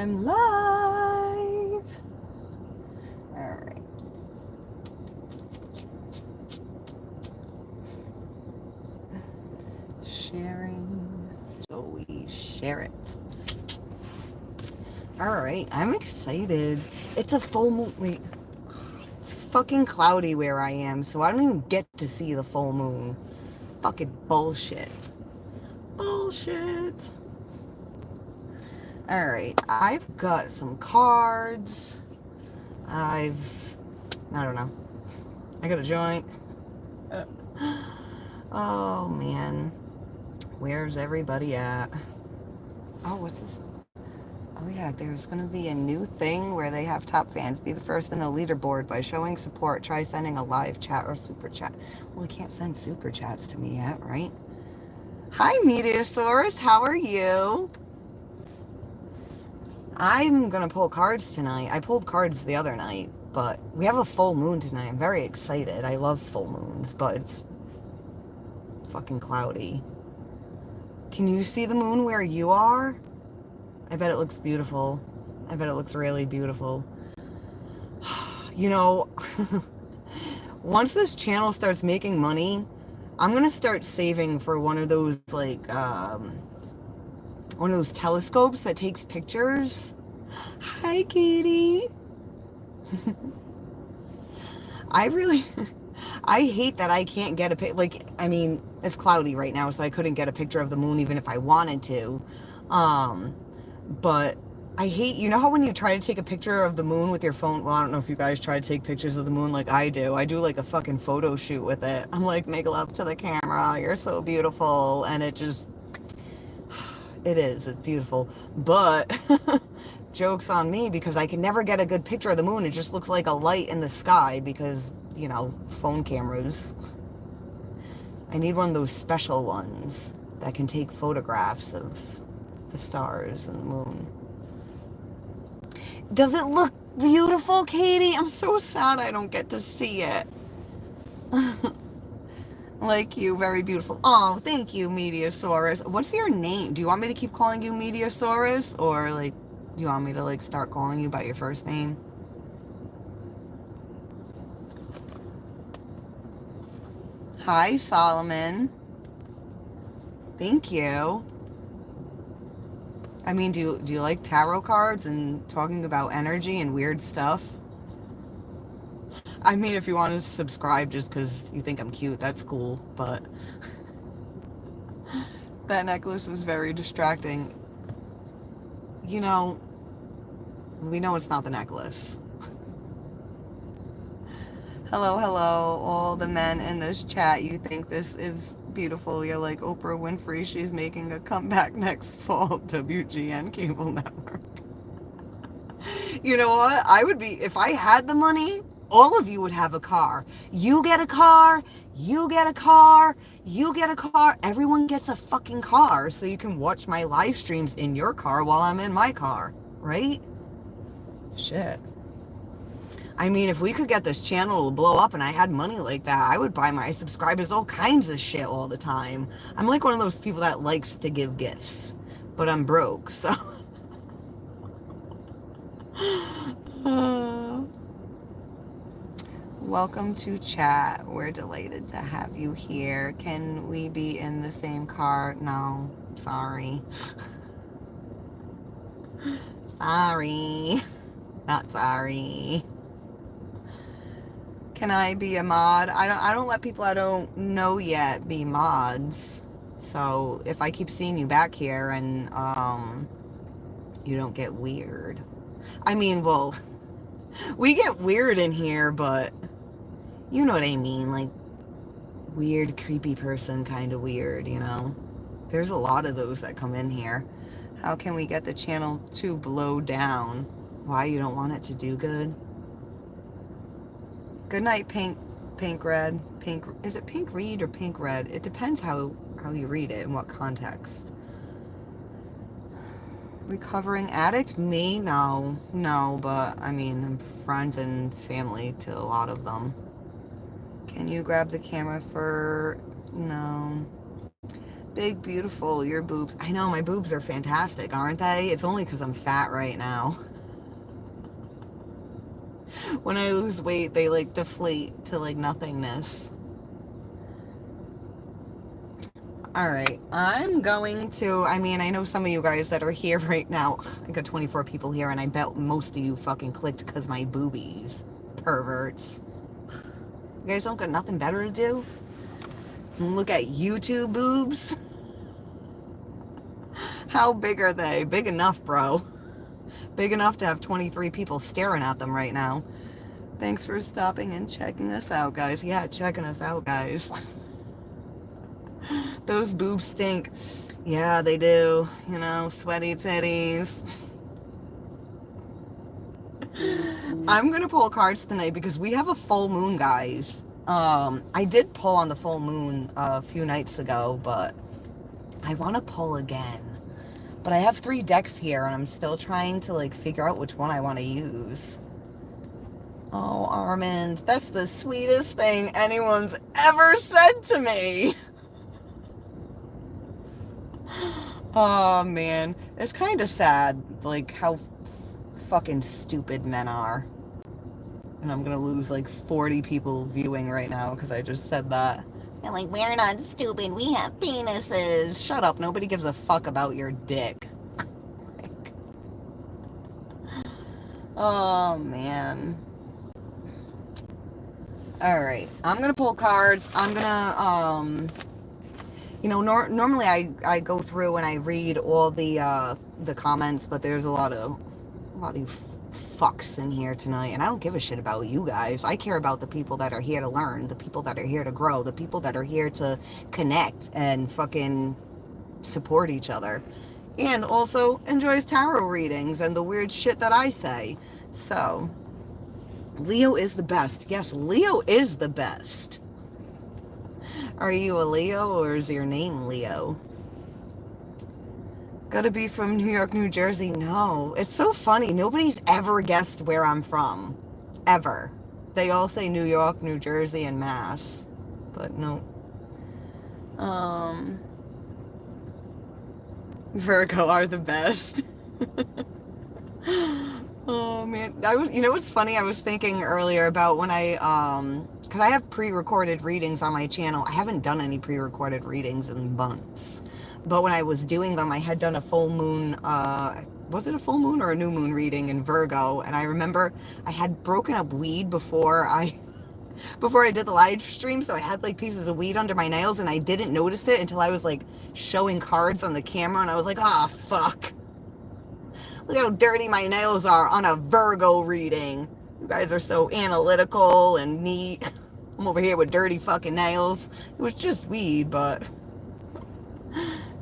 I'm live. All right. Sharing. So we share it. All right. I'm excited. It's a full moon. Wait. It's fucking cloudy where I am, so I don't even get to see the full moon. Fucking bullshit. Bullshit. All right. I've got some cards. I don't know. I got a joint. Oh, man. Where's everybody at? Oh, what's this? Oh, yeah, there's going to be a new thing where they have top fans be the first in the leaderboard by showing support. Try sending a live chat or super chat. Well, we can't send super chats to me yet, right? Hi, Meteosaurus. How are you? I'm going to pull cards tonight. I pulled cards the other night, but we have a full moon tonight. I'm very excited. I love full moons, but it's fucking cloudy. Can you see the moon where you are? I bet it looks beautiful. I bet it looks really beautiful. You know, once this channel starts making money, I'm gonna start saving for one of those one of those telescopes that takes pictures. Hi, Katie. I really, I hate that I can't get a pic. Like, I mean, it's cloudy right now, so I couldn't get a picture of the moon even if I wanted to. But I hate, you know how when you try to take a picture of the moon with your phone, well, I don't know if you guys try to take pictures of the moon like I do. I do like a fucking photo shoot with it. I'm like, make love to the camera. You're so beautiful. And it just, it's beautiful. But joke's on me because I can never get a good picture of the moon. It just looks like a light in the sky because, you know, phone cameras. I need one of those special ones that can take photographs of the stars and the moon. Does it look beautiful, Katie? I'm so sad I don't get to see it. Like you, very beautiful. Oh, thank you, Meteosaurus. What's your name? Do you want me to keep calling you Meteosaurus? Or, like, do you want me to, like, start calling you by your first name? Hi, Solomon. Thank you. I mean, do you like tarot cards and talking about energy and weird stuff? I mean, if you want to subscribe just because you think I'm cute, that's cool, but that necklace is very distracting. You know, we know it's not the necklace. Hello, hello, all the men in this chat. You think this is beautiful. You're like Oprah Winfrey. She's making a comeback next fall. WGN Cable Network. You know what? I would be, if I had the money, all of you would have a car. You get a car, you get a car, you get a car. Everyone gets a fucking car so you can watch my live streams in your car while I'm in my car, right? Shit. I mean, if we could get this channel to blow up and I had money like that, I would buy my subscribers all kinds of shit all the time. I'm like one of those people that likes to give gifts, but I'm broke, so. Welcome to chat. We're delighted to have you here. Can we be in the same car? No, sorry. Sorry. Not sorry. Can I be a mod? I don't let people I don't know yet be mods. So if I keep seeing you back here and you don't get weird. I mean, well, we get weird in here, but you know what I mean, like weird, creepy person kind of weird, you know? There's a lot of those that come in here. How can we get the channel to blow down? Why you don't want it to do good? Good night, pink red. Pink, is it pink read or pink red? It depends how you read it and what context. Recovering addict? Me? No, but I mean, I'm friends and family to a lot of them. Can you grab the camera for... No. Big, beautiful, your boobs. I know, my boobs are fantastic, aren't they? It's only because I'm fat right now. When I lose weight, they like deflate to like nothingness. All right, I'm going to, I mean, I know some of you guys that are here right now. I got 24 people here, and I bet most of you fucking clicked because my boobies. Perverts. You guys don't got nothing better to do? Look at YouTube boobs. How big are they? Big enough, bro. Big enough to have 23 people staring at them right now. Thanks for stopping and checking us out, guys. Yeah, checking us out, guys. Those boobs stink. Yeah, they do. You know, sweaty titties. I'm gonna pull cards tonight because we have a full moon, guys. I did pull on the full moon a few nights ago, but I want to pull again. But I have 3 decks here, and I'm still trying to like figure out which one I want to use. Oh, Armand, that's the sweetest thing anyone's ever said to me. Oh, man. It's kind of sad, like, how fucking stupid men are. And I'm gonna lose, like, 40 people viewing right now because I just said that. And, like, we're not stupid. We have penises. Shut up. Nobody gives a fuck about your dick. Oh, man. Alright. I'm gonna pull cards. I'm gonna, you know, normally I go through and I read all the comments, but there's a lot of fucks in here tonight, and I don't give a shit about you guys. I care about the people that are here to learn, the people that are here to grow, the people that are here to connect and fucking support each other, and also enjoys tarot readings and the weird shit that I say. So, Leo is the best. Yes, Leo is the best. Are you a Leo, or is your name Leo? Gotta be from New York, New Jersey. No, it's so funny. Nobody's ever guessed where I'm from. Ever. They all say New York, New Jersey, and Mass. But no. Virgo are the best. Oh, man. You know what's funny? I was thinking earlier about when because I have pre-recorded readings on my channel. I haven't done any pre-recorded readings in months. But when I was doing them, I had done a full moon, was it a full moon or a new moon reading in Virgo? And I remember I had broken up weed before I did the live stream, so I had like pieces of weed under my nails, and I didn't notice it until I was like showing cards on the camera, and I was like, ah, fuck. Look how dirty my nails are on a Virgo reading. You guys are so analytical and neat. I'm over here with dirty fucking nails. It was just weed, but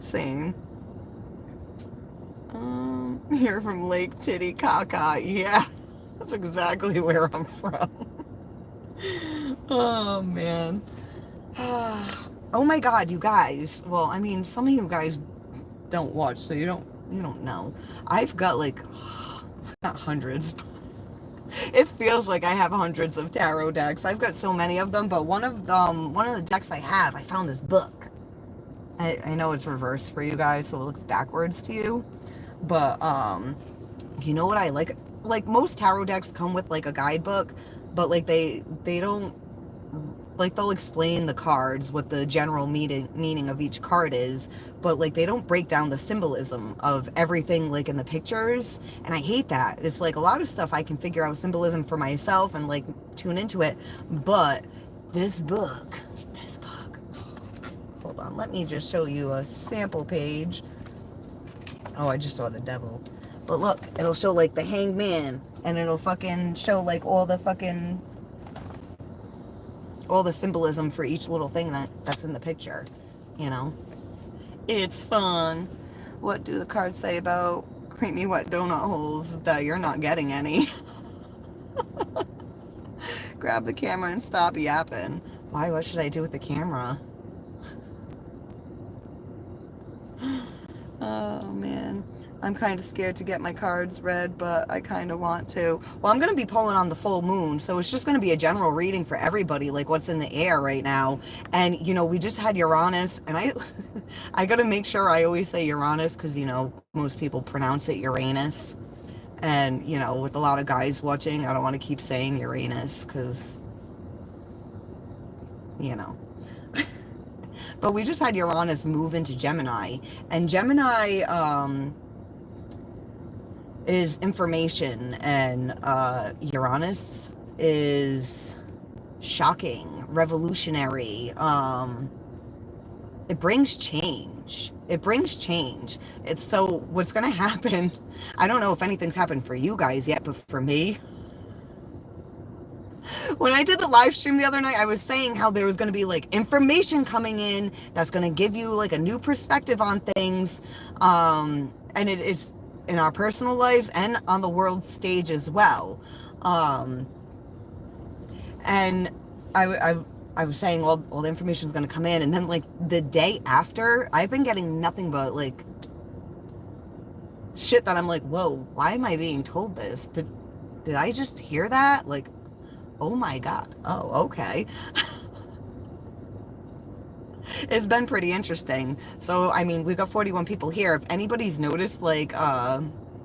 same. You're from Lake Titicaca. Yeah, that's exactly where I'm from. Oh, man. Oh my God, you guys. Well, I mean, some of you guys don't watch, so you don't know. I've got like, not hundreds. It feels like I have hundreds of tarot decks. I've got so many of them, but one of the decks I have, I found this book. I know it's reversed for you guys, so it looks backwards to you. But, you know what I like? Like, most tarot decks come with, like, a guidebook, but, like, they don't, like, they'll explain the cards, what the general meaning of each card is, but, like, they don't break down the symbolism of everything, like, in the pictures, and I hate that. It's, like, a lot of stuff I can figure out symbolism for myself and, like, tune into it, but this book, hold on, let me just show you a sample page. Oh, I just saw the devil. But look, it'll show, like, the Hanged Man, and it'll fucking show, like, all the symbolism for each little thing that's in the picture, you know? It's fun. What do the cards say about creamy wet donut holes? That you're not getting any. Grab the camera and stop yapping. Why? What should I do with the camera? Oh, man. I'm kind of scared to get my cards read, but I kind of want to. Well, I'm going to be pulling on the full moon, so it's just going to be a general reading for everybody, like what's in the air right now. And, you know, we just had Uranus, and I got to make sure I always say Uranus because, you know, most people pronounce it Uranus. And, you know, with a lot of guys watching, I don't want to keep saying Uranus because, you know. But we just had Uranus move into Gemini. And Gemini, is information, and Uranus is shocking, revolutionary. It brings change. It brings change. It's so what's going to happen. I don't know if anything's happened for you guys yet, but for me, when I did the live stream the other night, I was saying how there was going to be like information coming in that's going to give you like a new perspective on things. And it is in our personal lives and on the world stage as well. And I was saying all the information is going to come in. And then like the day after, I've been getting nothing but like shit that I'm like, whoa, why am I being told this? Did I just hear that? Like, oh my God. Oh, okay. It's been pretty interesting. So, I mean, we've got 41 people here. If anybody's noticed, like,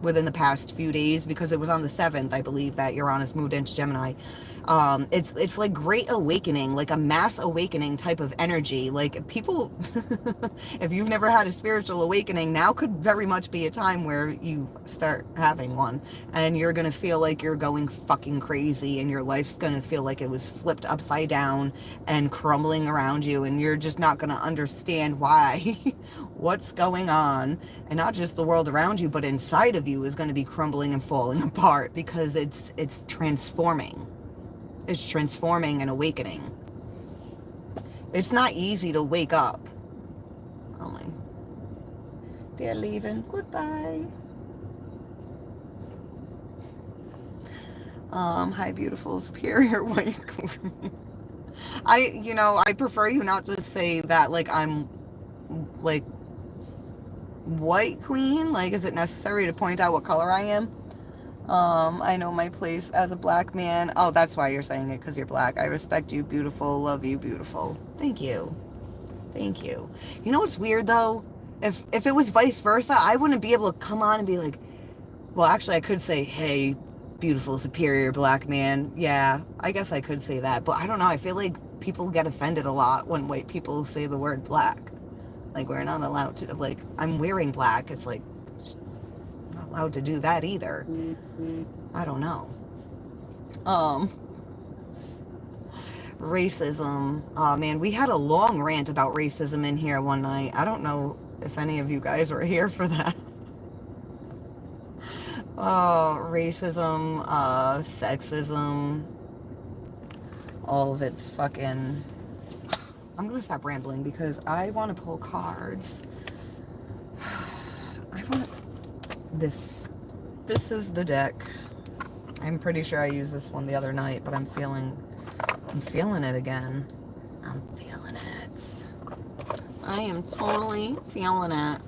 within the past few days, because it was on the 7th, I believe, that Uranus moved into Gemini. It's like great awakening, like a mass awakening type of energy. Like people, if you've never had a spiritual awakening, now could very much be a time where you start having one, and you're gonna feel like you're going fucking crazy, and your life's gonna feel like it was flipped upside down and crumbling around you, and you're just not gonna understand why, what's going on, and not just the world around you, but inside of you is gonna be crumbling and falling apart because it's transforming. It's transforming and awakening. It's not easy to wake up. Oh my. They're leaving. Goodbye. Hi, beautiful superior white queen. I prefer you not to say that like I'm like white queen. Like, is it necessary to point out what color I am? I know my place as a black man. Oh, that's why you're saying it, because you're black. I respect you, beautiful. Love you, beautiful. Thank you. Thank you. You know what's weird, though? If it was vice versa, I wouldn't be able to come on and be like, well, actually, I could say, hey, beautiful, superior black man. Yeah, I guess I could say that. But I don't know. I feel like people get offended a lot when white people say the word black. Like, we're not allowed to, like, I'm wearing black. It's like, not allowed to do that either. I don't know. Racism. Oh man, we had a long rant about racism in here one night. I don't know if any of you guys were here for that. Oh, racism, sexism, all of it's fucking... I'm gonna stop rambling because I want to pull cards. I want this. This is the deck. I'm pretty sure I used this one the other night, but I'm feeling it again. I'm feeling it. I am totally feeling it.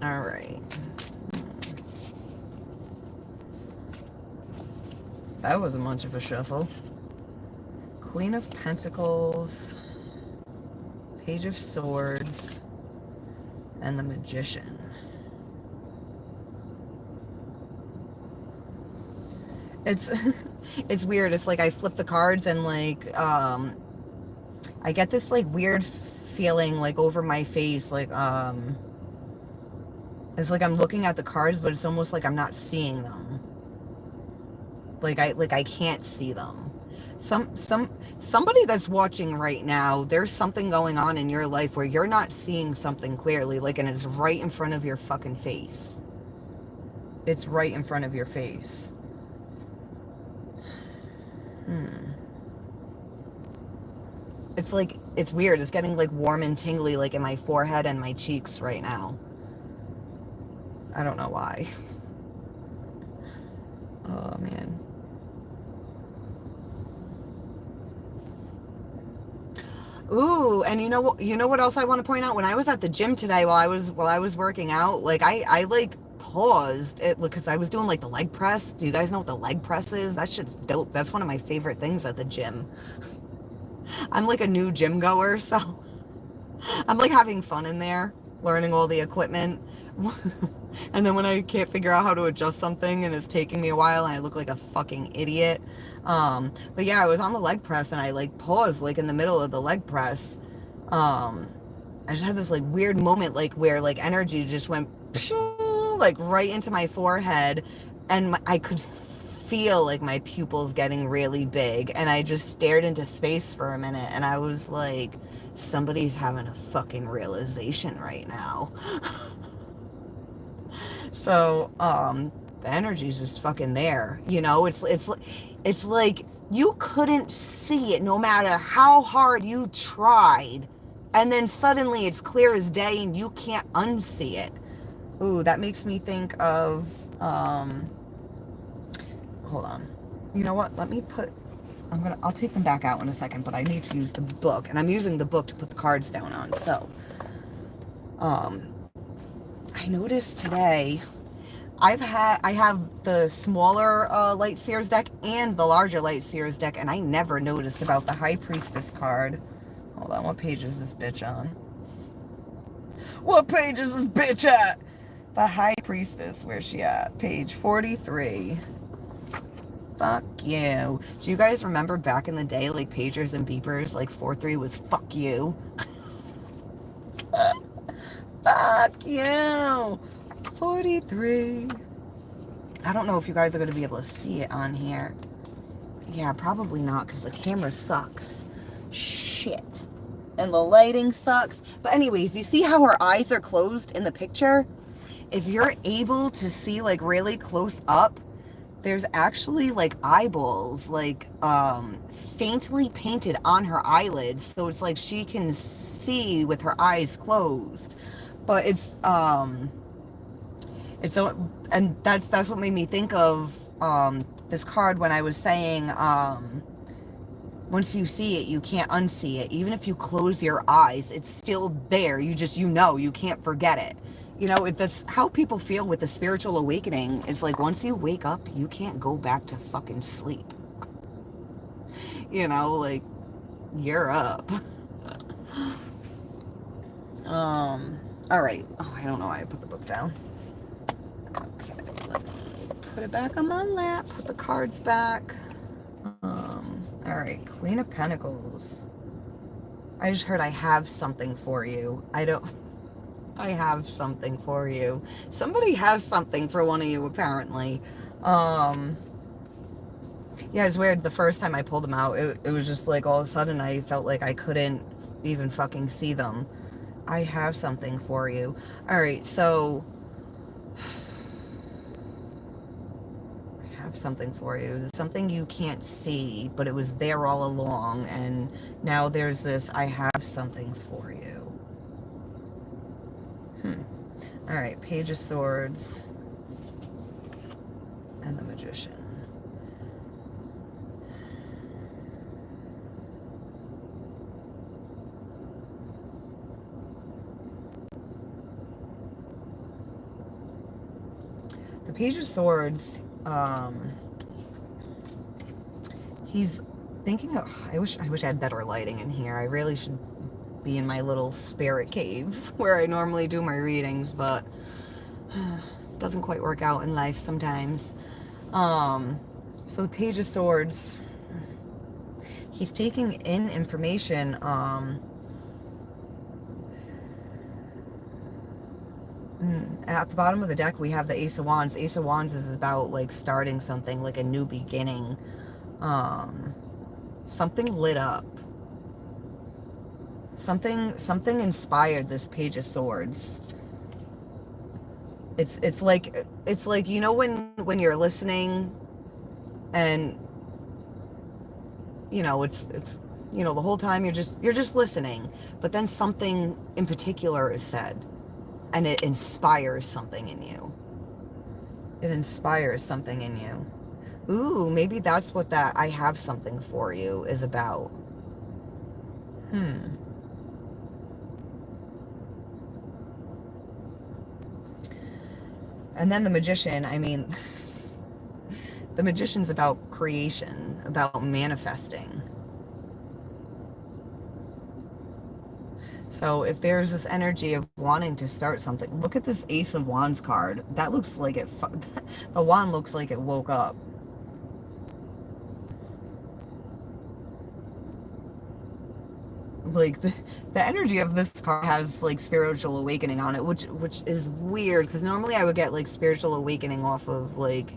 All right. That wasn't much of a shuffle. Queen of Pentacles, Page of Swords, and the Magician. It's weird. It's like I flip the cards and like I get this like weird feeling like over my face, like it's like I'm looking at the cards, but it's almost like I'm not seeing them. Like I can't see them. Somebody that's watching right now, there's something going on in your life where you're not seeing something clearly, like, and it's right in front of your fucking face. It's right in front of your face. It's like, it's weird. It's getting like warm and tingly like in my forehead and my cheeks right now. I don't know why. Oh man. Ooh, and you know what else I want to point out? When I was at the gym today while I was working out, like I like paused it because I was doing like the leg press. Do you guys know what the leg press is? That shit's dope. That's one of my favorite things at the gym. I'm like a new gym goer, so I'm like having fun in there, learning all the equipment. And then when I can't figure out how to adjust something and it's taking me a while and I look like a fucking idiot. But yeah, I was on the leg press and I like paused like in the middle of the leg press. Um, I just had this like weird moment like where like energy just went like right into my forehead and I could feel like my pupils getting really big and I just stared into space for a minute and I was like, somebody's having a fucking realization right now. So, the energy's just fucking there. You know, it's like you couldn't see it no matter how hard you tried. And then suddenly it's clear as day and you can't unsee it. Ooh, that makes me think of hold on. You know what? I'll take them back out in a second, but I need to use the book. And I'm using the book to put the cards down on. So, I noticed today I have the smaller Light Seers deck and the larger Light Seers deck, and I never noticed about the High Priestess card. Hold on, what page is this bitch on? What page is this bitch at? The High Priestess, where's she at? Page 43. Fuck you. Do you guys remember back in the day, like pagers and beepers, like 4-3 was fuck you? Fuck you. 43. I don't know if you guys are going to be able to see it on here. Yeah, probably not because the camera sucks. Shit. And the lighting sucks. But anyways, you see how her eyes are closed in the picture? If you're able to see like really close up, there's actually like eyeballs like faintly painted on her eyelids. So it's like she can see with her eyes closed. But and that's what made me think of this card when I was saying once you see it you can't unsee it. Even if you close your eyes, it's still there. You know you can't forget it. You know, that's how people feel with the spiritual awakening. It's like once you wake up you can't go back to fucking sleep. You know, like you're up. All right. Oh, I don't know why I put the books down. Okay, let me put it back on my lap, put the cards back. All right, Queen of Pentacles. I just heard I have something for you. I have something for you. Somebody has something for one of you, apparently. Yeah, it's weird. The first time I pulled them out, it was just like all of a sudden I felt like I couldn't even fucking see them. I have something for you. All right, so I have something for you. There's something you can't see, but it was there all along, and now there's this, I have something for you. All right, Page of Swords and the Magician. The Page of Swords, he's thinking of, I wish I had better lighting in here. I really should be in my little spirit cave where I normally do my readings, but doesn't quite work out in life sometimes. So the Page of Swords, he's taking in information, at the bottom of the deck we have the Ace of Wands. Ace of Wands is about like starting something, like a new beginning. Something lit up. Something inspired this Page of Swords. It's like you know when you're listening and you know it's you know the whole time you're just listening, but then something in particular is said and it inspires something in you. It inspires something in you. Ooh, maybe that's what that I have something for you is about. Hmm. And then the magician, I mean, the magician's about creation, about manifesting. So if there's this energy of wanting to start something, look at this Ace of Wands card. That looks like it, the wand looks like it woke up. Like the energy of this card has like spiritual awakening on it, which is weird because normally I would get like spiritual awakening off of like,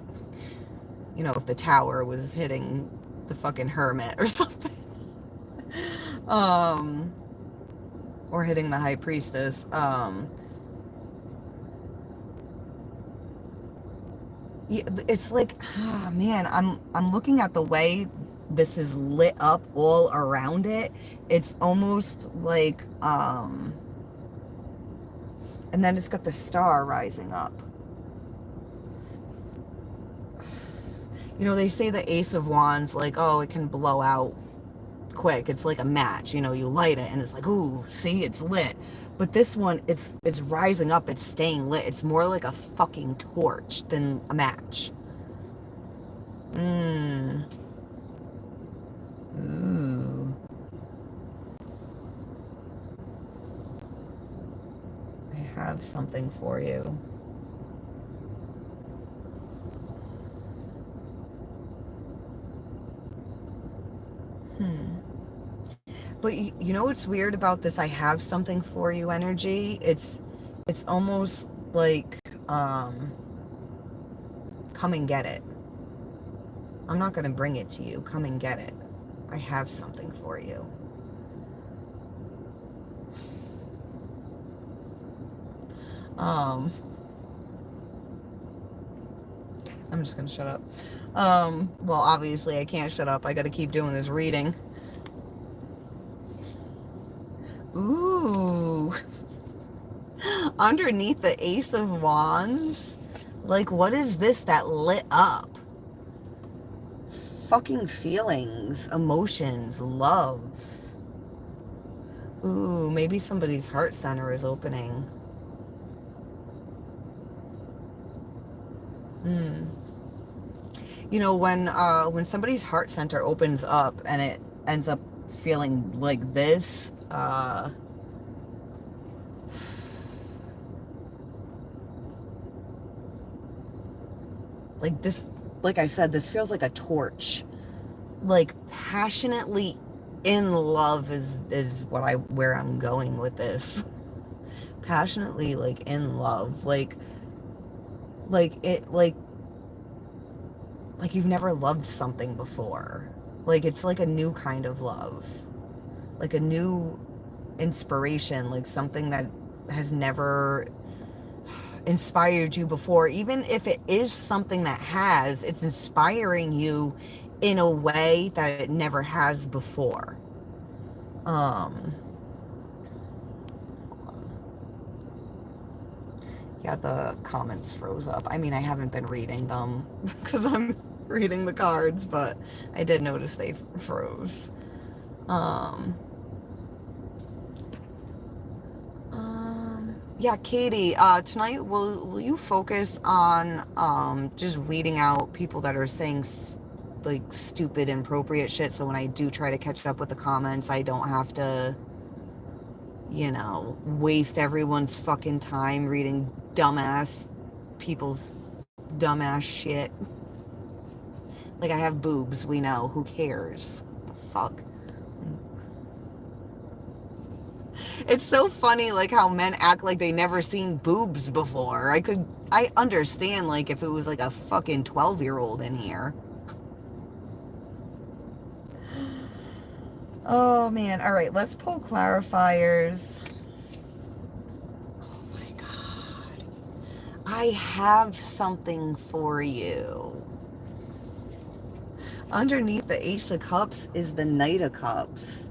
you know, if the tower was hitting the fucking hermit or something. Um, or hitting the high priestess. It's like, ah, man, I'm looking at the way this is lit up all around it. It's almost like, and then it's got the star rising up. You know, they say the Ace of Wands, like, oh, it can blow out quick. It's like a match. You know, you light it and it's like, ooh, see, it's lit. But this one, it's rising up. It's staying lit. It's more like a fucking torch than a match. Mmm. Ooh. I have something for you. Hmm. But you know what's weird about this I have something for you energy? It's almost like come and get it. I'm not going to bring it to you. Come and get it. I have something for you. Um I'm just going to shut up. Well, obviously I can't shut up. I got to keep doing this reading. Ooh. Underneath the Ace of Wands, like what is this that lit up? Fucking feelings, emotions, love. Ooh, maybe somebody's heart center is opening. Hmm. You know, when somebody's heart center opens up and it ends up feeling like this, like this, like I said, this feels like a torch. Like passionately in love is what I where I'm going with this. Passionately like in love, like it like you've never loved something before. Like it's like a new kind of love, like a new inspiration, like something that has never inspired you before. Even if it is something that has, it's inspiring you in a way that it never has before. Um, yeah, the comments froze up. I mean, I haven't been reading them because I'm reading the cards, but I did notice they froze. Um, yeah, Katie, tonight will you focus on just weeding out people that are saying like stupid, inappropriate shit, so when I do try to catch up with the comments, I don't have to, you know, waste everyone's fucking time reading dumbass people's dumbass shit. Like I have boobs, we know. Who cares? The fuck? It's so funny, like how men act like they never seen boobs before. I understand, like if it was like a fucking 12-year-old in here. Oh man, all right, let's pull clarifiers. Oh my god, I have something for you. Underneath the Ace of Cups is the Knight of Cups.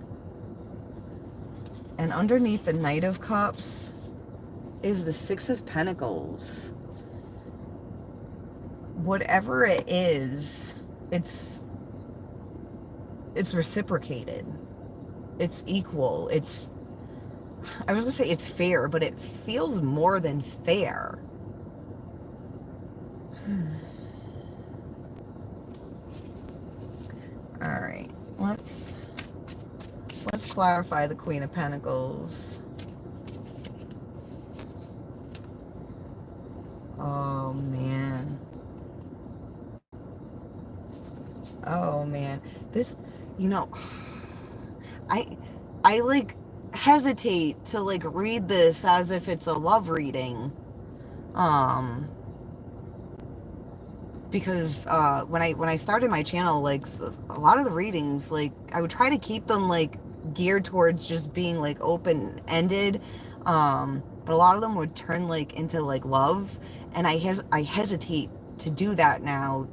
And underneath the Knight of Cups is the Six of Pentacles. Whatever it is, it's reciprocated. it's equal. I was gonna say it's fair, but it feels more than fair. All right, let's clarify the Queen of Pentacles. Oh man. Oh man. This, you know, I I like hesitate to like read this as if it's a love reading. Um because when I started my channel, like a lot of the readings, like I would try to keep them like geared towards just being like open ended, but a lot of them would turn like into like love, and I hesitate to do that now,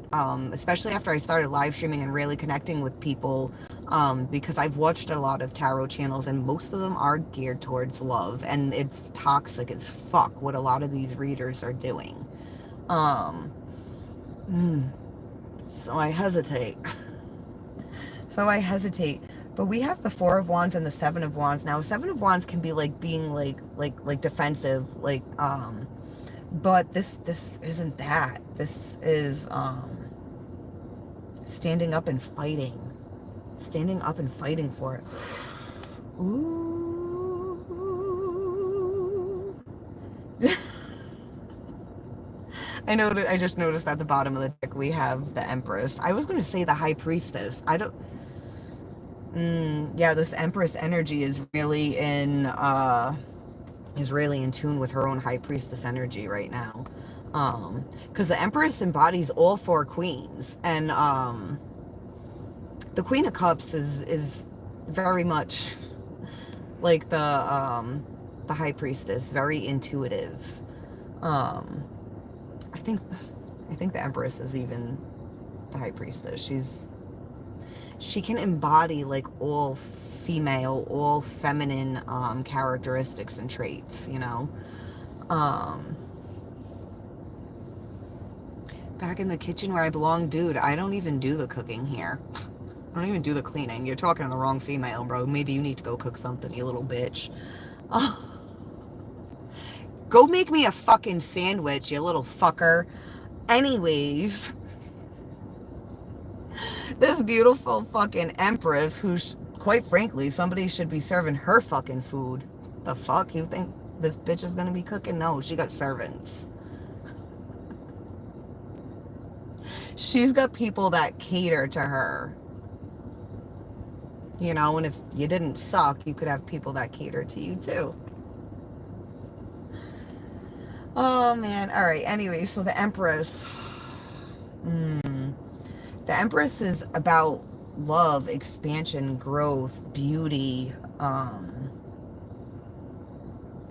especially after I started live streaming and really connecting with people, because I've watched a lot of tarot channels and most of them are geared towards love, and it's toxic as fuck what a lot of these readers are doing. um so I hesitate. So I hesitate. But we have the Four of Wands and the Seven of Wands. Now, Seven of Wands can be like being like defensive, but this isn't that. This is standing up and fighting. Standing up and fighting for it. Ooh. I just noticed at the bottom of the deck we have the Empress. I was going to say the High Priestess. I don't. Yeah, this Empress energy is really in tune with her own High Priestess energy right now. Because the Empress embodies all four queens, and the Queen of Cups is very much like the High Priestess, very intuitive. I think the Empress is even the High Priestess. She can embody like all female, all feminine characteristics and traits, you know. Back in the kitchen where I belong, dude, I don't even do the cooking here. I don't even do the cleaning. You're talking to the wrong female, bro. Maybe you need to go cook something, you little bitch. Oh. Go make me a fucking sandwich, you little fucker. Anyways, this beautiful fucking Empress, who's, quite frankly, somebody should be serving her fucking food. The fuck? You think this bitch is gonna be cooking? No, she got servants. She's got people that cater to her. You know, and if you didn't suck, you could have people that cater to you too. Oh man. All right. Anyway, so the Empress. The Empress is about love, expansion, growth, beauty,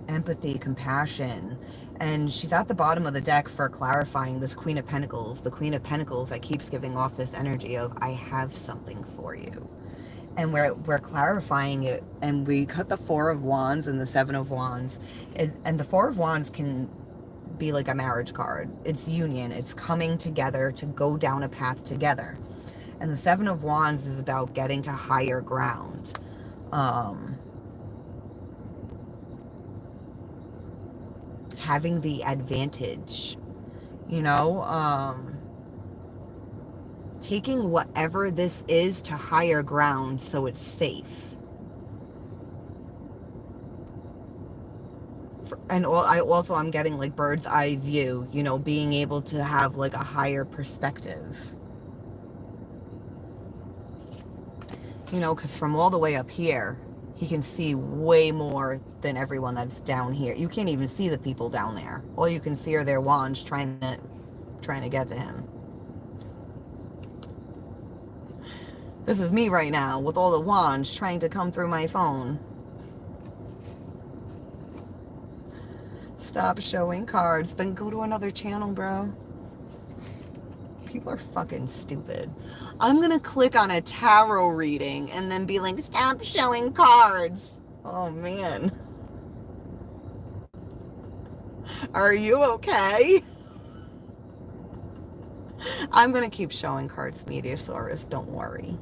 empathy, compassion. And she's at the bottom of the deck for clarifying this Queen of Pentacles. The Queen of Pentacles that keeps giving off this energy of, I have something for you. And we're clarifying it, and we cut the Four of Wands and the Seven of Wands. And the Four of Wands can be like a marriage card. It's union. It's coming together to go down a path together. And the Seven of Wands is about getting to higher ground. Having the advantage, you know, taking whatever this is to higher ground so it's safe. And I'm getting like bird's eye view, you know, being able to have like a higher perspective. You know, because from all the way up here, he can see way more than everyone that's down here. You can't even see the people down there. All you can see are their wands trying to get to him. This is me right now with all the wands trying to come through my phone. Stop showing cards. Then go to another channel, bro. People are fucking stupid. I'm gonna click on a tarot reading and then be like, stop showing cards. Oh man. Are you okay? I'm gonna keep showing cards, Mediasaurus. Don't worry.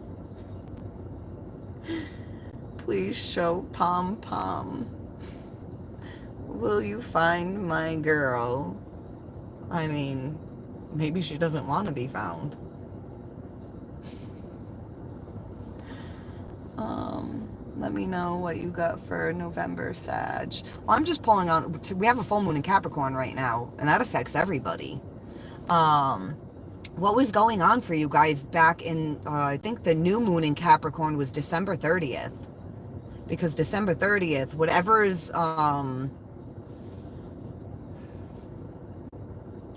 Please show pom pom. Will you find my girl? I mean, maybe she doesn't want to be found. Let me know what you got for November, Sag. Well, I'm just pulling on. We have a full moon in Capricorn right now, and that affects everybody. What was going on for you guys back in? I think the new moon in Capricorn was December 30th, because December 30th, whatever is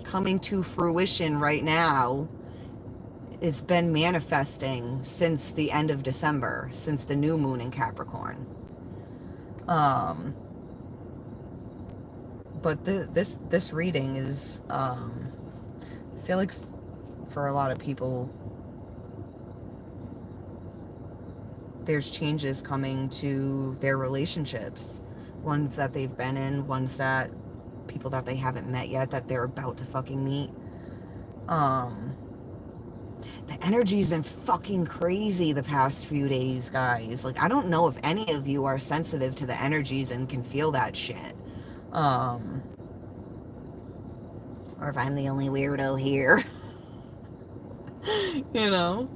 coming to fruition right now, it's been manifesting since the end of December, since the new moon in Capricorn. But this reading is, I feel like for a lot of people, there's changes coming to their relationships, ones that they've been in, ones that people that they haven't met yet, that they're about to fucking meet. The energy's been fucking crazy the past few days, guys. Like, I don't know if any of you are sensitive to the energies and can feel that shit. Or if I'm the only weirdo here. You know?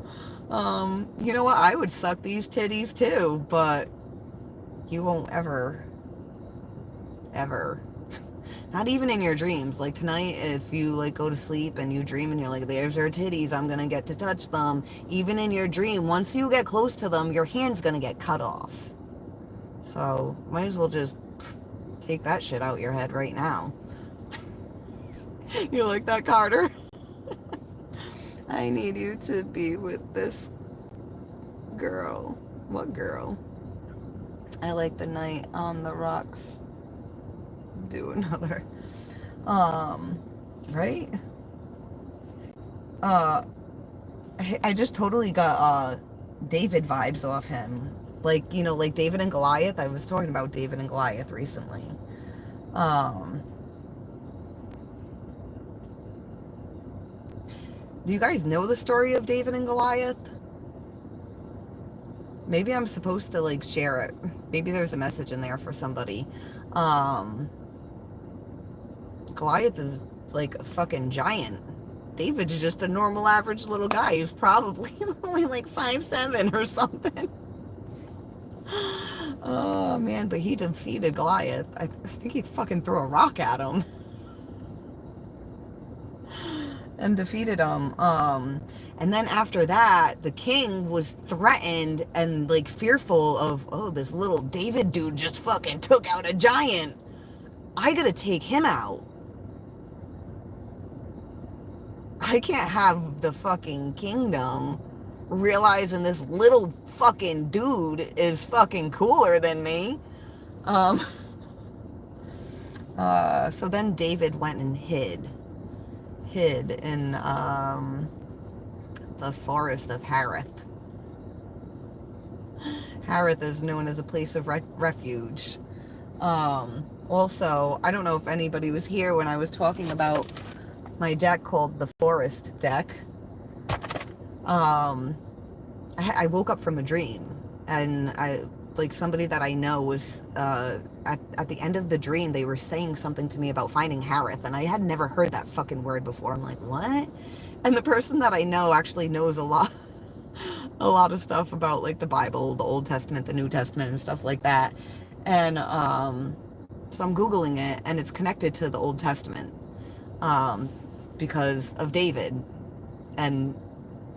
You know what? I would suck these titties too, but you won't ever. Not even in your dreams. Like tonight, if you like go to sleep and you dream and you're like, there's her titties, I'm gonna get to touch them. Even in your dream, once you get close to them, your hand's gonna get cut off. So might as well just take that shit out your head right now. You like that, Carter? I need you to be with this girl. What girl? I like the night on the rocks. Do another. Right? I just totally got David vibes off him. Like, you know, like David and Goliath. I was talking about David and Goliath recently. Do you guys know the story of David and Goliath? Maybe I'm supposed to like share it. Maybe there's a message in there for somebody. Goliath is like a fucking giant. David's just a normal average little guy who's probably only like 5'7" or something. Oh man, but he defeated Goliath. I think he fucking threw a rock at him. And defeated him. And then after that, the king was threatened and like fearful of, oh, this little David dude just fucking took out a giant. I gotta take him out. I can't have the fucking kingdom realizing this little fucking dude is fucking cooler than me. So then David went and hid in the forest of Harith. Harith is known as a place of refuge. Also, I don't know if anybody was here when I was talking about my deck called the Forest deck. I woke up from a dream, and I like somebody that I know was at the end of the dream, they were saying something to me about finding Harith, and I had never heard that fucking word before. I'm like, what? And the person that I know actually knows a lot of stuff about like the Bible, the Old Testament, the New Testament, and stuff like that. And so I'm Googling it, and it's connected to the Old Testament because of David. And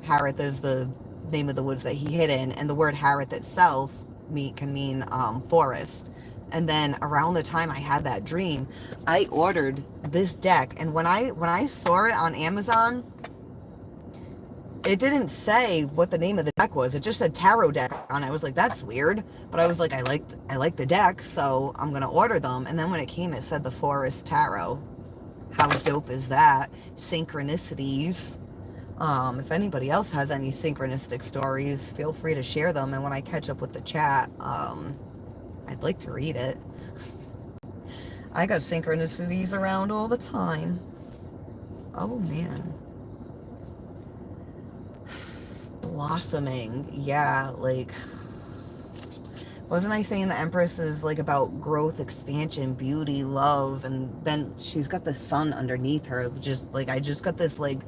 Harith is the name of the woods that he hid in, and the word Harith itself can mean forest. And then around the time I had that dream, I ordered this deck, and when I saw it on Amazon, it didn't say what the name of the deck was. It just said tarot deck on it. I was like, that's weird. But I was like, I like the deck, so I'm gonna order them. And then when it came, it said the Forest Tarot. How dope is that? Synchronicities. If anybody else has any synchronistic stories, feel free to share them. And when I catch up with the chat, I'd like to read it. I got synchronicities around all the time. Oh man. Blossoming. Yeah, like Wasn't I saying the Empress is like about growth, expansion, beauty, love, and then she's got the sun underneath her. Just like I just got this like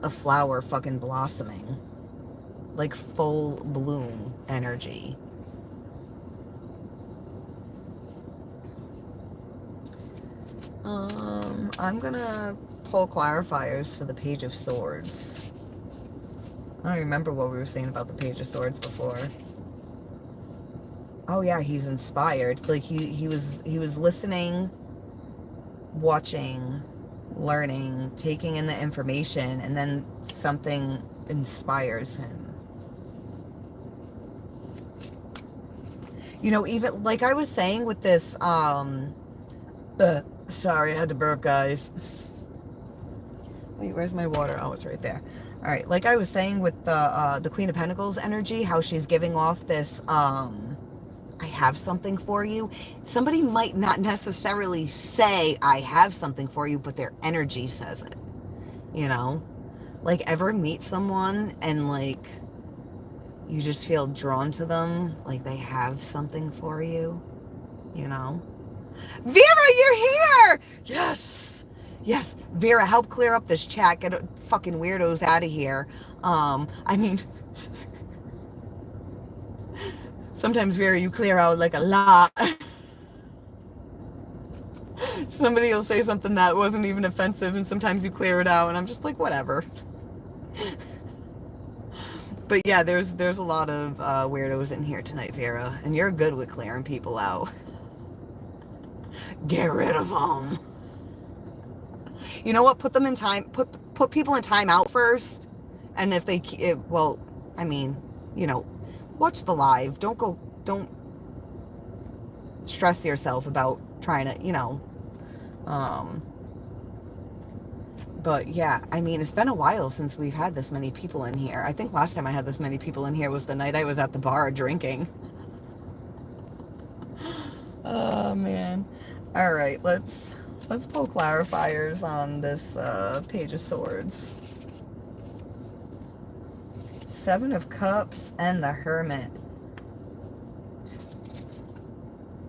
a flower fucking blossoming, like full bloom energy. I'm gonna pull clarifiers for the Page of Swords. I don't remember what we were saying about the Page of Swords before. Oh yeah, he's inspired. Like he was listening, watching, learning, taking in the information, and then something inspires him. You know, even like I was saying with this, sorry, I had to burp, guys. Wait, where's my water? Oh, it's right there. All right, like I was saying with the Queen of Pentacles energy, how she's giving off this, I have something for you. Somebody might not necessarily say, I have something for you, but their energy says it, you know? Like, ever meet someone and, like, you just feel drawn to them, like they have something for you, you know? Vera, you're here! Yes! Yes, Vera, help clear up this chat. Get fucking weirdos out of here. I mean... Sometimes, Vera, you clear out like a lot. Somebody will say something that wasn't even offensive, and sometimes you clear it out, and I'm just like, whatever. But yeah, there's a lot of weirdos in here tonight, Vera, and you're good with clearing people out. Get rid of them. You know what? Put them in time. Put people in time out first, and if they, well, I mean, you know, watch the live. Don't stress yourself about trying to, you know. But yeah, I mean, it's been a while since we've had this many people in here. I think last time I had this many people in here was the night I was at the bar drinking. Oh man. All right, let's pull clarifiers on this Page of Swords. Seven of Cups and the Hermit.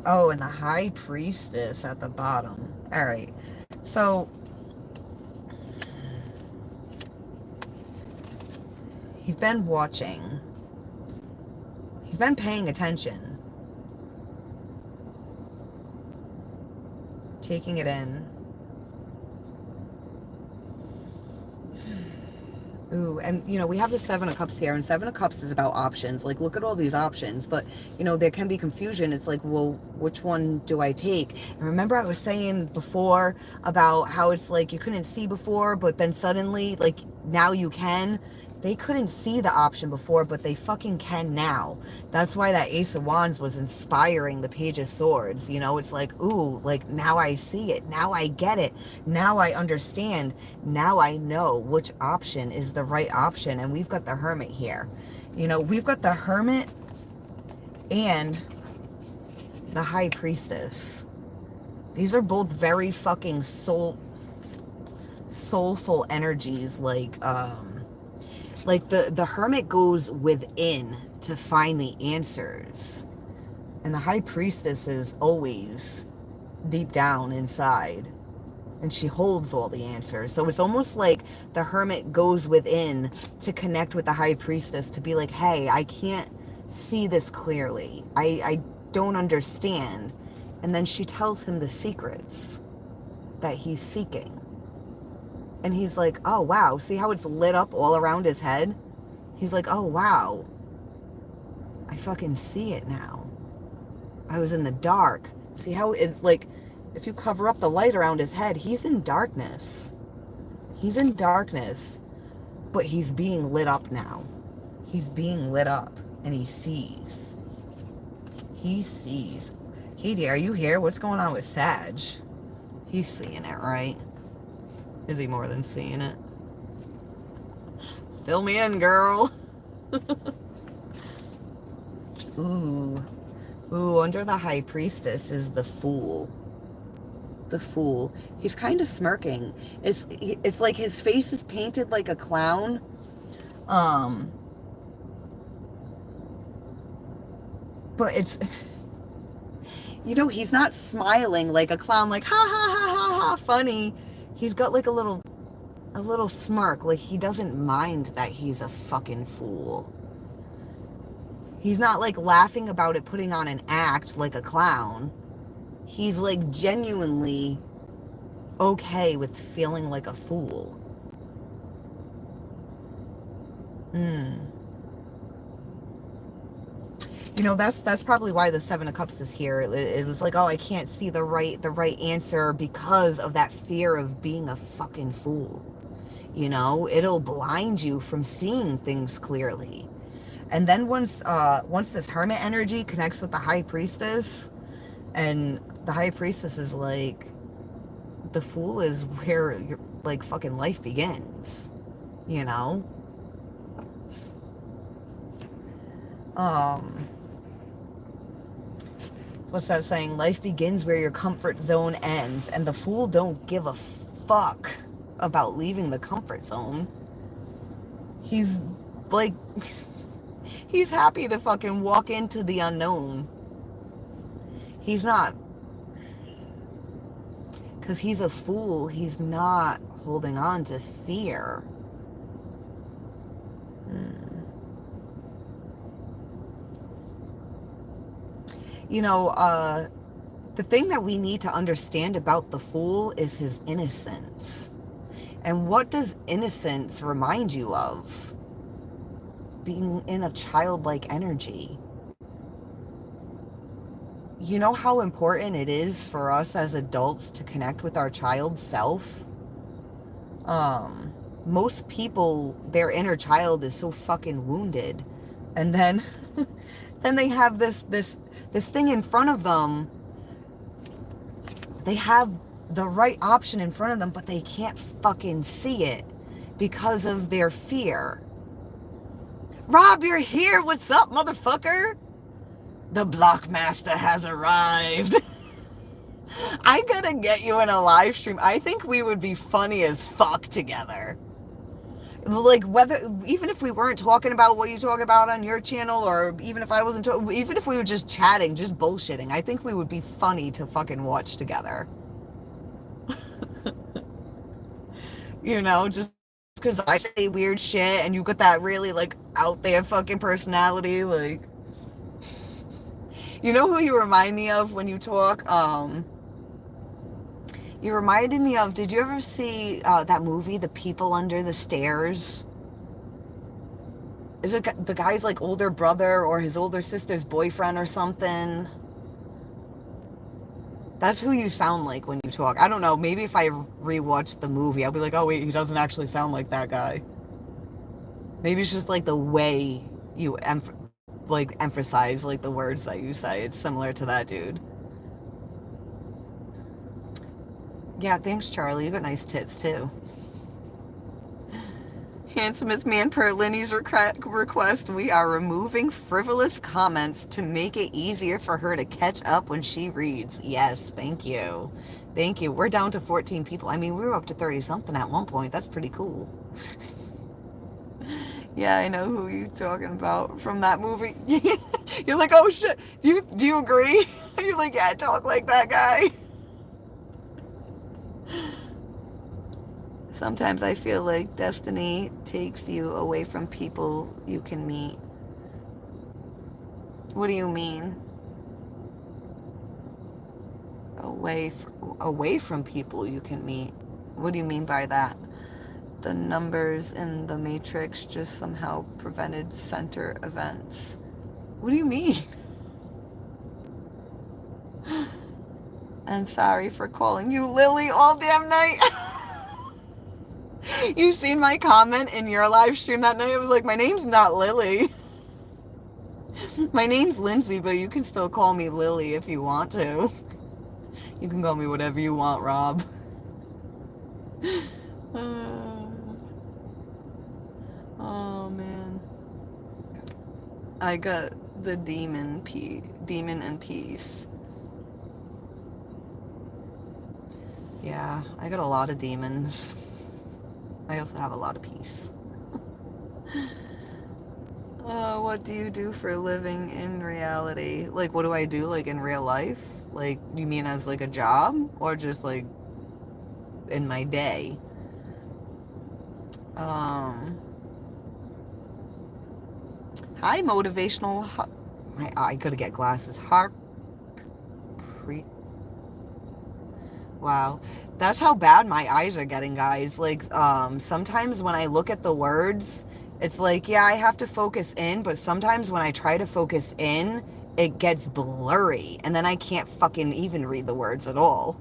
Oh, and the High Priestess at the bottom. All right. So he's been watching. He's been paying attention. Taking it in. Ooh, and you know, we have the Seven of Cups here, and Seven of Cups is about options. Like, look at all these options, but you know, there can be confusion. It's like, well, which one do I take? And remember I was saying before about how it's like you couldn't see before, but then suddenly, like, now you can. They couldn't see the option before, but they fucking can now. That's why that Ace of Wands was inspiring the Page of Swords. You know, it's like, ooh, like, now I see it. Now I get it. Now I understand. Now I know which option is the right option. And we've got the Hermit here. You know, we've got the Hermit and the High Priestess. These are both very fucking soulful energies. Like the Hermit goes within to find the answers. And the High Priestess is always deep down inside. And she holds all the answers. So it's almost like the Hermit goes within to connect with the High Priestess to be like, hey, I can't see this clearly. I don't understand. And then she tells him the secrets that he's seeking. And he's like, oh, wow. See how it's lit up all around his head? He's like, oh, wow. I fucking see it now. I was in the dark. See how it, like, if you cover up the light around his head, he's in darkness. He's in darkness, but he's being lit up now. He's being lit up, and he sees. He sees. Katie, are you here? What's going on with Sag? He's seeing it, right? Is he more than seeing it? Fill me in, girl. Ooh. Ooh, under the High Priestess is the Fool. The Fool. He's kind of smirking. It's like his face is painted like a clown. but it's, he's not smiling like a clown, like, ha ha ha ha ha, funny. He's got like a little smirk, like he doesn't mind that he's a fucking fool. He's not like laughing about it, putting on an act like a clown. He's like genuinely okay with feeling like a fool. That's probably why the Seven of Cups is here. It was like, oh, I can't see the right answer because of that fear of being a fucking fool. It'll blind you from seeing things clearly. And then once this Hermit energy connects with the High Priestess, and the High Priestess is like, the Fool is where your like fucking life begins. Um what's that saying? Life begins where your comfort zone ends, and the Fool don't give a fuck about leaving the comfort zone. He's like he's happy to fucking walk into the unknown. He's not, because he's a fool, he's not holding on to fear. The thing that we need to understand about the Fool is his innocence. And what does innocence remind you of? Being in a childlike energy. You know how important it is for us as adults to connect with our child self? Most people, their inner child is so fucking wounded. And then then they have this thing in front of them. They have the right option in front of them, but they can't fucking see it because of their fear. Rob, you're here. What's up, motherfucker? The Blockmaster has arrived. I gotta get you in a live stream. I think we would be funny as fuck together. Like, even if we weren't talking about what you talk about on your channel, or even if I wasn't, even if we were just chatting, just bullshitting, I think we would be funny to fucking watch together. Just because I say weird shit and you got that really, like, out there fucking personality, like, who you remind me of when you talk? You reminded me of, did you ever see that movie, The People Under the Stairs? Is it the guy's like older brother or his older sister's boyfriend or something? That's who you sound like when you talk. I don't know, maybe if I rewatch the movie, I'll be like, oh wait, he doesn't actually sound like that guy. Maybe it's just like the way you emphasize like the words that you say. It's similar to that dude. Yeah, thanks, Charlie. You got nice tits, too. Handsomest man per Lenny's request. We are removing frivolous comments to make it easier for her to catch up when she reads. Yes, thank you. Thank you. We're down to 14 people. I mean, we were up to 30-something at one point. That's pretty cool. Yeah, I know who you're talking about from that movie. You're like, oh shit. Do you agree? You're like, yeah, I talk like that guy. Sometimes I feel like destiny takes you away from people you can meet. What do you mean? Away from people you can meet. What do you mean by that? The numbers in the matrix just somehow prevented center events. What do you mean? And sorry for calling you Lily all damn night. You seen my comment in your live stream that night? It was like, my name's not Lily. My name's Lindsay, but you can still call me Lily if you want to. You can call me whatever you want, Rob. Oh, man. I got the demon and peace. Yeah, I got a lot of demons. I also have a lot of peace. What do you do for a living in reality? Like, what do I do, like, in real life? Like, you mean as, like, a job? Or just, like, in my day? Um, Hi, motivational... I gotta get glasses. Pre... Wow. That's how bad my eyes are getting, guys. Like, sometimes when I look at the words, it's like, yeah, I have to focus in, but sometimes when I try to focus in, it gets blurry, and then I can't fucking even read the words at all.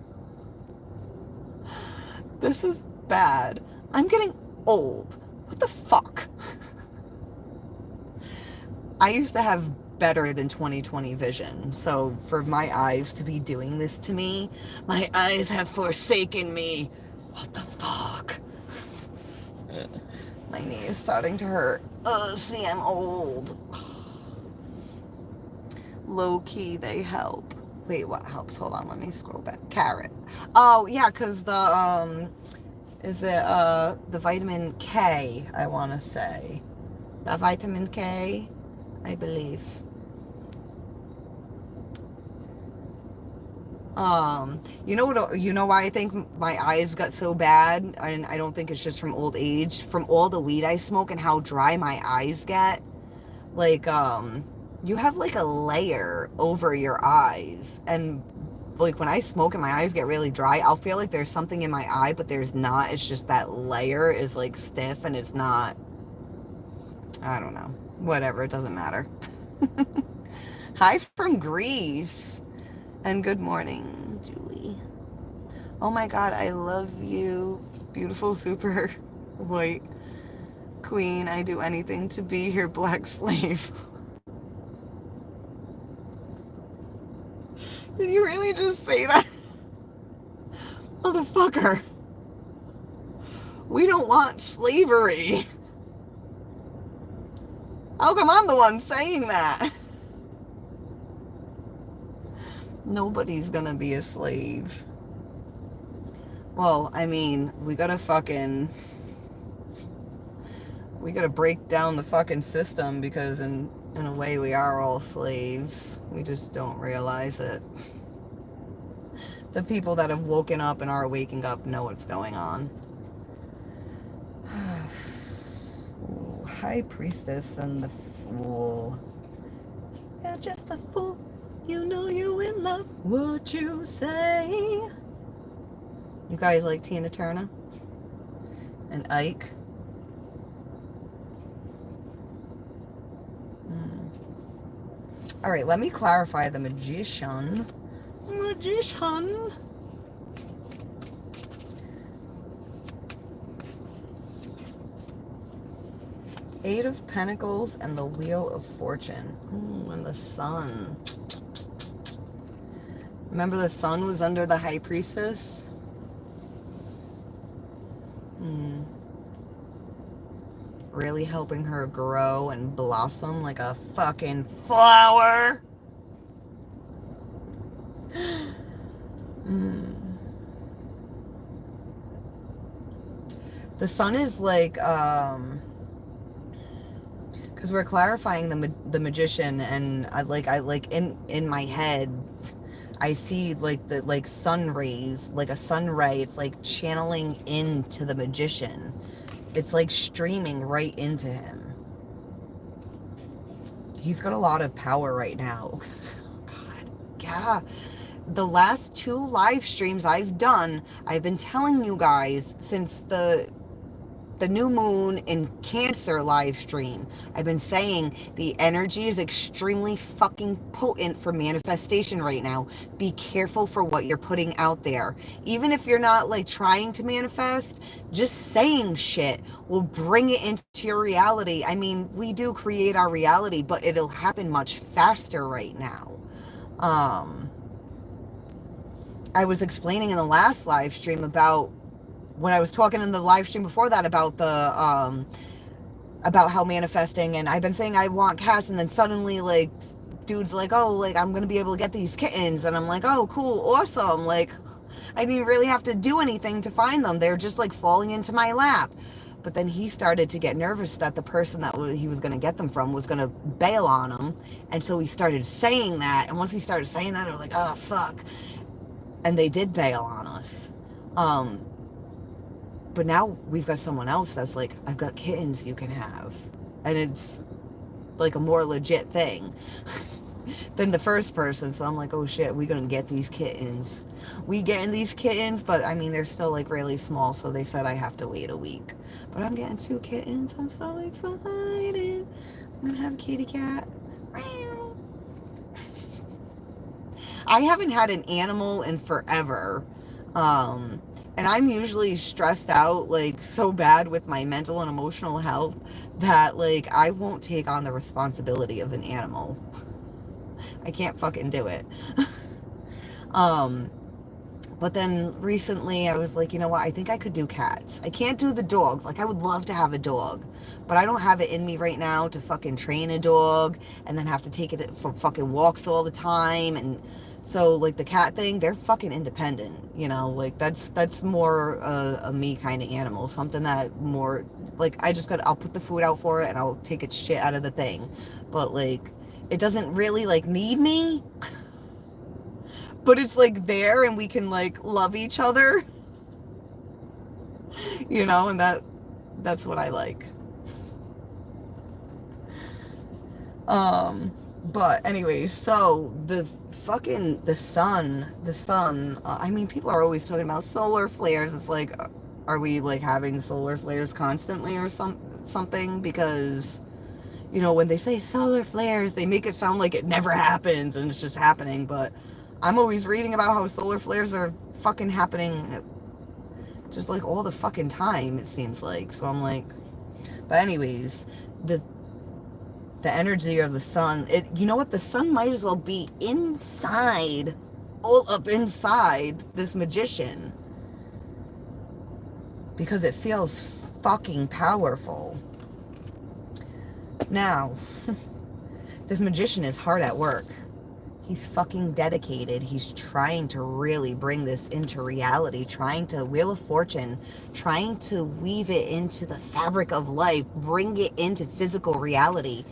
This is bad. I'm getting old. What the fuck? I used to have better than 20/20 vision. So for my eyes to be doing this to me, my eyes have forsaken me. What the fuck? My knee is starting to hurt. See, I'm old. Low key, they help. Wait, what helps? Hold on, let me scroll back. Carrot. Oh, yeah, because is it, the vitamin K, I want to say. The vitamin K, I believe. You know why I think my eyes got so bad? And I don't think it's just from old age. From all the weed I smoke and how dry my eyes get. Like, you have like a layer over your eyes. And like when I smoke and my eyes get really dry, I'll feel like there's something in my eye, but there's not. It's just that layer is like stiff and it's not, I don't know. Whatever, it doesn't matter. Hi from Greece. And good morning, Julie. Oh my God, I love you. Beautiful, super white queen. I do anything to be your black slave. Did you really just say that? Motherfucker. We don't want slavery. How come I'm the one saying that? Nobody's gonna be a slave. Well, I mean, we gotta break down the fucking system because in a way we are all slaves. We just don't realize it. The people that have woken up and are waking up know what's going on. Ooh, High Priestess and the Fool. You're just a fool. You know you in love. What you say? You guys like Tina Turner? And Ike? All right, let me clarify the Magician. Magician. Eight of Pentacles and the Wheel of Fortune. And the Sun. Remember the Sun was under the High Priestess? Really helping her grow and blossom like a fucking flower. The Sun is like, because we're clarifying the Magician, and I like in my head, I see like the sun rays, like a sun ray. It's like channeling into the Magician. It's like streaming right into him. He's got a lot of power right now. God, yeah. The last 2 live streams I've done, I've been telling you guys since the new moon in Cancer live stream. I've been saying the energy is extremely fucking potent for manifestation right now. Be careful for what you're putting out there. Even if you're not like trying to manifest, just saying shit will bring it into your reality. I mean, we do create our reality, but it'll happen much faster right now. I was explaining in the last live stream about when I was talking in the live stream before that about the about how manifesting, and I've been saying I want cats, and then suddenly like dude's like, oh, like I'm gonna be able to get these kittens, and I'm like, oh, cool, awesome. Like I didn't really have to do anything to find them. They're just like falling into my lap. But then he started to get nervous that the person that he was going to get them from was going to bail on him. And so he started saying that. And once he started saying that, I was like, oh, fuck. And they did bail on us. But now we've got someone else that's like, I've got kittens you can have. And it's like a more legit thing than the first person. So I'm like, oh shit, we're gonna get these kittens. We getting these kittens, but I mean, they're still like really small. So they said I have to wait a week. But I'm getting 2 kittens. I'm so excited. I'm gonna have a kitty cat. I haven't had an animal in forever. And I'm usually stressed out, like, so bad with my mental and emotional health that, like, I won't take on the responsibility of an animal. I can't fucking do it. But then recently I was like, you know what? I think I could do cats. I can't do the dogs. Like, I would love to have a dog, but I don't have it in me right now to fucking train a dog and then have to take it for fucking walks all the time. And so, like, the cat thing, they're fucking independent, you know? Like, that's more a me kind of animal. Something that more, like, I'll put the food out for it and I'll take its shit out of the thing. But, like, it doesn't really, like, need me. But it's, like, there and we can, like, love each other. You know? And that's what I like. But anyways, so the sun, I mean, people are always talking about solar flares. It's like, are we like having solar flares constantly or something? Because, you know, when they say solar flares, they make it sound like it never happens and it's just happening. But I'm always reading about how solar flares are fucking happening just like all the fucking time, it seems like. So I'm like, but anyways, the energy of the sun, you know what, the sun might as well be inside, all up inside this magician, because it feels fucking powerful. Now, this magician is hard at work. He's fucking dedicated. He's trying to really bring this into reality, trying to Wheel of Fortune, trying to weave it into the fabric of life, bring it into physical reality.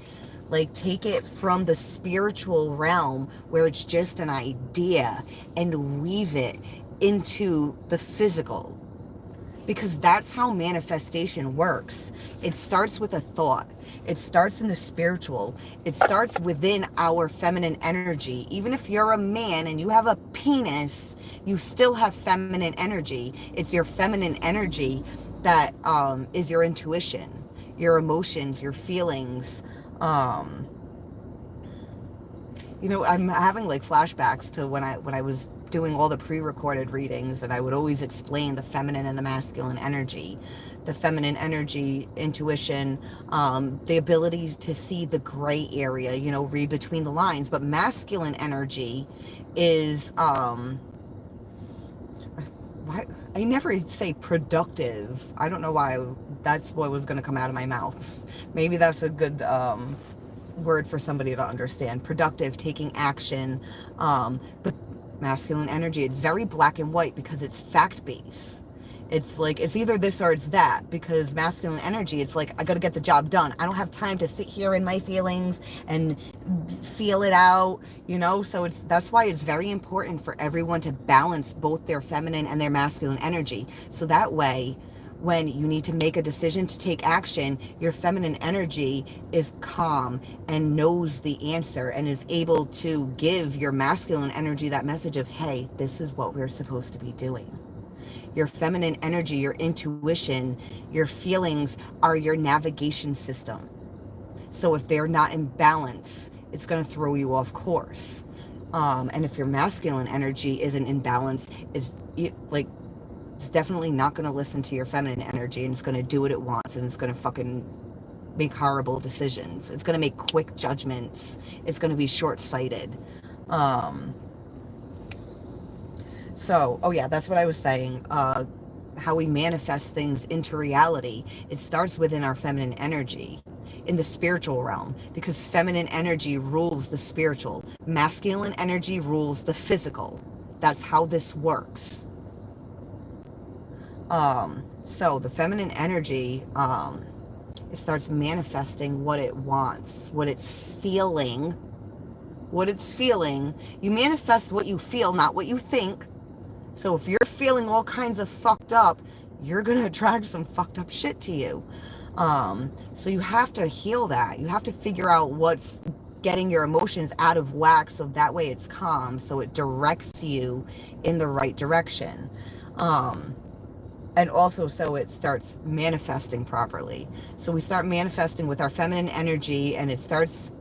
Like, take it from the spiritual realm where it's just an idea and weave it into the physical. Because that's how manifestation works. It starts with a thought. It starts in the spiritual. It starts within our feminine energy. Even if you're a man and you have a penis, you still have feminine energy. It's your feminine energy that is your intuition, your emotions, your feelings. You know, I'm having like flashbacks to when I was doing all the pre-recorded readings, and I would always explain the feminine and the masculine energy. The feminine energy, intuition, the ability to see the gray area, you know, read between the lines. But masculine energy is why I never say productive. I don't know why that's what was going to come out of my mouth. Maybe that's a good word for somebody to understand. Productive, taking action. But masculine energy, it's very black and white because it's fact-based. It's like, it's either this or it's that. Because masculine energy, it's like, I gotta get the job done. I don't have time to sit here in my feelings and feel it out, you know? So that's why it's very important for everyone to balance both their feminine and their masculine energy. So that way, when you need to make a decision to take action, your feminine energy is calm and knows the answer and is able to give your masculine energy that message of, hey, this is what we're supposed to be doing. Your feminine energy, your intuition, your feelings are your navigation system. So if they're not in balance, it's going to throw you off course. And if your masculine energy isn't in balance, it's definitely not going to listen to your feminine energy, and it's going to do what it wants, and it's going to fucking make horrible decisions. It's going to make quick judgments. It's going to be short-sighted. So, oh yeah, that's what I was saying. How we manifest things into reality. It starts within our feminine energy in the spiritual realm, because feminine energy rules the spiritual. Masculine energy rules the physical. That's how this works. So the feminine energy, it starts manifesting what it wants, what it's feeling. What it's feeling. You manifest what you feel, not what you think. So if you're feeling all kinds of fucked up, you're going to attract some fucked up shit to you. So you have to heal that. You have to figure out what's getting your emotions out of whack so that way it's calm, so it directs you in the right direction. And also so it starts manifesting properly. So we start manifesting with our feminine energy, and it starts,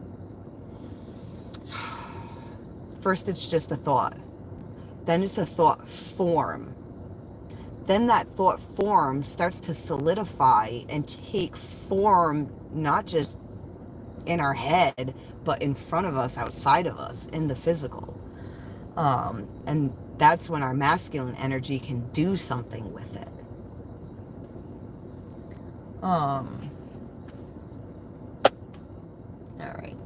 first it's just a thought. Then it's a thought form. Then that thought form starts to solidify and take form, not just in our head, but in front of us, outside of us, in the physical. And that's when our masculine energy can do something with it. All right.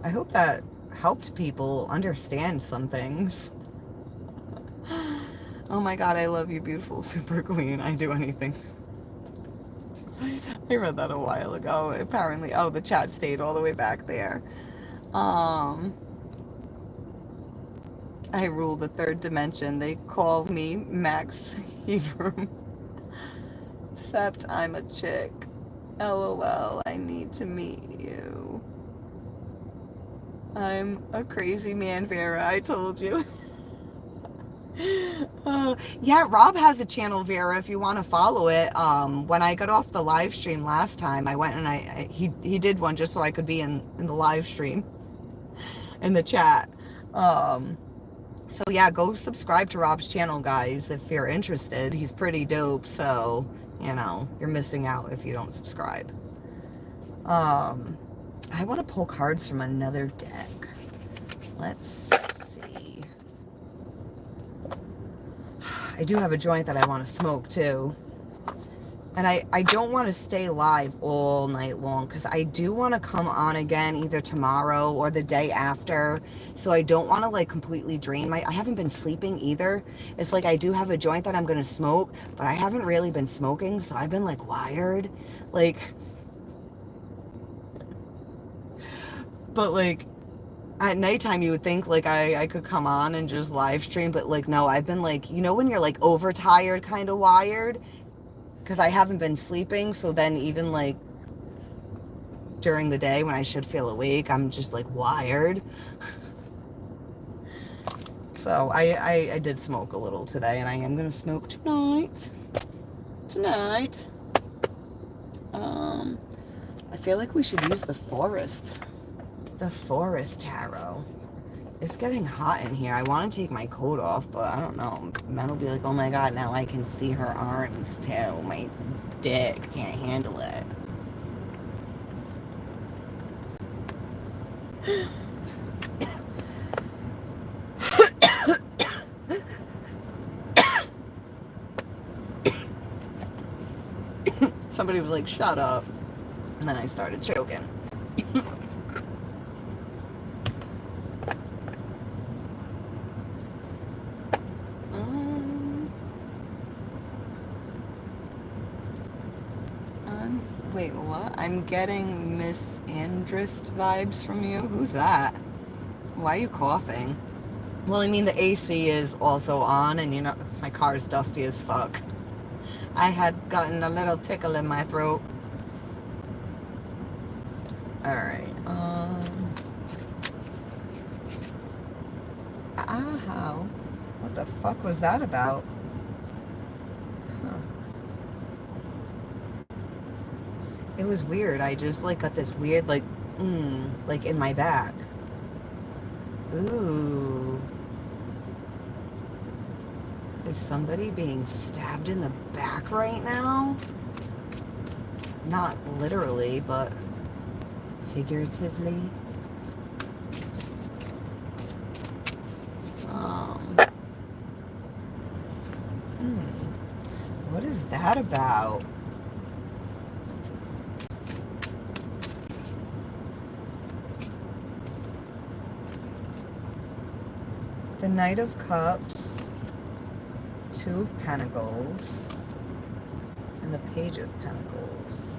I hope that helped people understand some things. Oh my God, I love you, beautiful super queen. I'd do anything. I read that a while ago. Apparently, oh, the chat stayed all the way back there. I rule the third dimension. They call me Max Headroom. Except I'm a chick. LOL, I need to meet you. I'm a crazy man, Vera. I told you. Yeah, Rob has a channel, Vera, if you want to follow it. When I got off the live stream last time, I went and he did one just so I could be in the live stream, in the chat. So yeah, go subscribe to Rob's channel, guys, if you're interested. He's pretty dope, so, you know, you're missing out if you don't subscribe. I want to pull cards from another deck. Let's see. I do have a joint that I want to smoke too. And I don't want to stay live all night long because I do want to come on again either tomorrow or the day after. So I don't want to like completely drain I haven't been sleeping either. It's like I do have a joint that I'm going to smoke, but I haven't really been smoking. So I've been like wired. Like, but like at nighttime you would think like I could come on and just live stream. But like, no, I've been like, you know, when you're like overtired, kind of wired. Because I haven't been sleeping, so then even like during the day when I should feel awake, I'm just like wired. So I did smoke a little today, and I am going to smoke tonight. I feel like we should use the forest tarot. It's getting hot in here. I want to take my coat off, but I don't know. Men will be like, oh my God, now I can see her arms too. My dick can't handle it. Somebody was like, shut up. And then I started choking. Wait, what? I'm getting Miss Andrist vibes from you. Who's that? Why are you coughing? Well, I mean, the AC is also on, and you know, my car is dusty as fuck. I had gotten a little tickle in my throat. Alright, Ow. What the fuck was that about? Huh. It was weird. I just like got this weird like in my back. Ooh. Is somebody being stabbed in the back right now? Not literally, but figuratively. What is that about? The Knight of Cups, Two of Pentacles, and Page of Pentacles.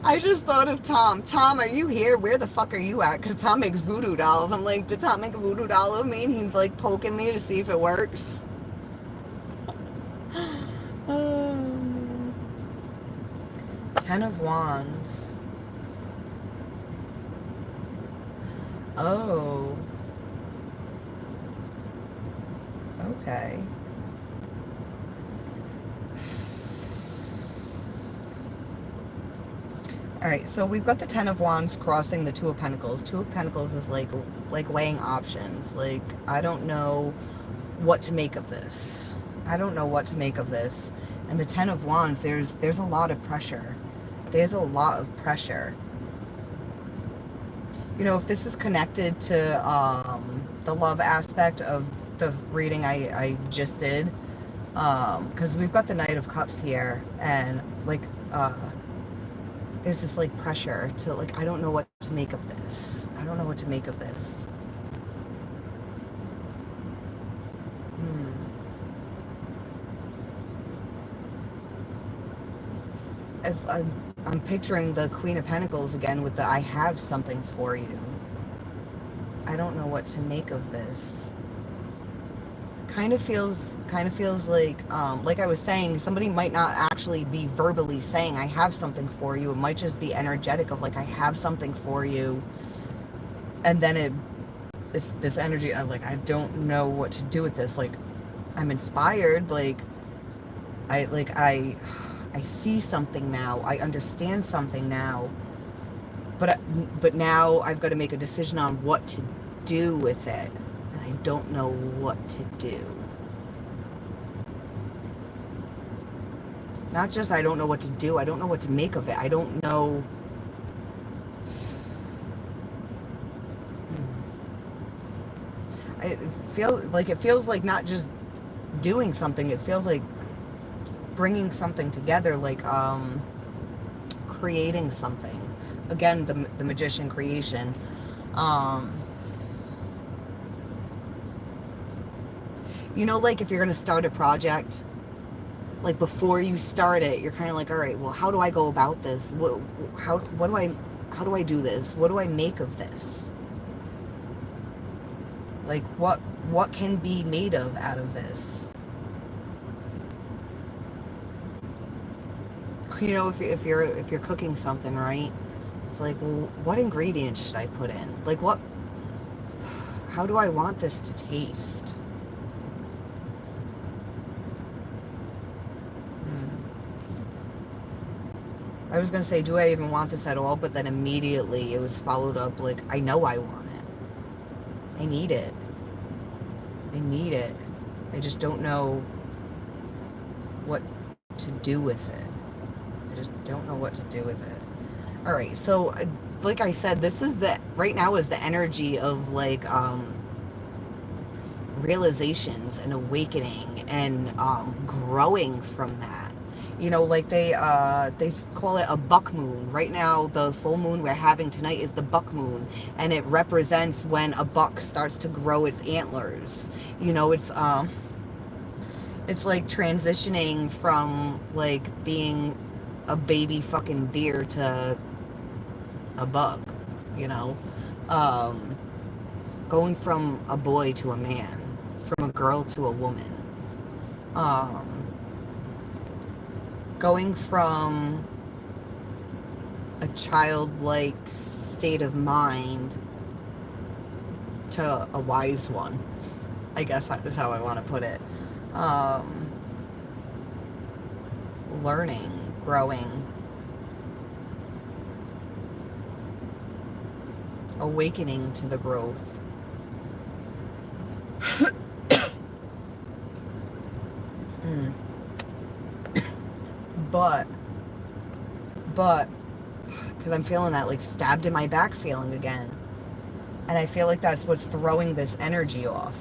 I just thought of Tom. Tom, are you here? Where the fuck are you at? Because Tom makes voodoo dolls. I'm like, did Tom make a voodoo doll of me? And he's like poking me to see if it works. Ten of Wands. Oh. Okay. All right, so we've got the Ten of Wands crossing the Two of Pentacles. Two of Pentacles is like weighing options. Like, I don't know what to make of this. I don't know what to make of this. And the Ten of Wands, there's a lot of pressure. There's a lot of pressure. You know, if this is connected to the love aspect of the reading I just did, because we've got the Knight of Cups here, and like there's this like pressure to like, I don't know what to make of this. I don't know what to make of this. As I'm picturing the Queen of Pentacles again with the I have something for you. I don't know what to make of this. Kind of feels like I was saying, somebody might not actually be verbally saying I have something for you. It might just be energetic of like, I have something for you. And then it's this energy of like, I don't know what to do with this. Like, I'm inspired. Like I see something now. I understand something now. But now I've got to make a decision on what to do with it. And I don't know what to do. Not just I don't know what to do. I don't know what to make of it. I don't know. It feels like not just doing something. It feels like bringing something together, like creating something. Again, the magician creation. You know, like if you're going to start a project, like before you start it, you're kind of like, all right, well, how do I go about this? How do I do this? What do I make of this? Like what can be made of out of this? You know, if you're cooking something, right? It's like, well, what ingredients should I put in? Like how do I want this to taste? I was going to say, do I even want this at all? But then immediately it was followed up like, I know I want it. I need it. I need it. I just don't know what to do with it. I just don't know what to do with it. All right. So like I said, this is right now is the energy of like, realizations and awakening and, growing from that. You know, like they call it a buck moon. Right now, the full moon we're having tonight is the buck moon, and it represents when a buck starts to grow its antlers. You know, it's like transitioning from like being a baby fucking deer to a buck. You know, going from a boy to a man, from a girl to a woman. Going from a childlike state of mind to a wise one. I guess that is how I want to put it. Learning, growing, awakening to the growth. But, because I'm feeling that like stabbed in my back feeling again. And I feel like that's what's throwing this energy off.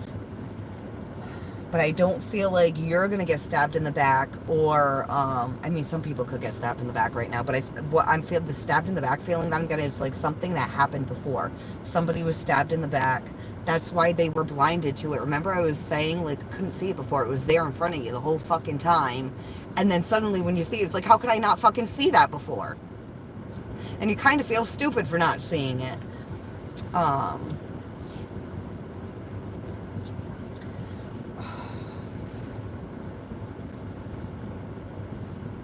But I don't feel like you're going to get stabbed in the back or, I mean, some people could get stabbed in the back right now, but I'm feeling the stabbed in the back feeling that I'm getting is like something that happened before. Somebody was stabbed in the back That's why they were blinded to it. Remember I was saying, like, couldn't see it before. It was there in front of you the whole fucking time. And then suddenly when you see it, it's like, how could I not fucking see that before? And you kind of feel stupid for not seeing it.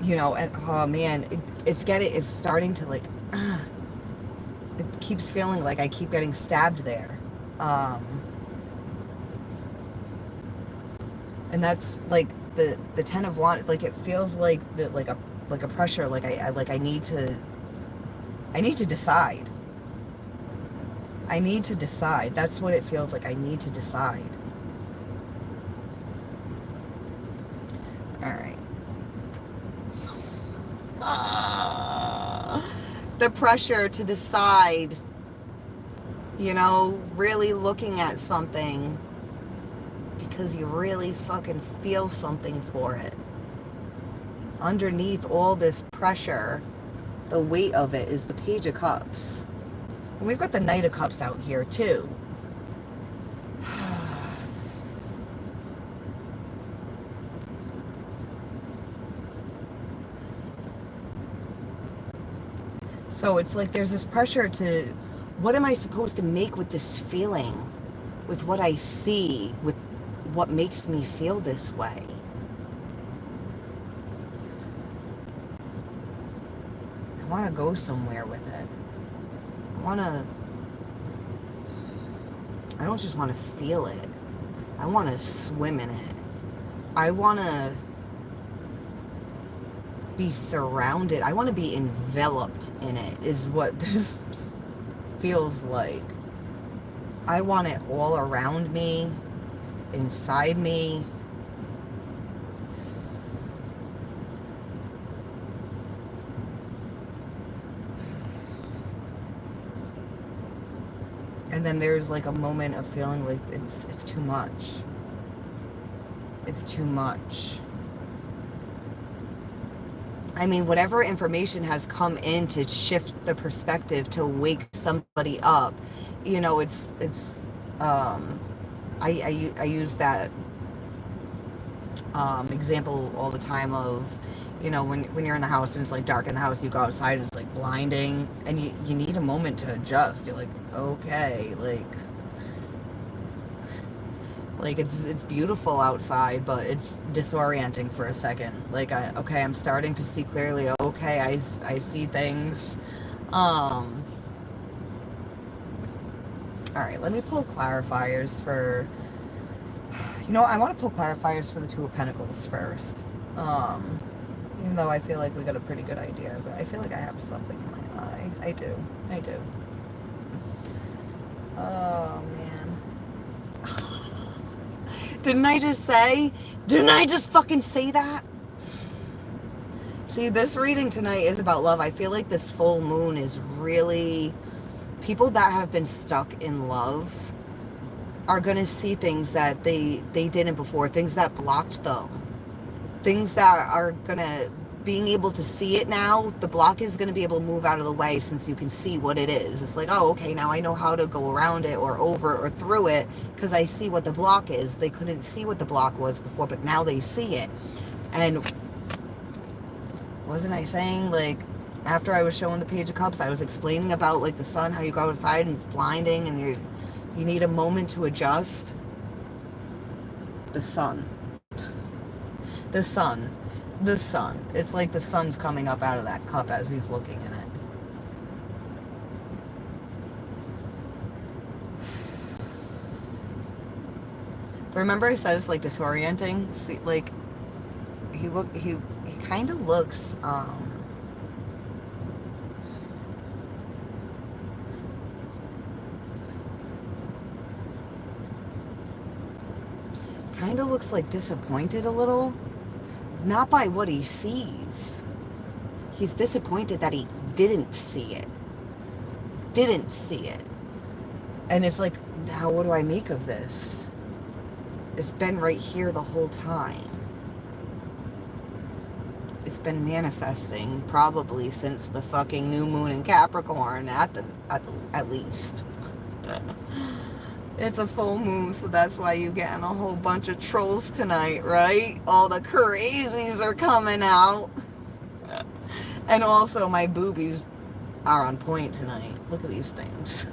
You know, and oh man, it's starting to like, it keeps feeling like I keep getting stabbed there. And that's like the 10 of Wands, like it feels like like a pressure, like I need to decide. I need to decide. That's what it feels like. I need to decide. All right. The pressure to decide, you know, really looking at something because you really fucking feel something for it. Underneath all this pressure, the weight of it is the Page of Cups. And we've got the Knight of Cups out here too. So it's like there's this pressure to, what am I supposed to make with this feeling? With what I see? With what makes me feel this way? I want to go somewhere with it. I don't just want to feel it. I want to swim in it. I want to be surrounded. I want to be enveloped in it, is what this feels like. I want it all around me, inside me. And then there's like a moment of feeling like it's too much. It's too much. I mean, whatever information has come in to shift the perspective, to wake somebody up, you know, I use that example all the time of, you know, when you're in the house and it's like dark in the house, you go outside and it's like blinding, and you need a moment to adjust. You're like, okay, like it's beautiful outside, but it's disorienting for a second. Like, okay, I'm starting to see clearly. Okay, I see things. All right, let me pull clarifiers for, you know, I want to pull clarifiers for the Two of Pentacles first. Even though I feel like we got a pretty good idea, but I feel like I have something in my eye. I do. Oh, man. Didn't I just fucking say that? See, this reading tonight is about love. I feel like this full moon is really, people that have been stuck in love are going to see things that they didn't before, things that blocked them, things that are going to, being able to see it now, the block is going to be able to move out of the way since you can see what it is. It's like, oh, okay, now I know how to go around it or over or through it because I see what the block is. They couldn't see what the block was before, but now they see it. And wasn't I saying, like, after I was showing the Page of Cups, I was explaining about, like, the sun, how you go outside and it's blinding and you need a moment to adjust? The sun. The sun. The sun. It's like the sun's coming up out of that cup as he's looking in it. But remember I said it's like disorienting? See, like, he kind of looks, kind of looks like disappointed a little. Not by what he sees. He's disappointed that he didn't see it. And it's like, now what do I make of this? It's been right here the whole time. It's been manifesting probably since the fucking new moon in Capricorn at least. It's a full moon, so that's why you're getting a whole bunch of trolls tonight, right? All the crazies are coming out. And also, my boobies are on point tonight. Look at these things.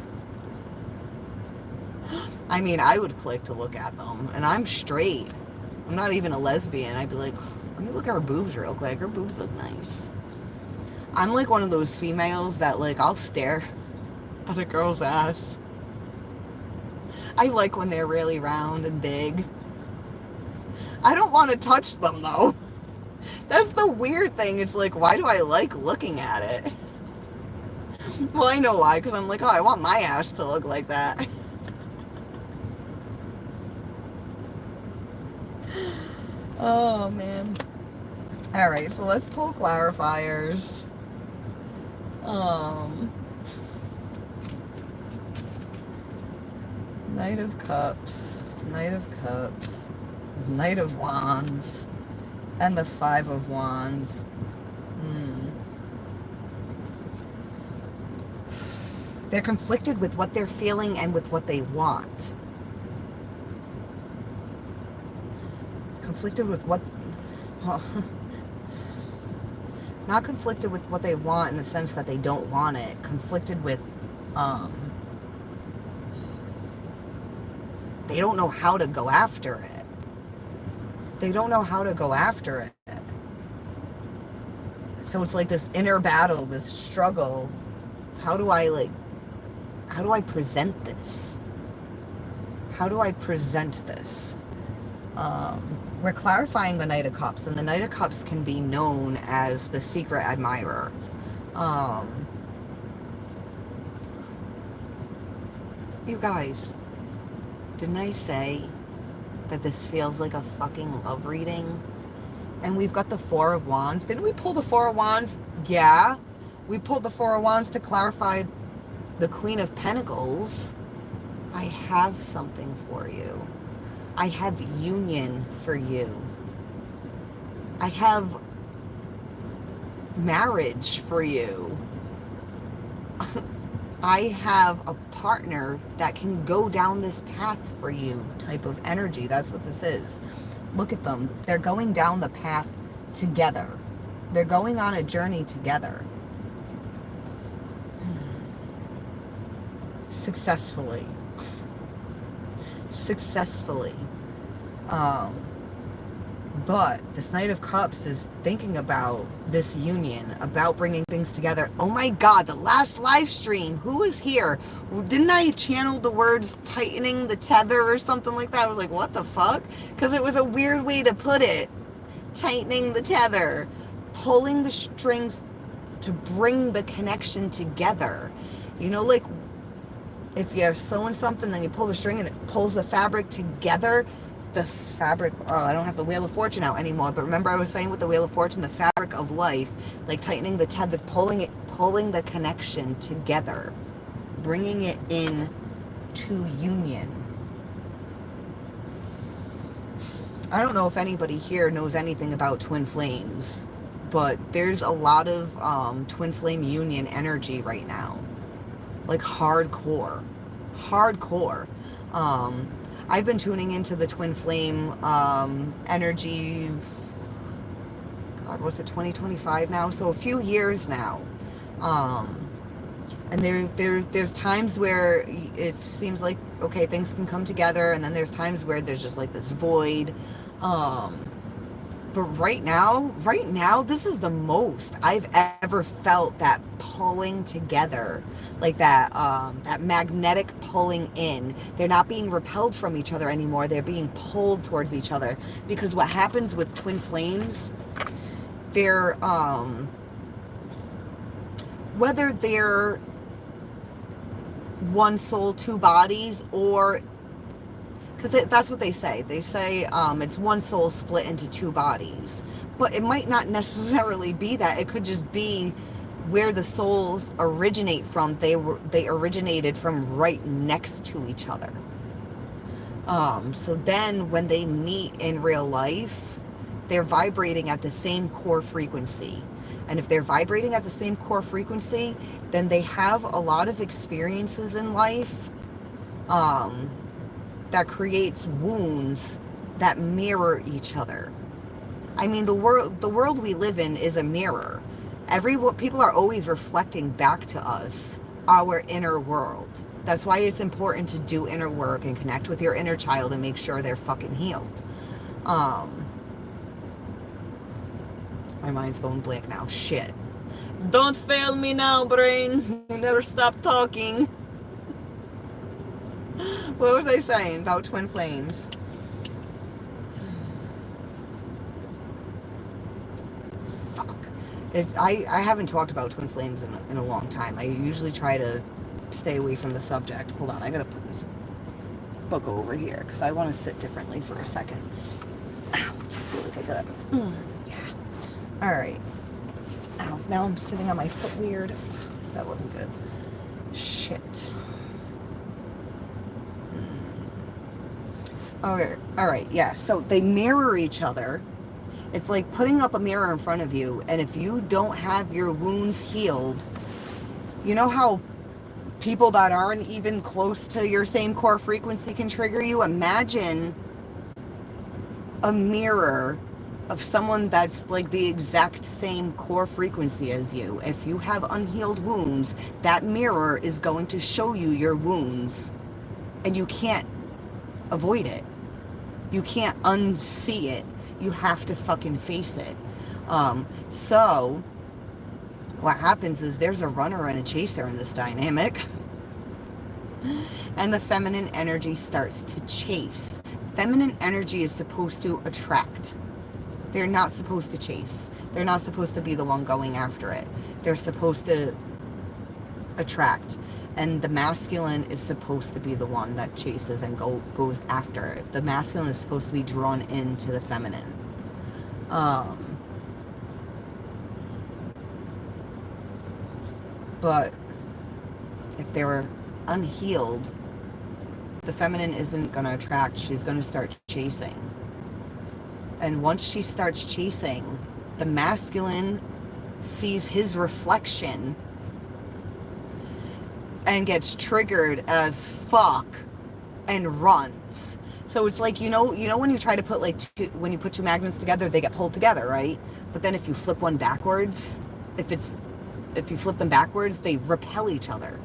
I mean, I would click to look at them, and I'm straight. I'm not even a lesbian. I'd be like, let me look at her boobs real quick. Her boobs look nice. I'm like one of those females that, like, I'll stare at a girl's ass. I like when they're really round and big. I don't want to touch them, though. That's the weird thing. It's like, why do I like looking at it? Well, I know why, because I'm like, oh, I want my ass to look like that. Oh, man. Alright, so let's pull clarifiers. Knight of Cups, Knight of Cups, Knight of Wands, and the Five of Wands. They're conflicted with what they're feeling and with what they want. Conflicted with what... not conflicted with what they want in the sense that they don't want it. Conflicted with... they don't know how to go after it. They don't know how to go after it. So it's like this inner battle, this struggle. How do I present this? How do I present this? We're clarifying the Knight of Cups, and the Knight of Cups can be known as the secret admirer. You guys, didn't I say that this feels like a fucking love reading? And we've got the Four of Wands. Didn't we pull the Four of Wands? Yeah. We pulled the Four of Wands to clarify the Queen of Pentacles. I have something for you. I have union for you. I have marriage for you. I have a partner that can go down this path for you type of energy. That's what this is. Look at them. They're going down the path together. They're going on a journey together. Successfully. But this Knight of Cups is thinking about this union, about bringing things together. Oh my God, the last live stream, who was here? Didn't I channel the words tightening the tether or something like that? I was like, what the fuck? Because it was a weird way to put it. Tightening the tether, pulling the strings to bring the connection together. You know, like if you're sewing something, then you pull the string and it pulls the fabric together. The fabric, oh, I don't have the Wheel of Fortune out anymore, but remember I was saying with the Wheel of Fortune, the fabric of life, like tightening the tether, pulling the connection together, bringing it in to union. I don't know if anybody here knows anything about twin flames, but there's a lot of twin flame union energy right now, like hardcore. I've been tuning into the twin flame energy, God, what's it, 2025 now? So a few years now. And there's times where it seems like, okay, things can come together, and then there's times where there's just like this void. But right now, this is the most I've ever felt that pulling together, like that, that magnetic pulling in. They're not being repelled from each other anymore. They're being pulled towards each other. Because what happens with twin flames, they're, whether they're one soul, two bodies, or because that's what they say. They say it's one soul split into two bodies. But it might not necessarily be that. It could just be where the souls originate from. They originated from right next to each other. So then when they meet in real life, they're vibrating at the same core frequency. And if they're vibrating at the same core frequency, then they have a lot of experiences in life that creates wounds that mirror each other. I mean, the world we live in is a mirror. People are always reflecting back to us our inner world. That's why it's important to do inner work and connect with your inner child and make sure they're fucking healed. My mind's going blank now. Shit. Don't fail me now, brain. You never stop talking. What was I saying about twin flames? Fuck. I haven't talked about twin flames in a long time. I usually try to stay away from the subject. Hold on, I gotta put this book over here because I want to sit differently for a second. Ow, I feel like I got yeah. Alright. Ow, now I'm sitting on my foot weird. That wasn't good. Shit. Okay, alright, yeah. So they mirror each other. It's like putting up a mirror in front of you, and if you don't have your wounds healed, you know how people that aren't even close to your same core frequency can trigger you? Imagine a mirror of someone that's like the exact same core frequency as you. If you have unhealed wounds, that mirror is going to show you your wounds, and you can't avoid it. You can't unsee it. You have to fucking face it. So what happens is there's a runner and a chaser in this dynamic. And the feminine energy starts to chase. Feminine energy is supposed to attract. They're not supposed to chase. They're not supposed to be the one going after it. They're supposed to attract. And the masculine is supposed to be the one that chases and goes after it. The masculine is supposed to be drawn into the feminine. But if they were unhealed, the feminine isn't going to attract. She's going to start chasing. And once she starts chasing, the masculine sees his reflection and gets triggered as fuck and runs. So it's like, you know when you try to put when you put two magnets together, they get pulled together, right? But then if you flip one backwards, if you flip them backwards, they repel each other.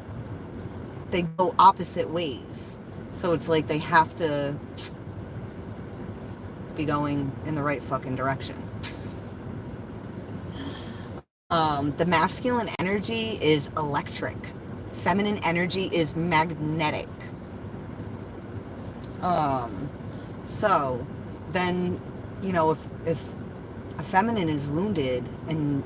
They go opposite ways. So it's like they have to be going in the right fucking direction. The masculine energy is electric. Feminine energy is magnetic. So then, if a feminine is wounded and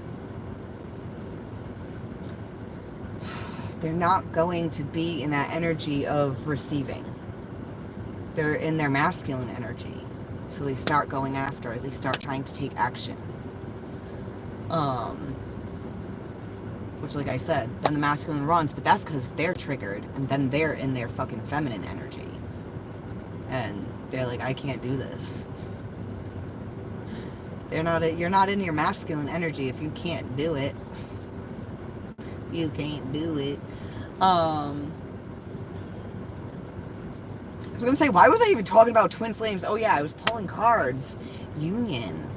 they're not going to be in that energy of receiving. They're in their masculine energy. So they start going after it. They start trying to take action. Which, like I said, then the masculine runs, but that's because they're triggered, and then they're in their fucking feminine energy. And they're like, I can't do this. You're not in your masculine energy if you can't do it. You can't do it. I was going to say, why was I even talking about twin flames? Oh yeah, I was pulling cards. Union.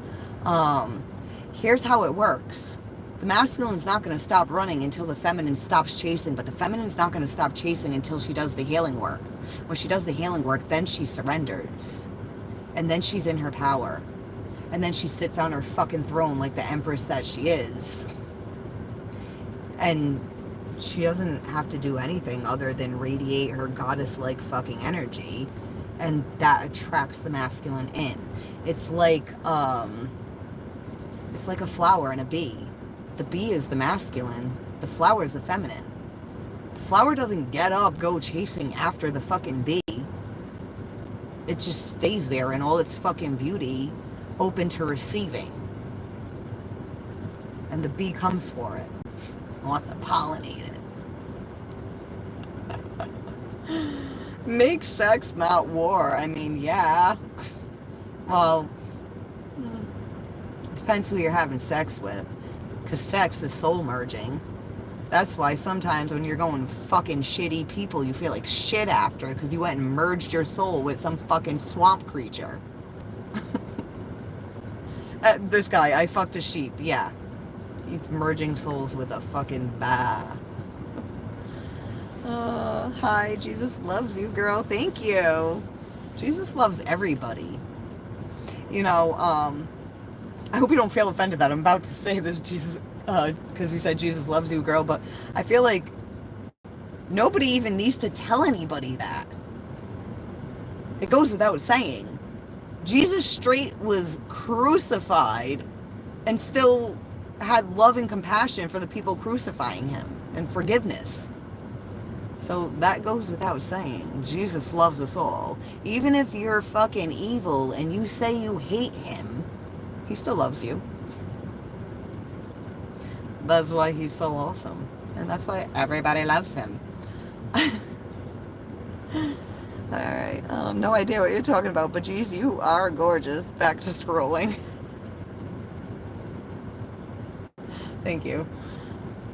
Here's how it works. The masculine's not going to stop running until the feminine stops chasing, but the feminine's not going to stop chasing until she does the healing work. When she does the healing work, then she surrenders. And then she's in her power. And then she sits on her fucking throne like the Empress that she is. And she doesn't have to do anything other than radiate her goddess-like fucking energy. And that attracts the masculine in. It's like a flower and a bee. The bee is the masculine. The flower is the feminine. The flower doesn't get up, go chasing after the fucking bee. It just stays there in all its fucking beauty, open to receiving. And the bee comes for it. Wants to pollinate it. Make sex, not war. I mean, yeah. Well, it depends who you're having sex with. Because sex is soul merging. That's why sometimes when you're going fucking shitty people, you feel like shit after because you went and merged your soul with some fucking swamp creature. This guy, I fucked a sheep. Yeah. He's merging souls with a fucking bah. Hi, Jesus loves you, girl. Thank you. Jesus loves everybody. You know, I hope you don't feel offended that I'm about to say this, Jesus, because you said Jesus loves you, girl, but I feel like nobody even needs to tell anybody that. It goes without saying. Jesus straight was crucified and still had love and compassion for the people crucifying him and forgiveness. So that goes without saying. Jesus loves us all. Even if you're fucking evil and you say you hate him, he still loves you. That's why he's so awesome. And that's why everybody loves him. Alright, no idea what you're talking about, but geez, you are gorgeous. Back to scrolling. Thank you.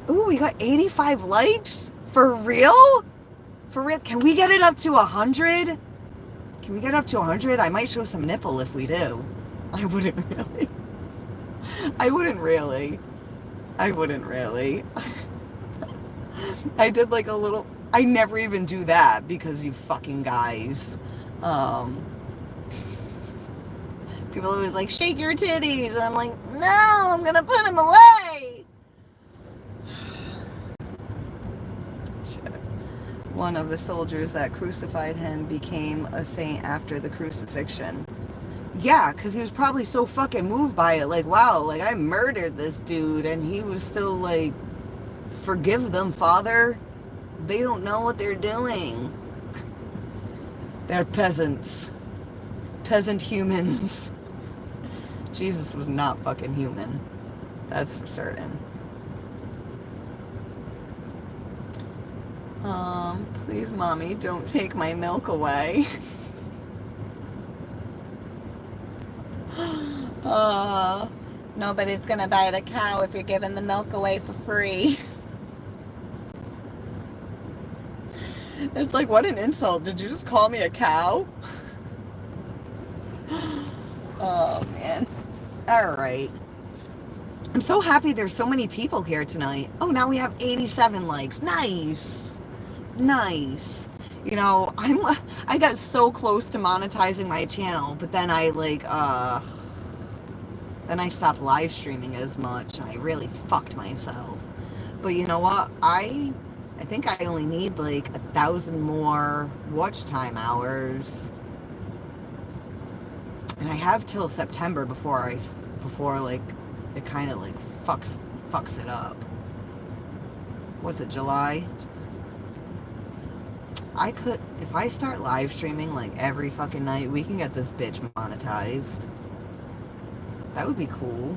Ooh, we got 85 likes? For real? For real? Can we get it up to 100? Can we get up to 100? I might show some nipple if we do. I wouldn't really. I wouldn't really. I wouldn't really. I did like a little... I never even do that because you fucking guys. People always like, shake your titties. And I'm like, no, I'm gonna put them away. Shit. One of the soldiers that crucified him became a saint after the crucifixion. Yeah, because he was probably so fucking moved by it. Like, wow, like I murdered this dude and he was still like, forgive them, Father. They don't know what they're doing. They're peasants. Peasant humans. Jesus was not fucking human. That's for certain. Please, Mommy, don't take my milk away. Nobody's gonna buy the cow if you're giving the milk away for free. It's like, what an insult. Did you just call me a cow? Oh, man. All right. I'm so happy there's so many people here tonight. Oh, now we have 87 likes. Nice. Nice. You know, I got so close to monetizing my channel, but then I stopped live streaming as much, and I really fucked myself. But you know what? I think I only need like 1,000 more watch time hours. And I have till September before like it kind of like fucks it up. What's it, July? I could, if I start live streaming like every fucking night, we can get this bitch monetized. That would be cool.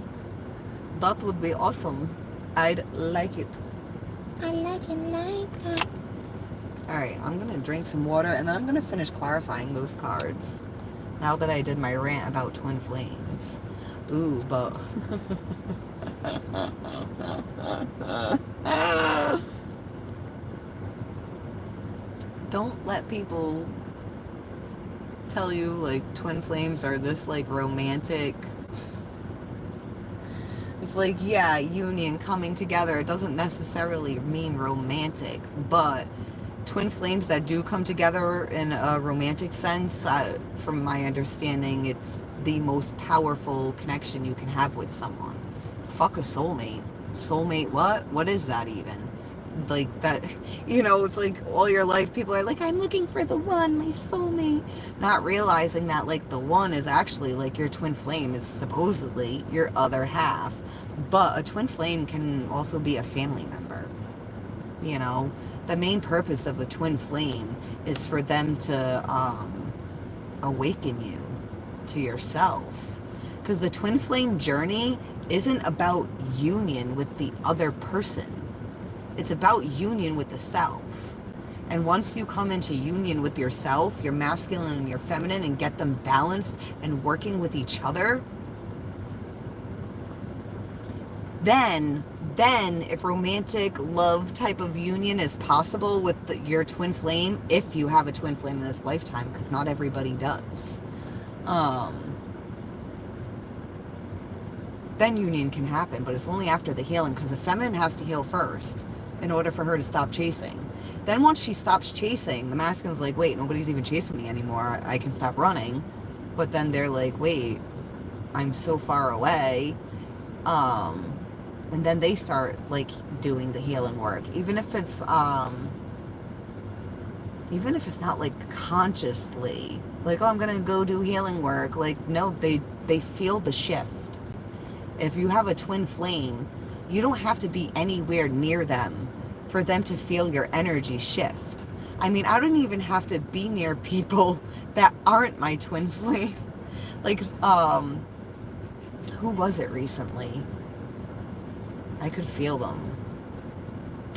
That would be awesome. I'd like it. I like it. Alright, I'm gonna drink some water and then I'm gonna finish clarifying those cards. Now that I did my rant about twin flames. Ooh, but... Don't let people tell you, like, twin flames are this, like, romantic... It's like, yeah, union, coming together. It doesn't necessarily mean romantic, but... twin flames that do come together in a romantic sense, from my understanding, it's the most powerful connection you can have with someone. Fuck a soulmate. Soulmate what? What is that even? Like that, you know, it's like all your life people are like, I'm looking for the one, my soulmate. Not realizing that like the one is actually like your twin flame is supposedly your other half. But a twin flame can also be a family member, you know? The main purpose of the twin flame is for them to awaken you to yourself. Because the twin flame journey isn't about union with the other person. It's about union with the self. And once you come into union with yourself, your masculine and your feminine, and get them balanced and working with each other, Then if romantic love type of union is possible with your twin flame, if you have a twin flame in this lifetime, because not everybody does, then union can happen, but it's only after the healing, because the feminine has to heal first in order for her to stop chasing. Then once she stops chasing, the masculine's like, wait, nobody's even chasing me anymore, I can stop running. But then they're like, wait, I'm so far away. And then they start like doing the healing work, even if it's not like consciously like, oh, I'm gonna go do healing work. Like, no, they feel the shift. If you have a twin flame, you don't have to be anywhere near them for them to feel your energy shift. I mean, I don't even have to be near people that aren't my twin flame. Like, who was it recently? I could feel them.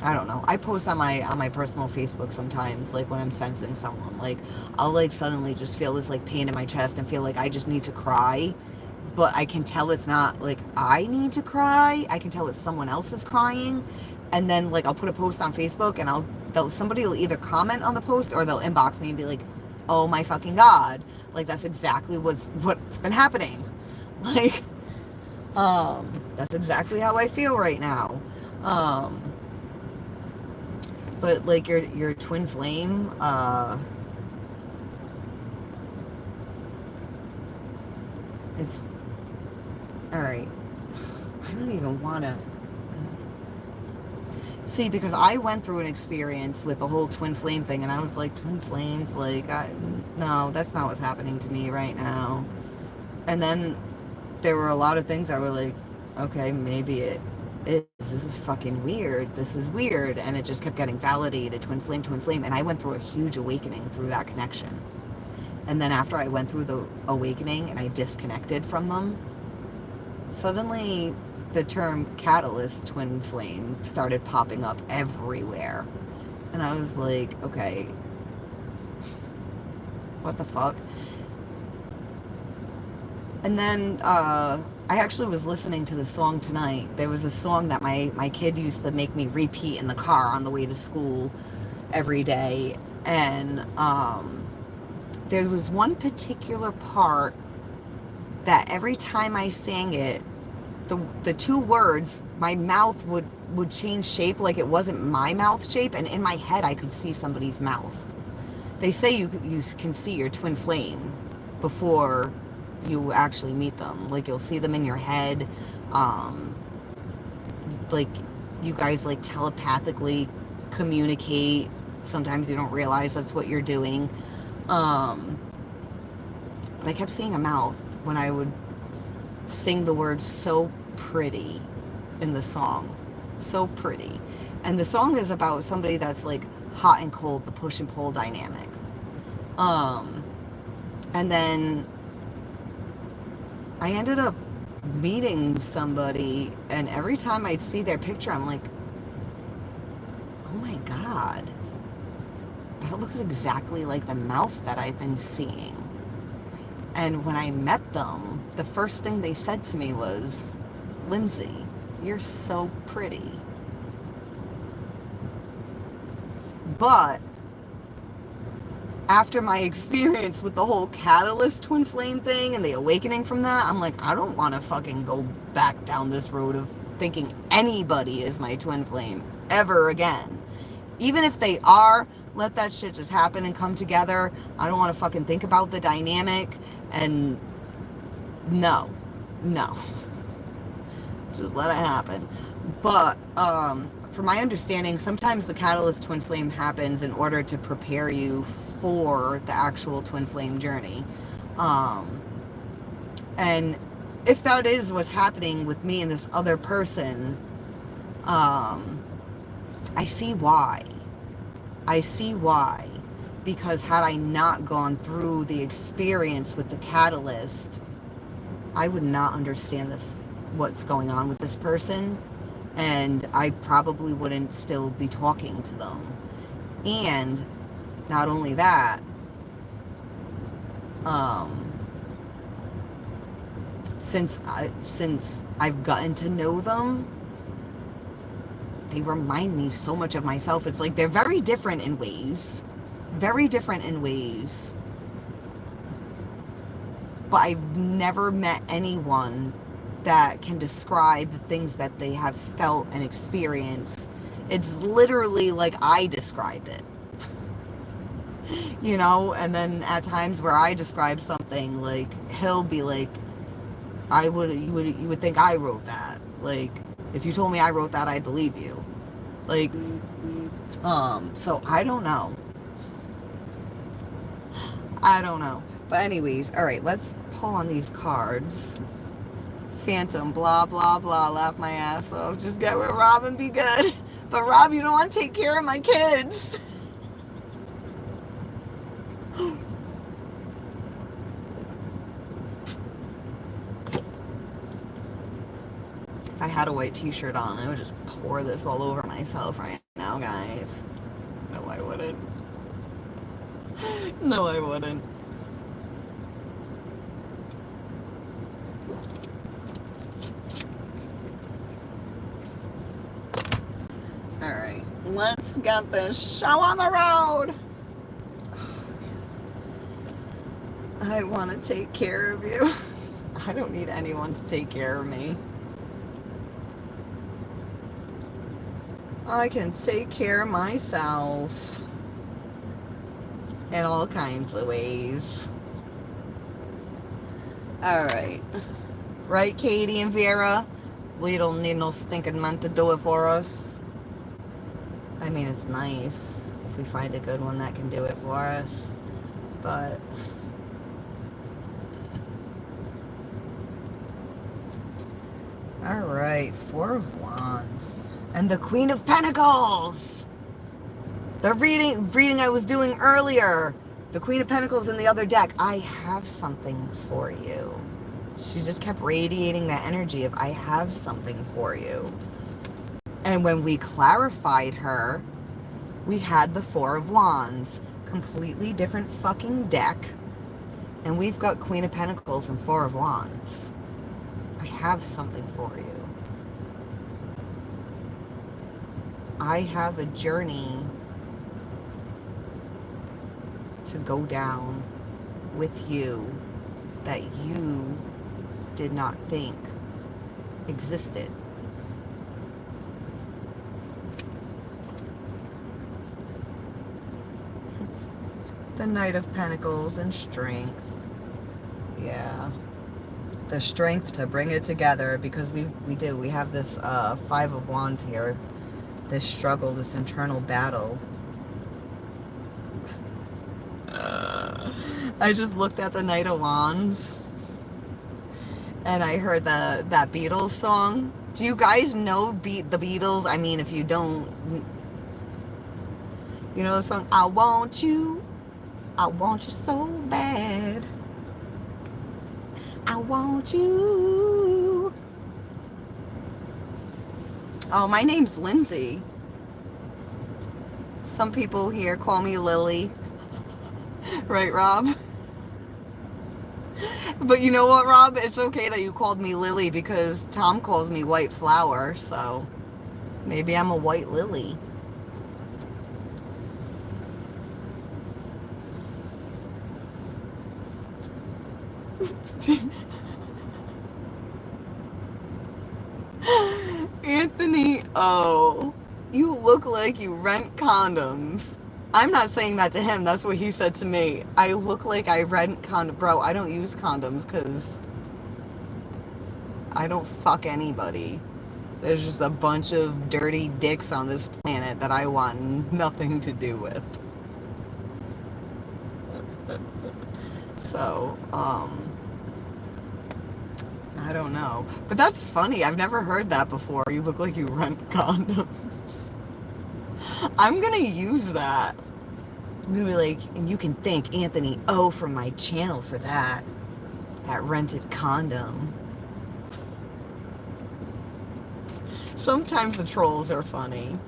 I don't know. I post on my personal Facebook sometimes, like when I'm sensing someone. Like, I'll like suddenly just feel this like pain in my chest and feel like I just need to cry. But I can tell it's not like I need to cry. I can tell it's someone else is crying. And then like I'll put a post on Facebook and somebody will either comment on the post or they'll inbox me and be like, oh my fucking God. Like, that's exactly what's been happening. Like, that's exactly how I feel right now. But like your twin flame, it's all right. I don't even want to see, because I went through an experience with the whole twin flame thing, and I was like, twin flames, like, no, that's not what's happening to me right now. And then there were a lot of things I were like, okay, maybe it is. This is fucking weird. This is weird. And it just kept getting validated, twin flame. And I went through a huge awakening through that connection. And then after I went through the awakening and I disconnected from them, suddenly the term catalyst twin flame started popping up everywhere. And I was like, okay, what the fuck? And then I actually was listening to the song tonight. There was a song that my kid used to make me repeat in the car on the way to school every day. And there was one particular part that every time I sang it, the two words, my mouth would change shape, like it wasn't my mouth shape, and in my head I could see somebody's mouth. They say you can see your twin flame before you actually meet them. Like, you'll see them in your head. Like, you guys like telepathically communicate. Sometimes you don't realize that's what you're doing. But I kept seeing a mouth when I would sing the words so pretty in the song. So pretty. And the song is about somebody that's like hot and cold, the push and pull dynamic. And then I ended up meeting somebody, and every time I'd see their picture, I'm like, oh my God, that looks exactly like the mouth that I've been seeing. And when I met them, the first thing they said to me was, Lindsay, you're so pretty. But after my experience with the whole catalyst twin flame thing and the awakening from that, I'm like, I don't want to fucking go back down this road of thinking anybody is my twin flame ever again. Even if they are, let that shit just happen and come together. I don't want to fucking think about the dynamic. And no, just let it happen. But from my understanding, sometimes the catalyst twin flame happens in order to prepare you for the actual twin flame journey. And if that is what's happening with me and this other person, I see why. Because had I not gone through the experience with the catalyst, I would not understand what's going on with this person, and I probably wouldn't still be talking to them. And not only that, since I've gotten to know them, they remind me so much of myself. It's like they're very different in ways. Very different in ways. But I've never met anyone that can describe the things that they have felt and experienced. It's literally like I described it. You know, and then at times where I describe something, like he'll be like, you would think I wrote that. Like, if you told me I wrote that, I'd believe you. Like, so I don't know. I don't know. But anyways, all right, let's pull on these cards. Phantom, blah, blah, blah, laugh my ass off. Just get with Rob and be good. But Rob, you don't want to take care of my kids. If I had a white t-shirt on, I would just pour this all over myself right now, guys. No, I wouldn't. No, I wouldn't. Alright, let's get this show on the road. I want to take care of you. I don't need anyone to take care of me. I can take care of myself in all kinds of ways. Alright. Right, Katie and Vera? We don't need no stinking man to do it for us. I mean, it's nice if we find a good one that can do it for us. But alright, Four of Wands. And the Queen of Pentacles! The reading I was doing earlier. The Queen of Pentacles in the other deck. I have something for you. She just kept radiating that energy of I have something for you. And when we clarified her, we had the Four of Wands. Completely different fucking deck. And we've got Queen of Pentacles and Four of Wands. I have something for you. I have a journey to go down with you that you did not think existed. The Knight of Pentacles and strength. Yeah. The strength to bring it together, because we have this Five of Wands here. This struggle, this internal battle. I just looked at the Knight of Wands and I heard that Beatles song. Do you guys know the Beatles? I mean, if you don't, you know the song, I want you so bad. I want you. Oh, my name's Lindsay. Some people here call me Lily. Right, Rob? But you know what, Rob? It's okay that you called me Lily because Tom calls me White Flower, so maybe I'm a white lily. Anthony, oh, you look like you rent condoms. I'm not saying that to him. That's what he said to me. I look like I rent condoms. Bro, I don't use condoms because I don't fuck anybody. There's just a bunch of dirty dicks on this planet that I want nothing to do with. So, I don't know. But that's funny. I've never heard that before. You look like you rent condoms. I'm gonna use that. I'm gonna be like, and you can thank Anthony O from my channel for that. That rented condom. Sometimes the trolls are funny.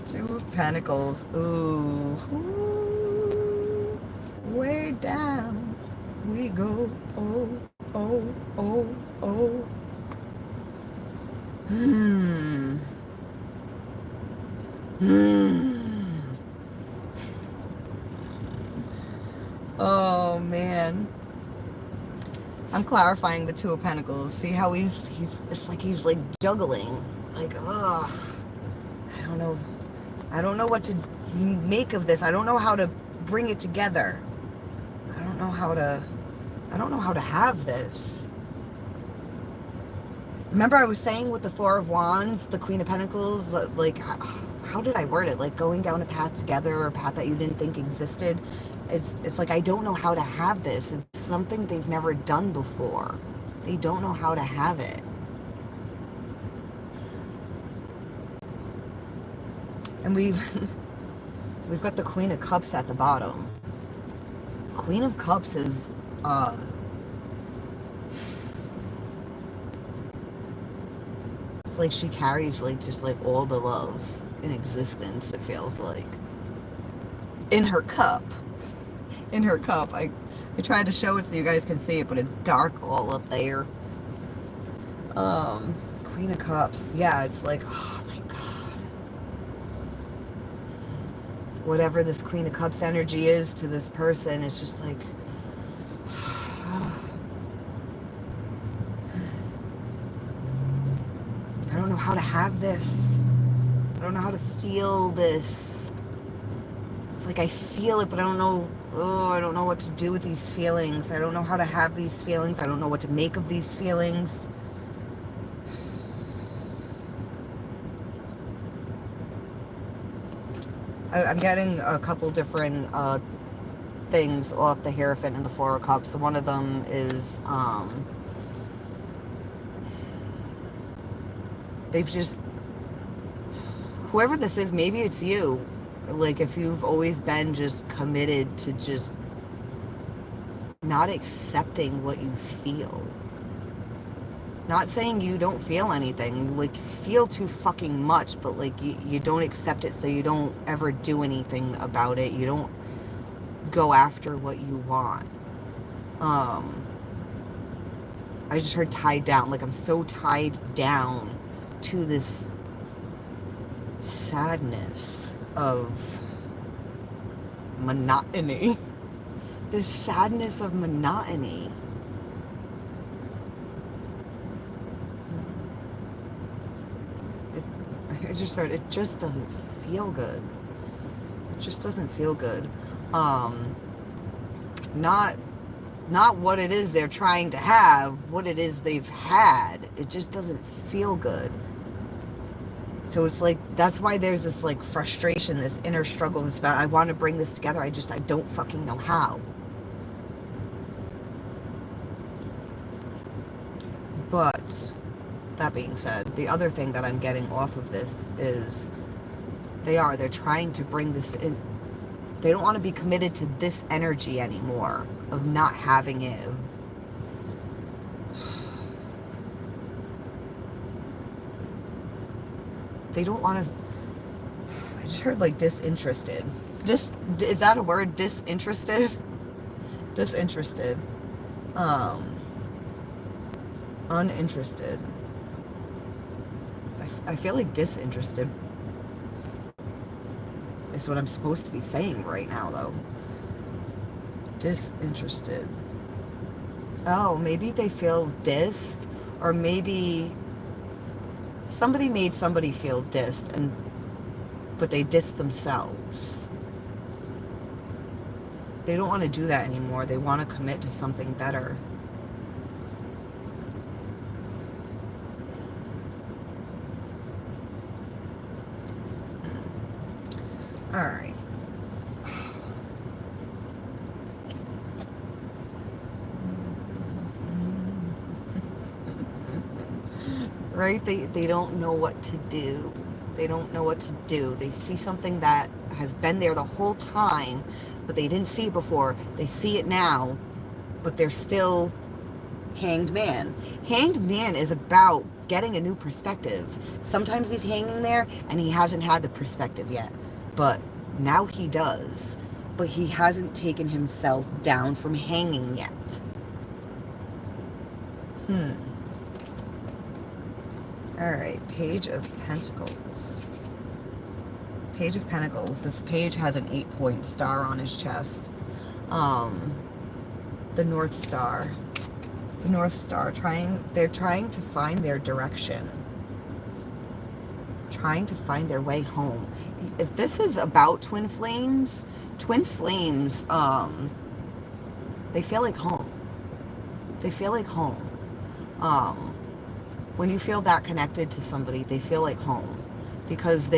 Two of Pentacles. Ooh. Way down. we go. Oh, oh, oh, oh. Hmm. Hmm. Oh, man. I'm clarifying the Two of Pentacles. See how it's like he's like juggling. Like, ugh. I don't know. I don't know what to make of this. I don't know how to bring it together. I don't know how to have this. Remember I was saying with the Four of Wands, the Queen of Pentacles, like, how did I word it? Like going down a path together, or a path that you didn't think existed. It's like, I don't know how to have this. It's something they've never done before. They don't know how to have it. And we've got the Queen of Cups at the bottom. Queen of Cups is, it's like she carries like just like all the love in existence, it feels like. In her cup. In her cup. I tried to show it so you guys can see it, but it's dark all up there. Queen of Cups. Yeah, it's like, oh my God. Whatever this Queen of Cups energy is to this person, it's just like, I don't know how to have this. I don't know how to feel this. It's like I feel it, but I don't know. Oh, I don't know what to do with these feelings. I don't know how to have these feelings. I don't know what to make of these feelings. I'm getting a couple different things off the Hierophant and the Four of Cups. One of them is they've just, whoever this is, maybe it's you. Like, if you've always been just committed to just not accepting what you feel. Not saying you don't feel anything. Like, feel too fucking much, but like you don't accept it, so you don't ever do anything about it. You don't go after what you want. I just heard tied down. Like, I'm so tied down to this sadness of monotony. This sadness of monotony. I just heard it just doesn't feel good. It just doesn't feel good. Not what it is they're trying to have, what it is they've had. It just doesn't feel good. So it's like, that's why there's this like frustration, this inner struggle, this about, I want to bring this together, I don't fucking know how. But that being said, the other thing that I'm getting off of this is they're trying to bring this in. They don't want to be committed to this energy anymore of not having it. They don't want to. I just heard like disinterested. Is that a word? Disinterested? Disinterested. Uninterested. I feel like disinterested is what I'm supposed to be saying right now, though. Disinterested. Oh, maybe they feel dissed, or maybe somebody made somebody feel dissed, but they dissed themselves. They don't want to do that anymore. They want to commit to something better. All right. Right? They don't know what to do. They don't know what to do. They see something that has been there the whole time, but they didn't see it before. They see it now, but they're still Hanged Man. Hanged Man is about getting a new perspective. Sometimes he's hanging there and he hasn't had the perspective yet, but now he does. But he hasn't taken himself down from hanging yet. All right, Page of Pentacles. Page of Pentacles. This page has an 8-point star on his chest. The North Star. The North Star. They're trying to find their direction. Trying to find their way home. If this is about twin flames, they feel like home. They feel like home. When you feel that connected to somebody, they feel like home. Because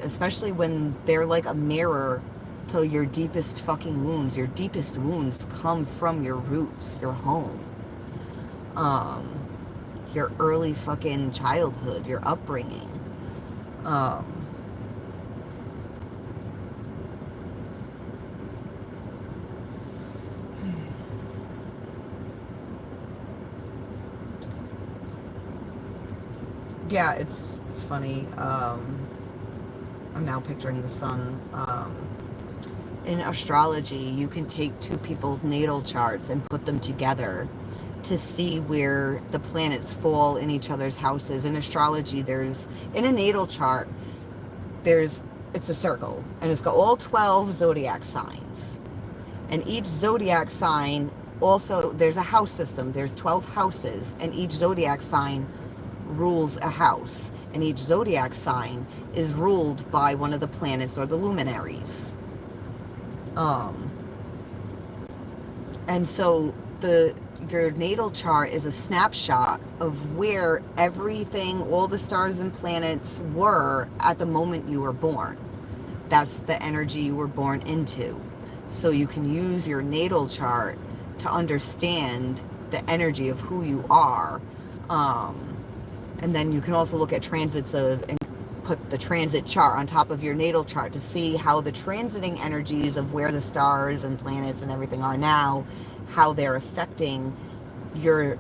especially when they're like a mirror to your deepest fucking wounds. Your deepest wounds come from your roots, your home. Your early fucking childhood, your upbringing. Yeah, it's funny. I'm now picturing the sun. In astrology, you can take two people's natal charts and put them together to see where the planets fall in each other's houses. In astrology, in a natal chart, it's a circle, and it's got all 12 zodiac signs. And each zodiac sign also, there's a house system. There's 12 houses, and each zodiac sign rules a house. And each zodiac sign is ruled by one of the planets or the luminaries. And so your natal chart is a snapshot of where everything, all the stars and planets were at the moment you were born. That's the energy you were born into. So you can use your natal chart to understand the energy of who you are. And then you can also look at transits and put the transit chart on top of your natal chart to see how the transiting energies of where the stars and planets and everything are now, how they're affecting your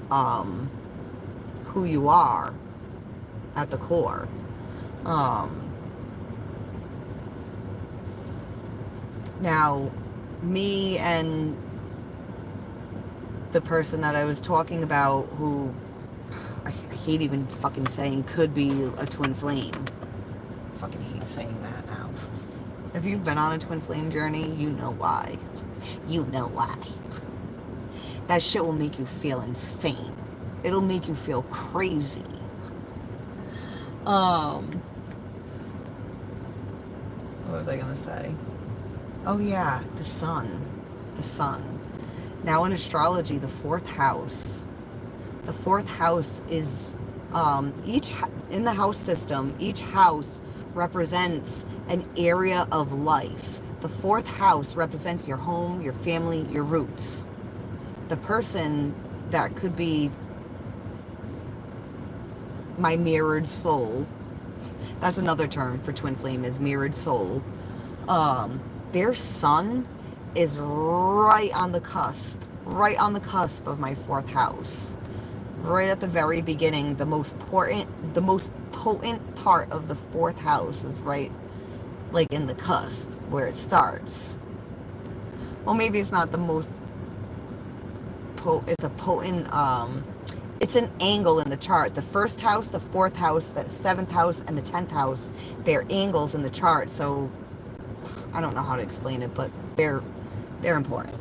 who you are at the core. Now, me and the person that I was talking about, who I hate even fucking saying could be a twin flame. I fucking hate saying that now. If you've been on a twin flame journey, you know why. You know why. That shit will make you feel insane. It'll make you feel crazy. What was I gonna say? Oh yeah, the sun. The sun. Now in astrology, the fourth house is in the house system, each house represents an area of life. The fourth house represents your home, your family, your roots. The person that could be my mirrored soul, that's another term for twin flame, is mirrored soul. Their sun is right on the cusp of my fourth house. Right at the very beginning, the most potent part of the fourth house is right, like, in the cusp where it starts. Well, maybe it's not the most it's a potent, it's an angle in the chart. The first house, the fourth house, the seventh house, and the 10th house, they're angles in the chart. So I don't know how to explain it, but they're important.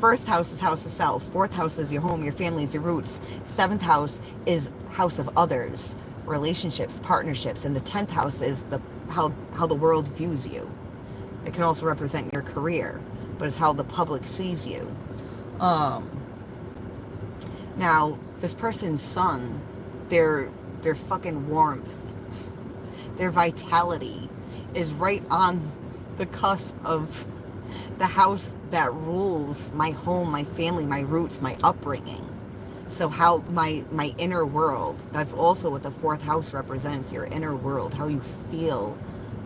First house is house of self. Fourth house is your home, your families, your roots. Seventh house is house of others, relationships, partnerships. And the 10th house is how the world views you. It can also represent your career, but it's how the public sees you. Now, this person's sun, their fucking warmth, their vitality is right on the cusp of the house that rules my home, my family, my roots, my upbringing. So how my inner world, that's also what the fourth house represents, your inner world, how you feel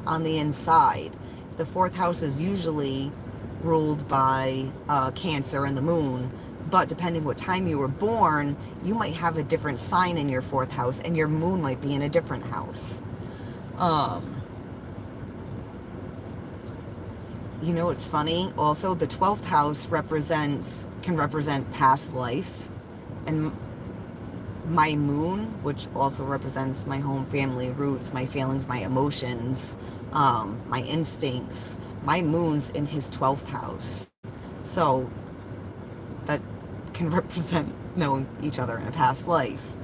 on the inside. The fourth house is usually ruled by Cancer and the moon, but depending what time you were born, you might have a different sign in your fourth house, and your moon might be in a different house. You know, it's funny. Also, the 12th house can represent past life. And my moon, which also represents my home, family, roots, my feelings, my emotions, my instincts. My moon's in his 12th house. So that can represent knowing each other in a past life.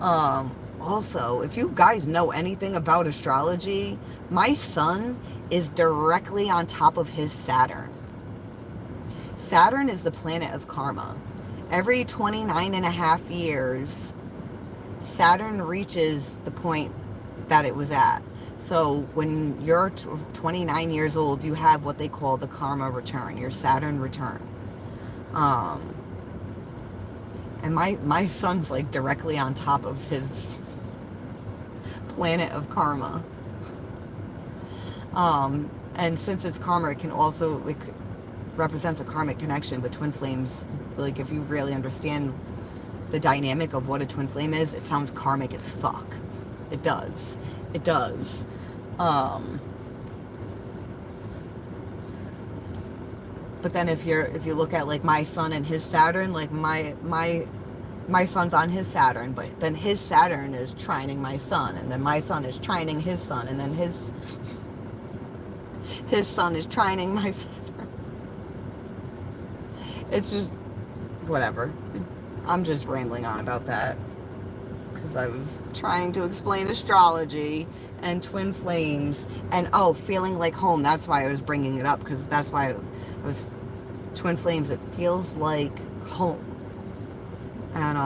Also, if you guys know anything about astrology, my sun is directly on top of his Saturn. Saturn is the planet of karma. Every 29 and a half years, Saturn reaches the point that it was at. So when you're 29 years old, you have what they call the karma return, your Saturn return. And my son's like directly on top of his planet of karma. And since it's karma, it can also, it represents a karmic connection, but twin flames, like if you really understand the dynamic of what a twin flame is, it sounds karmic as fuck. It does. It does. But then if you look at like my sun and his Saturn, like my son's on his Saturn, but then his Saturn is trining my sun, and then my sun is trining his sun, and then his sun is trining my Saturn. It's just whatever. I'm just rambling on about that because I was trying to explain astrology and twin flames and feeling like home. That's why I was bringing it up, because that's why it was twin flames. It feels like home. And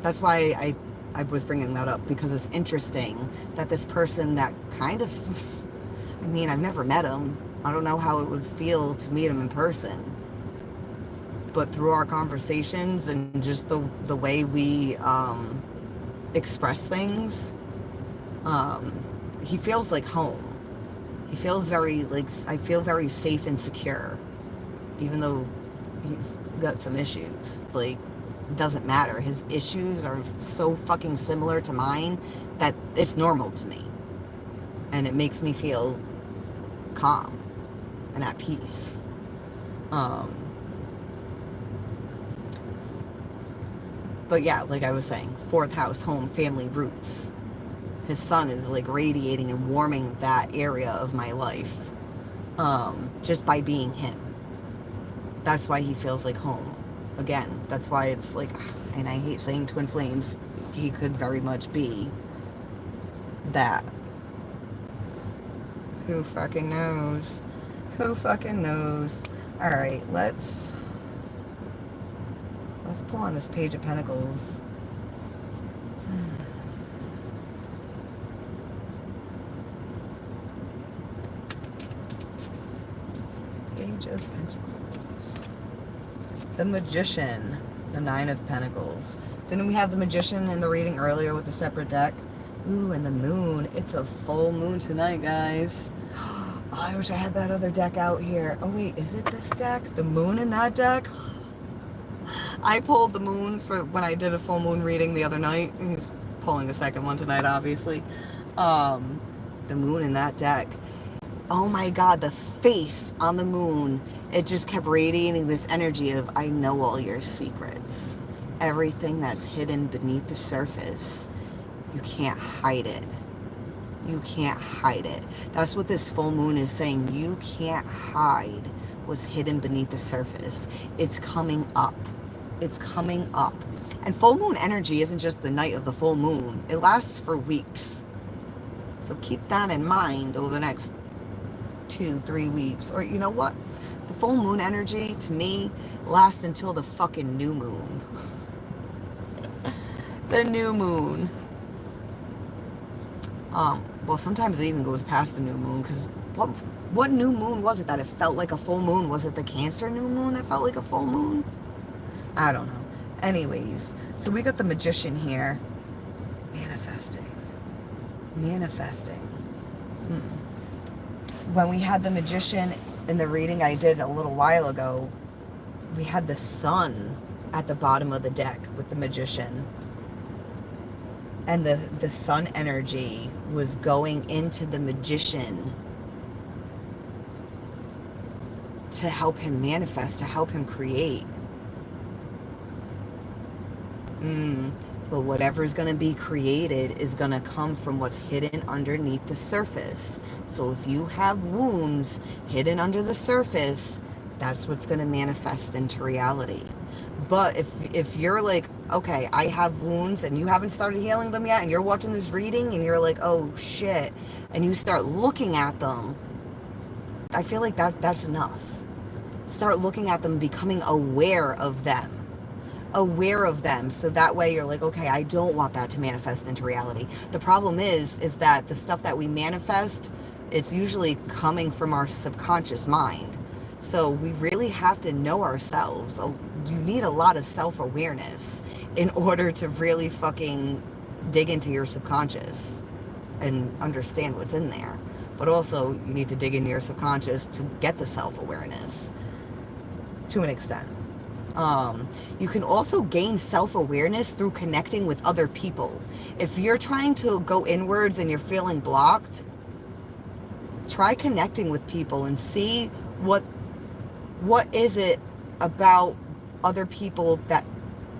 that's why I was bringing that up, because it's interesting that this person that kind of, I mean, I've never met him. I don't know how it would feel to meet him in person. But through our conversations and just the way we express things, he feels like home. He feels very, like, I feel very safe and secure, even though he's got some issues. Like, it doesn't matter. His issues are so fucking similar to mine that it's normal to me. And it makes me feel calm and at peace. But yeah, like I was saying, 4th house, home, family, roots. His sun is like radiating and warming that area of my life, just by being him. That's why he feels like home. Again, that's why it's like, and I hate saying twin flames, he could very much be that. Who fucking knows? Who fucking knows? Alright, let's pull on this Page of Pentacles. Page of Pentacles. The Magician. The 9 of Pentacles. Didn't we have the Magician in the reading earlier with a separate deck? Ooh, and the Moon. It's a full moon tonight, guys. Oh, I wish I had that other deck out here. Oh wait, is it this deck? The Moon in that deck? I pulled the Moon for when I did a full moon reading the other night. Pulling a second one tonight, obviously. The Moon in that deck. Oh my god, the face on the Moon. It just kept radiating this energy of, I know all your secrets. Everything that's hidden beneath the surface. You can't hide it. You can't hide it. That's what this full moon is saying. You can't hide what's hidden beneath the surface. It's coming up. It's coming up. And full moon energy isn't just the night of the full moon. It lasts for weeks. So keep that in mind over the next 2-3 weeks. Or you know what? The full moon energy, to me, lasts until the fucking new moon. The new moon. Well, sometimes it even goes past the new moon, because what new moon was it that it felt like a full moon? Was it the Cancer new moon that felt like a full moon? I don't know. Anyways, so we got the Magician here. Manifesting. Manifesting. When we had the Magician in the reading I did a little while ago, we had the Sun at the bottom of the deck with the Magician. And the Sun energy was going into the Magician to help him manifest, to help him create. But whatever's going to be created is going to come from what's hidden underneath the surface. So if you have wounds hidden under the surface, that's what's going to manifest into reality. But if you're like, okay, I have wounds and you haven't started healing them yet, and you're watching this reading and you're like, oh shit, and you start looking at them, I feel like that's enough. Start looking at them, becoming aware of them. Aware of them, so that way you're like, okay, I don't want that to manifest into reality. The problem is that the stuff that we manifest, it's usually coming from our subconscious mind. So we really have to know ourselves. You need a lot of self-awareness in order to really fucking dig into your subconscious and understand what's in there. But also, you need to dig into your subconscious to get the self-awareness to an extent. You can also gain self-awareness through connecting with other people. If you're trying to go inwards and you're feeling blocked, try connecting with people and see what is it about other people that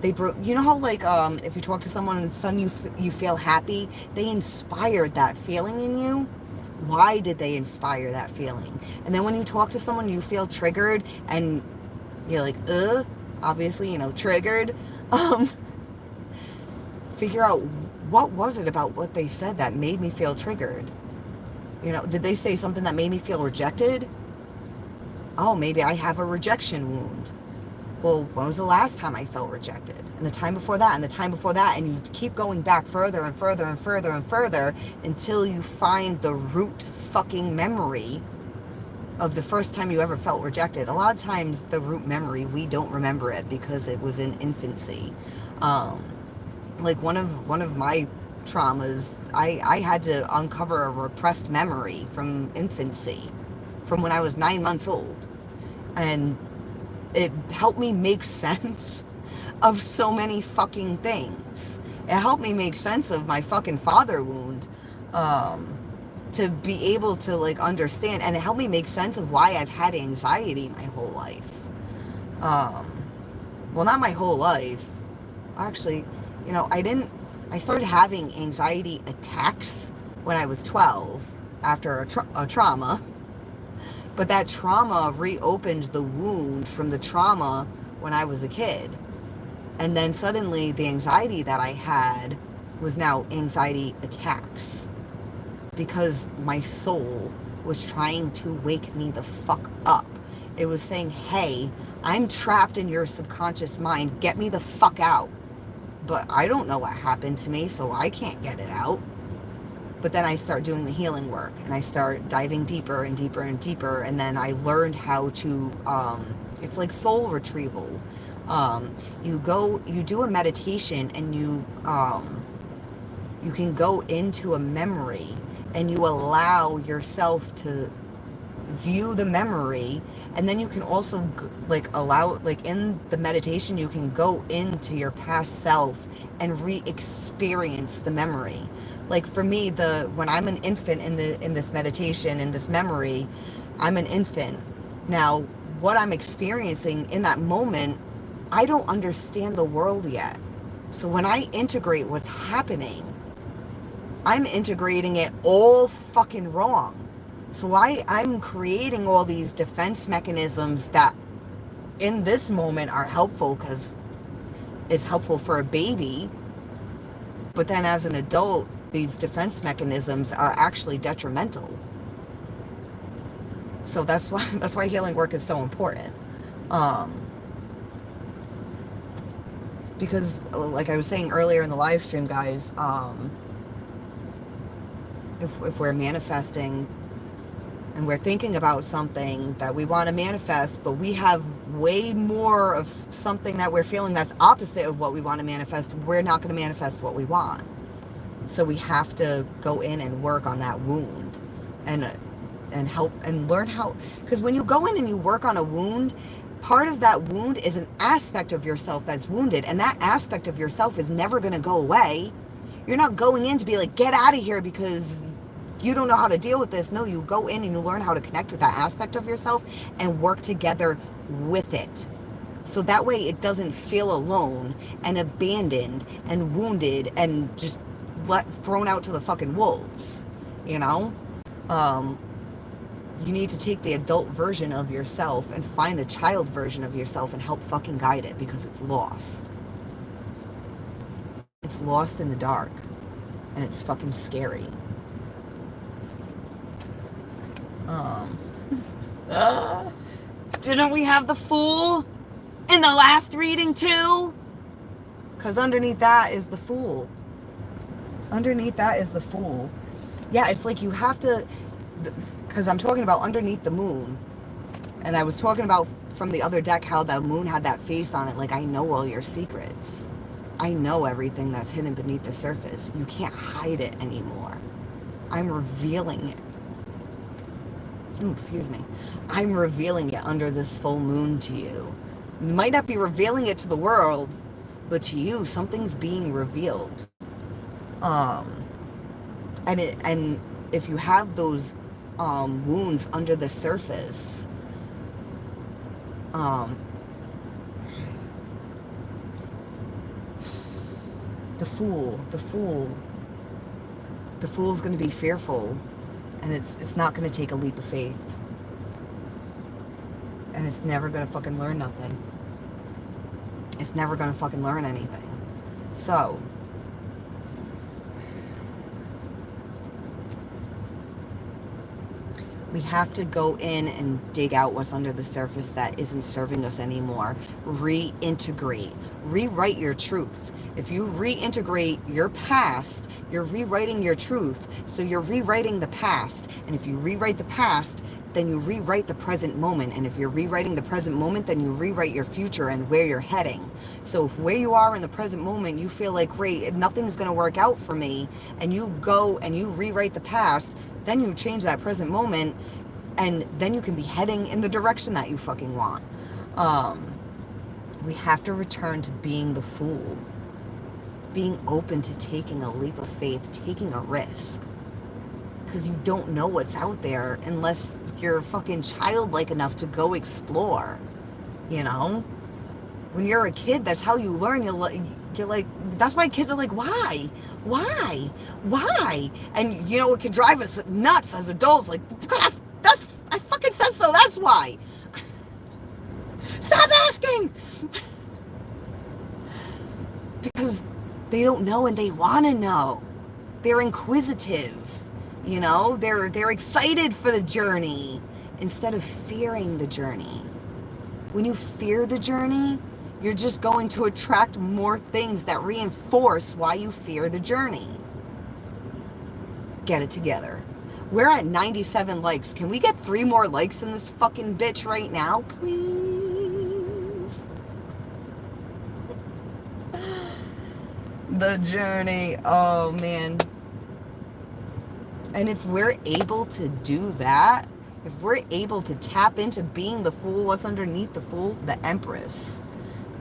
they bring. You know how, like, if you talk to someone and suddenly you feel happy, they inspired that feeling in you. Why did they inspire that feeling? And then when you talk to someone, you feel triggered and you're like, obviously, triggered. Figure out what was it about what they said that made me feel triggered. Did they say something that made me feel rejected? Oh, maybe I have a rejection wound. Well, when was the last time I felt rejected? And the time before that, and the time before that, and you keep going back further and further and further and further until you find the root fucking memory of the first time you ever felt rejected. A lot of times the root memory, we don't remember it because it was in infancy. Like one of my traumas, I had to uncover a repressed memory from infancy, from when I was 9 months old. And it helped me make sense of so many fucking things. It helped me make sense of my fucking father wound. To be able to understand, and it helped me make sense of why I've had anxiety my whole life. Well, not my whole life. Actually, I started having anxiety attacks when I was 12 after a trauma. But that trauma reopened the wound from the trauma when I was a kid. And then suddenly the anxiety that I had was now anxiety attacks. Because my soul was trying to wake me the fuck up. It was saying, hey, I'm trapped in your subconscious mind. Get me the fuck out. But I don't know what happened to me, so I can't get it out. But then I start doing the healing work, and I start diving deeper and deeper and deeper, and then I learned how to, it's like soul retrieval. You do a meditation, and you can go into a memory, and you allow yourself to view the memory, and then you can also in the meditation you can go into your past self and re-experience the memory. Like for me, when I'm an infant in this meditation, in this memory, I'm an infant. Now, what I'm experiencing in that moment, I don't understand the world yet. So when I integrate what's happening, I'm integrating it all fucking wrong. So I'm creating all these defense mechanisms that in this moment are helpful because it's helpful for a baby. But then as an adult, these defense mechanisms are actually detrimental. So that's why healing work is so important. Because like I was saying earlier in the live stream, guys, if we're manifesting and we're thinking about something that we want to manifest, but we have way more of something that we're feeling that's opposite of what we want to manifest, we're not going to manifest what we want. So we have to go in and work on that wound and help and learn how, because when you go in and you work on a wound, part of that wound is an aspect of yourself that's wounded, and that aspect of yourself is never going to go away. You're not going in to be like, get out of here because you don't know how to deal with this. No, you go in and you learn how to connect with that aspect of yourself and work together with it. So that way it doesn't feel alone and abandoned and wounded and just thrown out to the fucking wolves, you know? You need to take the adult version of yourself and find the child version of yourself and help fucking guide it, because it's lost. It's lost in the dark. And it's fucking scary. Didn't we have the Fool in the last reading too? Because underneath that is the Fool. Underneath that is the Fool. Yeah, it's like you have to... Because I'm talking about underneath the moon. And I was talking about from the other deck how the moon had that face on it. Like, I know all your secrets. I know everything that's hidden beneath the surface. You can't hide it anymore. I'm revealing it. Oh, excuse me. I'm revealing it under this full moon to you. Might not be revealing it to the world, but to you, something's being revealed. And if you have those wounds under the surface, the fool's going to be fearful, and it's not going to take a leap of faith, and it's never going to fucking learn nothing. It's never going to fucking learn anything. So we have to go in and dig out what's under the surface that isn't serving us anymore. Reintegrate. Rewrite your truth. If you reintegrate your past, you're rewriting your truth. So you're rewriting the past. And if you rewrite the past, then you rewrite the present moment. And if you're rewriting the present moment, then you rewrite your future and where you're heading. So if where you are in the present moment, you feel like, great, nothing's going to work out for me, and you go and you rewrite the past, then you change that present moment, and then you can be heading in the direction that you fucking want. We have to return to being the Fool. Being open to taking a leap of faith, taking a risk. Because you don't know what's out there unless you're fucking childlike enough to go explore. You know? When you're a kid, that's how you learn. You're like, that's why kids are like, why? Why? Why? And you know, it can drive us nuts as adults. Like, I fucking said so, that's why. Stop asking! Because they don't know and they want to know. They're inquisitive. You know, they're excited for the journey instead of fearing the journey. When you fear the journey, you're just going to attract more things that reinforce why you fear the journey. Get it together. We're at 97 likes. Can we get 3 more likes in this fucking bitch right now, please? The journey. Oh, man. And if we're able to do that, if we're able to tap into being the Fool, what's underneath the Fool? The Empress.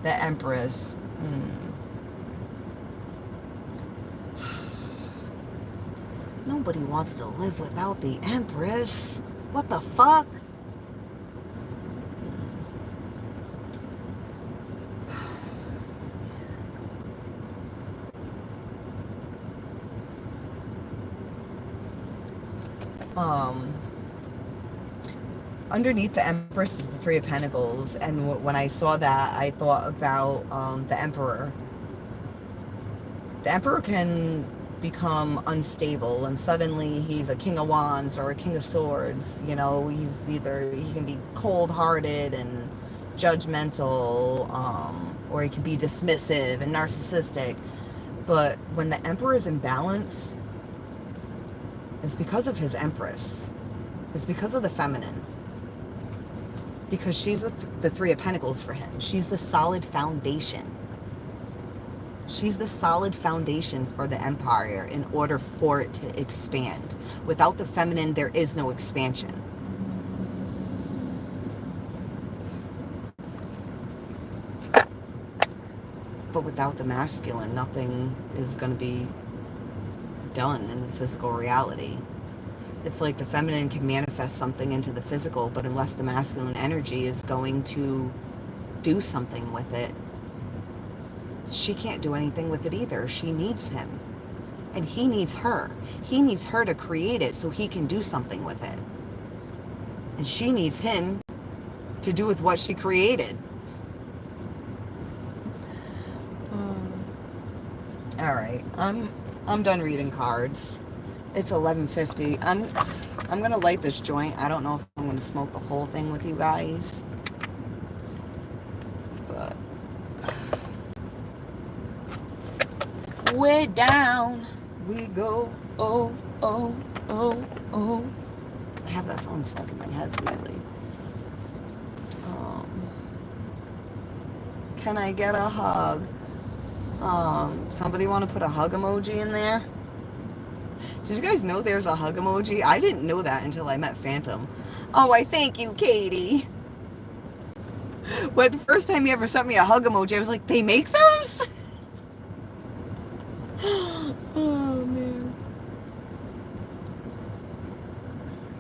The Empress. Nobody wants to live without the Empress. What the fuck? Underneath the Empress is the Three of Pentacles, and when I saw that, I thought about the Emperor. The Emperor can become unstable, and suddenly he's a King of Wands or a King of Swords. You know, he can be cold-hearted and judgmental, or he can be dismissive and narcissistic. But when the Emperor is in balance, it's because of his Empress. It's because of the feminine. Because she's the Three of Pentacles for him. She's the solid foundation. She's the solid foundation for the empire in order for it to expand. Without the feminine, there is no expansion. But without the masculine, nothing is going to be done in the physical reality. It's like the feminine can manifest something into the physical, but unless the masculine energy is going to do something with it, she can't do anything with it either. She needs him. And he needs her. He needs her to create it so he can do something with it. And she needs him to do with what she created. All right, I'm done reading cards. It's 11:50. I'm gonna light this joint. I don't know if I'm gonna smoke the whole thing with you guys, but way down we go. Oh, oh, oh, oh. I have that song stuck in my head lately. Can I get a hug? Somebody want to put a hug emoji in there? Did you guys know there's a hug emoji? I didn't know that until I met Phantom. Oh, I thank you, Katie. But the first time you ever sent me a hug emoji, I was like, they make those? Oh, man.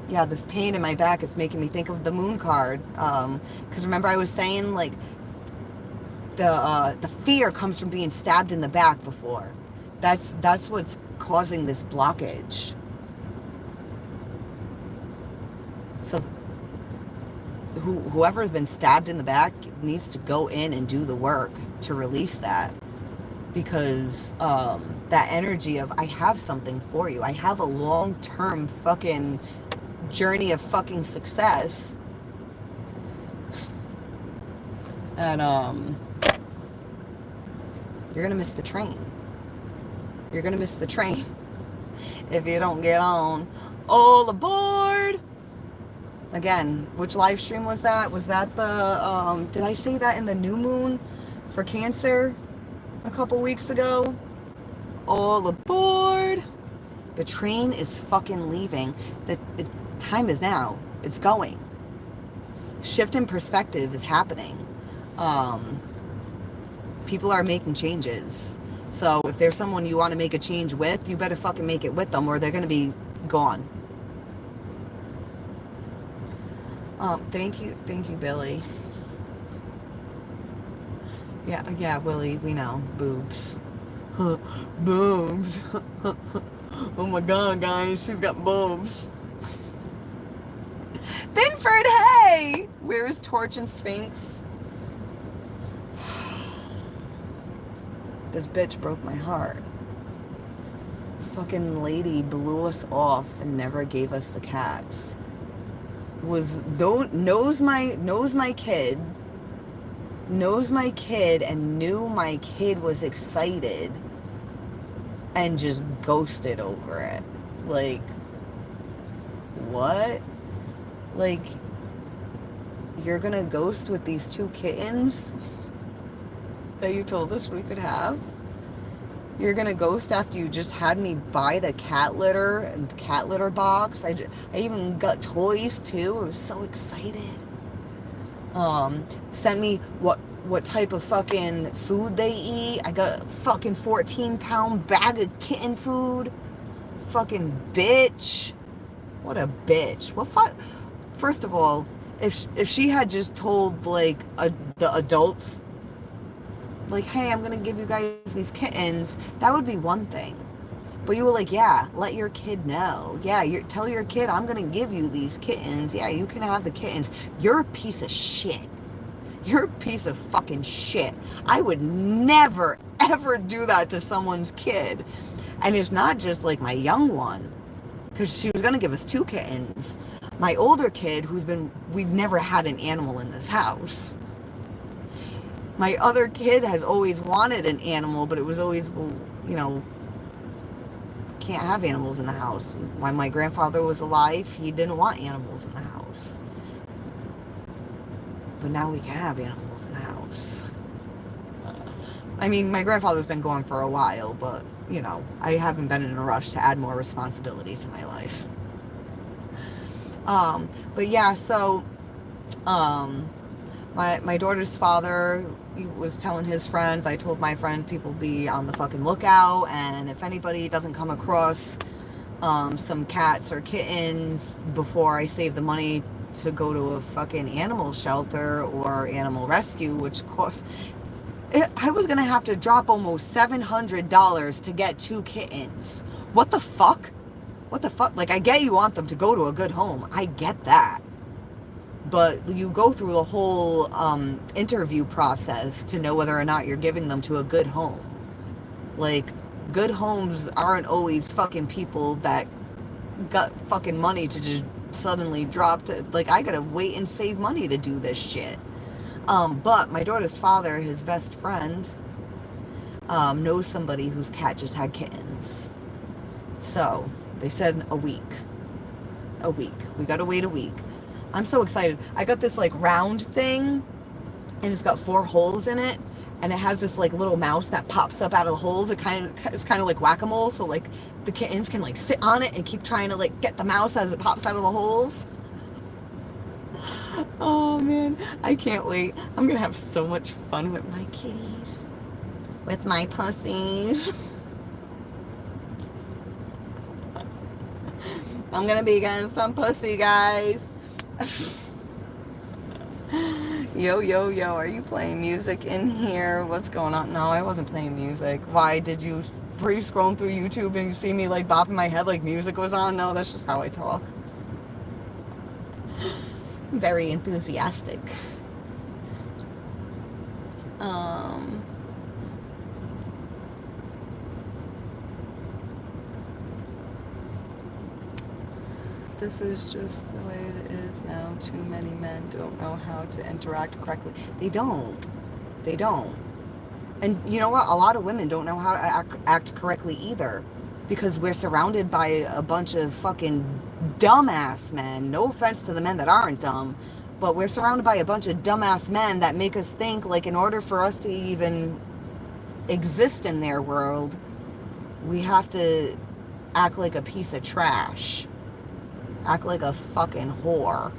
Yeah, this pain in my back is making me think of the moon card. Because remember I was saying, like, the fear comes from being stabbed in the back before. That's what's causing this blockage. So whoever's been stabbed in the back needs to go in and do the work to release that, because that energy of I have something for you, I have a long-term fucking journey of fucking success, and you're gonna miss the train. You're gonna miss the train if you don't get on. All aboard! Again, which live stream was that? Was that the, did I say that in the new moon for Cancer a couple weeks ago? All aboard! The train is fucking leaving. The time is now. It's going. Shift in perspective is happening. People are making changes. So if there's someone you want to make a change with, you better fucking make it with them or they're going to be gone. Thank you, Billy. Yeah, Willie, we know. Boobs. Boobs. Oh my god, guys, she's got boobs. Binford, hey! Where is Torch and Sphinx? This bitch broke my heart. Fucking lady blew us off and never gave us the cats. Knows my kid and knew my kid was excited and just ghosted over it. Like, what? Like, you're gonna ghost with these 2 kittens that you told us we could have? You're gonna ghost after you just had me buy the cat litter and the cat litter box. I even got toys too. I was so excited. Sent me what type of fucking food they eat. I got a fucking 14-pound bag of kitten food. Fucking bitch. What a bitch. What fuck? First of all, if she had just told like the adults, like, hey, I'm gonna give you guys these kittens, that would be one thing. But you were like, yeah, let your kid know. Yeah, tell your kid I'm gonna give you these kittens. Yeah, you can have the kittens. You're a piece of shit. You're a piece of fucking shit. I would never, ever do that to someone's kid. And it's not just like my young one, because she was gonna give us 2 kittens. My older kid, we've never had an animal in this house. My other kid has always wanted an animal, but it was always, well, you know, can't have animals in the house. When my grandfather was alive, he didn't want animals in the house. But now we can have animals in the house. I mean, my grandfather's been gone for a while, but, you know, I haven't been in a rush to add more responsibility to my life. But yeah, so, my daughter's father, he was telling his friends, I told my friend, people be on the fucking lookout, and if anybody doesn't come across some cats or kittens before I save the money to go to a fucking animal shelter or animal rescue, which costs. I was gonna have to drop almost $700 to get 2 kittens. What the fuck? What the fuck? Like, I get you want them to go to a good home. I get that. But you go through the whole interview process to know whether or not you're giving them to a good home. Like, good homes aren't always fucking people that got fucking money to just suddenly drop to, like, I gotta wait and save money to do this shit. But my daughter's father, his best friend, knows somebody whose cat just had kittens. So they said a week. A week. We gotta wait a week. I'm so excited. I got this like round thing, and it's got 4 holes in it, and it has this like little mouse that pops up out of the holes. It's kind of like whack-a-mole, so like the kittens can like sit on it and keep trying to like get the mouse as it pops out of the holes. Oh man, I can't wait. I'm gonna have so much fun with my kitties, with my pussies. I'm gonna be getting some pussy, guys. Yo, yo, yo, are you playing music in here? What's going on? No, I wasn't playing music. Why did you, were you scrolling through YouTube and you see me like bopping my head like music was on? No, that's just how I talk. Very enthusiastic. This is just the way it is now. Too many men don't know how to interact correctly. They don't. They don't. And you know what? A lot of women don't know how to act correctly either. Because we're surrounded by a bunch of fucking dumbass men. No offense to the men that aren't dumb. But we're surrounded by a bunch of dumbass men that make us think like in order for us to even exist in their world, we have to act like a piece of trash. Act like a fucking whore.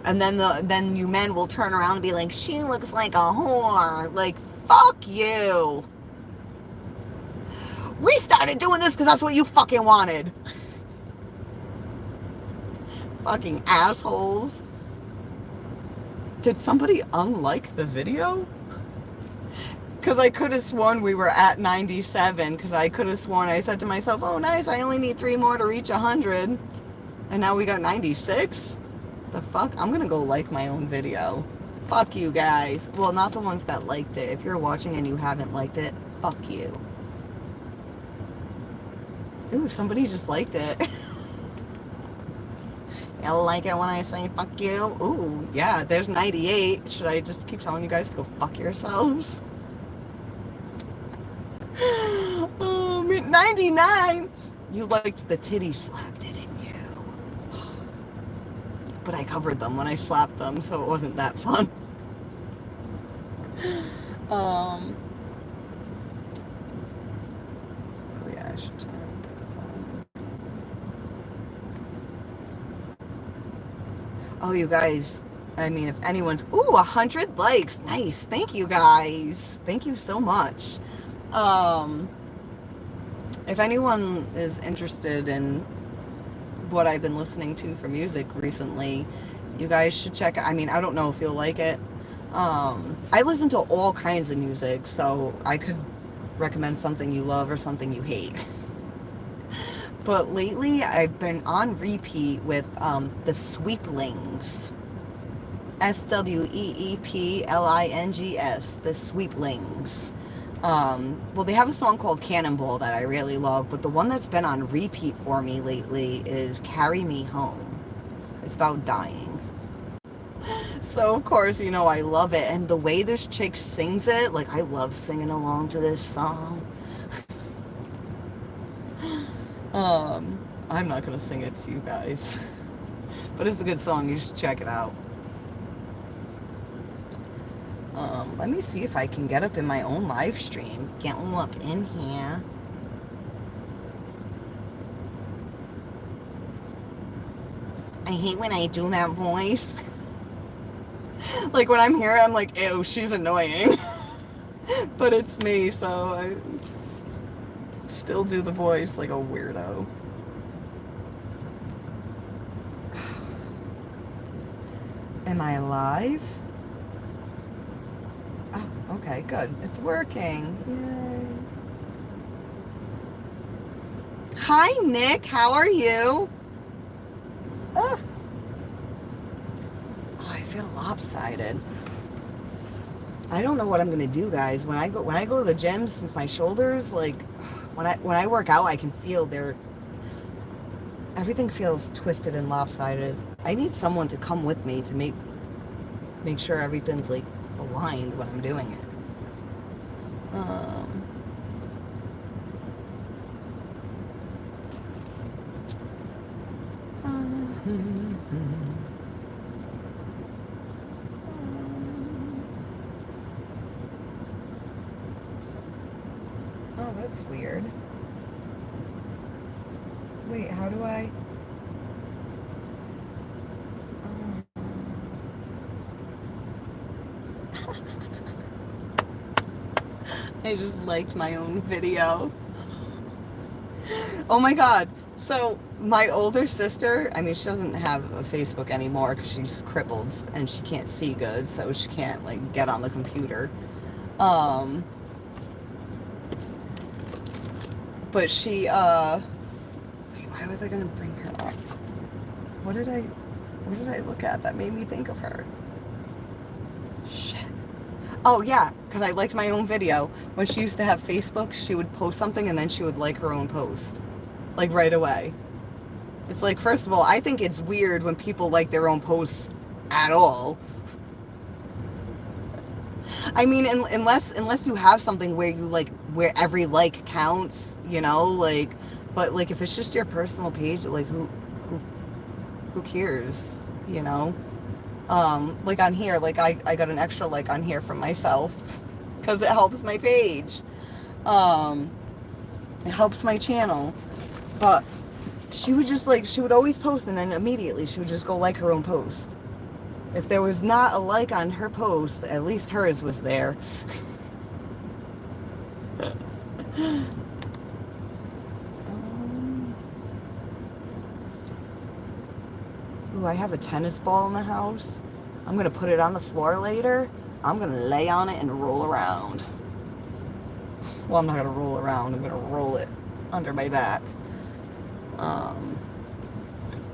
And then you men will turn around and be like, she looks like a whore. Like, fuck you. We started doing this because that's what you fucking wanted. Fucking assholes. Did somebody unlike the video? Because I could have sworn we were at 97. Because I could have sworn, I said to myself, oh nice, I only need 3 more to reach 100. And now we got 96? The fuck? I'm gonna go like my own video. Fuck you guys. Well, not the ones that liked it. If you're watching and you haven't liked it, fuck you. Ooh, somebody just liked it. Y'all like it when I say fuck you? Ooh, yeah, there's 98. Should I just keep telling you guys to go fuck yourselves? Oh, 99! You liked the titty slap, didn't you? But I covered them when I slapped them, so it wasn't that fun. Oh yeah, I should turn the volume. Oh, you guys, I mean, if anyone's, ooh, 100 likes, nice, thank you guys, thank you so much. If anyone is interested in what I've been listening to for music recently, you guys should check it. I mean, I don't know if you'll like it. I listen to all kinds of music, so I could recommend something you love or something you hate. But lately, I've been on repeat with the Sweeplings. SWEEPLINGS, the Sweeplings. Well, they have a song called Cannonball that I really love, but the one that's been on repeat for me lately is Carry Me Home. It's about dying. So, of course, you know, I love it. And the way this chick sings it, like, I love singing along to this song. I'm not going to sing it to you guys. But it's a good song. You should check it out. Let me see if I can get up in my own live stream. Get up in here. I hate when I do that voice. Like when I'm here, I'm like, ew, she's annoying. But it's me, so I still do the voice like a weirdo. Am I alive? Oh, okay, good. It's working. Yay. Hi, Nick. How are you? Oh, I feel lopsided. I don't know what I'm gonna do, guys. When I go to the gym, since my shoulders, like when I work out, I can feel everything feels twisted and lopsided. I need someone to come with me to make sure everything's like aligned when I'm doing it. Um, oh, that's weird. Wait, how do I? I just liked my own video. Oh my God. So my older sister, I mean, she doesn't have a Facebook anymore because she's crippled and she can't see good, so she can't like get on the computer. But she, wait, why was I gonna bring her up? What did I look at that made me think of her? Shit. Oh yeah, because I liked my own video. When she used to have Facebook, she would post something and then she would like her own post. Like right away. It's like, first of all, I think it's weird when people like their own posts at all. I mean, unless you have something where you like, where every like counts, you know, like, but like if it's just your personal page, like who cares, you know? Like on here, like I got an extra like on here from myself because it helps my page. It helps my channel. But she would just like, she would always post and then immediately she would just go like her own post. If there was not a like on her post, at least hers was there. Ooh, I have a tennis ball in the house. I'm going to put it on the floor later. I'm going to lay on it and roll around. Well, I'm not going to roll around. I'm going to roll it under my back.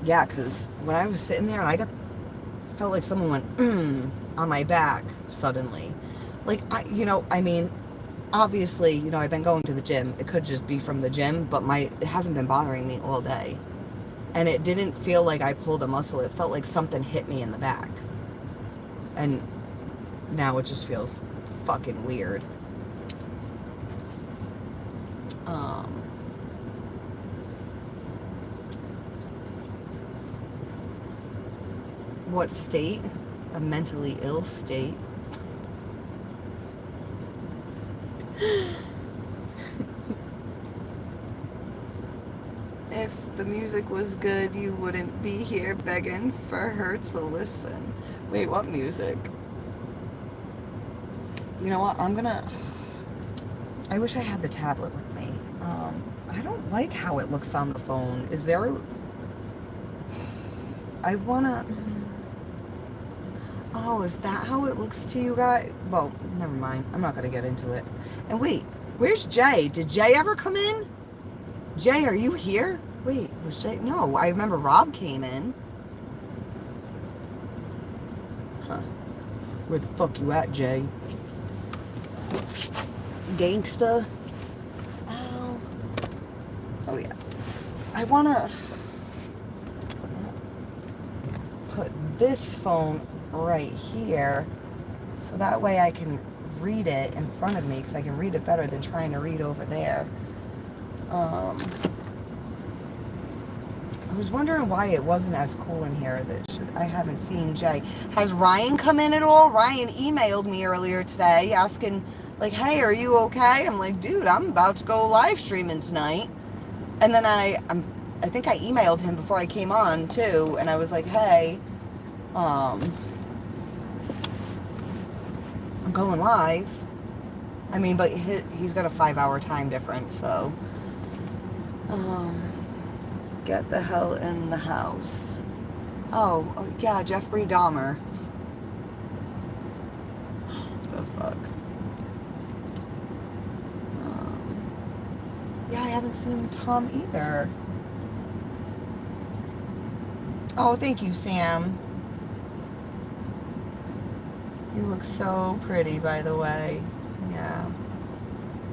Yeah, because when I was sitting there and felt like someone went on my back suddenly. Like, I mean, obviously, I've been going to the gym. It could just be from the gym, but it hasn't been bothering me all day. And it didn't feel like I pulled a muscle. It felt like something hit me in the back. And now it just feels fucking weird. What state? A mentally ill state. If the music was good, you wouldn't be here begging for her to listen. Wait, what music? You know what? I wish I had the tablet with me. I don't like how it looks on the phone. Oh, is that how it looks to you guys? Well, never mind. I'm not going to get into it. And wait, where's Jay? Did Jay ever come in? Jay, are you here? Wait, was Jay? No, I remember Rob came in. Huh. Where the fuck you at, Jay? Gangsta? Oh yeah. I want to put this phone right here so that way I can read it in front of me because I can read it better than trying to read over there. I was wondering why it wasn't as cool in here as it should. I haven't seen Jay. Has Ryan come in at all? Ryan emailed me earlier today asking, like, hey, are you okay? I'm like, dude, I'm about to go live streaming tonight. And then I think I emailed him before I came on too, and I was like, hey, I'm going live. I mean, but he's got a 5-hour time difference, so get the hell in the house. Oh yeah, Jeffrey Dahmer. haven't seen Tom either. Oh, thank you, Sam. You look so pretty, by the way. Yeah.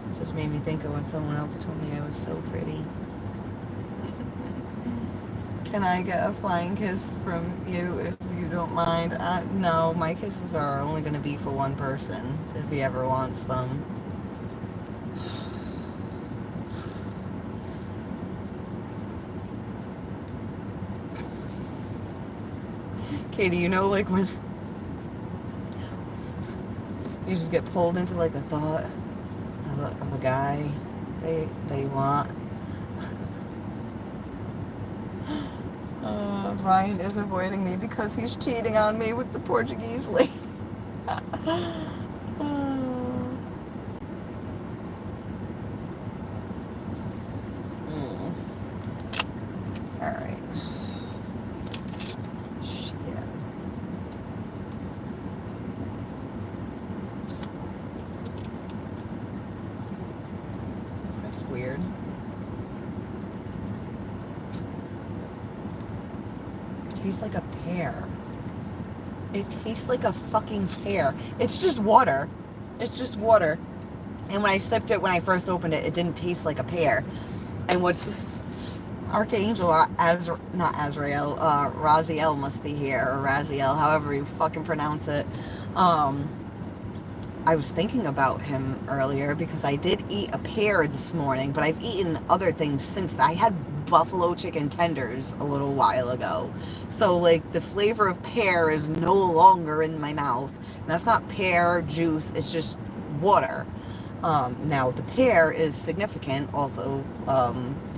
It just made me think of when someone else told me I was so pretty. Can I get a flying kiss from you if you don't mind? No, my kisses are only going to be for one person if he ever wants them. Katie, you know, like when you just get pulled into like a thought of a guy they want. Ryan is avoiding me because he's cheating on me with the Portuguese lady. Alright. Shit. That's weird. It tastes like a pear. It tastes like a fucking pear. It's just water. It's just water. And when I sipped it, when I first opened it, it didn't taste like a pear. And what's... Archangel, not Azrael, Raziel must be here, or Raziel, however you fucking pronounce it. I was thinking about him earlier because I did eat a pear this morning, but I've eaten other things since. I had buffalo chicken tenders a little while ago. So, like, the flavor of pear is no longer in my mouth. And that's not pear juice, it's just water. Now, the pear is significant also,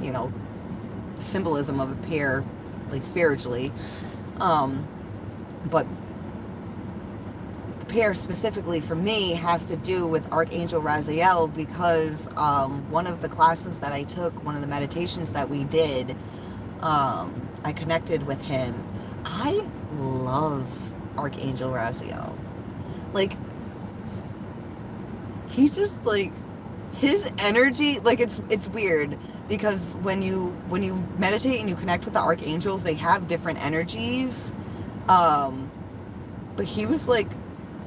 you know, symbolism of a pear, like spiritually, but the pear specifically for me has to do with Archangel Raziel because one of the classes that I took, one of the meditations that we did, I connected with him. I love Archangel Raziel. Like, he's just like, his energy, like, it's weird because when you meditate and you connect with the archangels, they have different energies, but he was like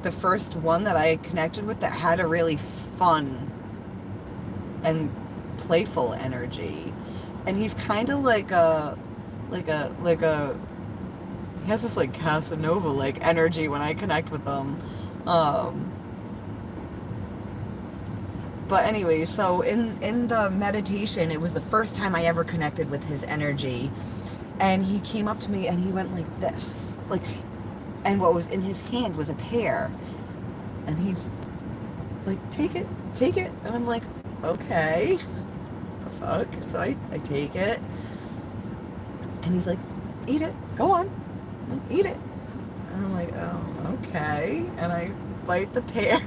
the first one that I connected with that had a really fun and playful energy. And he's kind of like a he has this like Casanova like energy when I connect with him. But anyway, so in the meditation, it was the first time I ever connected with his energy. And he came up to me and he went like this. Like, and what was in his hand was a pear. And he's like, take it. And I'm like, okay. The fuck? So I take it. And he's like, eat it. Go on. Like, eat it. And I'm like, oh, okay. And I bite the pear.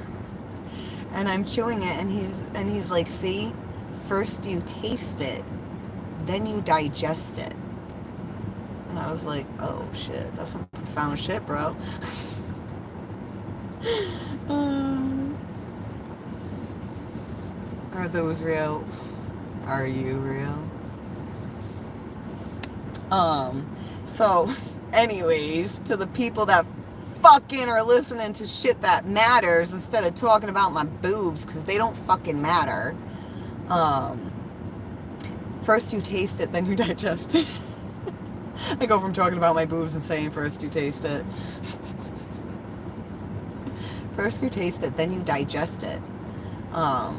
And I'm chewing it, and he's like, see, first you taste it, then you digest it. And I was like, oh shit, that's some profound shit, bro. Are those real? Are you real? So, anyways, to the people that fucking are listening to shit that matters instead of talking about my boobs, because they don't fucking matter. First you taste it, then you digest it. I go from talking about my boobs and saying first you taste it. First you taste it, then you digest it. I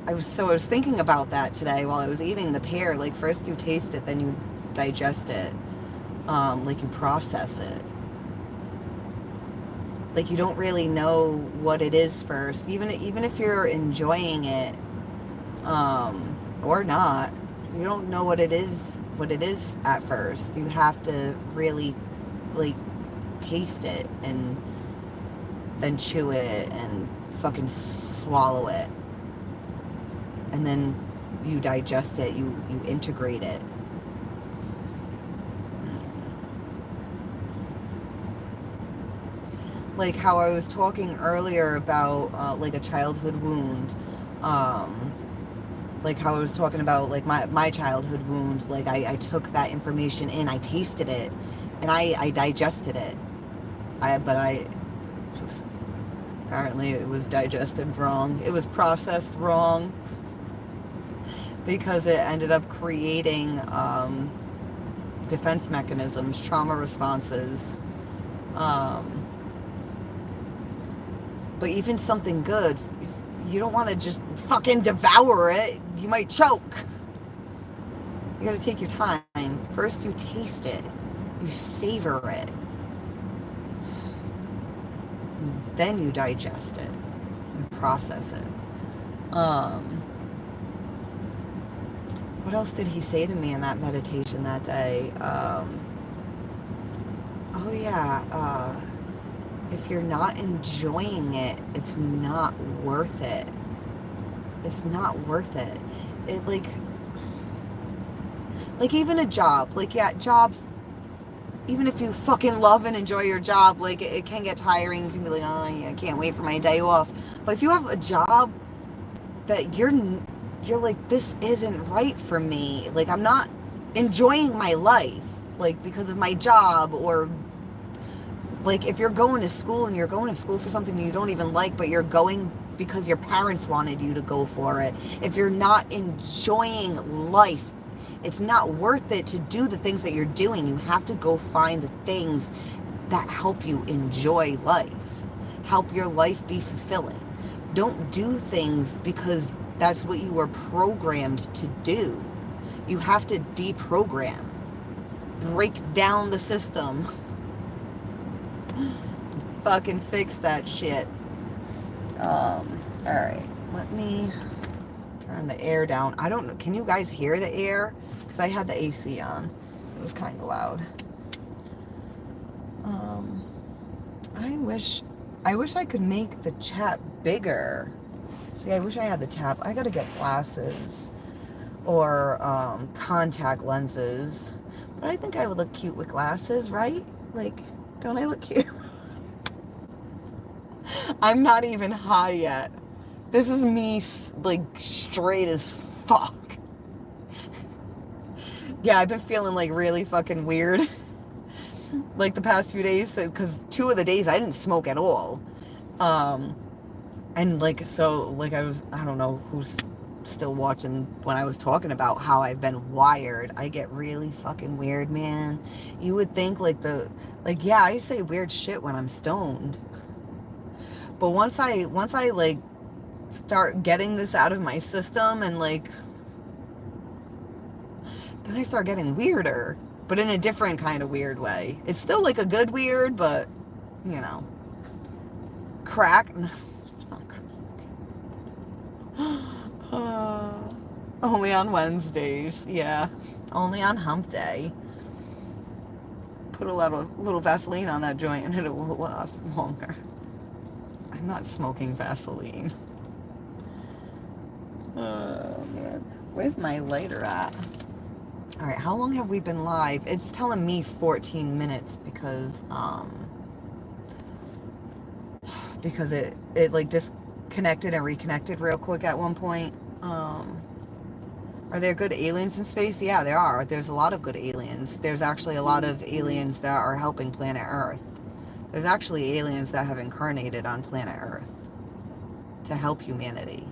was thinking about that today while I was eating the pear. Like, first you taste it, then you digest it. Like, you process it. Like, you don't really know what it is first. Even if you're enjoying it, or not, you don't know what it is at first. You have to really, like, taste it and then chew it and fucking swallow it. And then you digest it, you integrate it. like how I was talking earlier about like a childhood wound, um, like how I was talking about like my childhood wound, like I took that information in, I tasted it, and I digested it. But I apparently it was digested wrong. It was processed wrong because it ended up creating defense mechanisms, trauma responses. Um, but even something good, you don't want to just fucking devour it. You might choke. You gotta take your time. First you taste it, you savor it, and then you digest it and process it. What else did he say to me in that meditation that day? Oh yeah, if you're not enjoying it, it's not worth it. It's not worth it. It like even a job, like yeah, jobs, even if you fucking love and enjoy your job, like it can get tiring. You can be like, oh, yeah, I can't wait for my day off. But if you have a job that you're like, this isn't right for me. Like I'm not enjoying my life, like because of my job, or like if you're going to school and you're going to school for something you don't even like, but you're going because your parents wanted you to go for it. If you're not enjoying life, it's not worth it to do the things that you're doing. You have to go find the things that help you enjoy life, help your life be fulfilling. Don't do things because that's what you were programmed to do. You have to deprogram, break down the system, fucking fix that shit. All right, let me turn the air down. I don't know, can you guys hear the air? Because I had the AC on. It was kind of loud. I wish I could make the chat bigger. See, I wish I had the tab. I gotta get glasses or contact lenses. But I think I would look cute with glasses, right? Like, don't I look cute? I'm not even high yet. This is me, like, straight as fuck. Yeah, I've been feeling, like, really fucking weird. Like, the past few days, because 2 of the days I didn't smoke at all. And, like, so, like, I don't know who's still watching when I was talking about how I've been wired. I get really fucking weird, man. You would think, like, yeah, I say weird shit when I'm stoned. But once I, like, start getting this out of my system and, like, then I start getting weirder, but in a different kind of weird way. It's still like a good weird, but you know, crack. It's not crack. Only on Wednesdays, yeah. Only on hump day. Put a little Vaseline on that joint and it will last longer. I'm not smoking Vaseline. Oh man, where's my lighter at? All right, how long have we been live? It's telling me 14 minutes because it like disconnected and reconnected real quick at one point. Are there good aliens in space? Yeah, there are. There's a lot of good aliens. There's actually a lot of aliens that are helping planet Earth. There's actually aliens that have incarnated on planet Earth to help humanity.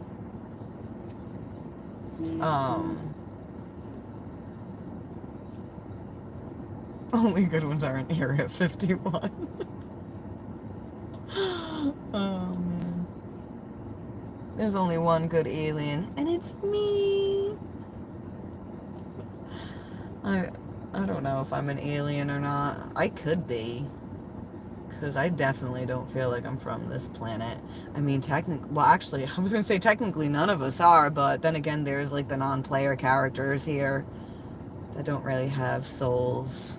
Only good ones are in Area 51. Oh man. There's only one good alien, and it's me. I don't know if I'm an alien or not. I could be. Because I definitely don't feel like I'm from this planet. I mean, well, actually, I was going to say technically none of us are, but then again, there's like the non-player characters here that don't really have souls.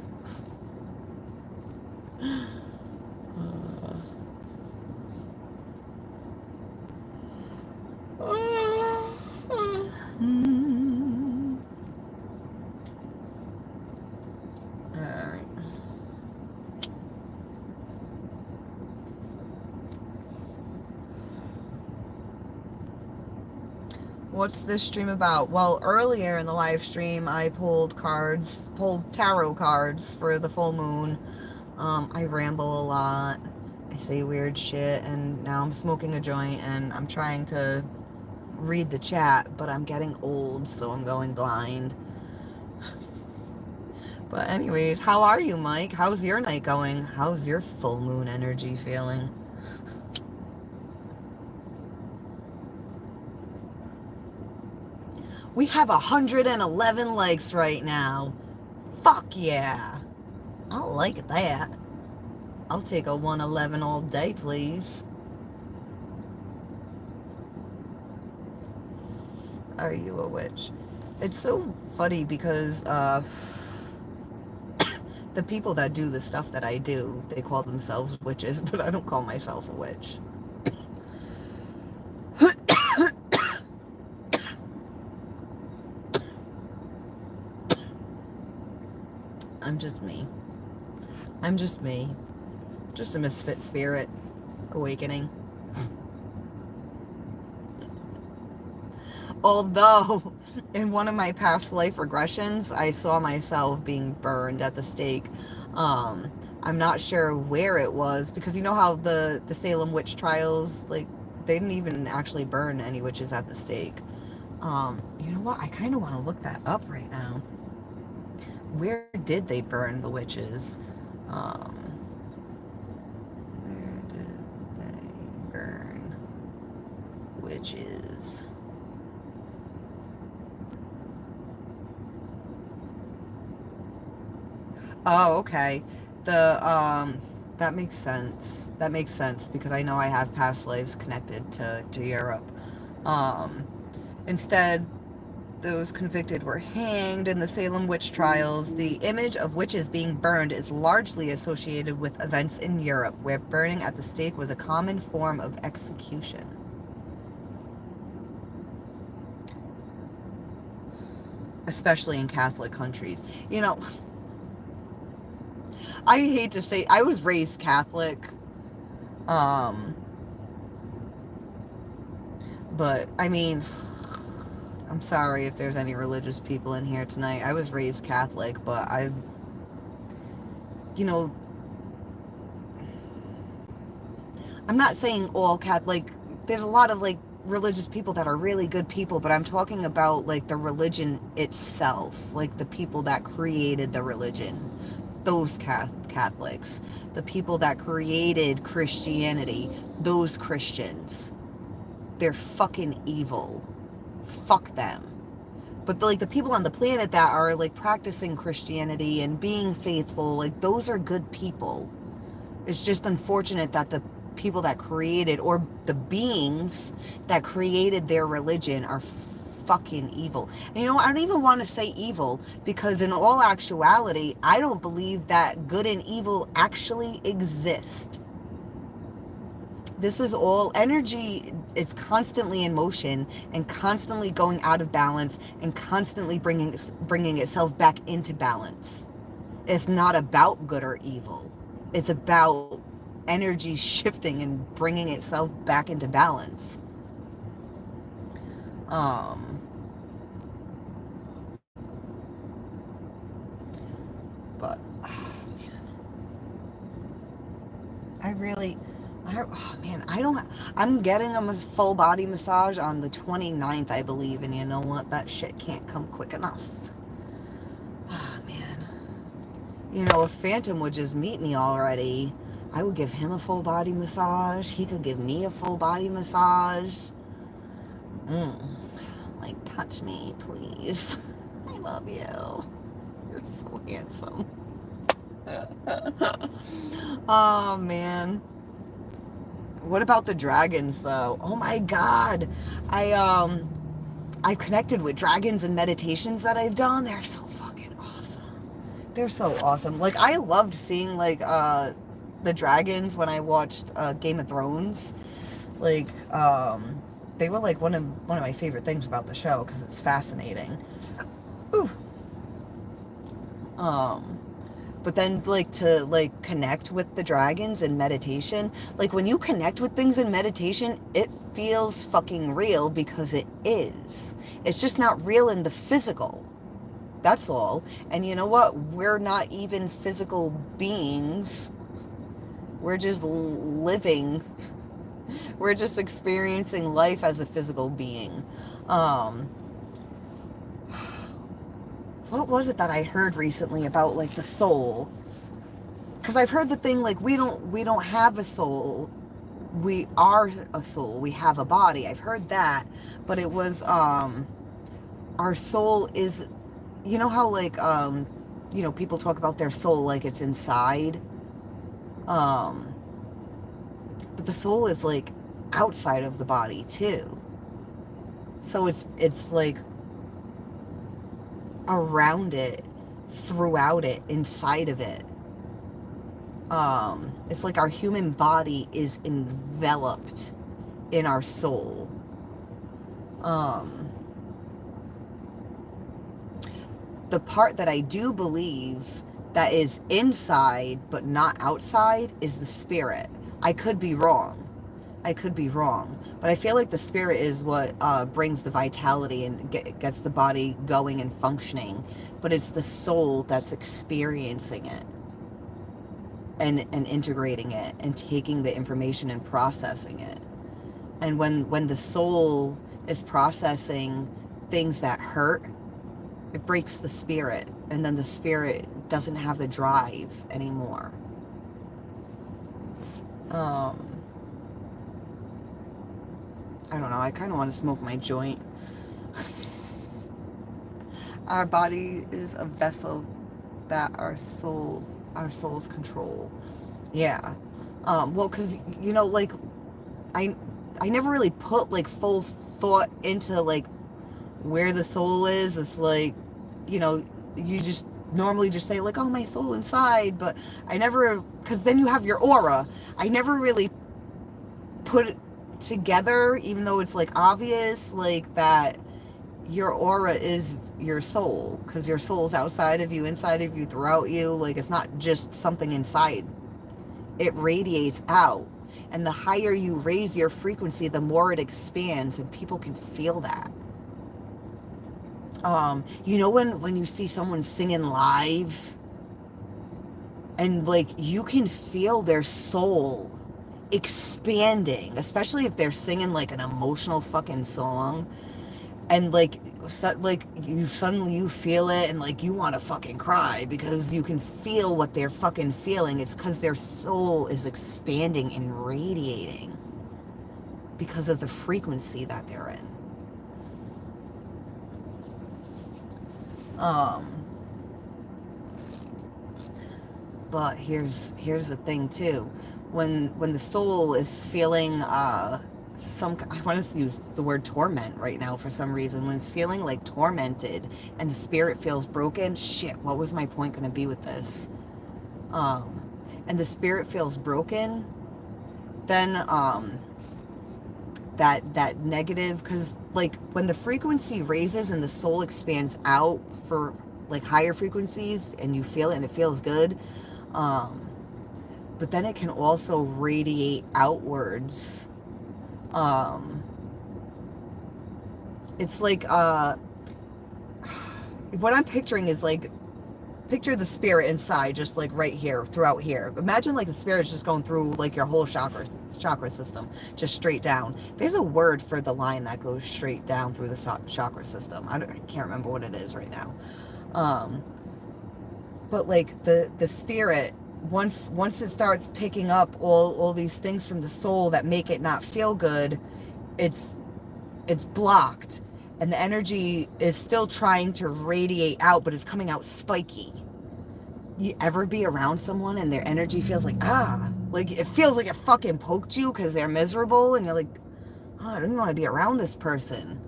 What's this stream about? Well, earlier in the live stream, I pulled tarot cards for the full moon. I ramble a lot. I say weird shit, and now I'm smoking a joint, and I'm trying to read the chat, but I'm getting old, so I'm going blind. But anyways, how are you, Mike? How's your night going? How's your full moon energy feeling? We have 111 likes right now. Fuck yeah. I like that. I'll take a 111 all day, please. Are you a witch? It's so funny because the people that do the stuff that I do, they call themselves witches, but I don't call myself a witch. I'm just me. I'm just me. Just a misfit spirit awakening. Although, in one of my past life regressions, I saw myself being burned at the stake. I'm not sure where it was, because you know how the Salem witch trials, like, they didn't even actually burn any witches at the stake. You know what? I kind of want to look that up right now. Where did they burn the witches? Where did they burn witches? Oh, okay. That makes sense. That makes sense because I know I have past lives connected to Europe. Um, Instead, those convicted were hanged in the Salem witch trials. The image of witches being burned is largely associated with events in Europe, where burning at the stake was a common form of execution. Especially in Catholic countries. You know, I hate to say, I was raised Catholic. But, I mean, I'm sorry if there's any religious people in here tonight. I was raised Catholic, but you know, I'm not saying all Catholic, there's a lot of, like, religious people that are really good people, but I'm talking about, like, the religion itself, like, the people that created the religion. Those Catholics. The people that created Christianity. Those Christians. They're fucking evil. Fuck them. But like the people on the planet that are like practicing Christianity and being faithful, like those are good people. It's just unfortunate that the people that created, or the beings that created their religion, are fucking evil. And you know, I don't even want to say evil, because in all actuality, I don't believe that good and evil actually exist. This is all energy. It's constantly in motion and constantly going out of balance and constantly bringing itself back into balance. It's not about good or evil. It's about energy shifting and bringing itself back into balance. But I'm getting a full body massage on the 29th, I believe, and you know what? That shit can't come quick enough. Oh, man. You know, if Phantom would just meet me already, I would give him a full body massage. He could give me a full body massage. Like, touch me, please. I love you. You're so handsome. Oh, man. What about the dragons, though? Oh my god. I connected with dragons and meditations that I've done. They're so fucking awesome. They're so awesome. Like, I loved seeing, like, the dragons when I watched Game of Thrones. Like, they were, like, one of my favorite things about the show, because it's fascinating. Ooh. But then, like, to, like, connect with the dragons in meditation, like, when you connect with things in meditation, it feels fucking real because it is. It's just not real in the physical. That's all. And you know what? We're not even physical beings. We're just living. We're just experiencing life as a physical being. Um, what was it that I heard recently about, like, the soul? Because I've heard the thing, like, we don't have a soul. We are a soul. We have a body. I've heard that. But it was, our soul is, you know how, like, people talk about their soul like it's inside? Um, but the soul is, like, outside of the body, too. So it's like around it, throughout it, inside of it. It's like our human body is enveloped in our soul. The part that I do believe that is inside but not outside is the spirit. I could be wrong. But I feel like the spirit is what brings the vitality and gets the body going and functioning. But it's the soul that's experiencing it. And integrating it and taking the information and processing it. And when the soul is processing things that hurt, it breaks the spirit, and then the spirit doesn't have the drive anymore. I don't know, I kind of want to smoke my joint. Our body is a vessel that our souls control. Yeah. Well, because, like, I never really put, like, full thought into, like, where the soul is. It's like, you just normally just say, like, oh, my soul inside, but I never, because then you have your aura. I never really put it together, even though it's, like, obvious, like, that your aura is your soul, because your soul's outside of you, inside of you, throughout you. Like, it's not just something inside. It radiates out. And the higher you raise your frequency, the more it expands, and people can feel that. When you see someone singing live, and, like, you can feel their soul expanding, especially if they're singing, like, an emotional fucking song, and, like, you feel it, and, like, you want to fucking cry because you can feel what they're fucking feeling. It's because their soul is expanding and radiating because of the frequency that they're in. But here's the thing too. When the soul is feeling I want to use the word torment right now for some reason. When it's feeling, like, tormented and the spirit feels broken, shit, what was my point going to be with this? And the spirit feels broken, then that negative, because, like, when the frequency raises and the soul expands out for, like, higher frequencies, and you feel it and it feels good, but then it can also radiate outwards. It's like, what I'm picturing is, like, picture the spirit inside, just, like, right here, throughout here. Imagine, like, the spirit's just going through, like, your whole chakra system, just straight down. There's a word for the line that goes straight down through the chakra system. I can't remember what it is right now. But, like, the spirit, once it starts picking up all these things from the soul that make it not feel good, it's blocked, and the energy is still trying to radiate out, but it's coming out spiky. You ever be around someone and their energy feels like, like, it feels like it fucking poked you because they're miserable, and you're like, I don't even want to be around this person.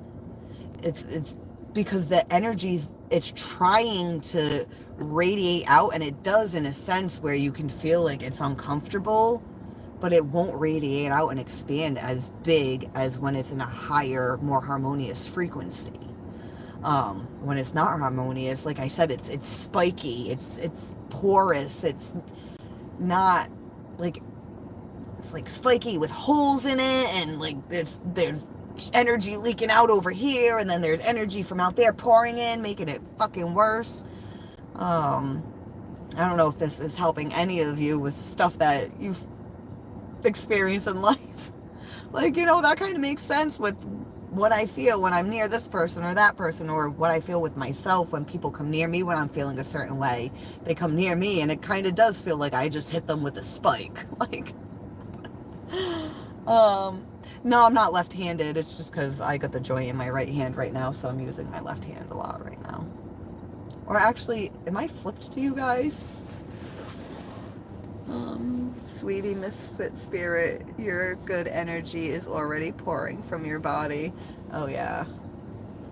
It's because the energy's, it's trying to radiate out, and it does, in a sense where you can feel like it's uncomfortable, but it won't radiate out and expand as big as when it's in a higher, more harmonious frequency. When it's not harmonious, like I said, it's spiky, it's porous, it's not like, it's like spiky with holes in it, and like there's energy leaking out over here, and then there's energy from out there pouring in, making it fucking worse. I don't know if this is helping any of you with stuff that you've experienced in life. Like, you know, that kind of makes sense with what I feel when I'm near this person or that person, or what I feel with myself when people come near me when I'm feeling a certain way. They come near me and it kind of does feel like I just hit them with a spike. Like, no, I'm not left-handed. It's just because I got the joint in my right hand right now, so I'm using my left hand a lot right now. Or actually, am I flipped to you guys? Sweetie Misfit Spirit, your good energy is already pouring from your body. Oh yeah,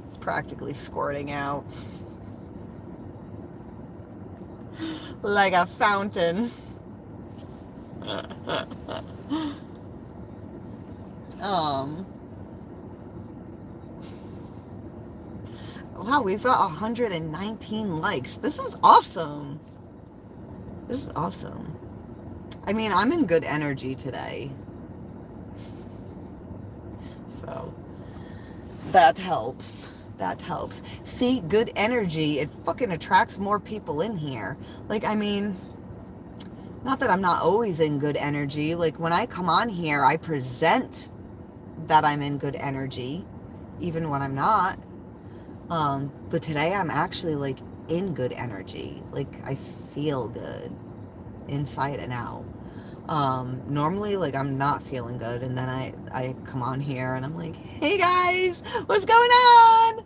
it's practically squirting out like a fountain. Wow, we've got 119 likes. This is awesome. This is awesome. I mean, I'm in good energy today. So, that helps. That helps. See, good energy, it fucking attracts more people in here. Like, I mean, not that I'm not always in good energy. Like, when I come on here, I present that I'm in good energy, even when I'm not. But today I'm actually, like, in good energy. Like, I feel good inside and out. Normally, like, I'm not feeling good, and then I come on here and I'm like, hey guys, what's going on?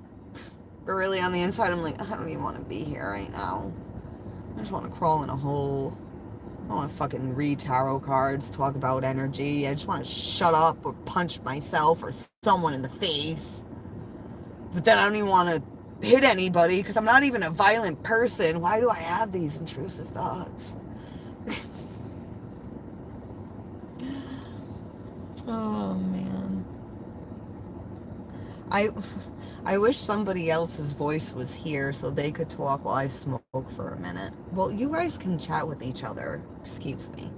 But really on the inside I'm like, I don't even want to be here right now. I just want to crawl in a hole. I don't want to fucking read tarot cards, talk about energy. I just want to shut up or punch myself or someone in the face. But then I don't even want to hit anybody because I'm not even a violent person. Why do I have these intrusive thoughts? Oh man. I wish somebody else's voice was here so they could talk while I smoke for a minute. Well, you guys can chat with each other. Excuse me.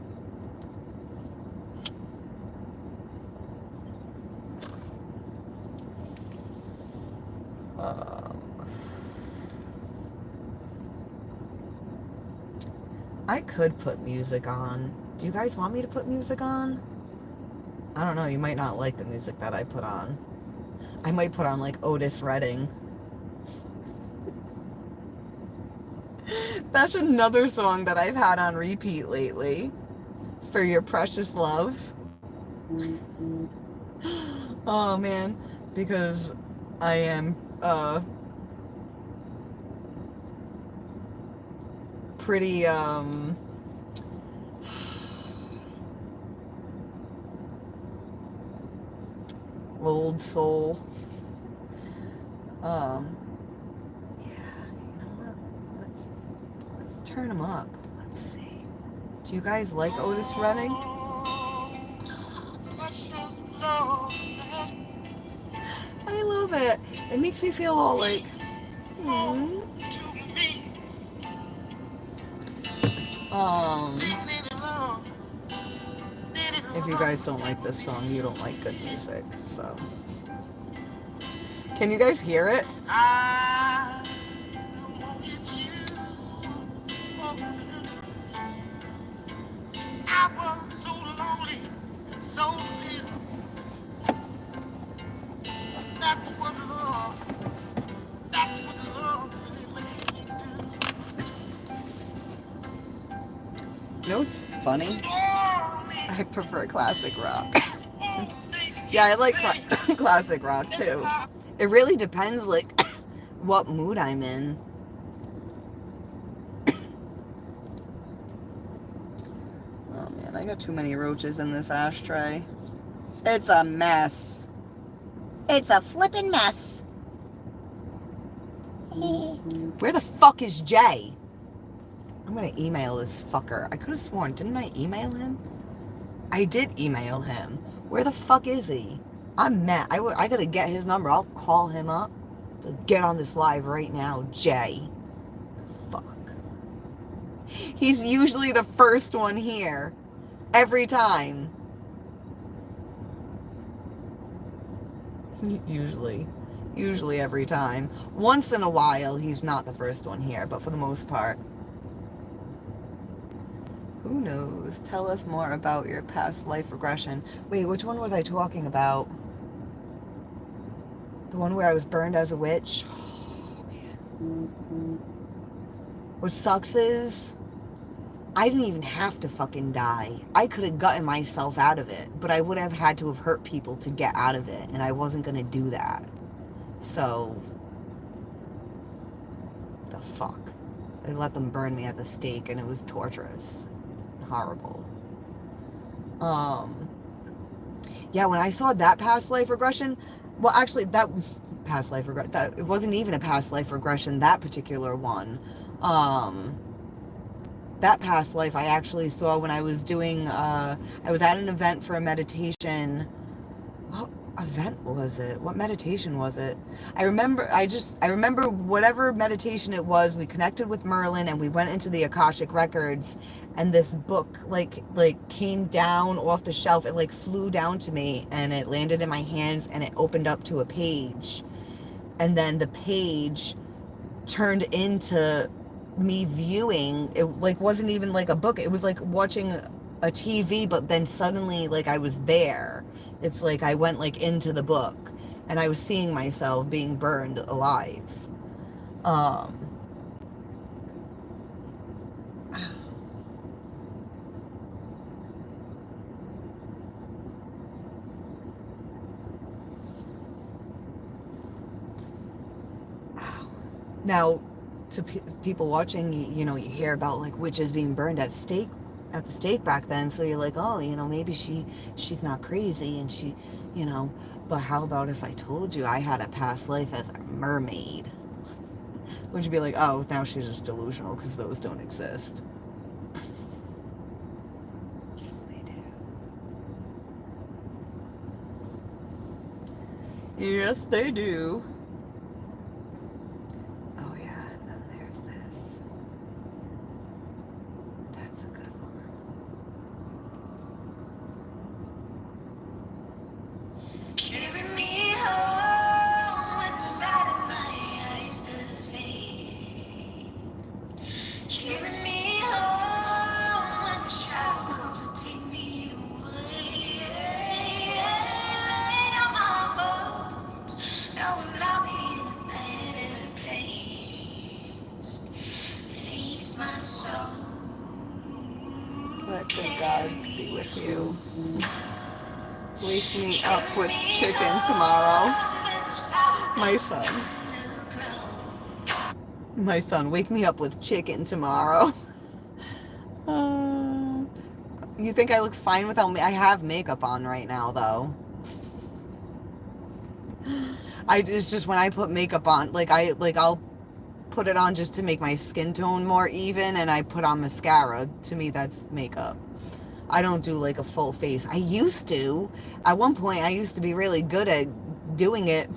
I could put music on. Do you guys want me to put music on? I don't know, you might not like the music that I put on. I might put on like Otis Redding. That's another song that I've had on repeat lately. For Your Precious Love. Oh man, because I am pretty old soul. Yeah, you know what? Let's turn them up. Let's see. Do you guys like Otis Redding? I love it. It makes me feel all like, if you guys don't like this song, you don't like good music, so. Can you guys hear it? I was so lonely and so near. That's what love really do. You know what's funny? I prefer classic rock. Yeah, I like classic rock too. It really depends, like, what mood I'm in. Oh man, I got too many roaches in this ashtray. It's a mess. It's a flippin' mess. Where the fuck is Jay? I'm gonna email this fucker. I could have sworn, didn't I email him? I did email him. Where the fuck is he? I'm mad. I gotta get his number. I'll call him up. Get on this live right now, Jay. Fuck. He's usually the first one here. Every time. Usually. Usually every time. Once in a while, he's not the first one here, but for the most part. Who knows? Tell us more about your past life regression. Wait, which one was I talking about? The one where I was burned as a witch? Oh, man. What sucks is, I didn't even have to fucking die. I could have gotten myself out of it, but I would have had to have hurt people to get out of it, and I wasn't going to do that. So, the fuck. I let them burn me at the stake, and it was torturous. Horrible. Yeah, when I saw that past life regression, well, actually, that past life regression, that it wasn't even a past life regression, that particular one. That past life I actually saw when I was doing, I was at an event for a meditation. What event was it? What meditation was it? I remember whatever meditation it was, we connected with Merlin and we went into the Akashic Records, and this book like came down off the shelf. It like flew down to me and it landed in my hands and it opened up to a page. And then the page turned into me viewing, it like wasn't even like a book. It was like watching a TV, but then suddenly like I was there. It's like I went like into the book and I was seeing myself being burned alive. Now, to people watching, you know, you hear about like witches being burned at the stake back then, so you're like, oh, you know, maybe she's not crazy, and she, you know, but how about if I told you I had a past life as a mermaid? Would you be like, oh, now she's just delusional because those don't exist? Yes, they do. Yes, they do. Let the gods be with you. Wake me up with chicken tomorrow. My son, wake me up with chicken tomorrow. You think I look fine without me? I have makeup on right now, though. It's just when I put makeup on, I'll put it on just to make my skin tone more even, and I put on mascara. To me, that's makeup. I don't do like a full face. I used to. At one point, I used to be really good at doing it.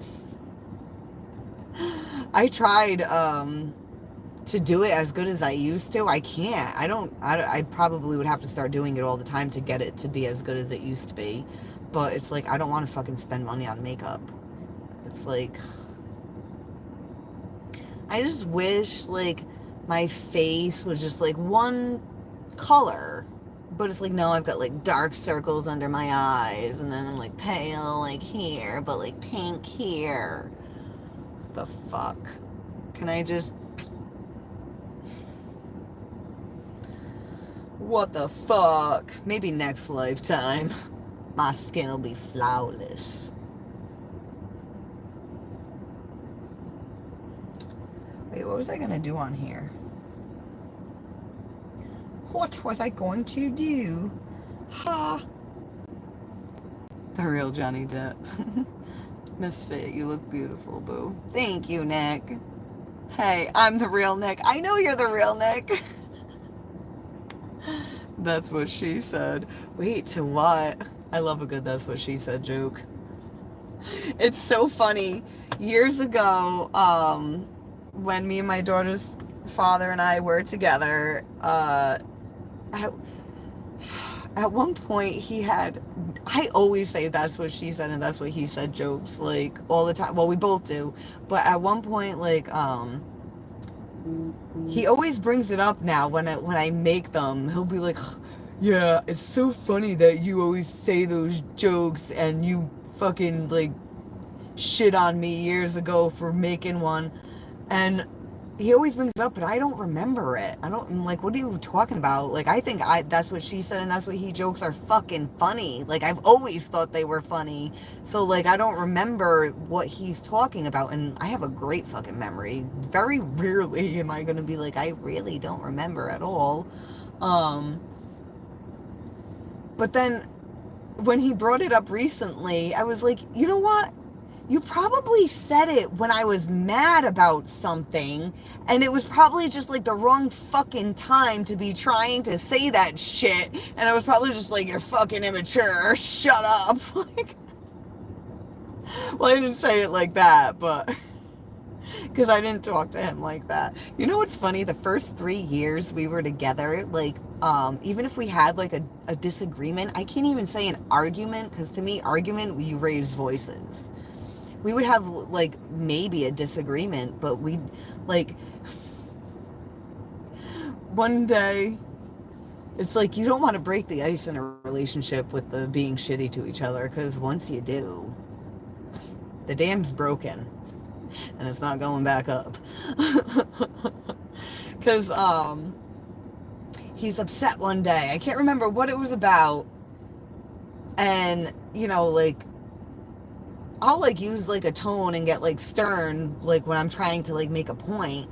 I tried to do it as good as I used to. I can't. I probably would have to start doing it all the time to get it to be as good as it used to be. But it's like, I don't want to fucking spend money on makeup. It's like, I just wish like my face was just like one color. But it's like, no, I've got like dark circles under my eyes, and then I'm like pale like here, but like pink here. The fuck? Can I just... What the fuck? Maybe next lifetime my skin will be flawless. Wait, what was I gonna do on here? What was I going to do? Ha! The real Johnny Depp. Misfit, you look beautiful, boo. Thank you, Nick. Hey, I'm the real Nick. I know you're the real Nick. That's what she said. Wait, to what? I love a good that's what she said joke. It's so funny. Years ago, when me and my daughter's father and I were together, at, at one point he had, I always say that's what she said and that's what he said jokes, like, all the time. Well, we both do. But at one point, like, he always brings it up now when I make them. He'll be like, "Yeah, it's so funny that you always say those jokes and you fucking like shit on me years ago for making one." And he always brings it up, but I don't remember it. I don't, I'm like, what are you talking about? Like, I think that's what she said and that's what he jokes are fucking funny. Like, I've always thought they were funny. So, like, I don't remember what he's talking about. And I have a great fucking memory. Very rarely am I going to be like, I really don't remember at all. Um, but then when he brought it up recently, I was like, you know what? You probably said it when I was mad about something, and it was probably just like the wrong fucking time to be trying to say that shit, and I was probably just like, you're fucking immature, shut up. Like, well, I didn't say it like that, but because I didn't talk to him like that. You know what's funny? The first 3 years we were together, like, even if we had like a disagreement, I can't even say an argument, because to me, argument, you raise voices. We would have like maybe a disagreement, but we like one day it's like you don't want to break the ice in a relationship with the being shitty to each other, because once you do, the dam's broken and it's not going back up. Because he's upset one day. I can't remember what it was about, and you know, like, I'll like use like a tone and get like stern like when I'm trying to like make a point.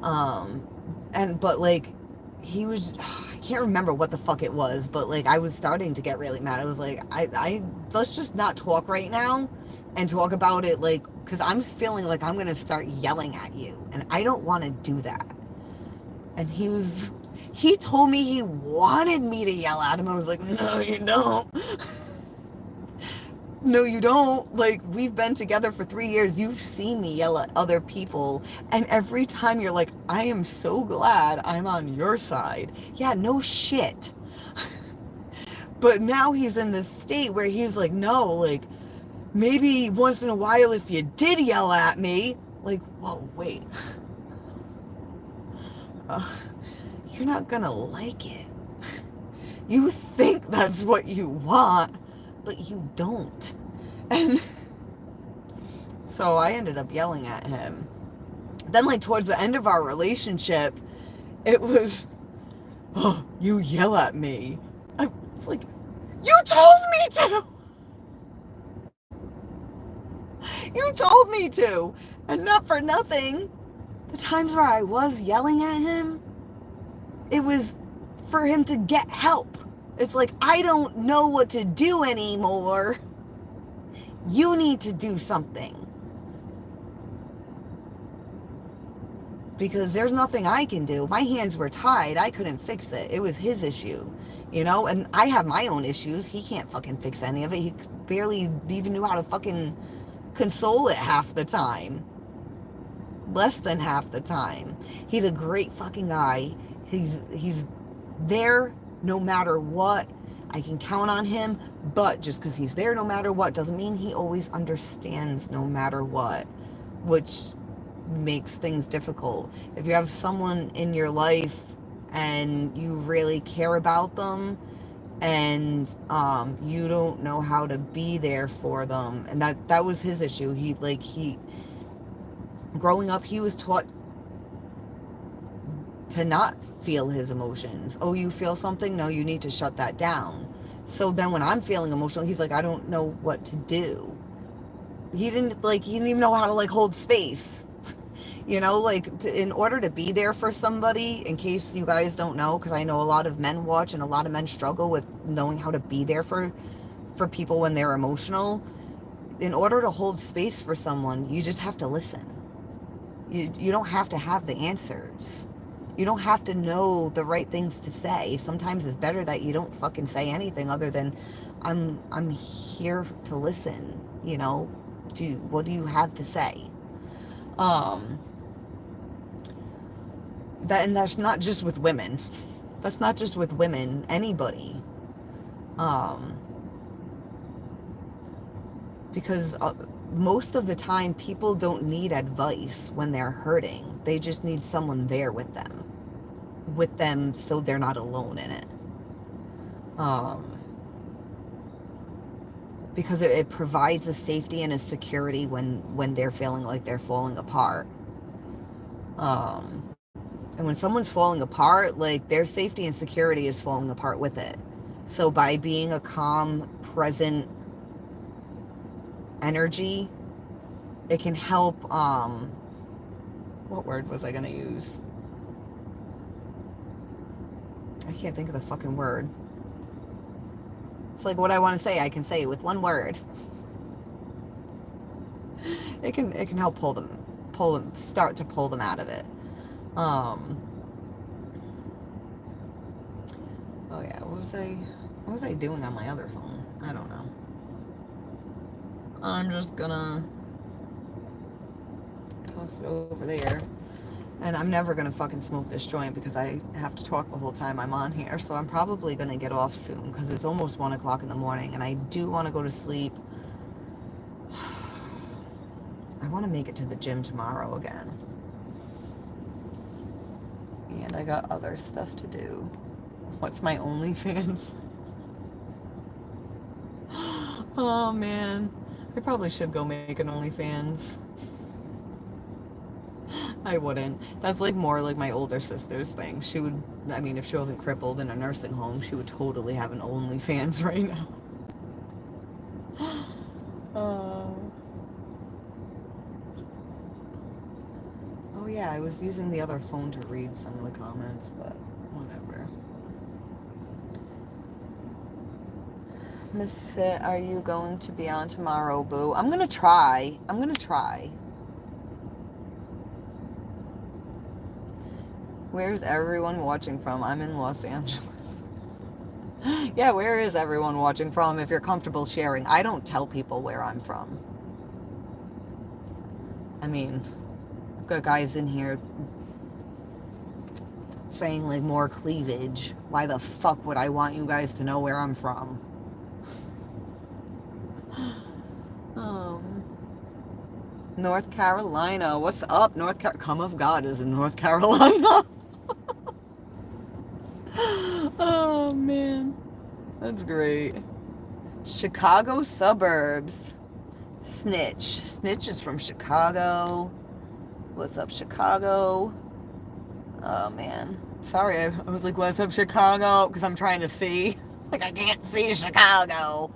And but like he was, I can't remember what the fuck it was, but like I was starting to get really mad. I was like, I let's just not talk right now and talk about it, like, because I'm feeling like I'm gonna start yelling at you and I don't want to do that. And he told me he wanted me to yell at him. I was like, no, you don't. No, you don't. Like, we've been together for 3 years. You've seen me yell at other people. And every time you're like, I am so glad I'm on your side. Yeah, no shit. But now he's in this state where he's like, no, like, maybe once in a while if you did yell at me, like, whoa, wait. Uh, you're not gonna like it. You think that's what you want, but you don't. And so I ended up yelling at him. Then, like, towards the end of our relationship, it was, oh, you yell at me. I was like, you told me to. You told me to. And not for nothing, the times where I was yelling at him, it was for him to get help. It's like, I don't know what to do anymore. You need to do something. Because there's nothing I can do. My hands were tied. I couldn't fix it. It was his issue, you know? And I have my own issues. He can't fucking fix any of it. He barely even knew how to fucking console it half the time. Less than half the time. He's a great fucking guy. He's there no matter what. I can count on him, but just because he's there no matter what doesn't mean he always understands no matter what, which makes things difficult. If you have someone in your life and you really care about them and you don't know how to be there for them, and that was his issue. He growing up, he was taught to not feel his emotions. Oh, you feel something? No, you need to shut that down. So then when I'm feeling emotional, he's like, I don't know what to do. He didn't even know how to like hold space. You know, like in order to be there for somebody, in case you guys don't know, because I know a lot of men watch and a lot of men struggle with knowing how to be there for people when they're emotional. In order to hold space for someone, you just have to listen. You don't have to have the answers. You don't have to know the right things to say. Sometimes it's better that you don't fucking say anything other than I'm here to listen, you know? what do you have to say? Um, and that's not just with women. That's not just with women, anybody. Um, because most of the time people don't need advice when they're hurting. They just need someone there with them so they're not alone in it. Because it provides a safety and a security when they're feeling like they're falling apart. And when someone's falling apart, like, their safety and security is falling apart with it. So by being a calm, present energy, it can help, what word was I gonna use? I can't think of the fucking word. It's like what I want to say, I can say it with one word. It can help start to pull them out of it. Oh yeah, what was I doing on my other phone? I don't know. I'm just gonna toss it over there. And I'm never gonna fucking smoke this joint because I have to talk the whole time I'm on here. So I'm probably gonna get off soon because it's almost 1 o'clock in the morning and I do want to go to sleep. I want to make it to the gym tomorrow again. And I got other stuff to do. What's my OnlyFans? Oh man, I probably should go make an OnlyFans. I wouldn't. That's like more like my older sister's thing. She would, I mean, if she wasn't crippled in a nursing home, she would totally have an OnlyFans right now. Oh yeah, I was using the other phone to read some of the comments, but whatever. Misfit, are you going to be on tomorrow, boo? I'm gonna try. Where's everyone watching from? I'm in Los Angeles. Yeah, where is everyone watching from if you're comfortable sharing? I don't tell people where I'm from. I mean, I've got guys in here saying like more cleavage. Why the fuck would I want you guys to know where I'm from? North Carolina. What's up, North Carolina? Come of God is in North Carolina. Oh, man. That's great. Chicago suburbs. Snitch. Snitch is from Chicago. What's up, Chicago? Oh, man. Sorry, I was like, what's up, Chicago? Because I'm trying to see. Like, I can't see Chicago.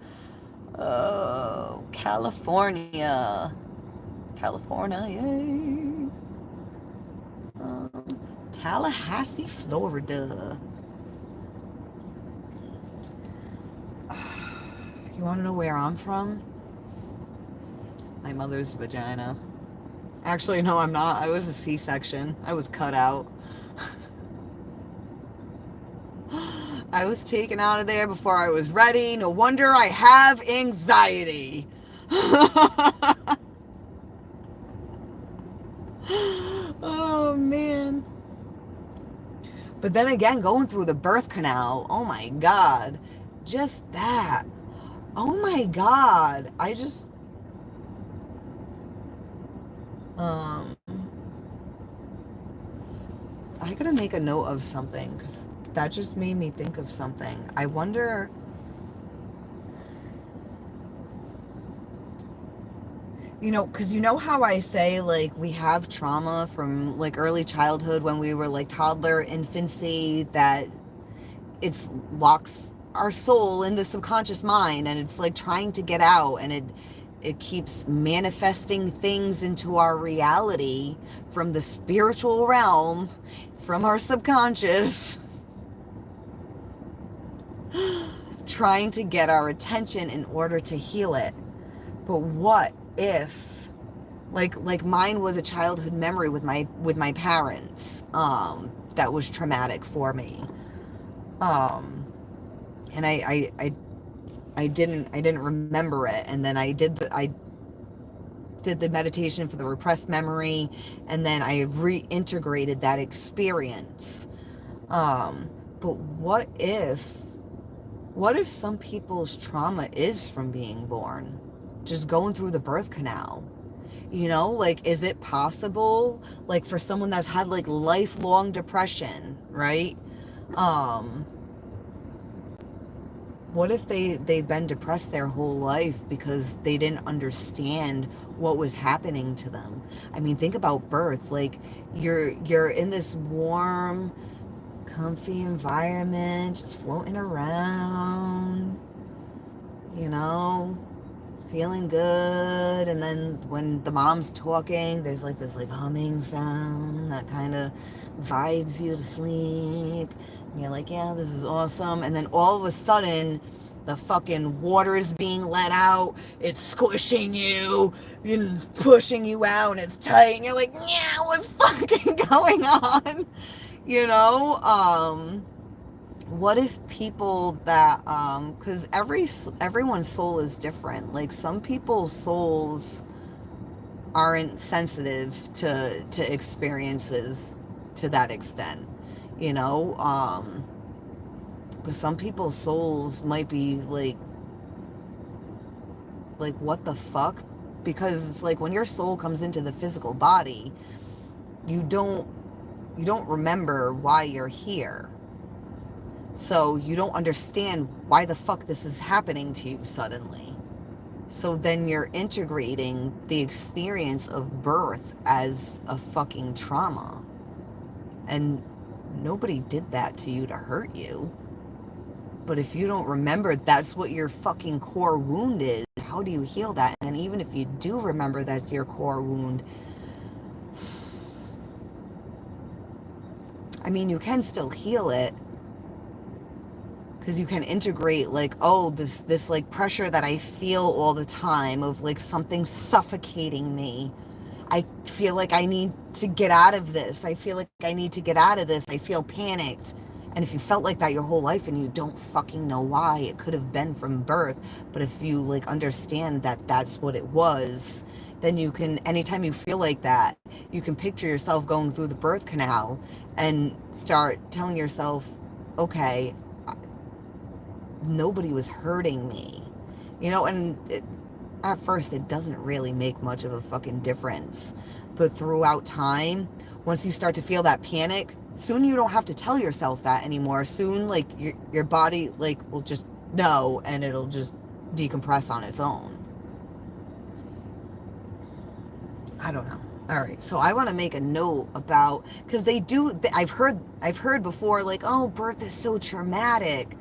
Oh, California. California, yay. Tallahassee, Florida. You want to know where I'm from? My mother's vagina. Actually, no, I'm not. I was a C-section. I was cut out. I was taken out of there before I was ready. No wonder I have anxiety. Oh, man. But then again, going through the birth canal, oh my God. Just that. Oh my God. I gotta make a note of something because that just made me think of something. I wonder, because you know how I say, like, we have trauma from, like, early childhood when we were, like, toddler, infancy, that it's locks our soul in the subconscious mind and it's, like, trying to get out and it keeps manifesting things into our reality from the spiritual realm, from our subconscious, trying to get our attention in order to heal it. But what if, like mine was a childhood memory with my parents, that was traumatic for me, and I didn't remember it, and then I did the meditation for the repressed memory, and then I reintegrated that experience. But what if some people's trauma is from being born, just going through the birth canal? You know, like, is it possible, like, for someone that's had, like, lifelong depression, right? Um, what if they've been depressed their whole life because they didn't understand what was happening to them? I mean, think about birth. Like, you're in this warm, comfy environment, just floating around, you know, feeling good. And then when the mom's talking, there's like this like humming sound that kind of vibes you to sleep. And you're like, yeah, this is awesome. And then all of a sudden, the fucking water is being let out. It's squishing you and pushing you out, and it's tight. And you're like, yeah, what's fucking going on? You know, what if people that because everyone's soul is different. Like, some people's souls aren't sensitive to experiences to that extent, you know. But some people's souls might be like what the fuck, because it's like when your soul comes into the physical body, you don't remember why you're here. So you don't understand why the fuck this is happening to you suddenly. So then you're integrating the experience of birth as a fucking trauma. And nobody did that to you to hurt you. But if you don't remember that's what your fucking core wound is, how do you heal that? And even if you do remember that's your core wound, I mean, you can still heal it, because you can integrate, like, oh, this like pressure that I feel all the time of like something suffocating me. I feel like I need to get out of this. I feel like I need to get out of this. I feel panicked. And if you felt like that your whole life and you don't fucking know why, it could have been from birth. But if you like understand that that's what it was, then you can, anytime you feel like that, you can picture yourself going through the birth canal and start telling yourself, okay, nobody was hurting me, you know. And at first it doesn't really make much of a fucking difference, but throughout time, once you start to feel that panic, soon you don't have to tell yourself that anymore. Soon, like, your body like will just know, and it'll just decompress on its own. I don't know. All right, so I want to make a note about, because I've heard before, like, oh, birth is so traumatic.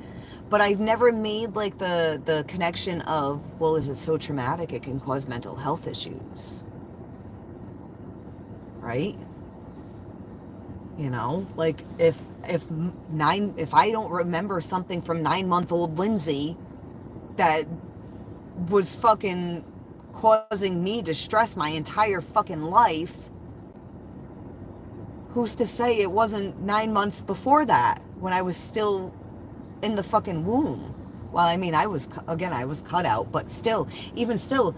But I've never made like the connection of, well, is it so traumatic it can cause mental health issues? Right? You know, like if I don't remember something from 9-month-old Lindsay that was fucking causing me distress my entire fucking life, who's to say it wasn't 9 months before that when I was still in the fucking womb? Well, I mean, I was cut out, but still, even still,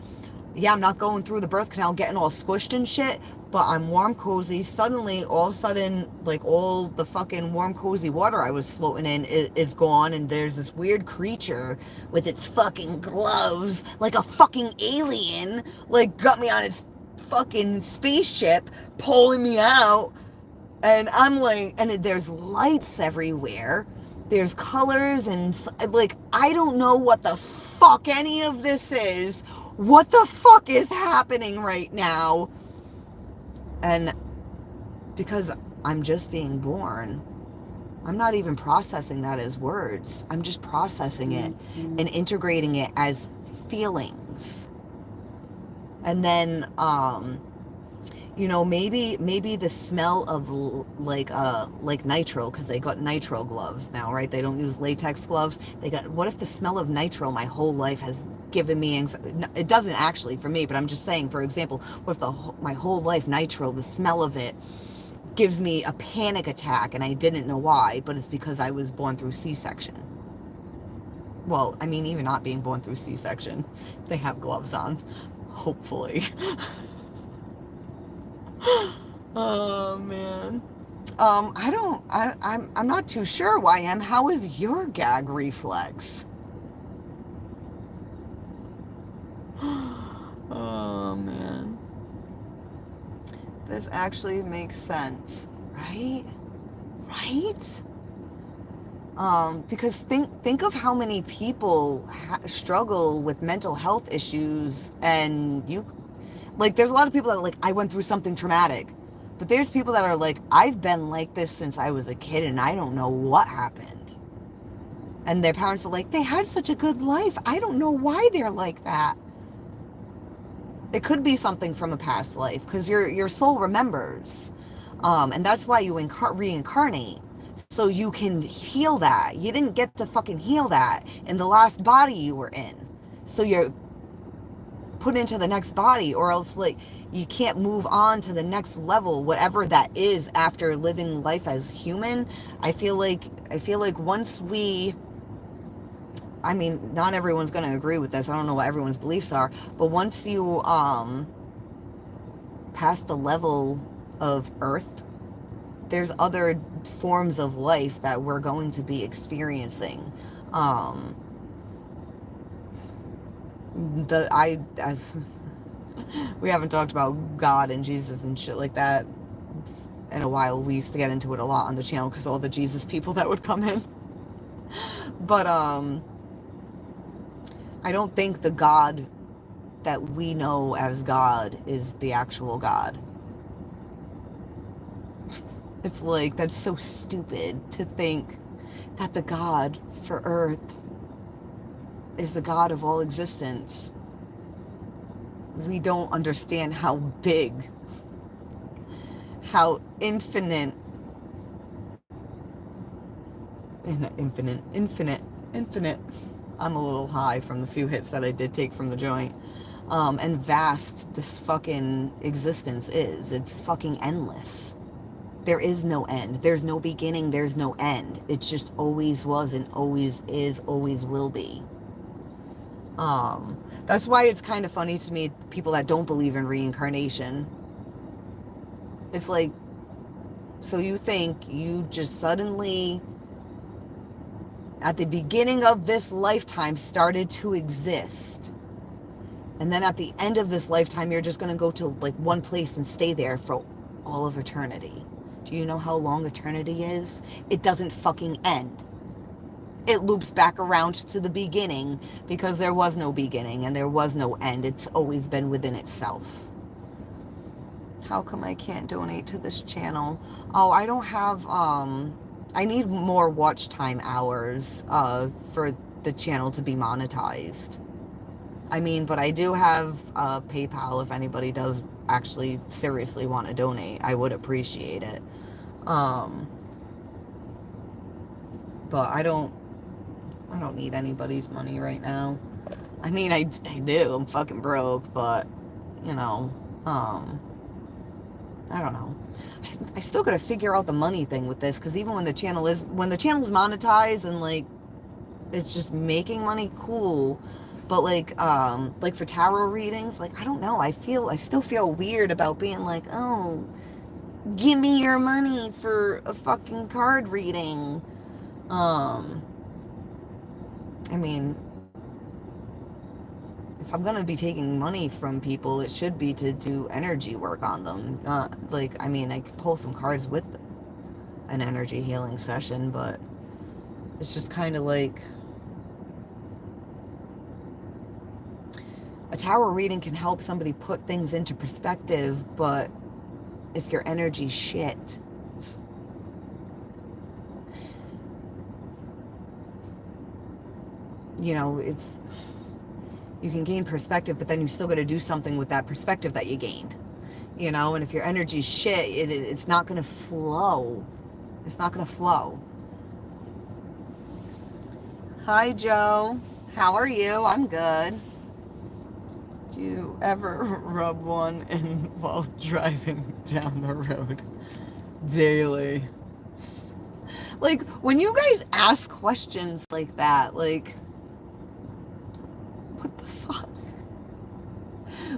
yeah, I'm not going through the birth canal getting all squished and shit, but I'm warm, cozy. Suddenly, all of a sudden, like, all the fucking warm, cozy water I was floating in is gone, and there's this weird creature with its fucking gloves, like a fucking alien, like, got me on its fucking spaceship, pulling me out, and I'm like, and there's lights everywhere. There's colors, and like, I don't know what the fuck any of this is. What the fuck is happening right now? And because I'm just being born, I'm not even processing that as words. I'm just processing it and integrating it as feelings. And then, you know, maybe the smell of like nitro, because they got nitro gloves now, right? They don't use latex gloves. What if the smell of nitro my whole life has given me anxiety? It doesn't actually for me, but I'm just saying, for example, what if my whole life nitro, the smell of it gives me a panic attack and I didn't know why, but it's because I was born through C-section. Well, I mean, even not being born through C-section, they have gloves on. Hopefully. Oh man. I'm not too sure, YM. How is your gag reflex? Oh man. This actually makes sense, right? Right? Because think of how many people struggle with mental health issues, and you, like, there's a lot of people that are like, I went through something traumatic, but there's people that are like, I've been like this since I was a kid, and I don't know what happened. And their parents are like, they had such a good life. I don't know why they're like that. It could be something from a past life because your soul remembers, and that's why you reincarnate, so you can heal that. You didn't get to fucking heal that in the last body you were in, so you're put into the next body, or else like you can't move on to the next level, whatever that is after living life as human. I feel like once we, I mean, not everyone's going to agree with this. I don't know what everyone's beliefs are, but once you pass the level of Earth, there's other forms of life that we're going to be experiencing. Um, I we haven't talked about God and Jesus and shit like that in a while. We used to get into it a lot on the channel because all the Jesus people that would come in. But I don't think the God that we know as God is the actual God. It's like, that's so stupid to think that the God for Earth is the God of all existence. We don't understand how big, how infinite, infinite. I'm a little high from the few hits that I did take from the joint. And vast this fucking existence is. It's fucking endless. There is no end. There's no beginning. There's no end. It just always was and always is, always will be. That's why it's kind of funny to me, people that don't believe in reincarnation. It's like, so you think you just suddenly, at the beginning of this lifetime, started to exist. And then at the end of this lifetime, you're just going to go to like one place and stay there for all of eternity. Do you know how long eternity is? It doesn't fucking end. It loops back around to the beginning because there was no beginning and there was no end. It's always been within itself. How come I can't donate to this channel? Oh, I don't have, I need more watch time hours, for the channel to be monetized. I mean, but I do have PayPal if anybody does actually seriously want to donate. I would appreciate it. But I don't need anybody's money right now. I mean, I do. I'm fucking broke, but, you know, I don't know. I still gotta figure out the money thing with this, because even when the channel is monetized and, like, it's just making money, cool. But, like for tarot readings, like, I don't know. I still feel weird about being like, oh, give me your money for a fucking card reading. I mean, if I'm gonna be taking money from people, it should be to do energy work on them. Like, I mean, I could pull some cards with an energy healing session, but it's just kind of like, a tarot reading can help somebody put things into perspective, but if your energy's shit, you know, you can gain perspective, but then you still got to do something with that perspective that you gained, you know. And if your energy's shit, it's not going to flow. It's not going to flow. Hi, Joe. How are you? I'm good. Do you ever rub one in while driving down the road? Daily. Like, when you guys ask questions like that, like, what the fuck?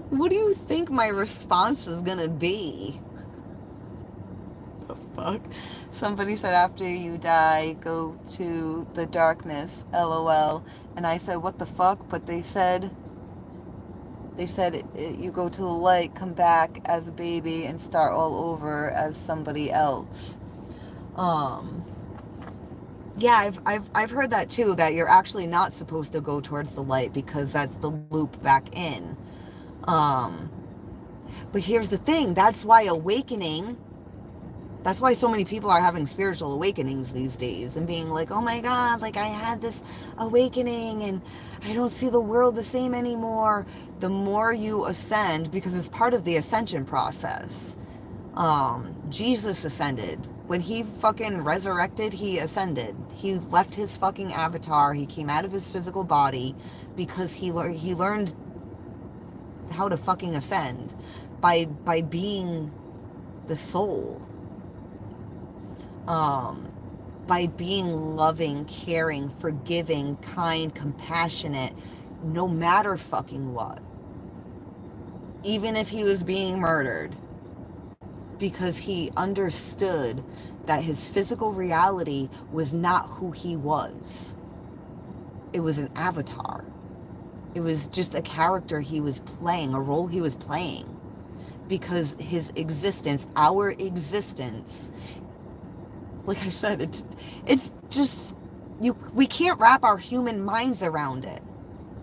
What do you think my response is gonna be? The fuck? Somebody said after you die, go to the darkness, LOL. And I said, what the fuck? But they said you go to the light, come back as a baby, and start all over as somebody else. Um, yeah, I've heard that too, that you're actually not supposed to go towards the light because that's the loop back in. Um, but here's the thing, that's why so many people are having spiritual awakenings these days and being like, oh my God, like I had this awakening and I don't see the world the same anymore. The more you ascend, because it's part of the ascension process. Jesus ascended. When he fucking resurrected, he ascended. He left his fucking avatar. He came out of his physical body because he learned how to fucking ascend by being the soul. By being loving, caring, forgiving, kind, compassionate, no matter fucking what. Even if he was being murdered. Because he understood that his physical reality was not who he was. It was an avatar. It was just a character he was playing, a role he was playing. Because his existence, our existence, like I said, it's just we can't wrap our human minds around it.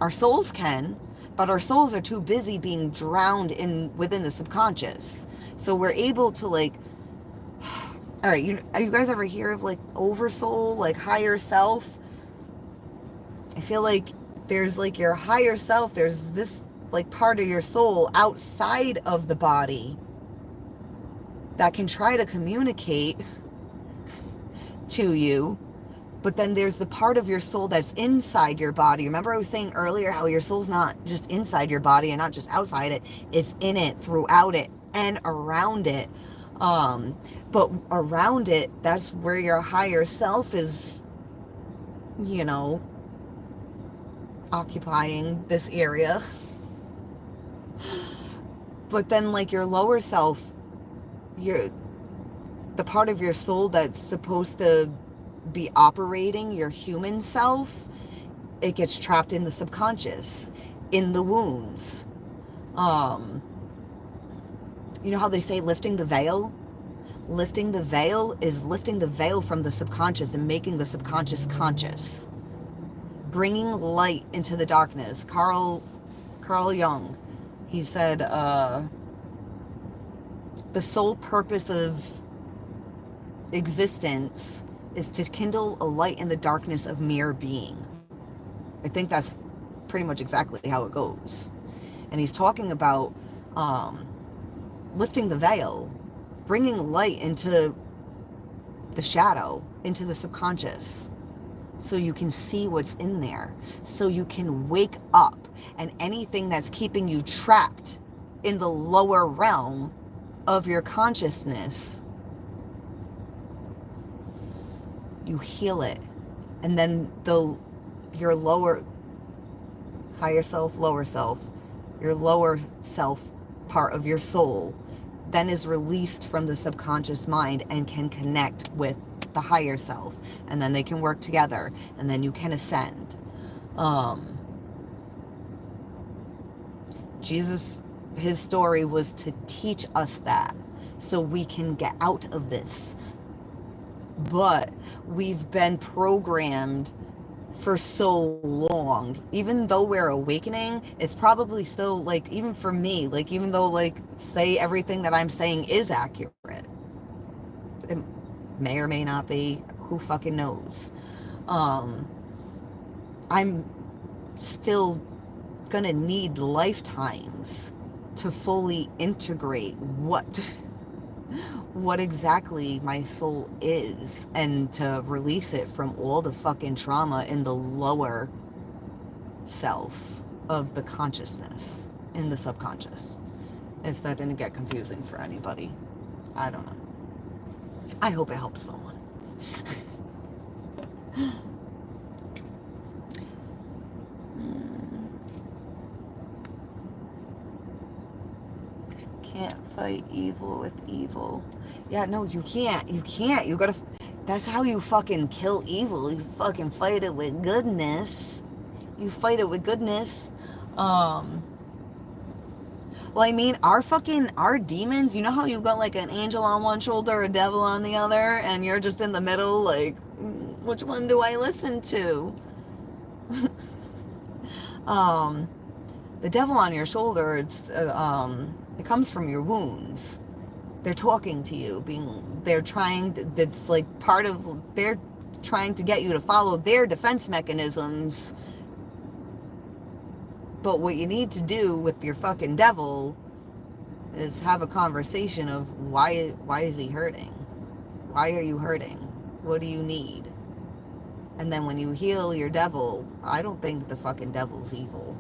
Our souls can, but our souls are too busy being drowned within the subconscious. So we're able to like, all right, you guys ever hear of like oversoul, like higher self? I feel like there's like your higher self, there's this like part of your soul outside of the body that can try to communicate to you, but then there's the part of your soul that's inside your body. Remember I was saying earlier how your soul's not just inside your body and not just outside it, it's in it, throughout it, and around it. But around it, that's where your higher self is, occupying this area. But then like your lower self, the part of your soul that's supposed to be operating your human self, it gets trapped in the subconscious, in the wounds. You know how they say lifting the veil? Lifting the veil is lifting the veil from the subconscious and making the subconscious conscious. Bringing light into the darkness. Carl Jung, he said, the sole purpose of existence is to kindle a light in the darkness of mere being. I think that's pretty much exactly how it goes. And he's talking about lifting the veil, bringing light into the shadow, into the subconscious, so you can see what's in there, so you can wake up, and anything that's keeping you trapped in the lower realm of your consciousness, you heal it. And then your lower, higher self, lower self, your lower self part of your soul then is released from the subconscious mind and can connect with the higher self, and then they can work together, and then you can ascend. Jesus, his story was to teach us that so we can get out of this. But we've been programmed for so long. Even though we're awakening, it's probably still like, even for me, like even though like say everything that I'm saying is accurate, it may or may not be, who fucking knows. I'm still gonna need lifetimes to fully integrate what exactly my soul is, and to release it from all the fucking trauma in the lower self of the consciousness, in the subconscious. If that didn't get confusing for anybody, I don't know. I hope it helps someone. Can't fight evil with evil. Yeah, no, you can't. You can't. You gotta... That's how you fucking kill evil. You fucking fight it with goodness. You fight it with goodness. Well, I mean, our demons, you know how you've got like an angel on one shoulder, a devil on the other, and you're just in the middle, like, which one do I listen to? The devil on your shoulder, it comes from your wounds. They're talking to you, they're trying, that's like they're trying to get you to follow their defense mechanisms. But what you need to do with your fucking devil is have a conversation of why is he hurting? Why are you hurting? What do you need? And then when you heal your devil, I don't think the fucking devil's evil.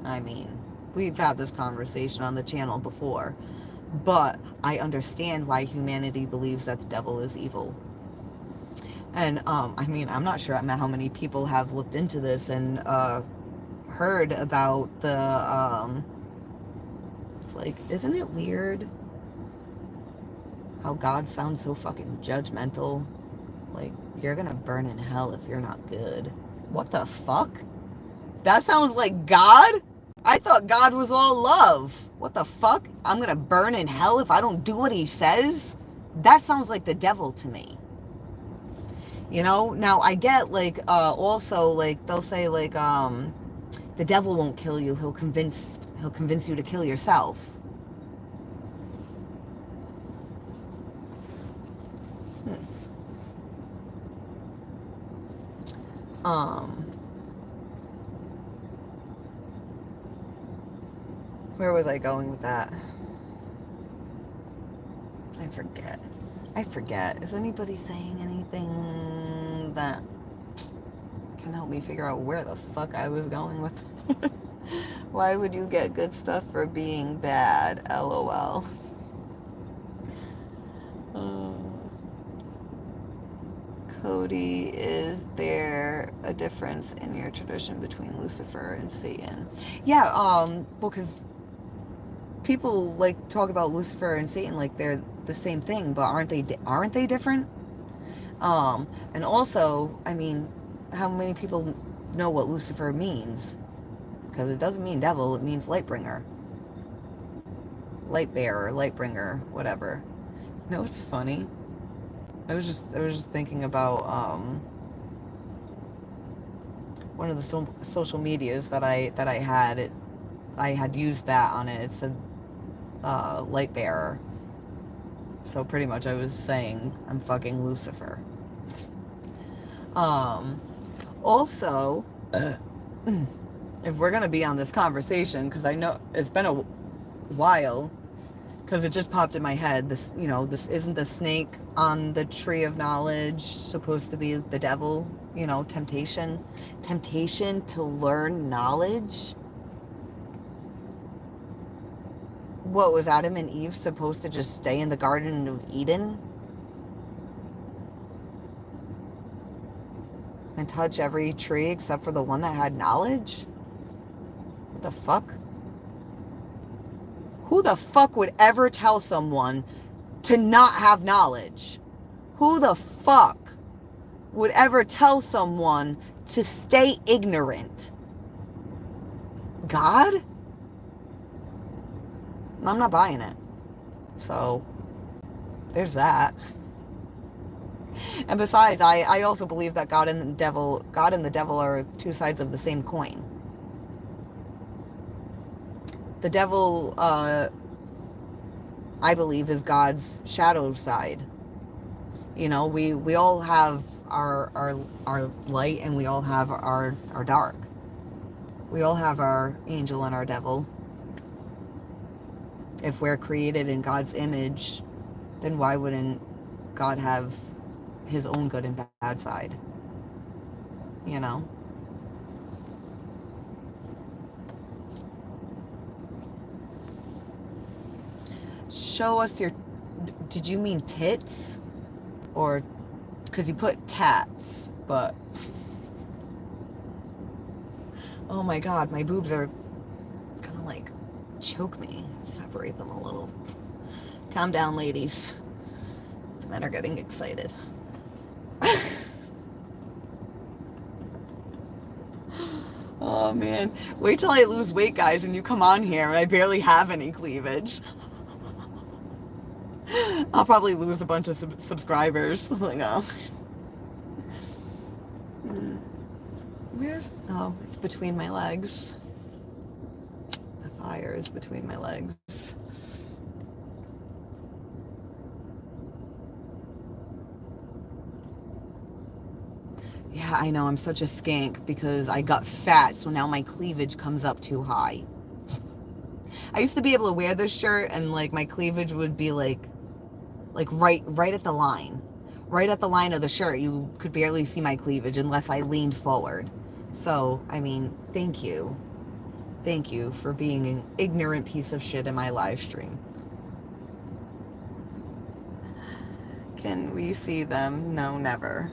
I mean, we've had this conversation on the channel before, but I understand why humanity believes that the devil is evil. And I mean, I'm not sure how many people have looked into this and heard about the it's like, isn't it weird how God sounds so fucking judgmental? Like, you're gonna burn in hell if you're not good. What the fuck? That sounds like God? I thought God was all love. What the fuck? I'm gonna burn in hell if I don't do what he says? That sounds like the devil to me. You know? Now, I get, like, also, like, they'll say, like, the devil won't kill you. He'll convince you to kill yourself. Where was I going with that? I forget. Is anybody saying anything that can help me figure out where the fuck I was going with? Why would you get good stuff for being bad? LOL. Cody, is there a difference in your tradition between Lucifer and Satan? Yeah, well, because people like talk about Lucifer and Satan like they're the same thing, but aren't they different? And also, I mean, how many people know what Lucifer means? Because it doesn't mean devil, it means light bringer, light bearer, light bringer, whatever. You know, it's funny. I was just thinking about one of the social medias that I had. I had used that on it. It said light bearer. So pretty much I was saying I'm fucking Lucifer. Also, if we're gonna be on this conversation, because I know it's been a while, because it just popped in my head. This, you know, this isn't the snake on the tree of knowledge supposed to be the devil? You know, temptation to learn knowledge. What was Adam and Eve supposed to just stay in the Garden of Eden and touch every tree except for the one that had knowledge? What the fuck? Who the fuck would ever tell someone to not have knowledge? Who the fuck would ever tell someone to stay ignorant? God? I'm not buying it. So, there's that. And besides, I also believe that God and the devil are two sides of the same coin. The devil, I believe, is God's shadow side. You know, we all have our light and we all have our dark. We all have our angel and our devil. If we're created in God's image, then why wouldn't God have his own good and bad side? You know? Show us your... Did you mean tits? Or... Because you put tats, but... Oh my god, my boobs are kind of like choke me. Separate them a little. Calm down, ladies. The men are getting excited. Oh, man. Wait till I lose weight, guys, and you come on here and I barely have any cleavage. I'll probably lose a bunch of subscribers. Like, oh. Where's... Oh, it's between my legs. The fire is between my legs. Yeah, I know, I'm such a skank because I got fat, so now my cleavage comes up too high. I used to be able to wear this shirt and like my cleavage would be like right at the line. Right at the line of the shirt, you could barely see my cleavage unless I leaned forward. So, I mean, thank you. Thank you for being an ignorant piece of shit in my live stream. Can we see them? No, never.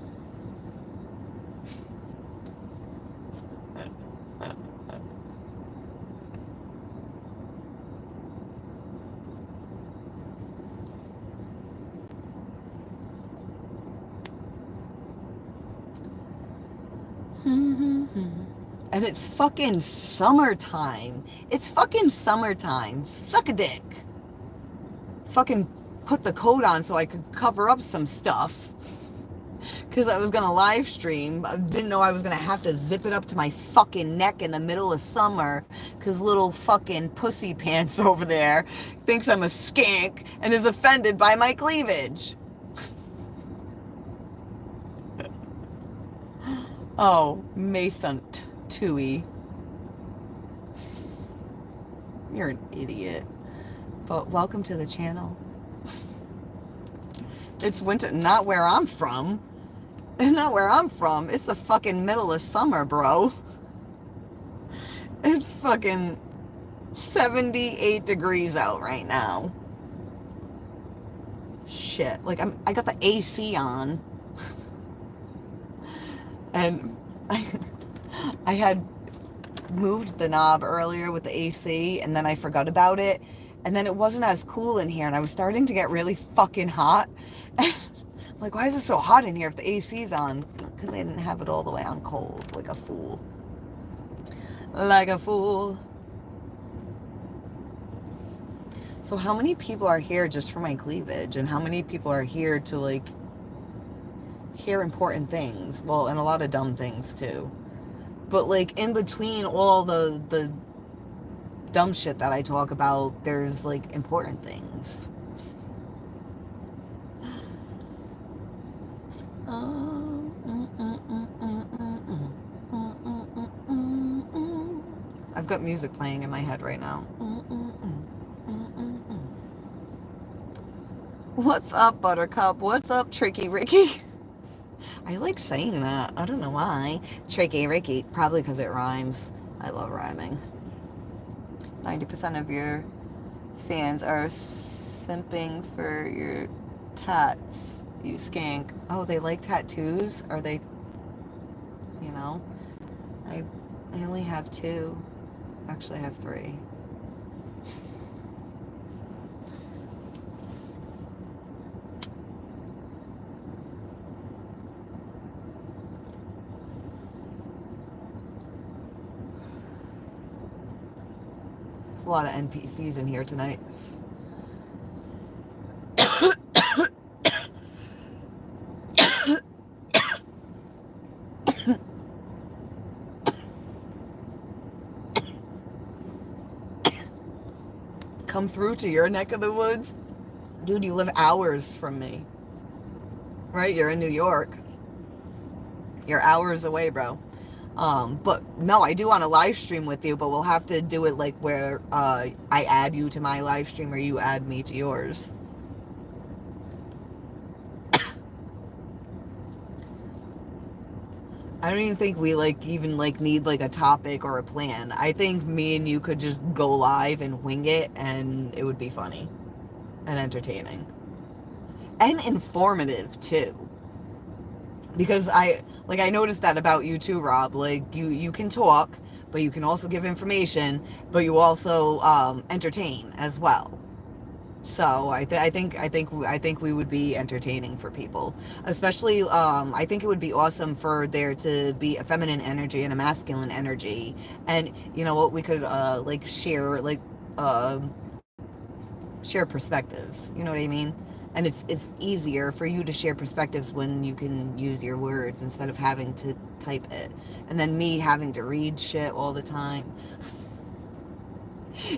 And it's fucking summertime. It's fucking summertime. Suck a dick. Fucking put the coat on so I could cover up some stuff. Because I was going to live stream. I didn't know I was going to have to zip it up to my fucking neck in the middle of summer. Because little fucking pussy pants over there thinks I'm a skank and is offended by my cleavage. Oh, Mason Tui. You're an idiot. But welcome to the channel. It's winter, not where I'm from. Not where I'm from. It's the fucking middle of summer, bro. It's fucking 78 degrees out right now. Shit. Like, I got the AC on. And I had moved the knob earlier with the AC, and then I forgot about it. And then it wasn't as cool in here, and I was starting to get really fucking hot. Like, why is it so hot in here if the AC's on? Because I didn't have it all the way on cold, like a fool. Like a fool. So how many people are here just for my cleavage? And how many people are here to, like, hear important things? Well, and a lot of dumb things, too. But, like, in between all the dumb shit that I talk about, there's, like, important things. I've got music playing in my head right now. What's up, Buttercup? What's up, Tricky Ricky? I like saying that. I don't know why. Tricky Ricky. Probably because it rhymes. I love rhyming. 90% of your fans are simping for your tats, you skank. Oh, they like tattoos? Are they, you know? I only have 2. Actually, I have 3. A lot of NPCs in here tonight. Come through to your neck of the woods? Dude, you live hours from me. Right? You're in New York. You're hours away, bro. But no, I do want to live stream with you, but we'll have to do it like where I add you to my live stream or you add me to yours. I don't even think we even need like a topic or a plan. I think me and you could just go live and wing it, and it would be funny and entertaining and informative too. Because I noticed that about you too, Rob. Like, you can talk, but you can also give information, but you also entertain as well. So I think we would be entertaining for people, especially. I think it would be awesome for there to be a feminine energy and a masculine energy, and you know what, we could like uh, share perspectives. You know what I mean? And it's easier for you to share perspectives when you can use your words instead of having to type it, and then me having to read shit all the time.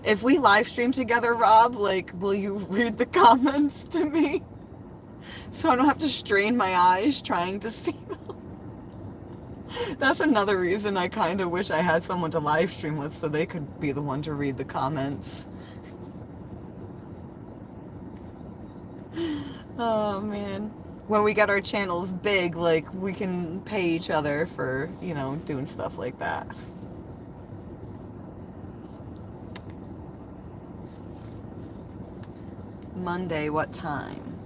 If we live stream together, Rob, like, will you read the comments to me so I don't have to strain my eyes trying to see them? That's another reason I kind of wish I had someone to live stream with so they could be the one to read the comments. Oh, man. When we get our channels big, like, we can pay each other for, you know, doing stuff like that. Monday, what time?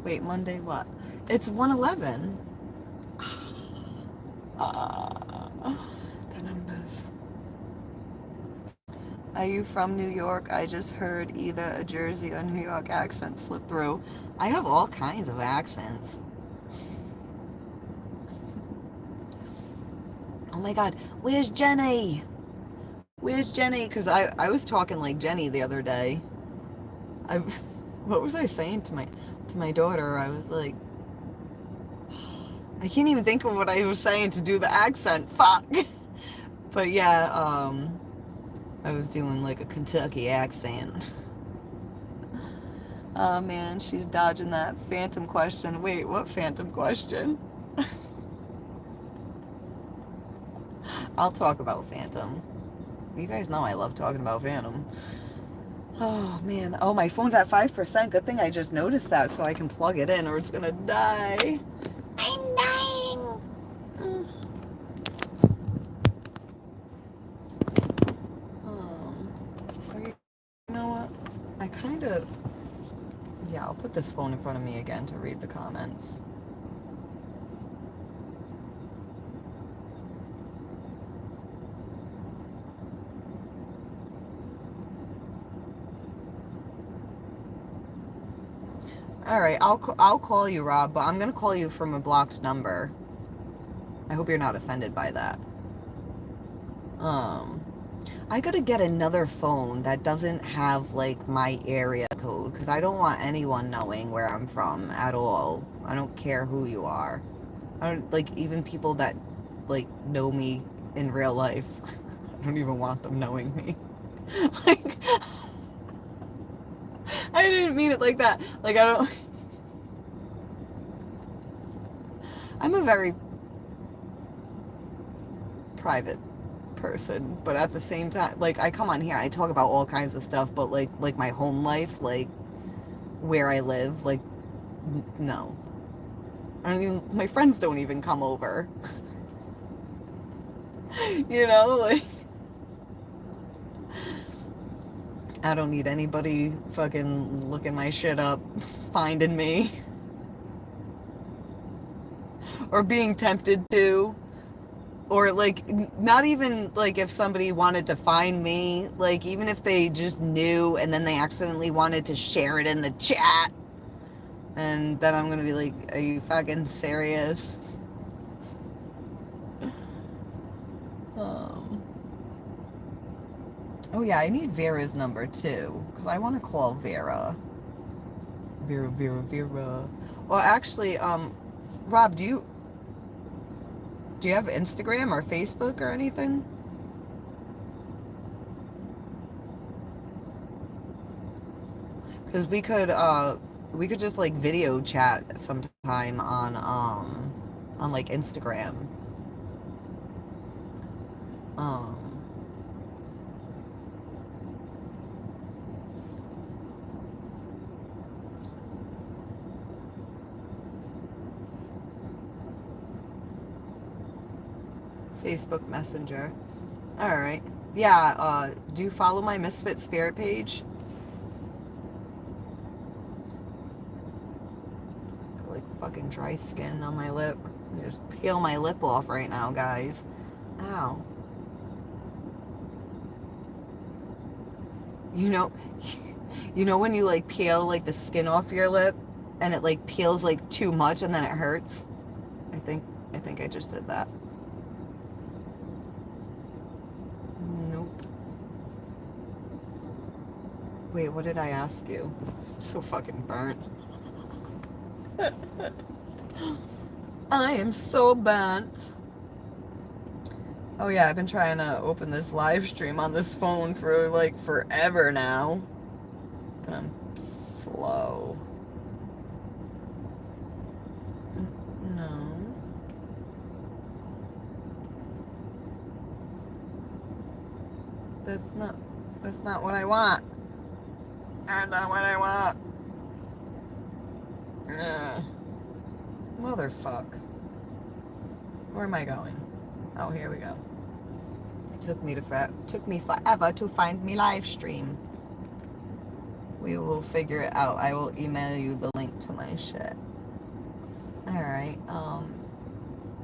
Wait, Monday what? It's 1:11. The numbers. Are you from New York? I just heard either a Jersey or New York accent slip through. I have all kinds of accents. Oh my God, where's Jenny? Where's Jenny? Because I was talking like Jenny the other day. I, what was I saying to my daughter? I was like, I can't even think of what I was saying to do the accent. Fuck. But yeah, I was doing like a Kentucky accent. Oh man, she's dodging that phantom question. Wait, what phantom question? I'll talk about phantom. You guys know I love talking about phantom. Oh man, oh, my phone's at 5%. Good thing I just noticed that so I can plug it in or it's gonna die. I'm dying. Okay, you know what? I kind of, yeah, I'll put this phone in front of me again to read the comments. All right, I'll call you, Rob, but I'm gonna call you from a blocked number. I hope you're not offended by that. I gotta get another phone that doesn't have like my area code because I don't want anyone knowing where I'm from at all. I don't care who you are. I don't like even people that like know me in real life. I don't even want them knowing me. Like, I didn't mean it like that. Like, I don't. I'm a very private person, but at the same time, like, I come on here, I talk about all kinds of stuff, but like my home life, like where I live, like, no. I don't even. My friends don't even come over. You know, like, I don't need anybody fucking looking my shit up, finding me, or being tempted to. Or like, not even like if somebody wanted to find me, like even if they just knew and then they accidentally wanted to share it in the chat, and then I'm gonna be like, are you fucking serious? Um, oh yeah, I need Vera's number too, because I want to call Vera. Vera. Well, actually, Rob, do you have Instagram or Facebook or anything? Because we could just like video chat sometime on like Instagram. Um, Facebook Messenger. All right. Yeah, do you follow my Misfit Spirit page? Got, like fucking dry skin on my lip. I just peel my lip off right now, guys. Ow. You know, you know when you like peel like the skin off your lip and it like peels like too much and then it hurts? I think I think I just did that. Nope. Wait, what did I ask you? I'm so fucking burnt. I am so burnt. Oh yeah, I've been trying to open this live stream on this phone for like forever now. But I'm slow. No. That's not what I want. That's not what I want. Ugh. Motherfuck. Where am I going? Oh, here we go. It took me forever to find me live stream. We will figure it out. I will email you the link to my shit. Alright,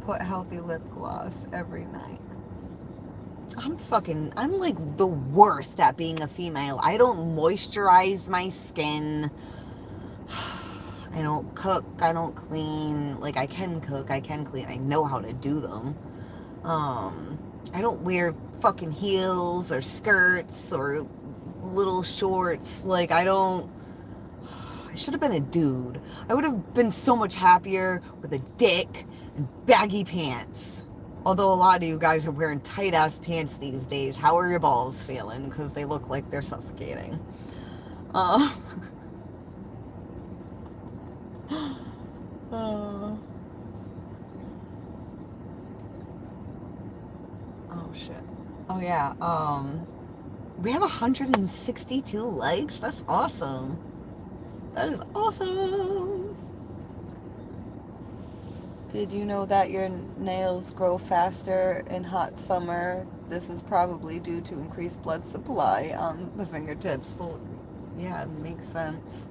put healthy lip gloss every night. I'm like the worst at being a female. I don't moisturize my skin. I don't cook. I don't clean. Like, I can cook. I can clean. I know how to do them. I don't wear fucking heels or skirts or little shorts. Like, I should have been a dude. I would have been so much happier with a dick and baggy pants. Although a lot of you guys are wearing tight-ass pants these days. How are your balls feeling? Because they look like they're suffocating. Uh, oh shit. Oh yeah. We have 162 likes. That's awesome. That is awesome. Did you know that your nails grow faster in hot summer? This is probably due to increased blood supply on the fingertips. Well, yeah, it makes sense.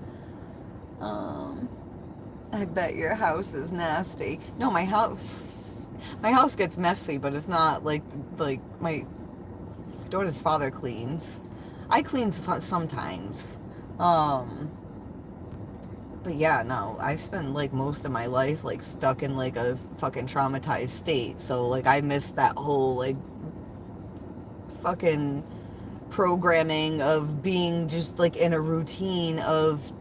I bet your house is nasty. No, my house gets messy, but it's not like my daughter's father cleans. I clean sometimes. But yeah, no, I've spent like most of my life like stuck in like a fucking traumatized state. So like I missed that whole like fucking programming of being just like in a routine of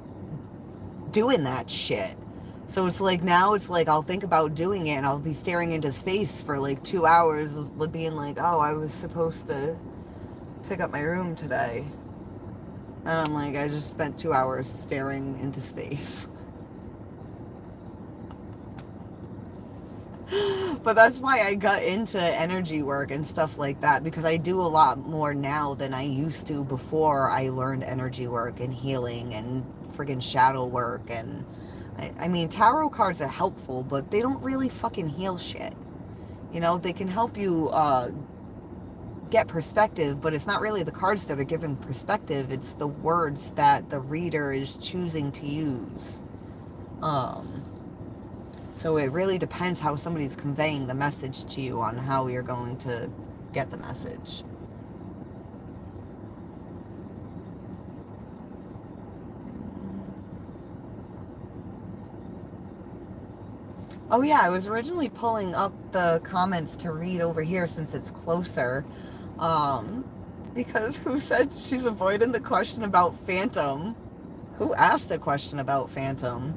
doing that shit. So it's like now it's like I'll think about doing it and I'll be staring into space for like 2 hours being like, oh, I was supposed to pick up my room today. And I'm like, I just spent 2 hours staring into space. But that's why I got into energy work and stuff like that, because I do a lot more now than I used to before I learned energy work and healing and friggin' shadow work. And I mean, tarot cards are helpful, but they don't really fucking heal shit. You know, they can help you get perspective, but it's not really the cards that are giving perspective. It's the words that the reader is choosing to use. So it really depends how somebody's conveying the message to you on how you're going to get the message. Oh yeah, I was originally pulling up the comments to read over here since it's closer. Because who said she's avoiding the question about Phantom? Who asked a question about Phantom?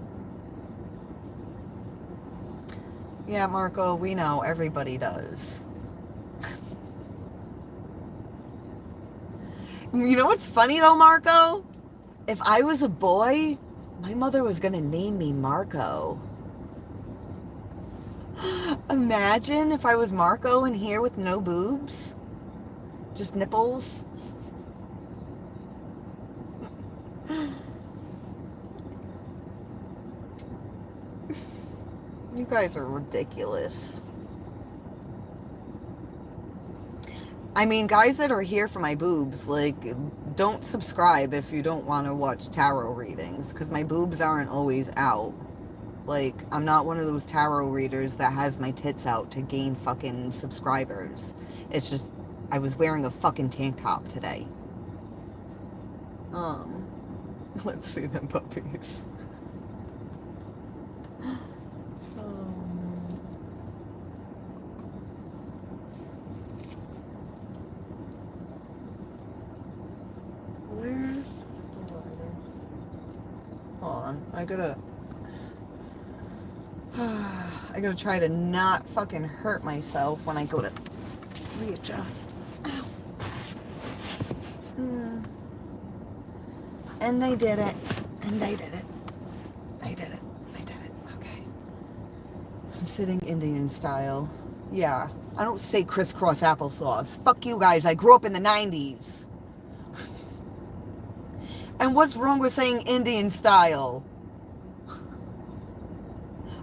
Yeah, Marco, we know. Everybody does. You know what's funny though, Marco? If I was a boy, my mother was gonna name me Marco. Imagine if I was Marco in here with no boobs. Just nipples. You guys are ridiculous. I mean, guys that are here for my boobs, like, don't subscribe if you don't want to watch tarot readings, because my boobs aren't always out. Like, I'm not one of those tarot readers that has my tits out to gain fucking subscribers. It's just, I was wearing a fucking tank top today. Um, let's see them puppies. Where's the lighter? Hold on, I gotta try to not fucking hurt myself when I go to readjust. Ow. And they did it. And they did it. I did it. I did it. Okay. I'm sitting Indian style. Yeah. I don't say crisscross applesauce. Fuck you guys. I grew up in the 90s. And what's wrong with saying Indian style?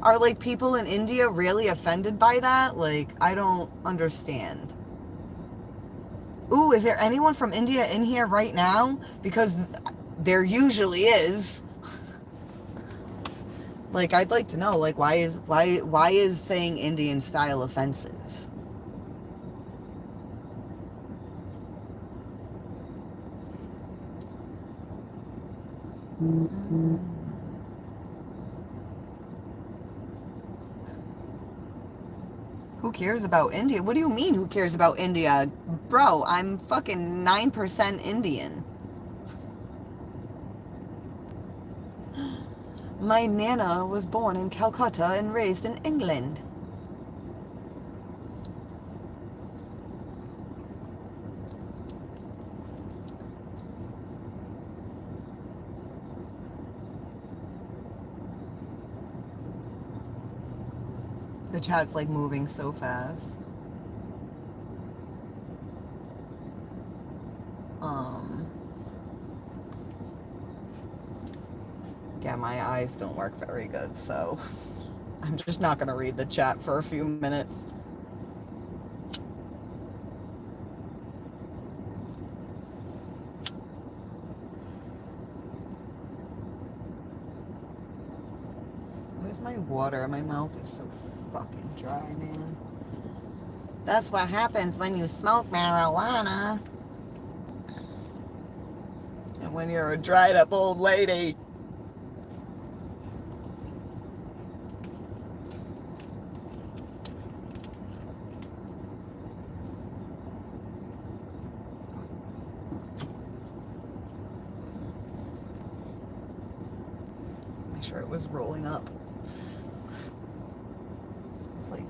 Are like people in India really offended by that? Like, I don't understand. Ooh, is there anyone from India in here right now? Because there usually is. Like, I'd like to know, like, why is saying Indian style offensive? Who cares about India? What do you mean, who cares about India? Bro, I'm fucking 9% Indian. My Nana was born in Calcutta and raised in England. The chat's like moving so fast. Yeah, my eyes don't work very good, so I'm just not going to read the chat for a few minutes. Where's my water? My mouth is so fucking dry, man. That's what happens when you smoke marijuana. And when you're a dried up old lady. My shirt was rolling up. It's like,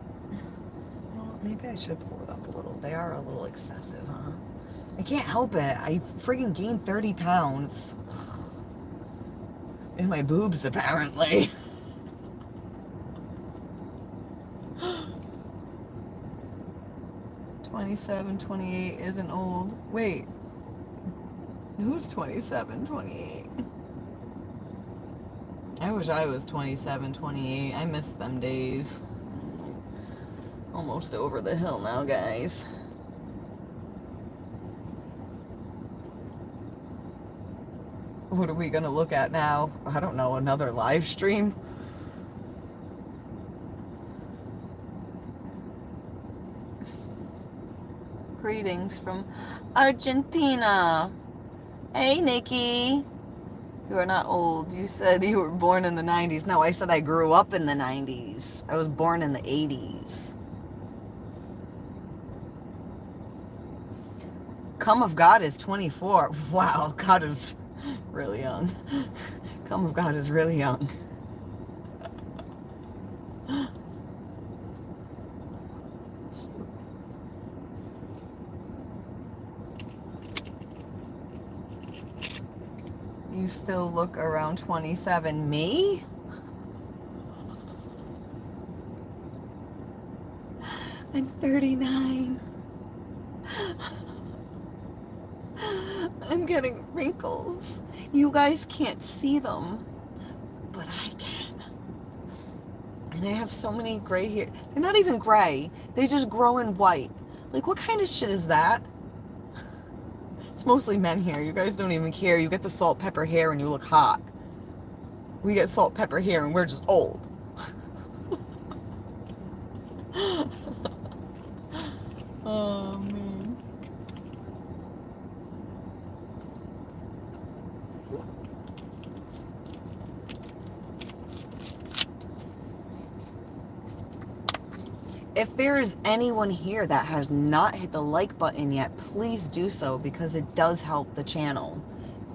well, maybe I should pull it up a little. They are a little excessive, huh? I can't help it. I friggin' gained 30 pounds. In my boobs, apparently. "27, 28 isn't old." Wait. Who's 27, 28? I wish I was 27, 28. I miss them days. Almost over the hill now, guys. What are we gonna look at now? I don't know, another live stream? Greetings from Argentina. Hey, Nikki. You are not old. You said you were born in the 90s. No, I said I grew up in the 90s. I was born in the 80s. Come of God is 24. Wow, God is really young. Come of God is really young. You still look around 27. Me? I'm 39. I'm getting wrinkles. You guys can't see them, but I can. And I have so many gray hair. They're not even gray. They just grow in white. Like, what kind of shit is that? It's mostly men here. You guys don't even care. You get the salt, pepper hair and you look hot. We get salt, pepper hair and we're just old. Oh, man. If there is anyone here that has not hit the like button yet, please do so because it does help the channel.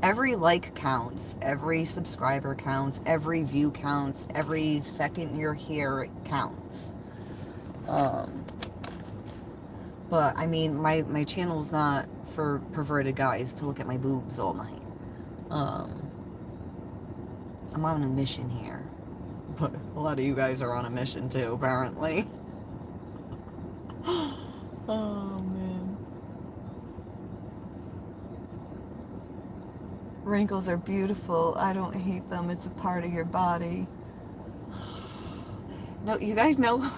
Every like counts, every subscriber counts, every view counts, every second you're here counts. But I mean, my channel's not for perverted guys to look at my boobs all night. I'm on a mission here. But a lot of you guys are on a mission too, apparently. Oh, man. Wrinkles are beautiful. I don't hate them. It's a part of your body. No, you guys know...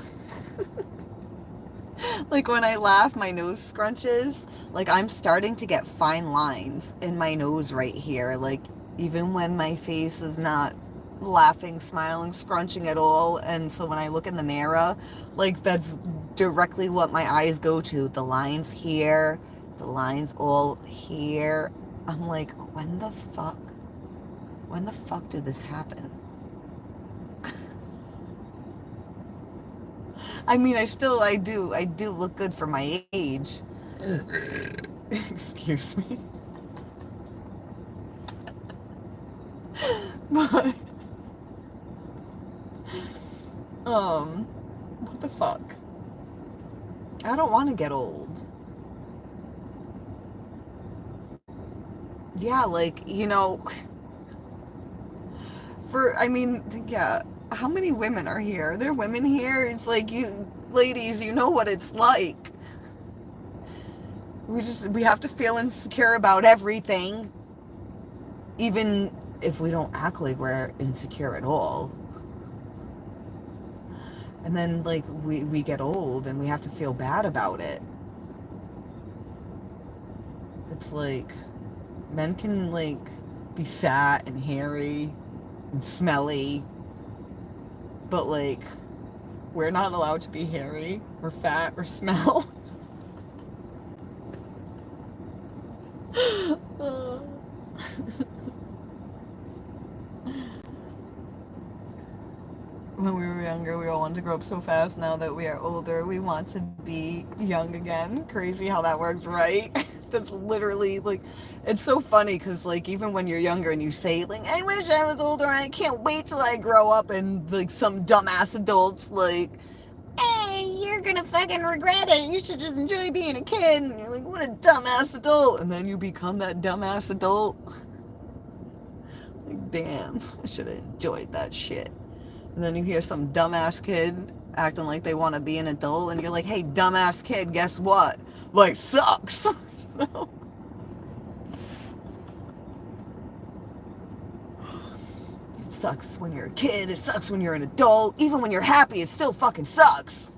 Like when I laugh, my nose scrunches. Like I'm starting to get fine lines in my nose right here. Like even when my face is not laughing, smiling, scrunching at all. And so when I look in the mirror, like that's directly what my eyes go to. The lines here, the lines all here. I'm like, when the fuck did this happen? I mean, I do look good for my age. Excuse me. But, what the fuck? I don't want to get old. Yeah, like, you know, yeah, how many women are here? Are there women here? It's like, you ladies, you know what it's like. We have to feel insecure about everything, even if we don't act like we're insecure at all. And then, like, we get old and we have to feel bad about it. It's like, men can, like, be fat and hairy and smelly, but, like, we're not allowed to be hairy or fat or smell. When we were younger, we all wanted to grow up so fast. Now that we are older, we want to be young again. Crazy how that works, right? That's literally, like, it's so funny because, like, even when you're younger and you say, like, I wish I was older, I can't wait till I grow up, and, like, some dumbass adults, like, hey, you're gonna fucking regret it. You should just enjoy being a kid. And you're like, what a dumbass adult. And then you become that dumbass adult. Like, damn, I should have enjoyed that shit. And then you hear some dumbass kid acting like they want to be an adult, and you're like, hey, dumbass kid, guess what? Life sucks. You know? It sucks when you're a kid, it sucks when you're an adult, even when you're happy, it still fucking sucks.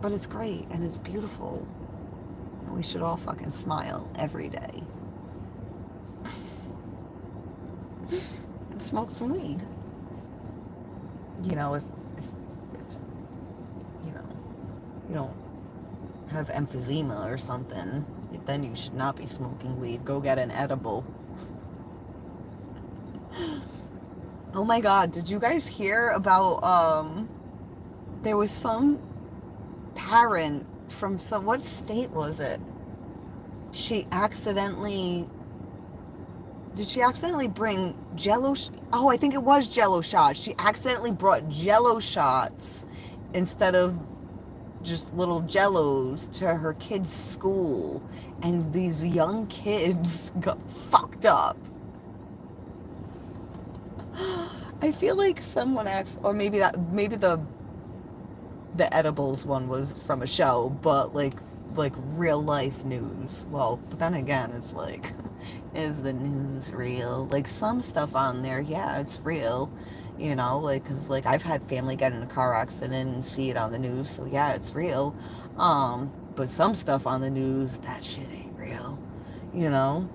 But it's great, and it's beautiful. And we should all fucking smile every day. And smoke some weed. You know, if you know, you don't have emphysema or something, then you should not be smoking weed. Go get an edible. Oh my god, did you guys hear about, there was some parent from what state was it? Did she accidentally bring Jello? Oh, I think it was Jello shots. She accidentally brought Jello shots instead of just little Jellos to her kids' school, and these young kids got fucked up. I feel like someone asked, or maybe the edibles one was from a show, but like real life news. Well, but then again, it's like, is the news real? Like some stuff on there, yeah, it's real, you know, like, cause like I've had family get in a car accident and see it on the news, so yeah, it's real. But some stuff on the news, that shit ain't real, you know.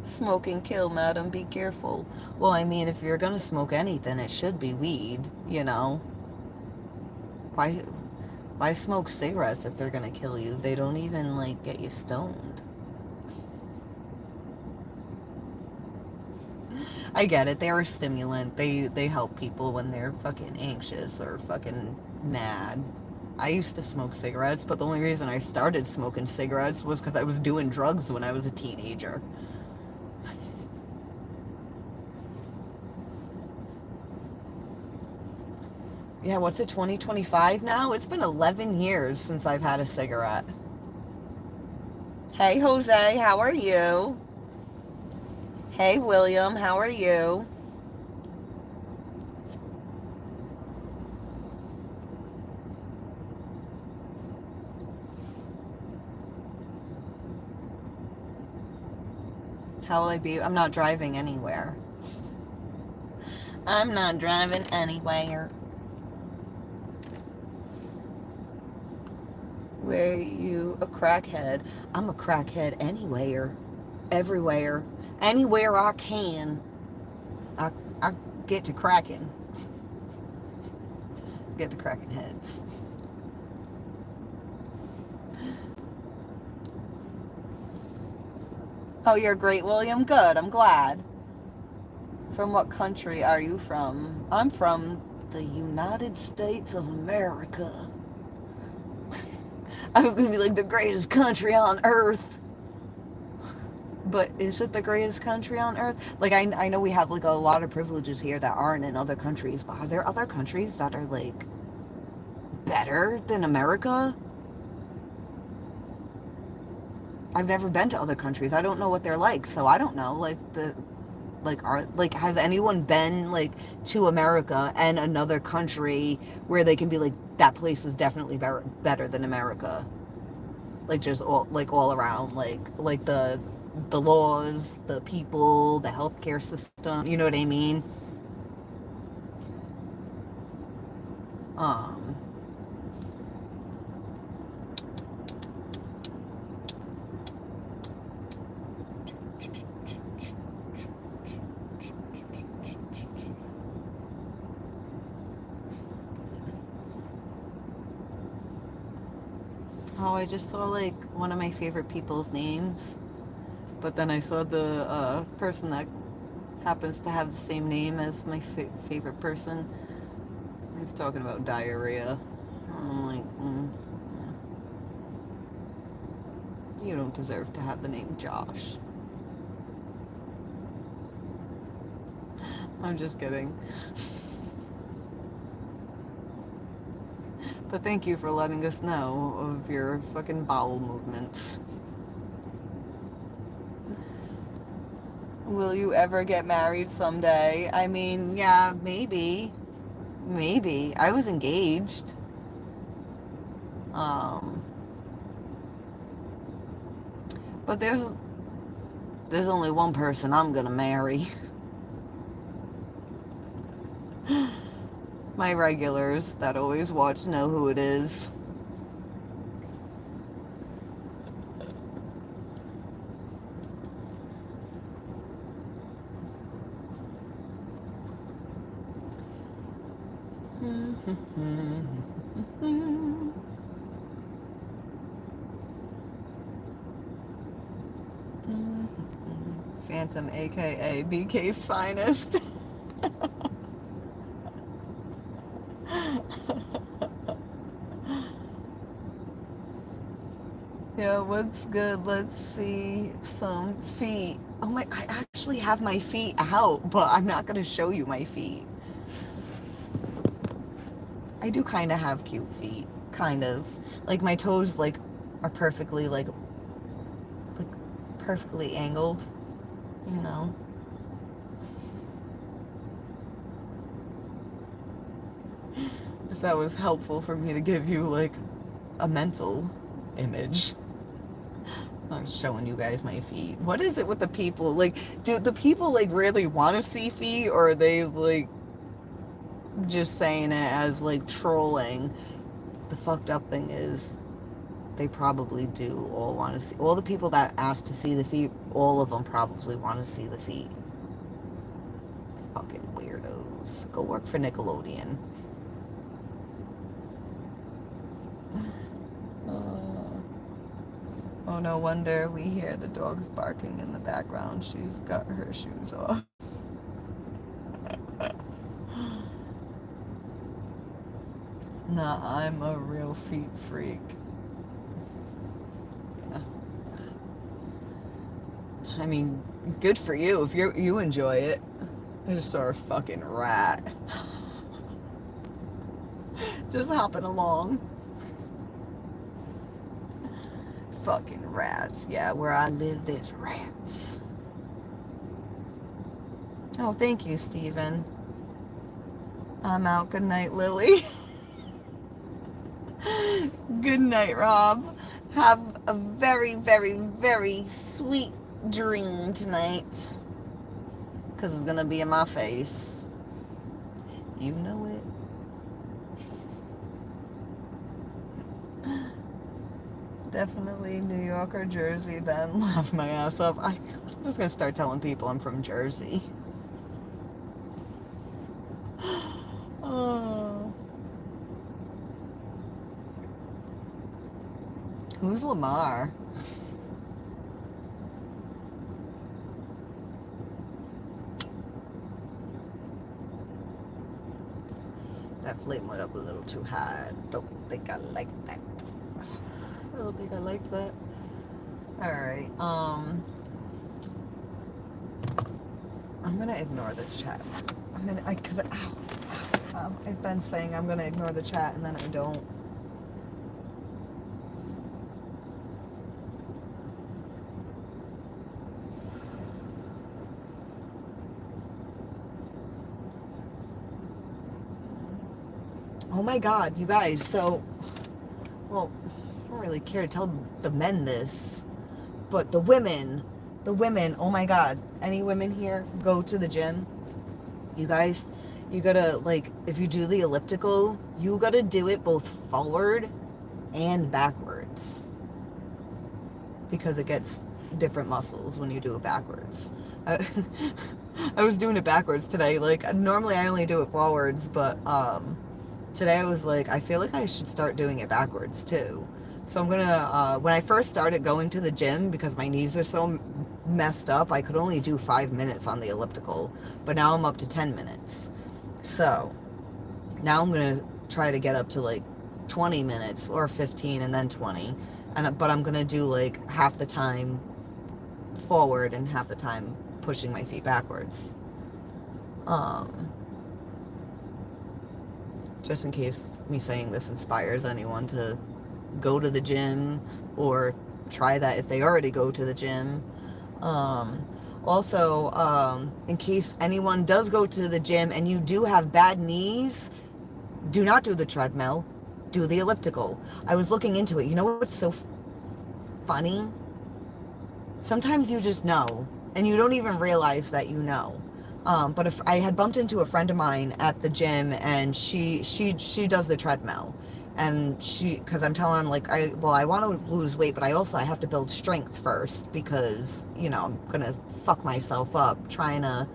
Smoking kill, madam, be careful. Well, I mean, if you're gonna smoke anything, it should be weed, you know. Why Why smoke cigarettes if they're gonna kill you? They don't even, like, get you stoned. I get it. They're a stimulant. They help people when they're fucking anxious or fucking mad. I used to smoke cigarettes, but the only reason I started smoking cigarettes was because I was doing drugs when I was a teenager. Yeah, what's it, 2025 now? It's been 11 years since I've had a cigarette. Hey, Jose, how are you? Hey, William, how are you? How will I be? I'm not driving anywhere. I'm not driving anywhere. Were you a crackhead? I'm a crackhead anywhere, everywhere, anywhere I can. I, I get to cracking. Get to cracking heads. Oh, you're great, William. Good. I'm glad. From what country are you from? I'm from the United States of America. I was going to be like the greatest country on earth. But is it the greatest country on earth? Like, I know we have, like, a lot of privileges here that aren't in other countries, but are there other countries that are, like, better than America? I've never been to other countries. I don't know what they're like, so I don't know. Has anyone been, like, to America and another country where they can be like, that place is definitely better than America? Like, just all around, like the laws, the people, the healthcare system. You know what I mean? Um, oh, I just saw, like, one of my favorite people's names, but then I saw the person that happens to have the same name as my favorite person. He's talking about diarrhea. I'm like, you don't deserve to have the name Josh. I'm just kidding. But thank you for letting us know of your fucking bowel movements. Will you ever get married someday? I mean, yeah, maybe. Maybe. I was engaged. Um, but there's only one person I'm gonna marry. My regulars that always watch know who it is. Phantom, aka BK's finest. Yeah, what's good? Let's see some feet. Oh my, I actually have my feet out, but I'm not gonna show you my feet. I do kind of have cute feet, kind of. Like, my toes, like, are perfectly, like perfectly angled, you know. If that was helpful for me to give you, like, a mental image. I'm showing you guys my feet. What is it with the people? Like, do the people, like, really want to see feet, or are they, like, just saying it as, like, trolling? The fucked up thing is, they probably do all want to see. All the people that ask to see the feet, all of them probably want to see the feet. Fucking weirdos. Go work for Nickelodeon. Oh, no wonder we hear the dogs barking in the background. She's got her shoes off. Nah, I'm a real feet freak. Yeah. I mean, good for you if you enjoy it. I just saw a fucking rat. Just hopping along. Fucking rats. Yeah, where I live, there's rats. Oh, thank you, Steven. I'm out. Good night, Lily. Good night, Rob. Have a very, very, very sweet dream tonight. Because it's going to be in my face. You know it. Definitely New York or Jersey then. Laugh my ass off. I'm just going to start telling people I'm from Jersey. Oh. Who's Lamar? That flame went up a little too high. Don't think I like that. I don't think I like that. Alright, I'm gonna ignore the chat. I've been saying I'm gonna ignore the chat and then I don't. Oh my god, you guys, so, well, I don't really care to tell the men this, but the women, oh my god, any women here go to the gym? You guys, you gotta, like, if you do the elliptical, you gotta do it both forward and backwards, because it gets different muscles when you do it backwards. I was doing it backwards today. Like, normally I only do it forwards, but, today I was like, I feel like I should start doing it backwards too. So I'm gonna, when I first started going to the gym, because my knees are so messed up, I could only do 5 minutes on the elliptical, but now I'm up to 10 minutes. So now I'm gonna try to get up to like 20 minutes or 15 and then 20. But I'm gonna do like half the time forward and half the time pushing my feet backwards. Just in case me saying this inspires anyone to go to the gym or try that if they already go to the gym. Also, in case anyone does go to the gym and you do have bad knees, do not do the treadmill, do the elliptical. I was looking into it. You know what's so funny? Sometimes you just know, and you don't even realize that you know. But if I had bumped into a friend of mine at the gym, and she does the treadmill, and because I'm telling her, like, I want to lose weight, but I have to build strength first, because, you know, I'm gonna fuck myself up trying to,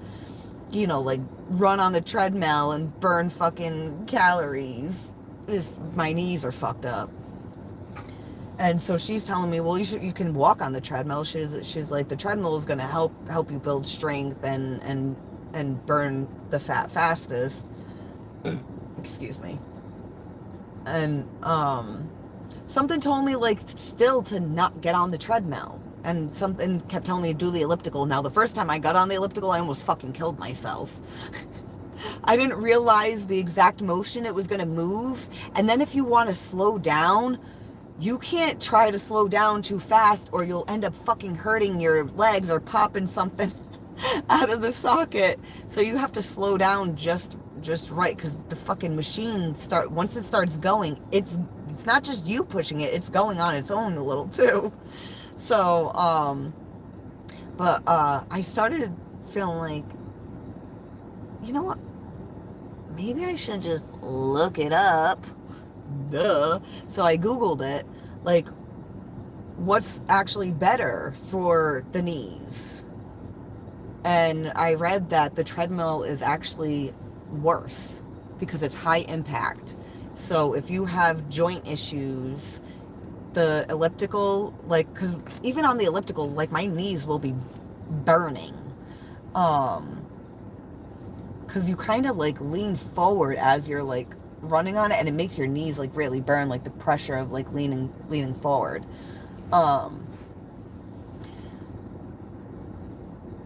you know, like, run on the treadmill and burn fucking calories if my knees are fucked up. And so she's telling me, well, you can walk on the treadmill. She's like, the treadmill is going to help you build strength and burn the fat fastest. Excuse me. And something told me, like, still to not get on the treadmill. And something kept telling me to do the elliptical. Now, the first time I got on the elliptical, I almost fucking killed myself. I didn't realize the exact motion it was going to move. And then if you want to slow down, you can't try to slow down too fast, or you'll end up fucking hurting your legs or popping something out of the socket. So you have to slow down just right, because the fucking machine once it starts going, it's not just you pushing it, it's going on its own a little too. So but I started feeling like, you know what, maybe I should just look it up. Duh. So I Googled it, like, what's actually better for the knees? And I read that the treadmill is actually worse because it's high impact. So if you have joint issues, the elliptical, like, because even on the elliptical, like, my knees will be burning. Um, because you kind of like lean forward as you're like running on it, and it makes your knees like really burn, like the pressure of like leaning forward. Um,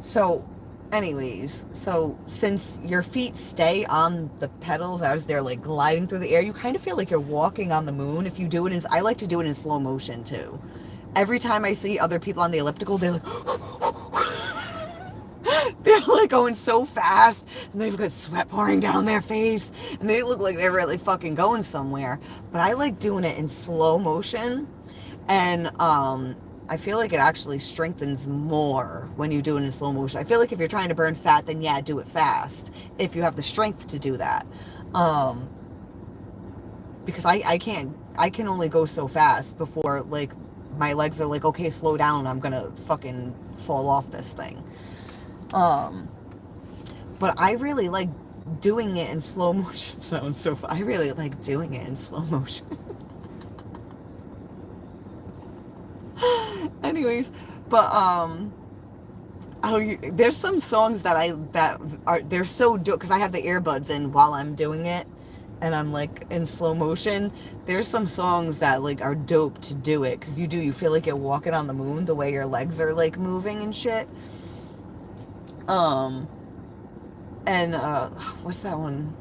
so anyways, so since your feet stay on the pedals as they're like gliding through the air, you kind of feel like you're walking on the moon. If you do it in, I like to do it in slow motion too. Every time I see other people on the elliptical, they're like they're like going so fast, and they've got sweat pouring down their face, and they look like they're really fucking going somewhere. But I like doing it in slow motion, and I feel like it actually strengthens more when you do it in slow motion. I feel like if you're trying to burn fat, then yeah, do it fast if you have the strength to do that. Um, because I can only go so fast before like my legs are like, okay, slow down, I'm gonna fucking fall off this thing. Um, but I really like doing it in slow motion. Sounds so fun. I really like doing it in slow motion. Anyways, but there's some songs that are they're so dope because I have the earbuds in while I'm doing it, and I'm like in slow motion. There's some songs that like are dope to do it because you feel like you're walking on the moon the way your legs are like moving and shit. Um, and what's that one?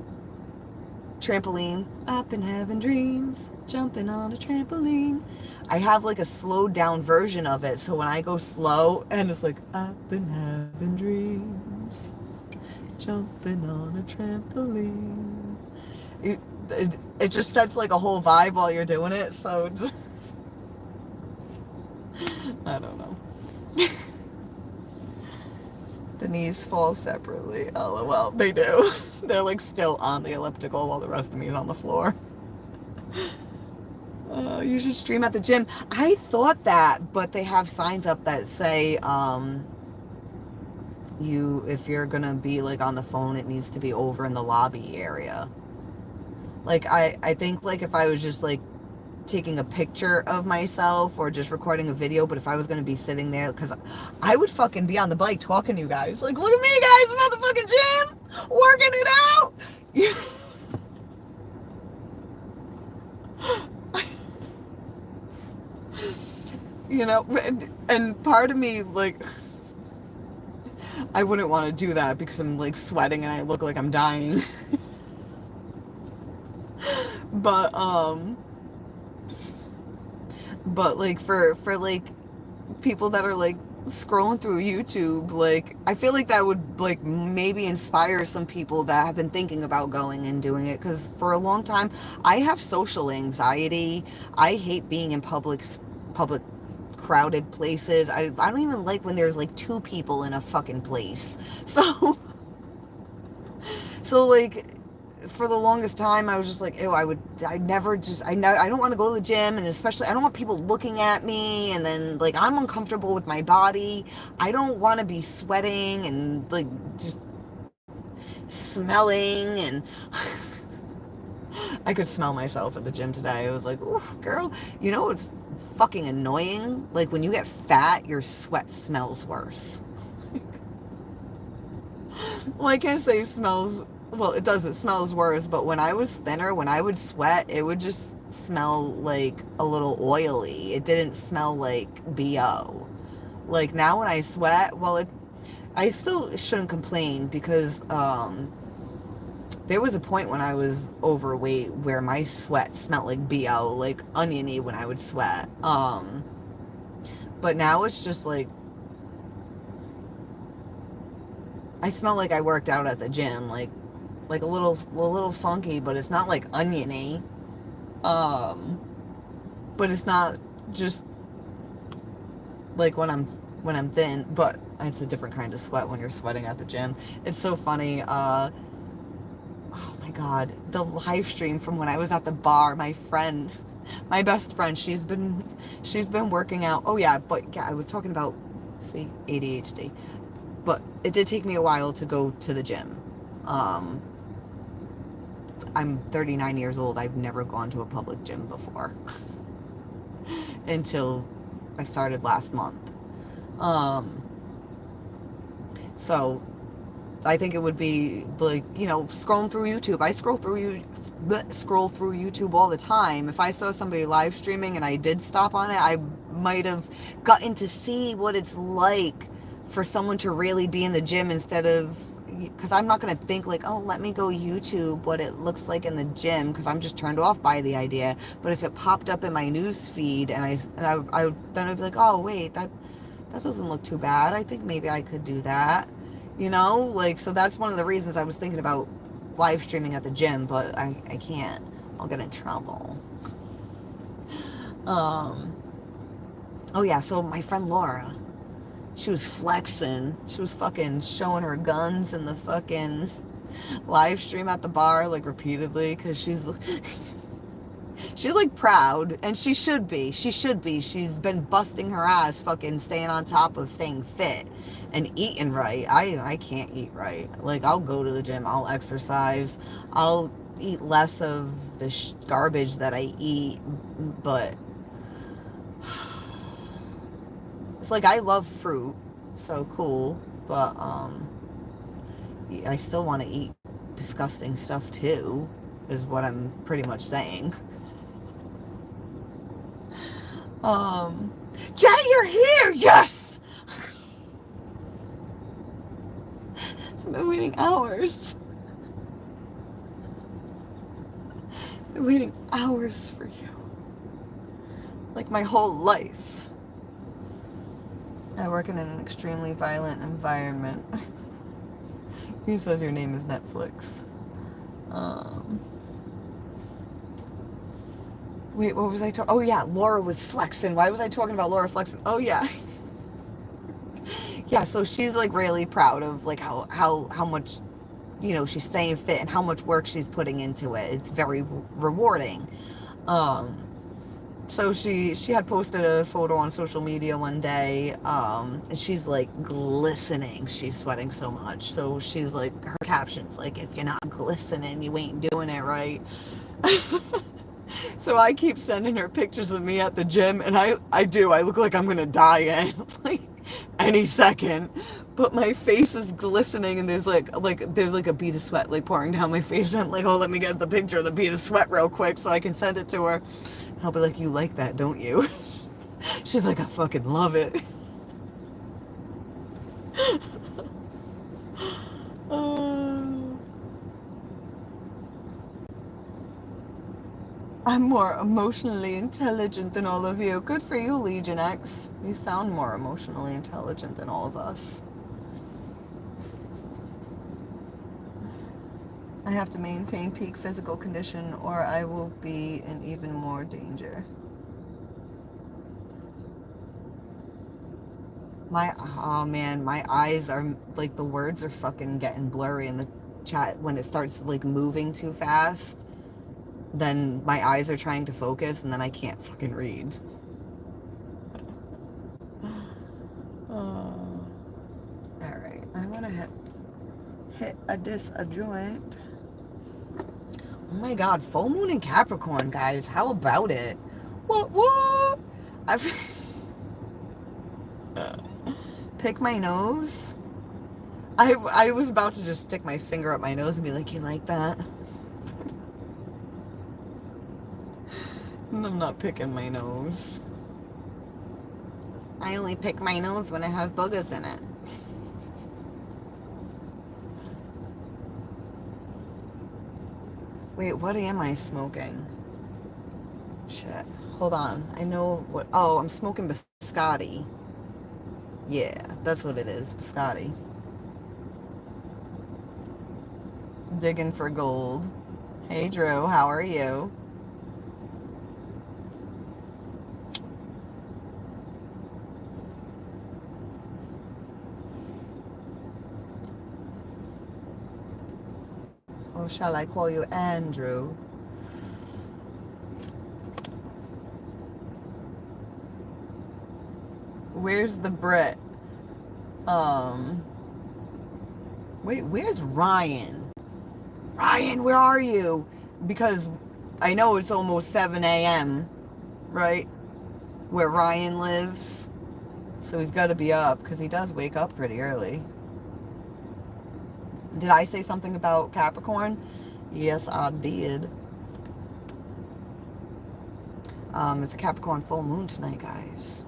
Trampoline. I've been having dreams, jumping on a trampoline. I have like a slowed down version of it, so when I go slow and it's like, I've been having dreams, jumping on a trampoline. It just sets like a whole vibe while you're doing it, so I don't know. The knees fall separately. LOL. They do. They're like still on the elliptical while the rest of me is on the floor. You should stream at the gym. I thought that, but they have signs up that say, if you're gonna be like on the phone, it needs to be over in the lobby area. Like, I think like if I was just like taking a picture of myself or just recording a video, but if I was going to be sitting there, because I would fucking be on the bike talking to you guys like, look at me guys, I'm at the fucking gym working it out. You know, and part of me like I wouldn't want to do that because I'm like sweating and I look like I'm dying. but like for like people that are like scrolling through YouTube, like I feel like that would like maybe inspire some people that have been thinking about going and doing it, because for a long time I have social anxiety. I hate being in public crowded places. I don't even like when there's like two people in a fucking place. So like for the longest time I was just like, ew, I don't want to go to the gym, and especially I don't want people looking at me, and then like I'm uncomfortable with my body. I don't want to be sweating and like just smelling, and I could smell myself at the gym today. I was like, oof, girl, you know what's fucking annoying? Like when you get fat, your sweat smells worse. Well, I can't say smells. Well, it does. It smells worse. But when I was thinner, when I would sweat, it would just smell like a little oily. It didn't smell like BO. Like now when I sweat, well, I still shouldn't complain because there was a point when I was overweight where my sweat smelled like BO, like oniony when I would sweat. But now it's just like I smell like I worked out at the gym, like a little funky, but it's not like oniony. But it's not just like when I'm thin, but it's a different kind of sweat when you're sweating at the gym. It's so funny. Oh my God, the live stream from when I was at the bar, my best friend, she's been working out. Oh yeah, but yeah, I was talking about, see, ADHD. But it did take me a while to go to the gym. I'm 39 years old. I've never gone to a public gym before. until I started last month. Um, so I think it would be like, scrolling through YouTube. I scroll through YouTube all the time. If I saw somebody live streaming and I did stop on it, I might have gotten to see what it's like for someone to really be in the gym instead of, because I'm not going to think like, oh, let me go YouTube what it looks like in the gym, because I'm just turned off by the idea. But if it popped up in my news feed then I'd be like, oh wait, that doesn't look too bad. I think maybe I could do that. Like, so that's one of the reasons I was thinking about live streaming at the gym, but I can't. I'll get in trouble. Oh yeah, so my friend Laura, she was flexing. She was fucking showing her guns in the fucking live stream at the bar, like, repeatedly, because she's like proud, and she should be. She's been busting her ass fucking staying on top of staying fit and eating right. I can't eat right. Like, I'll go to the gym, I'll exercise, I'll eat less of the garbage that I eat, but it's like, I love fruit, so cool, but I still want to eat disgusting stuff too, is what I'm pretty much saying. Jay, you're here! Yes! I've been waiting hours. I've been waiting hours for you. Like, my whole life. I work in an extremely violent environment. Who says your name is Netflix? Wait, what was I talking? Oh yeah, Laura was flexing. Why was I talking about Laura flexing? Oh yeah. Yeah, so she's like really proud of like how much, she's staying fit and how much work she's putting into it. It's very rewarding. So she had posted a photo on social media one day, and she's like glistening. She's sweating so much. So she's like, her caption's like, if you're not glistening, you ain't doing it right. So I keep sending her pictures of me at the gym, and I look like I'm gonna die like any second. But my face is glistening, and there's like a bead of sweat like pouring down my face. And I'm like, oh, let me get the picture of the bead of sweat real quick so I can send it to her. I'll be like, you like that, don't you? She's like, I fucking love it. I'm more emotionally intelligent than all of you. Good for you, Legion X. You sound more emotionally intelligent than all of us. I have to maintain peak physical condition or I will be in even more danger. Oh man, my eyes are, like, the words are fucking getting blurry in the chat when it starts, like, moving too fast. Then my eyes are trying to focus and then I can't fucking read. Alright, I want to hit a joint. Oh my god, full moon in Capricorn, guys. How about it? What? Pick my nose? I was about to just stick my finger up my nose and be like, you like that? I'm not picking my nose. I only pick my nose when it has boogers in it. Wait, what am I smoking? Shit. Hold on. I know what... Oh, I'm smoking biscotti. Yeah, that's what it is. Biscotti. Digging for gold. Hey, Drew. How are you? Or shall I call you Andrew? Where's the Brit? Wait, where's Ryan? Ryan, where are you? Because I know it's almost 7 a.m., right? where Ryan lives. So he's got to be up because he does wake up pretty early. Did I say something about Capricorn? Yes, I did. It's a Capricorn full moon tonight, guys.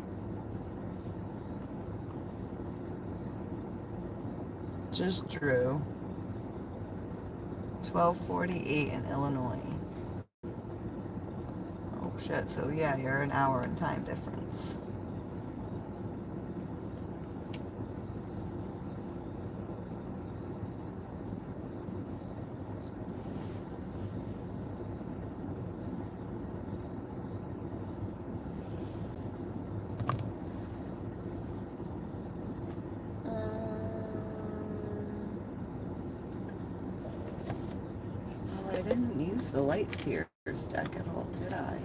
Just drew. 12:48 in Illinois. Oh shit, so yeah, you're an hour in time difference. Well, I didn't use the Light Seers deck at all, did I?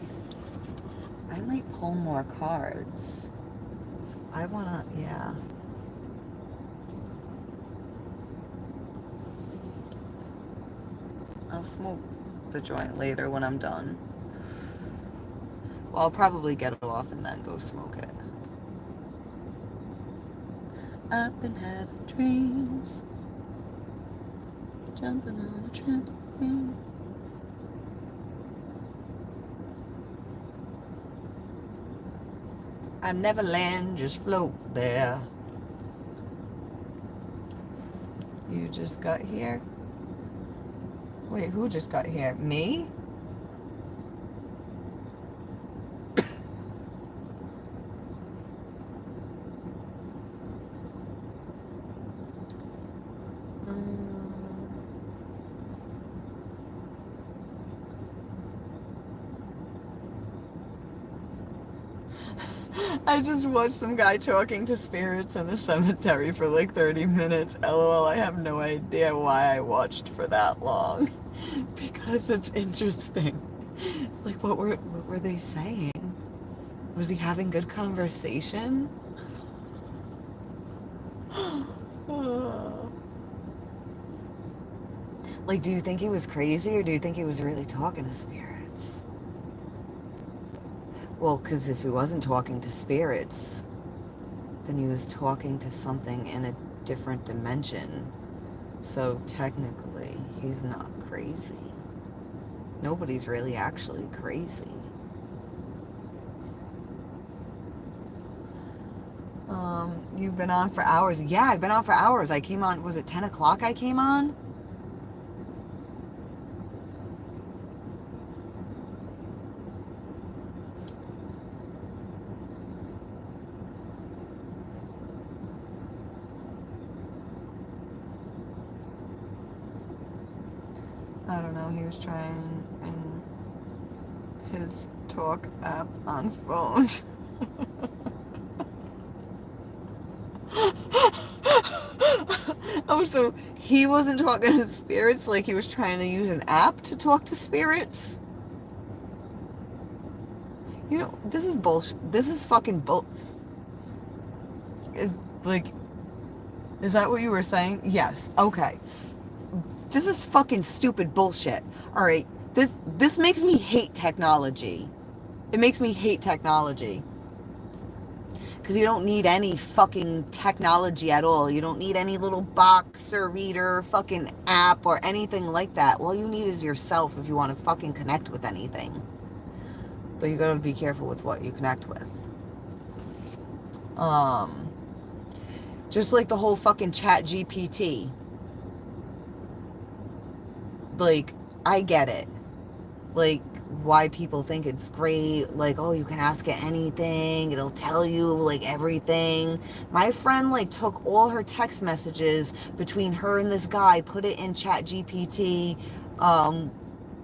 I might pull more cards. I wanna, yeah. I'll smoke the joint later when I'm done. Well, I'll probably get it off and then go smoke it. I've been having dreams, jumping on a trampoline. I never land, just float there. You just got here? Wait, who just got here? Me? I just watched some guy talking to spirits in a cemetery for like 30 minutes. LOL, I have no idea why I watched for that long. Because it's interesting. Like, what were they saying? Was he having good conversation? Like, do you think he was crazy or do you think he was really talking to spirits? Well, because if he wasn't talking to spirits, then he was talking to something in a different dimension. So technically, he's not crazy. Nobody's really actually crazy. You've been on for hours. Yeah, I've been on for hours. I came on, was it 10 o'clock I came on? I don't know, he was trying in his talk app on phone. Oh, so he wasn't talking to spirits, like he was trying to use an app to talk to spirits? You know, this is bullshit. This is fucking bull. Is, like, is that what you were saying? Yes. Okay. This is fucking stupid bullshit. All right. This makes me hate technology. It makes me hate technology. Because you don't need any fucking technology at all. You don't need any little box or reader, fucking app or anything like that. All you need is yourself if you want to fucking connect with anything. But you gotta be careful with what you connect with. Just like the whole fucking chat GPT. Like, I get it. Like, why people think it's great. Like, oh, you can ask it anything. It'll tell you, like, everything. My friend, like, took all her text messages between her and this guy, put it in chat GPT,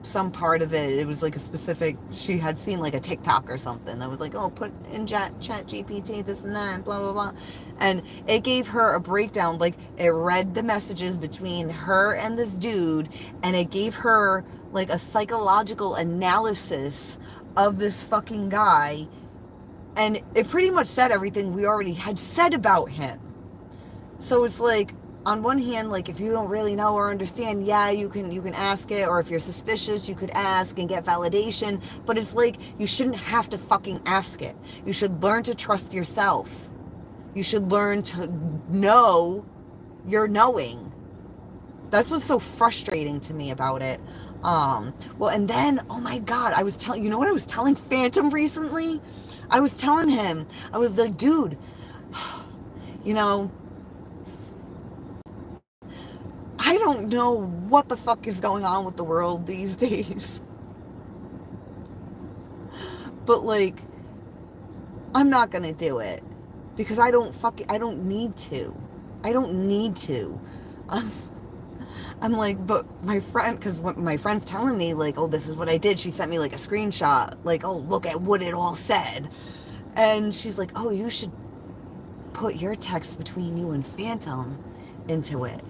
some part of it was like a specific, she had seen like a TikTok or something that was like, oh, put in chat GPT this and that, blah blah blah, and it gave her a breakdown. Like, it read the messages between her and this dude, and it gave her like a psychological analysis of this fucking guy, and it pretty much said everything we already had said about him. So it's like, on one hand, like, if you don't really know or understand, yeah, you can ask it, or if you're suspicious, you could ask and get validation, but it's like, you shouldn't have to fucking ask it. You should learn to trust yourself. You should learn to know you're knowing. That's what's so frustrating to me about it. Well, and then, oh my God, I was telling, you know what I was telling Phantom recently? I was telling him, I was like, dude, you know, I don't know what the fuck is going on with the world these days. But like, I'm not gonna do it because I don't need to. I don't need to. Um, I'm like, but my friend, because my friend's telling me, like, oh, this is what I did. She sent me like a screenshot, like, oh, look at what it all said. And she's like, oh, you should put your text between you and Phantom into it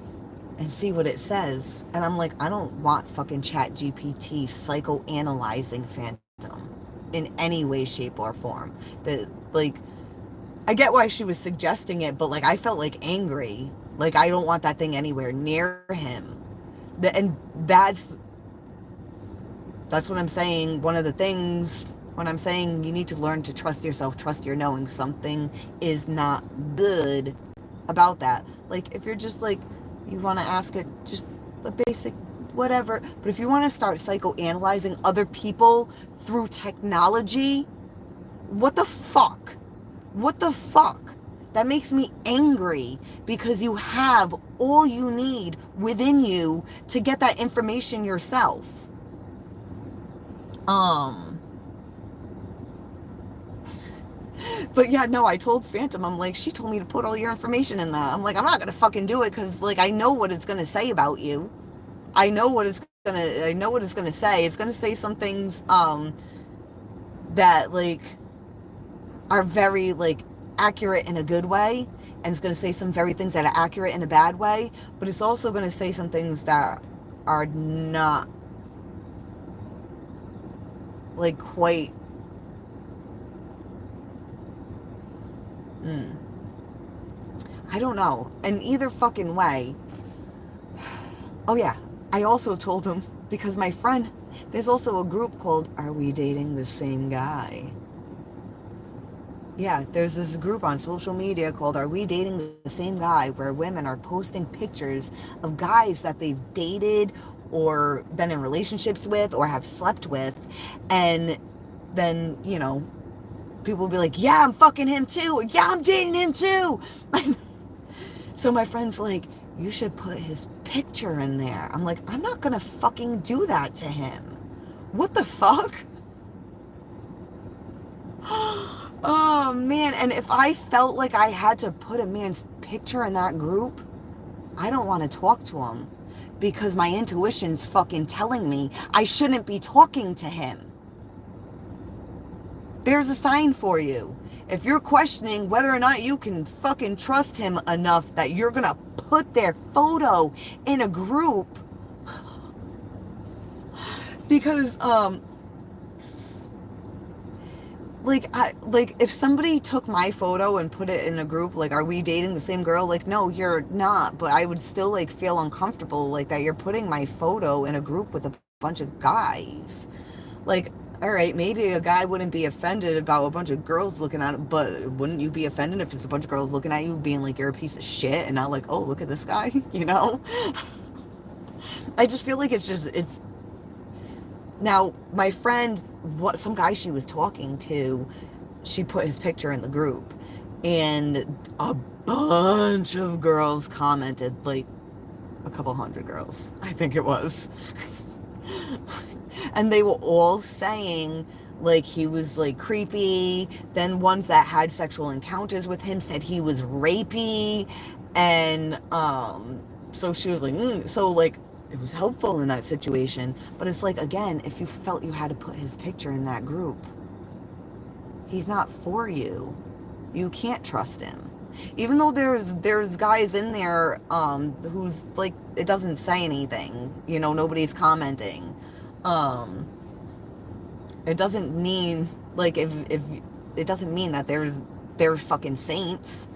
and see what it says. And I'm like, I don't want fucking Chat GPT psychoanalyzing Phantom in any way, shape, or form. Like, I get why she was suggesting it, but like, I felt like angry. Like, I don't want that thing anywhere near him. And that's what I'm saying. One of the things when I'm saying you need to learn to trust yourself, trust your knowing, something is not good about that. Like, if you're just like, you want to ask it just a basic whatever, but if you want to start psychoanalyzing other people through technology, what the fuck? What the fuck? That makes me angry because you have all you need within you to get that information yourself. But yeah, no, I told Phantom, I'm like, she told me to put all your information in that. I'm like, I'm not gonna fucking do it because like, I know what it's gonna say about you. I know what it's gonna say. It's gonna say some things that like are very like accurate in a good way, and it's gonna say some very things that are accurate in a bad way, but it's also gonna say some things that are not like quite I don't know. In either fucking way. Oh yeah, I also told him, because my friend, there's also a group called Are We Dating the Same Guy? Yeah, there's this group on social media called Are We Dating the Same Guy? Where women are posting pictures of guys that they've dated or been in relationships with or have slept with. And then, you know, people will be like, yeah, I'm fucking him too. Or, yeah, I'm dating him too. So my friend's like, you should put his picture in there. I'm like, I'm not gonna fucking do that to him. What the fuck? Oh man, and if I felt like I had to put a man's picture in that group, I don't want to talk to him because my intuition's fucking telling me I shouldn't be talking to him. There's a sign for you. If you're questioning whether or not you can fucking trust him enough that you're gonna put their photo in a group, because like if somebody took my photo and put it in a group, like, are we dating the same girl? Like, no, you're not, but I would still like feel uncomfortable like that you're putting my photo in a group with a bunch of guys. Like, all right, maybe a guy wouldn't be offended about a bunch of girls looking at it, but wouldn't you be offended if it's a bunch of girls looking at you being like you're a piece of shit and not like, oh, look at this guy, you know? I just feel like it's now my friend, some guy she was talking to, she put his picture in the group and a bunch of girls commented, like a couple hundred girls, I think it was. And they were all saying like he was like creepy. Then ones that had sexual encounters with him said he was rapey. And so she was like, so like it was helpful in that situation. But it's like, again, if you felt you had to put his picture in that group, he's not for you. You can't trust him. Even though there's guys in there who's like, it doesn't say anything, you know, nobody's commenting. It doesn't mean like if it doesn't mean that they're fucking saints.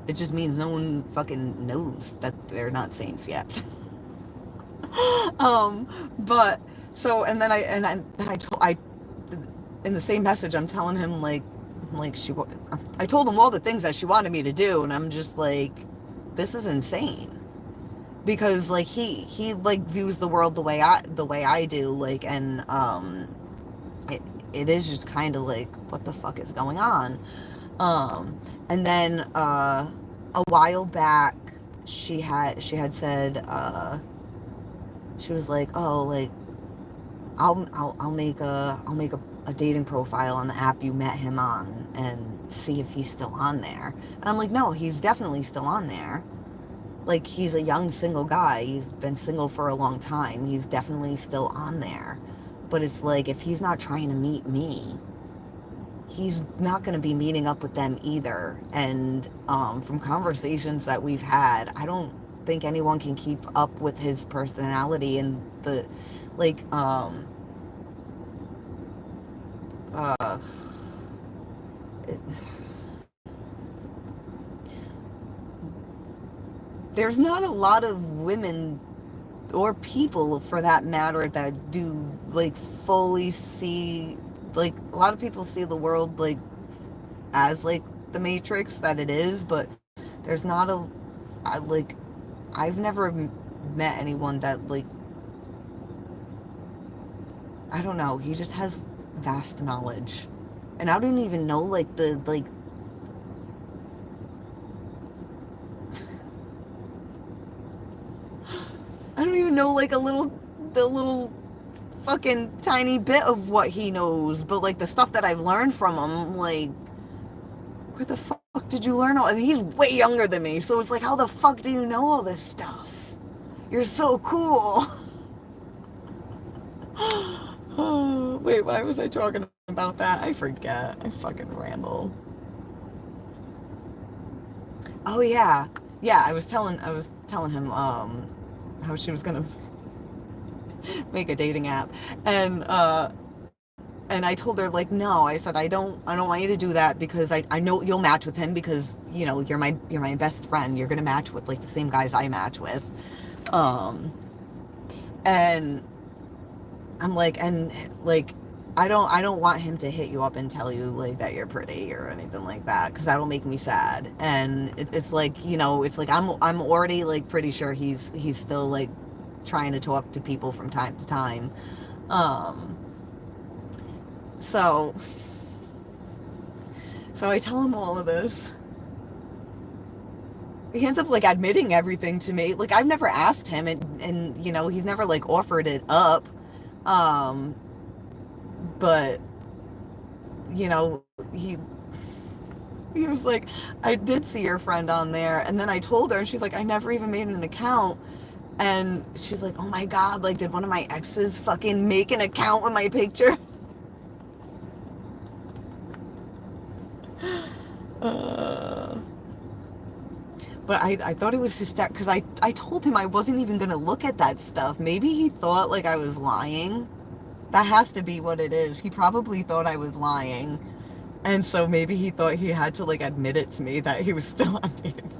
It just means no one fucking knows that they're not saints yet. um, but so and then I told I in the same message I'm telling him like I told him all the things that she wanted me to do, and I'm just like, this is insane. Because like he like views the world the way I do, like, and it, it is just kind of like, what the fuck is going on? And then a while back she had said she was like, oh, like, I'll make a dating profile on the app you met him on and see if he's still on there. And I'm like, no, he's definitely still on there. Like, he's a young single guy. He's been single for a long time. He's definitely still on there. But it's like, if he's not trying to meet me, he's not going to be meeting up with them either. And from conversations that we've had, I don't think anyone can keep up with his personality and the, like, uh, it, there's not a lot of women or people for that matter that do like fully see, like, a lot of people see the world like as like the matrix that it is, but there's not a like, I've never met anyone that, like, I don't know, he just has vast knowledge. And I don't even know like the like I don't even know like the little fucking tiny bit of what he knows, but like the stuff that I've learned from him, like, where the fuck did you learn all? And he's way younger than me, so it's like, how the fuck do you know all this stuff? You're so cool. Oh, wait, why was I talking about that? I forget. I fucking ramble. Oh yeah. Yeah, I was telling him how she was gonna make a dating app. And I told her, like, no, I said, I don't want you to do that, because I know you'll match with him, because, you know, you're my best friend. You're gonna match with like the same guys I match with. Um and I'm like, and like, I don't want him to hit you up and tell you like that you're pretty or anything like that, because that'll make me sad. And it's like, you know, it's like, I'm already like pretty sure he's still like trying to talk to people from time to time. Um so so I tell him all of this. He ends up like admitting everything to me. Like, I've never asked him, and you know, he's never like offered it up. Um but you know, he was like, I did see your friend on there. And then I told her, and she's like, I never even made an account. And she's like, oh my God, like, did one of my exes fucking make an account with my picture? Uh, but I thought it was hysterical, because I told him I wasn't even going to look at that stuff. Maybe he thought like I was lying. That has to be what it is. He probably thought I was lying. And so maybe he thought he had to like admit it to me that he was still on dating.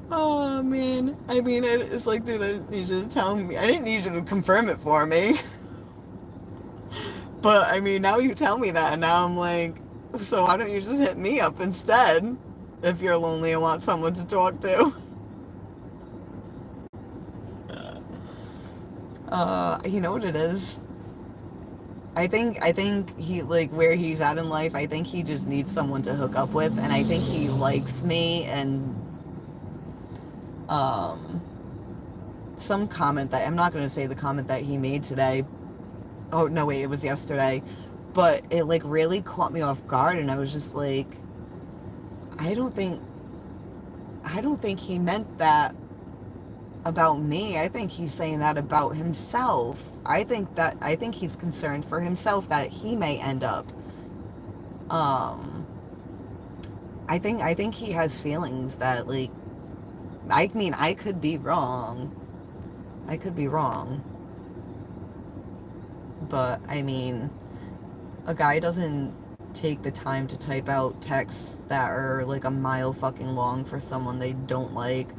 Oh man. I mean, it's like, dude, I didn't need you to tell me. I didn't need you to confirm it for me. But I mean, now you tell me that, and now I'm like, so why don't you just hit me up instead if you're lonely and want someone to talk to? You know what it is? I think he, like, where he's at in life, I think he just needs someone to hook up with, and I think he likes me. And um some comment that, I'm not going to say the comment that he made today. Oh no, wait, it was yesterday. But it like really caught me off guard, and I was just like, I don't think I don't think he meant that about me. I think he's saying that about himself. I think he's concerned for himself that he may end up. Um, I think he has feelings that, like, I mean, I could be wrong. I could be wrong. But I mean, a guy doesn't take the time to type out texts that are like a mile fucking long for someone they don't like.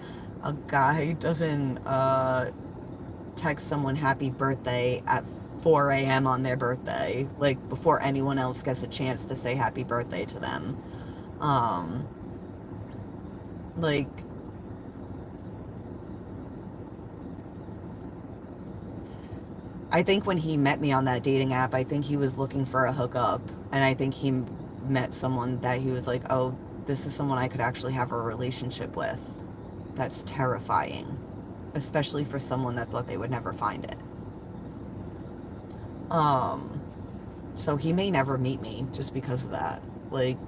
A guy doesn't text someone happy birthday at 4 a.m. on their birthday, like before anyone else gets a chance to say happy birthday to them. Um, like, I think when he met me on that dating app, I think he was looking for a hookup. And I think he met someone that he was like, oh, this is someone I could actually have a relationship with. That's terrifying, especially for someone that thought they would never find it. So he may never meet me just because of that. Like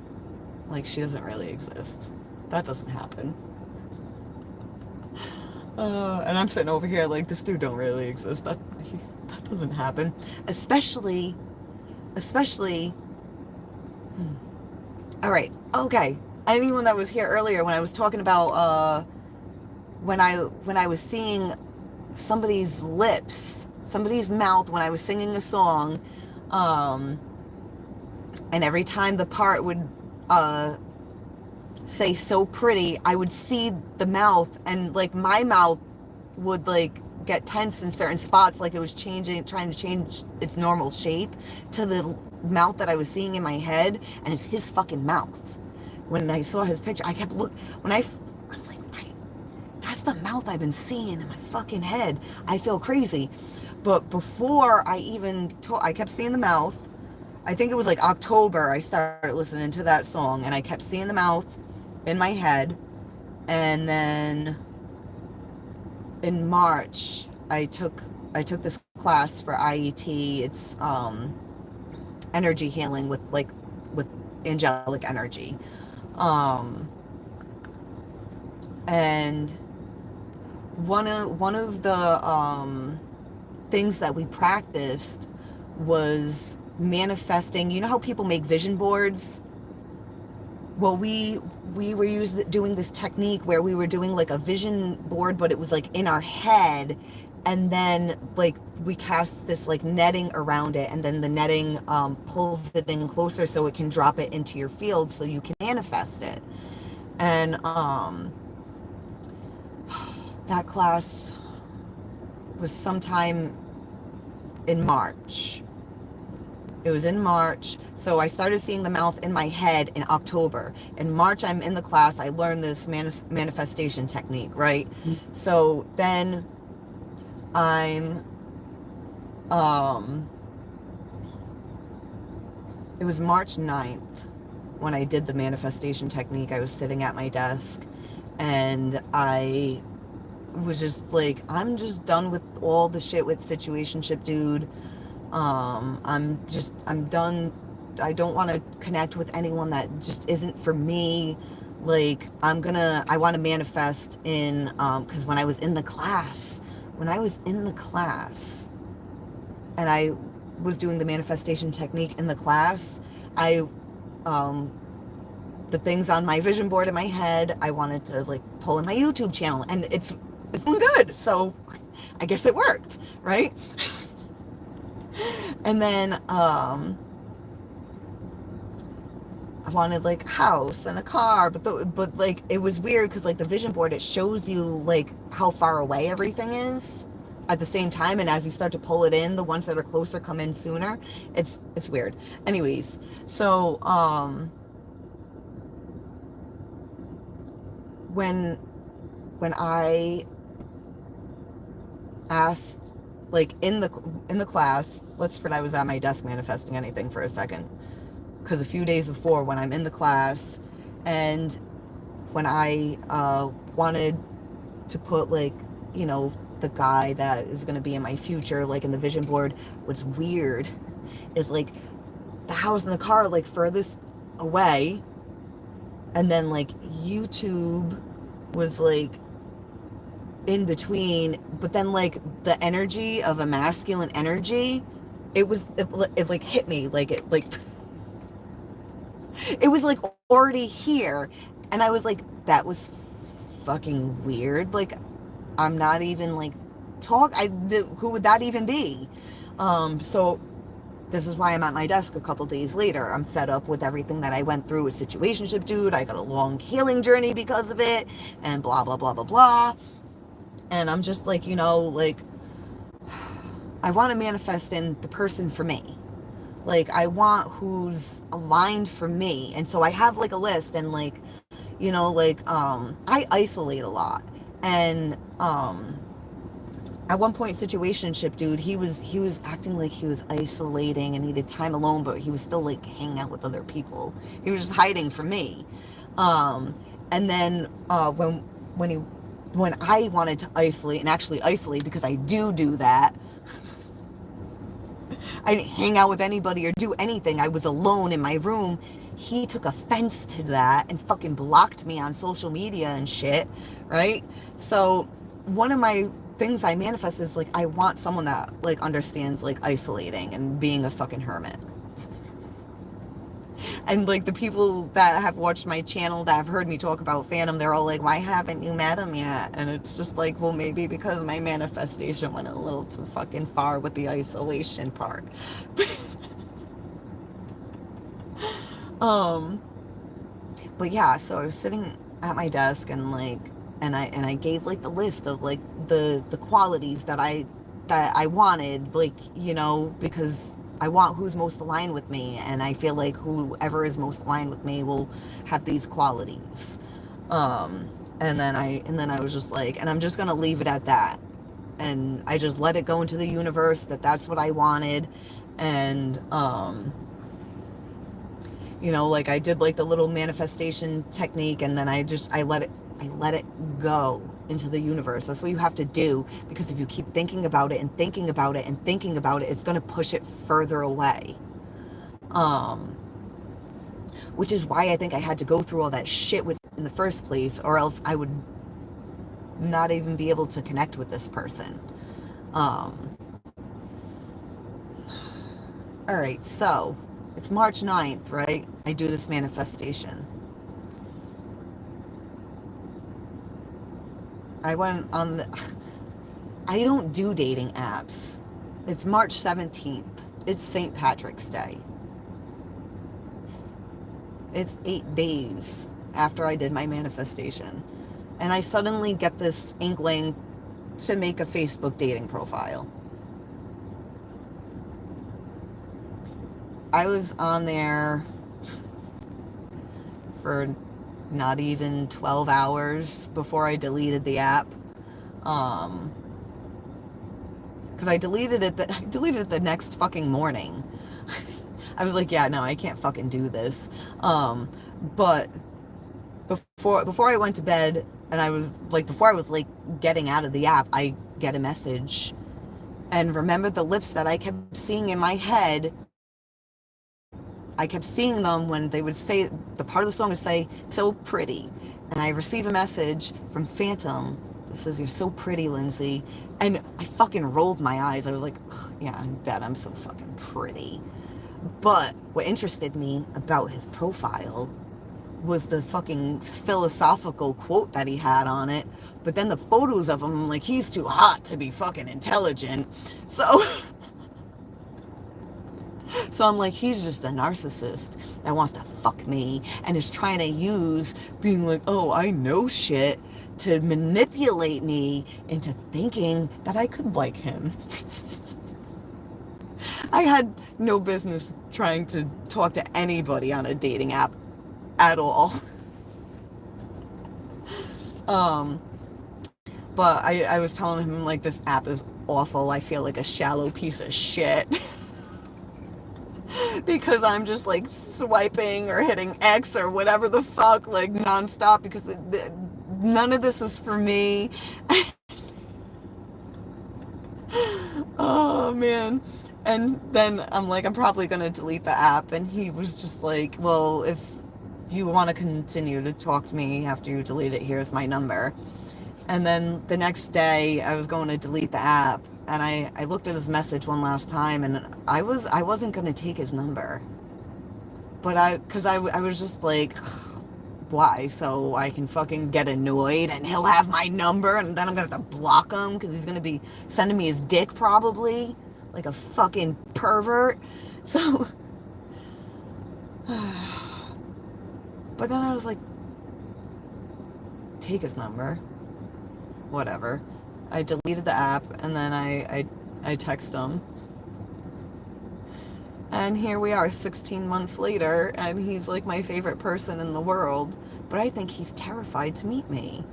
she doesn't really exist. That doesn't happen. And I'm sitting over here like, this dude don't really exist. That doesn't happen. Especially, all right, okay. Anyone that was here earlier when I was talking about, when I was seeing somebody's lips, somebody's mouth when I was singing a song, and every time the part would, say so pretty, I would see the mouth, and like my mouth would like get tense in certain spots, like it was trying to change its normal shape to the mouth that I was seeing in my head, and it's his fucking mouth. When I saw his picture, I kept I'm like, that's the mouth I've been seeing in my fucking head. I feel crazy. But before I even I kept seeing the mouth. I think it was like October I started listening to that song, and I kept seeing the mouth in my head. And then in March I took this class for IET. It's energy healing with angelic energy. And one of the things that we practiced was manifesting. You know how people make vision boards? Well, we were doing this technique where we were doing like a vision board, but it was like in our head, and then like we cast this like netting around it, and then the netting pulls it in closer so it can drop it into your field so you can manifest it. And that class was sometime in March. It was in March. So I started seeing the mouth in my head in October. In March, I'm in the class. I learned this manifestation technique, right? Mm-hmm. So then I'm, it was March 9th when I did the manifestation technique. I was sitting at my desk, and I was just like, I'm just done with all the shit with situationship, dude. I'm done. I don't want to connect with anyone that just isn't for me. Like, I want to manifest in, cause when I was in the class, and I was doing the manifestation technique in the class, the things on my vision board in my head, I wanted to like pull in my YouTube channel, and it's been good. So I guess it worked, right? And then I wanted like a house and a car, but like it was weird because like the vision board, it shows you like how far away everything is at the same time, and as you start to pull it in, the ones that are closer come in sooner. It's weird. Anyways, so when I asked, like in the class, let's forget I was at my desk manifesting anything for a second, because a few days before, when I'm in the class, and when I wanted to put like, you know, the guy that is going to be in my future like in the vision board, what's weird is like the house and the car are like furthest away, and then like YouTube was like in between, but then like the energy of a masculine energy, it like hit me, like it was like already here, and I was like, that was fucking weird. Like, I'm not even like who would that even be? So this is why I'm at my desk a couple days later. I'm fed up with everything that I went through with situationship, dude. I got a long healing journey because of it, and blah, blah, blah, blah, blah. And I'm just like, like, I want to manifest in the person for me. Like, I want who's aligned for me. And so I have, like, a list, and, like, like, I isolate a lot. And, at one point, situationship, dude, he was acting like he was isolating and needed time alone, but he was still, like, hanging out with other people. He was just hiding from me. And then, when I wanted to isolate, and actually isolate, because I do that, I didn't hang out with anybody or do anything. I was alone in my room. He took offense to that and fucking blocked me on social media and shit, right? So one of my things I manifest is, like, I want someone that, like, understands, like, isolating and being a fucking hermit. And, like, the people that have watched my channel that have heard me talk about Phantom, they're all like, why haven't you met him yet? And it's just like, well, maybe because my manifestation went a little too fucking far with the isolation part. But yeah, so I was sitting at my desk, and, like, and I gave, like, the list of, like, the qualities that I wanted, like, because I want who's most aligned with me, and I feel like whoever is most aligned with me will have these qualities. And then I was just like, and I'm just gonna leave it at that, and I just let it go into the universe that that's what I wanted. And like, I did, like, the little manifestation technique, and then I let it go into the universe. That's what you have to do, because if you keep thinking about it and thinking about it and thinking about it, it's going to push it further away. Which is why I think I had to go through all that shit in the first place, or else I would not even be able to connect with this person. All right, so it's March 9th, right? I do this manifestation. I went on I don't do dating apps. It's March 17th. It's St. Patrick's Day. It's 8 days after I did my manifestation. And I suddenly get this inkling to make a Facebook dating profile. I was on there for not even 12 hours before I deleted the app. Because I deleted it the next fucking morning. I was like, yeah, no, I can't fucking do this. But before I went to bed, and before I was like getting out of the app, I get a message. And remember the lips that I kept seeing in my head? I kept seeing them when they would say, the part of the song would say, so pretty. And I receive a message from Phantom that says, you're so pretty, Lindsay. And I fucking rolled my eyes. I was like, yeah, I bet I'm so fucking pretty. But what interested me about his profile was the fucking philosophical quote that he had on it. But then the photos of him, like, he's too hot to be fucking intelligent. So I'm like, he's just a narcissist that wants to fuck me and is trying to use being like, oh, I know shit, to manipulate me into thinking that I could like him. I had no business trying to talk to anybody on a dating app at all. But I was telling him, like, this app is awful. I feel like a shallow piece of shit. Because I'm just, like, swiping or hitting X or whatever the fuck, like, nonstop, because none of this is for me. Oh, man. And then I'm like, I'm probably going to delete the app. And he was just like, well, if you want to continue to talk to me after you delete it, here's my number. And then the next day, I was going to delete the app. And I looked at his message one last time, and I wasn't going to take his number. But because I was just like, why? So I can fucking get annoyed and he'll have my number, and then I'm going to have to block him because he's going to be sending me his dick probably, like a fucking pervert. So, but then I was like, take his number, whatever. I deleted the app, and then I text him. And here we are 16 months later, and he's like my favorite person in the world. But I think he's terrified to meet me.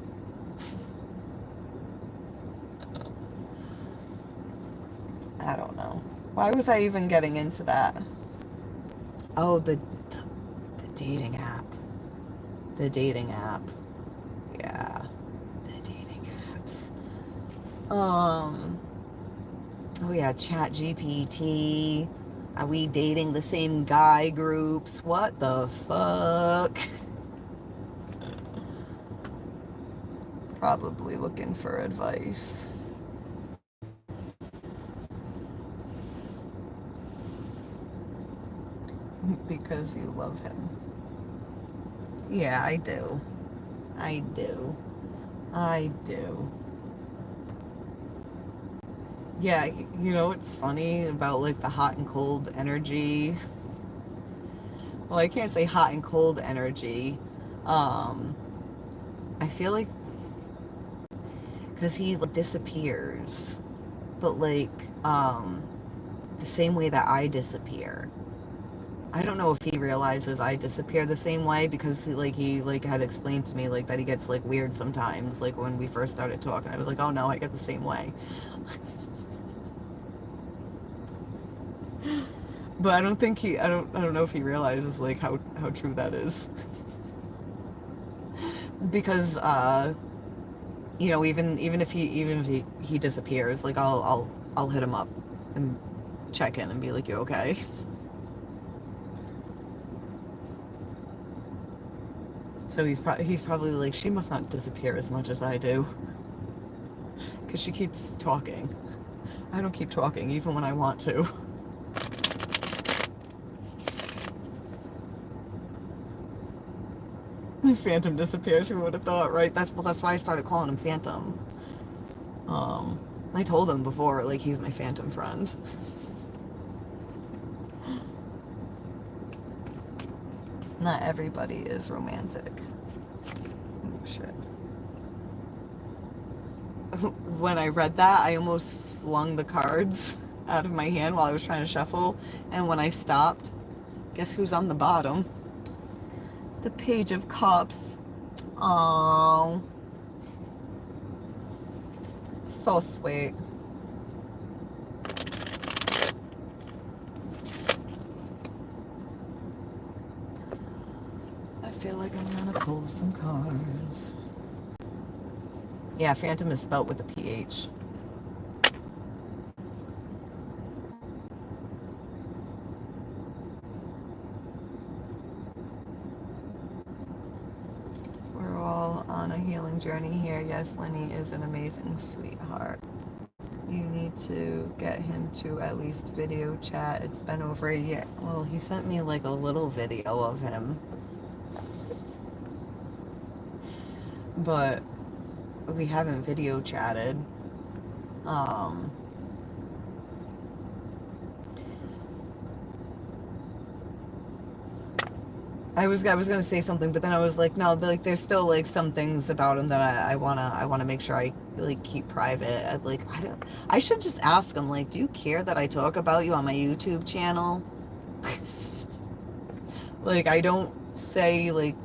I don't know. Why was I even getting into that? Oh, the dating app. The dating app. Yeah. The dating apps. Oh yeah, Chat GPT. Are we dating the same guy groups? What the fuck? Probably looking for advice. Because you love him. Yeah, I do. I do. I do. Yeah, you know what's funny about like the hot and cold energy? Well, I can't say hot and cold energy. Um, I feel like because he like, disappears, but like the same way that I disappear. I don't know if he realizes I disappear the same way because he had explained to me like that he gets like weird sometimes, like when we first started talking. I was like, oh no, I get the same way. But I don't know if he realizes like how true that is. Because you know, even if he disappears, like I'll hit him up and check in and be like, you okay? So he's probably like, she must not disappear as much as I do, because she keeps talking. I don't keep talking even when I want to. Phantom disappears. Who would have thought, right? That's why I started calling him Phantom. Um, I told him before, like he's my Phantom friend. Not everybody is romantic. Oh shit. When I read that, I almost flung the cards out of my hand while I was trying to shuffle, and when I stopped, guess who's on the bottom? The Page of Cups. Oh, so sweet. I feel like I'm gonna pull some cards. Yeah, Phantom is spelt with a PH. We're all on a healing journey here. Yes, Lenny is an amazing sweetheart. You need to get him to at least video chat. It's been over a year. Well, he sent me like a little video of him. But we haven't video chatted. Um, I was gonna say something, but then I was like, no, like there's still like some things about him that I wanna make sure I like keep private. I should just ask him, like, do you care that I talk about you on my YouTube channel? Like I don't say like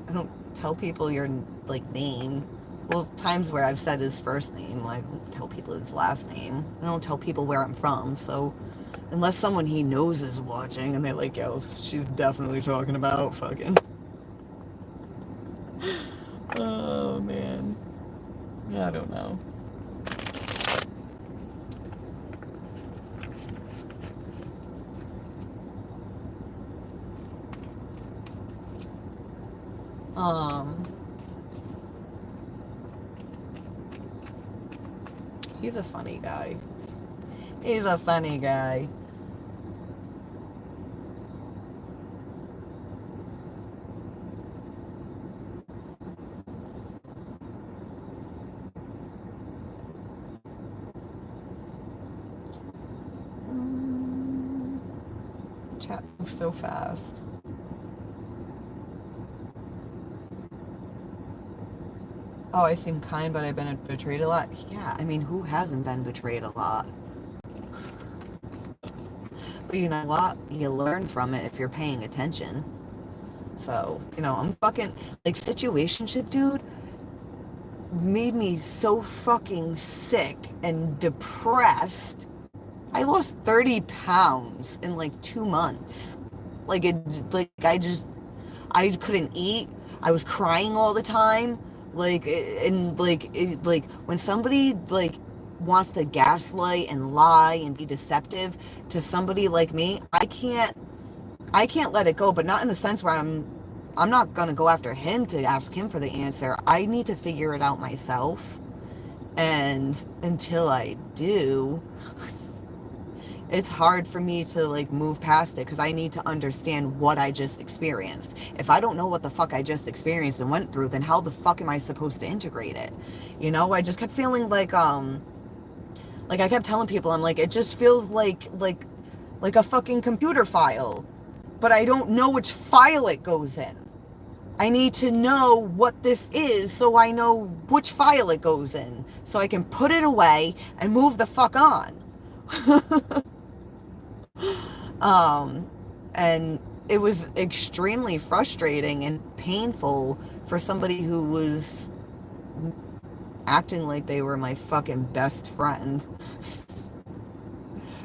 I don't tell people your like name. Well, times where I've said his first name, I don't tell people his last name. I don't tell people where I'm from, so unless someone he knows is watching and they're like, yo, she's definitely talking about fucking. Oh, man. I don't know. Um, he's a funny guy. He's a funny guy. move so fast. Oh, I seem kind, but I've been betrayed a lot. Yeah, I mean, who hasn't been betrayed a lot? But you know what? You learn from it if you're paying attention. So, I'm fucking, like, situationship, dude, made me so fucking sick and depressed. I lost 30 pounds in like 2 months. I couldn't eat. I was crying all the time. Like when somebody like wants to gaslight and lie and be deceptive to somebody like me, I can't let it go, but not in the sense where I'm not gonna go after him to ask him for the answer. I need to figure it out myself. And until I do, it's hard for me to like move past it because I need to understand what I just experienced. If I don't know what the fuck I just experienced and went through, then how the fuck am I supposed to integrate it? I just kept feeling like I kept telling people, I'm like, it just feels like a fucking computer file, but I don't know which file it goes in. I need to know what this is so I know which file it goes in so I can put it away and move the fuck on. Um, and it was extremely frustrating and painful for somebody who was acting like they were my fucking best friend.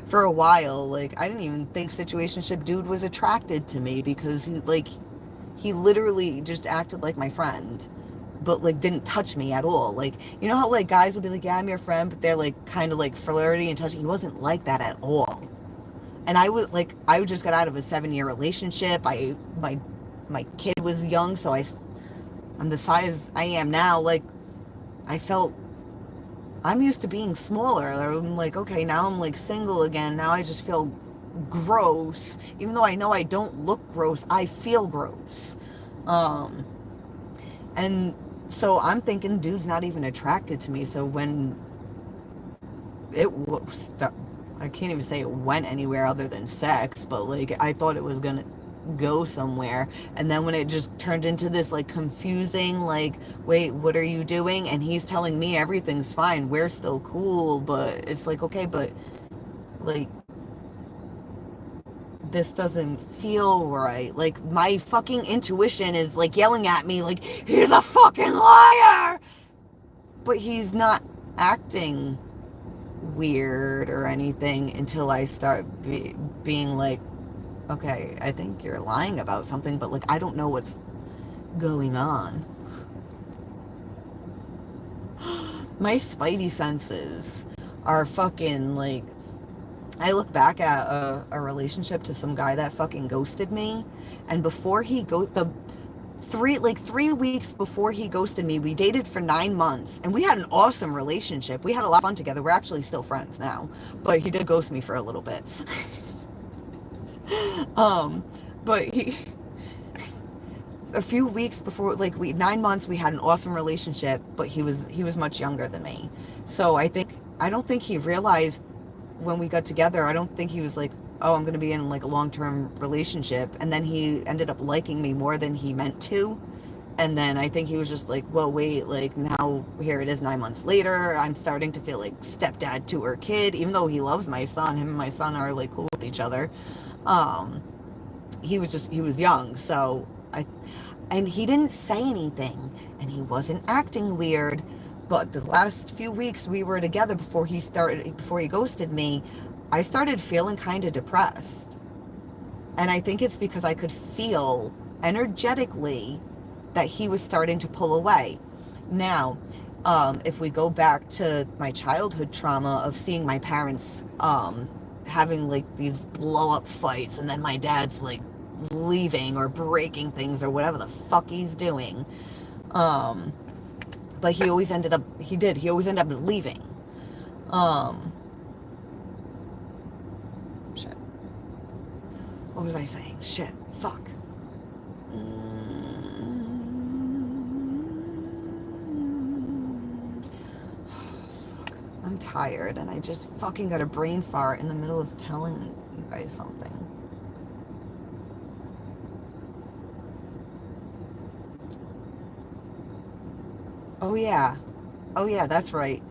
For a while, like, I didn't even think situationship dude was attracted to me because he literally just acted like my friend, but like didn't touch me at all. Like, you know how like guys will be like, yeah, I'm your friend, but they're like kind of like flirty and touchy. He wasn't like that at all. And I just got out of a 7-year relationship. My kid was young, so I'm the size I am now. Like, I felt I'm used to being smaller. I'm like, okay, now I'm like single again. Now I just feel gross. Even though I know I don't look gross, I feel gross. Um, and so I'm thinking dude's not even attracted to me. So when it was, I can't even say it went anywhere other than sex, but like I thought it was gonna go somewhere. And then when it just turned into this like confusing, like, wait, what are you doing? And he's telling me everything's fine, we're still cool, but it's like, okay, but like this doesn't feel right. Like my fucking intuition is like yelling at me like he's a fucking liar, but he's not acting weird or anything until I start being like, okay, I think you're lying about something, but like I don't know what's going on. My spidey senses are fucking like, I look back at a relationship to some guy that fucking ghosted me, and before he go the 3 weeks before he ghosted me, we dated for 9 months and we had an awesome relationship. We had a lot of fun together. We're actually still friends now, but he did ghost me for a little bit. um but he A few weeks before, like, 9 months, we had an awesome relationship, but he was much younger than me. So I don't think he realized when we got together. I don't think he was like, oh, I'm going to be in like a long-term relationship. And then he ended up liking me more than he meant to. And then I think he was just like, well, wait, like now here it is 9 months later. I'm starting to feel like stepdad to her kid, even though he loves my son. Him and my son are like cool with each other. Um, he was young. And he didn't say anything and he wasn't acting weird. But the last few weeks we were together before he ghosted me, I started feeling kind of depressed. And I think it's because I could feel energetically that he was starting to pull away. Now, if we go back to my childhood trauma of seeing my parents having like these blow up fights, and then my dad's like leaving or breaking things or whatever the fuck he's doing. But he always ended up leaving. Shit. What was I saying? Shit. Fuck. Fuck. I'm tired and I just fucking got a brain fart in the middle of telling you guys something. Oh yeah. Oh yeah, that's right.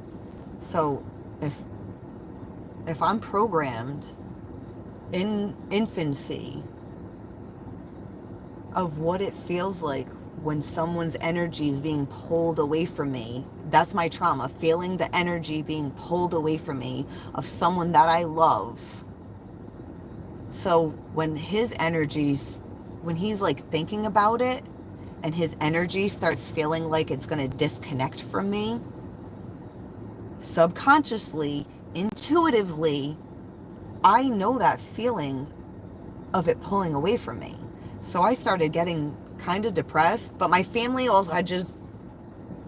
So if I'm programmed in infancy of what it feels like when someone's energy is being pulled away from me, that's my trauma, feeling the energy being pulled away from me of someone that I love. So when his energies, when he's like thinking about it and his energy starts feeling like it's going to disconnect from me, subconsciously, intuitively, I know that feeling of it pulling away from me. So I started getting kind of depressed, but my family also had just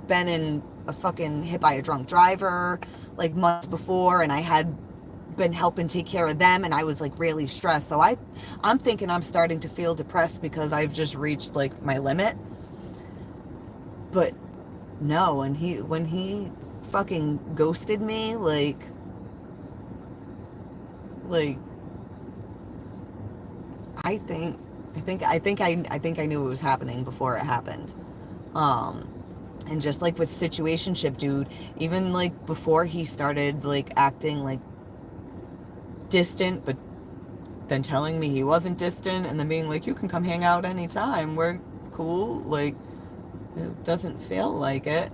been in a fucking hit by a drunk driver like months before, and I had been helping take care of them, and I was like really stressed. So I'm thinking I'm starting to feel depressed because I've just reached like my limit. But no, and when he fucking ghosted me, like I think I knew it was happening before it happened. Um and just like with situationship dude, even like before he started like acting like distant, but then telling me he wasn't distant, and then being like, you can come hang out anytime, we're cool, like it doesn't feel like it.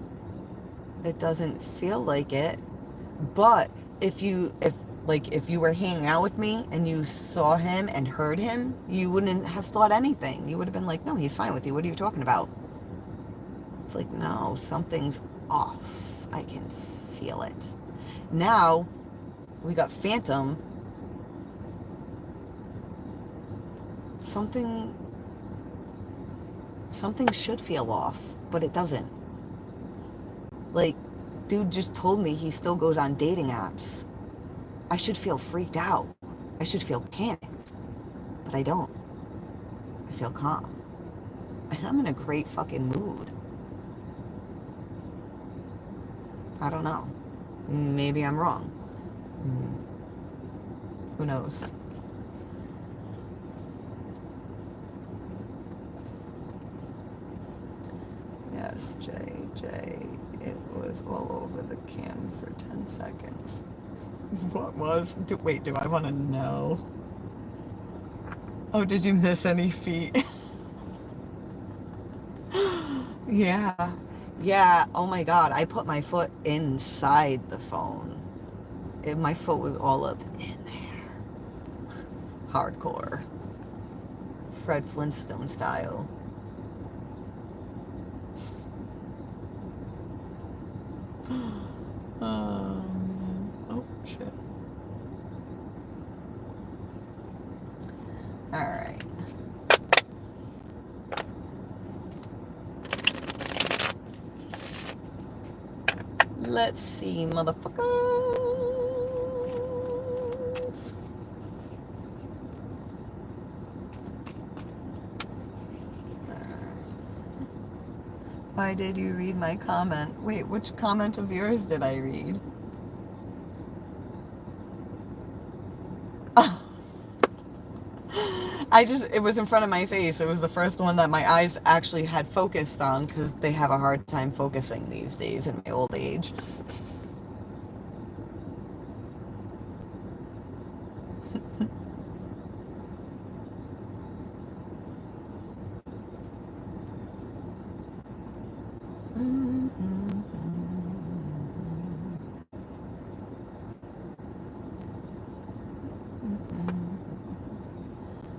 It doesn't feel like it. But if you were hanging out with me and you saw him and heard him, you wouldn't have thought anything. You would have been like, no, he's fine with you. What are you talking about? It's like, no, something's off. I can feel it. Now we got Phantom. Something something should feel off, but it doesn't. Like, dude just told me he still goes on dating apps. I should feel freaked out. I should feel panicked, but I don't. I feel calm. And I'm in a great fucking mood. I don't know. Maybe I'm wrong. Who knows? Yes, JJ. It was all over the cam for 10 seconds. What was? Wait, do I want to know? Oh, did you miss any feet? Yeah. Yeah. Oh my God. I put my foot inside the phone. My foot was all up in there. Hardcore. Fred Flintstone style. Oh, shit. All right. Let's see, motherfuckers. Why did you read my comment? Wait, which comment of yours did I read? It was in front of my face. It was the first one that my eyes actually had focused on because they have a hard time focusing these days in my old age.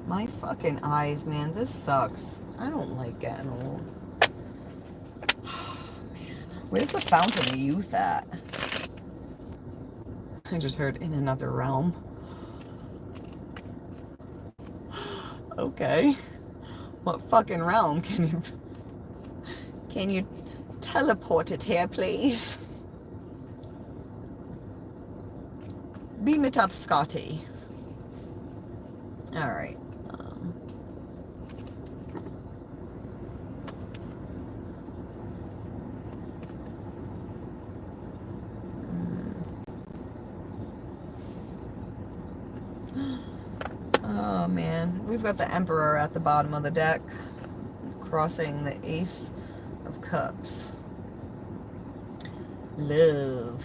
My fucking eyes, man, this sucks. I don't like getting old. Where's the fountain of youth at? I just heard in another realm. Okay. What fucking realm can you teleport it here, please? Beam it up, Scotty. All right. Oh man, we've got the Emperor at the bottom of the deck, crossing the Ace of Cups. Love.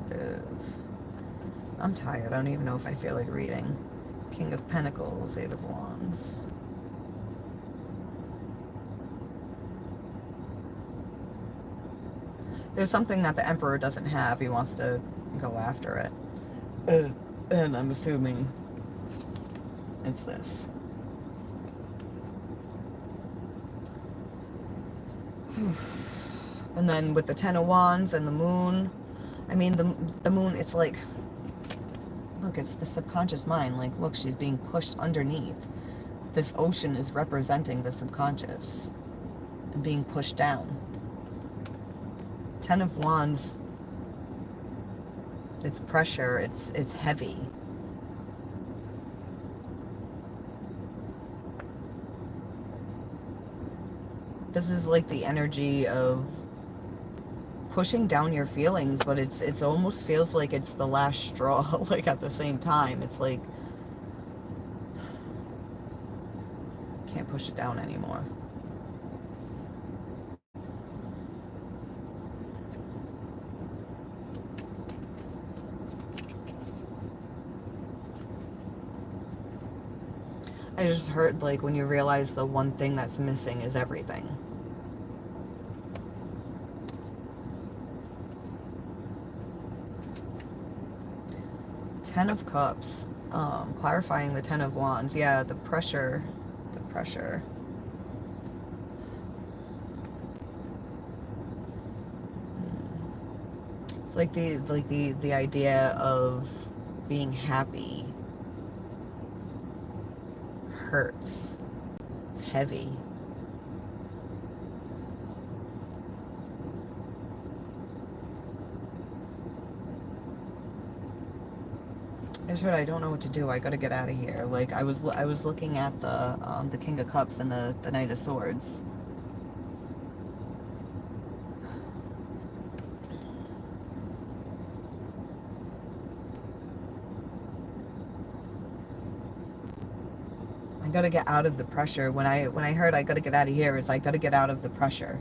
Love. I'm tired. I don't even know if I feel like reading. King of Pentacles, Eight of Wands. There's something that the Emperor doesn't have. He wants to go after it. And I'm assuming it's this. And then with the Ten of Wands and the Moon, I mean, the Moon, it's like, look, it's the subconscious mind. Like, look, she's being pushed underneath. This ocean is representing the subconscious and being pushed down. Ten of Wands, it's pressure, it's heavy. This is like the energy of pushing down your feelings, but it's almost feels like it's the last straw. Like at the same time, it's like can't push it down anymore. I just heard, like, when you realize the one thing that's missing is everything. Ten of Cups, clarifying the Ten of Wands. Yeah, the pressure. It's like the idea of being happy hurts. It's heavy. I don't know what to do. I gotta get out of here. Like I was looking at the King of Cups and the Knight of Swords. I gotta get out of the pressure. When I heard I gotta get out of here, it's I gotta get out of the pressure.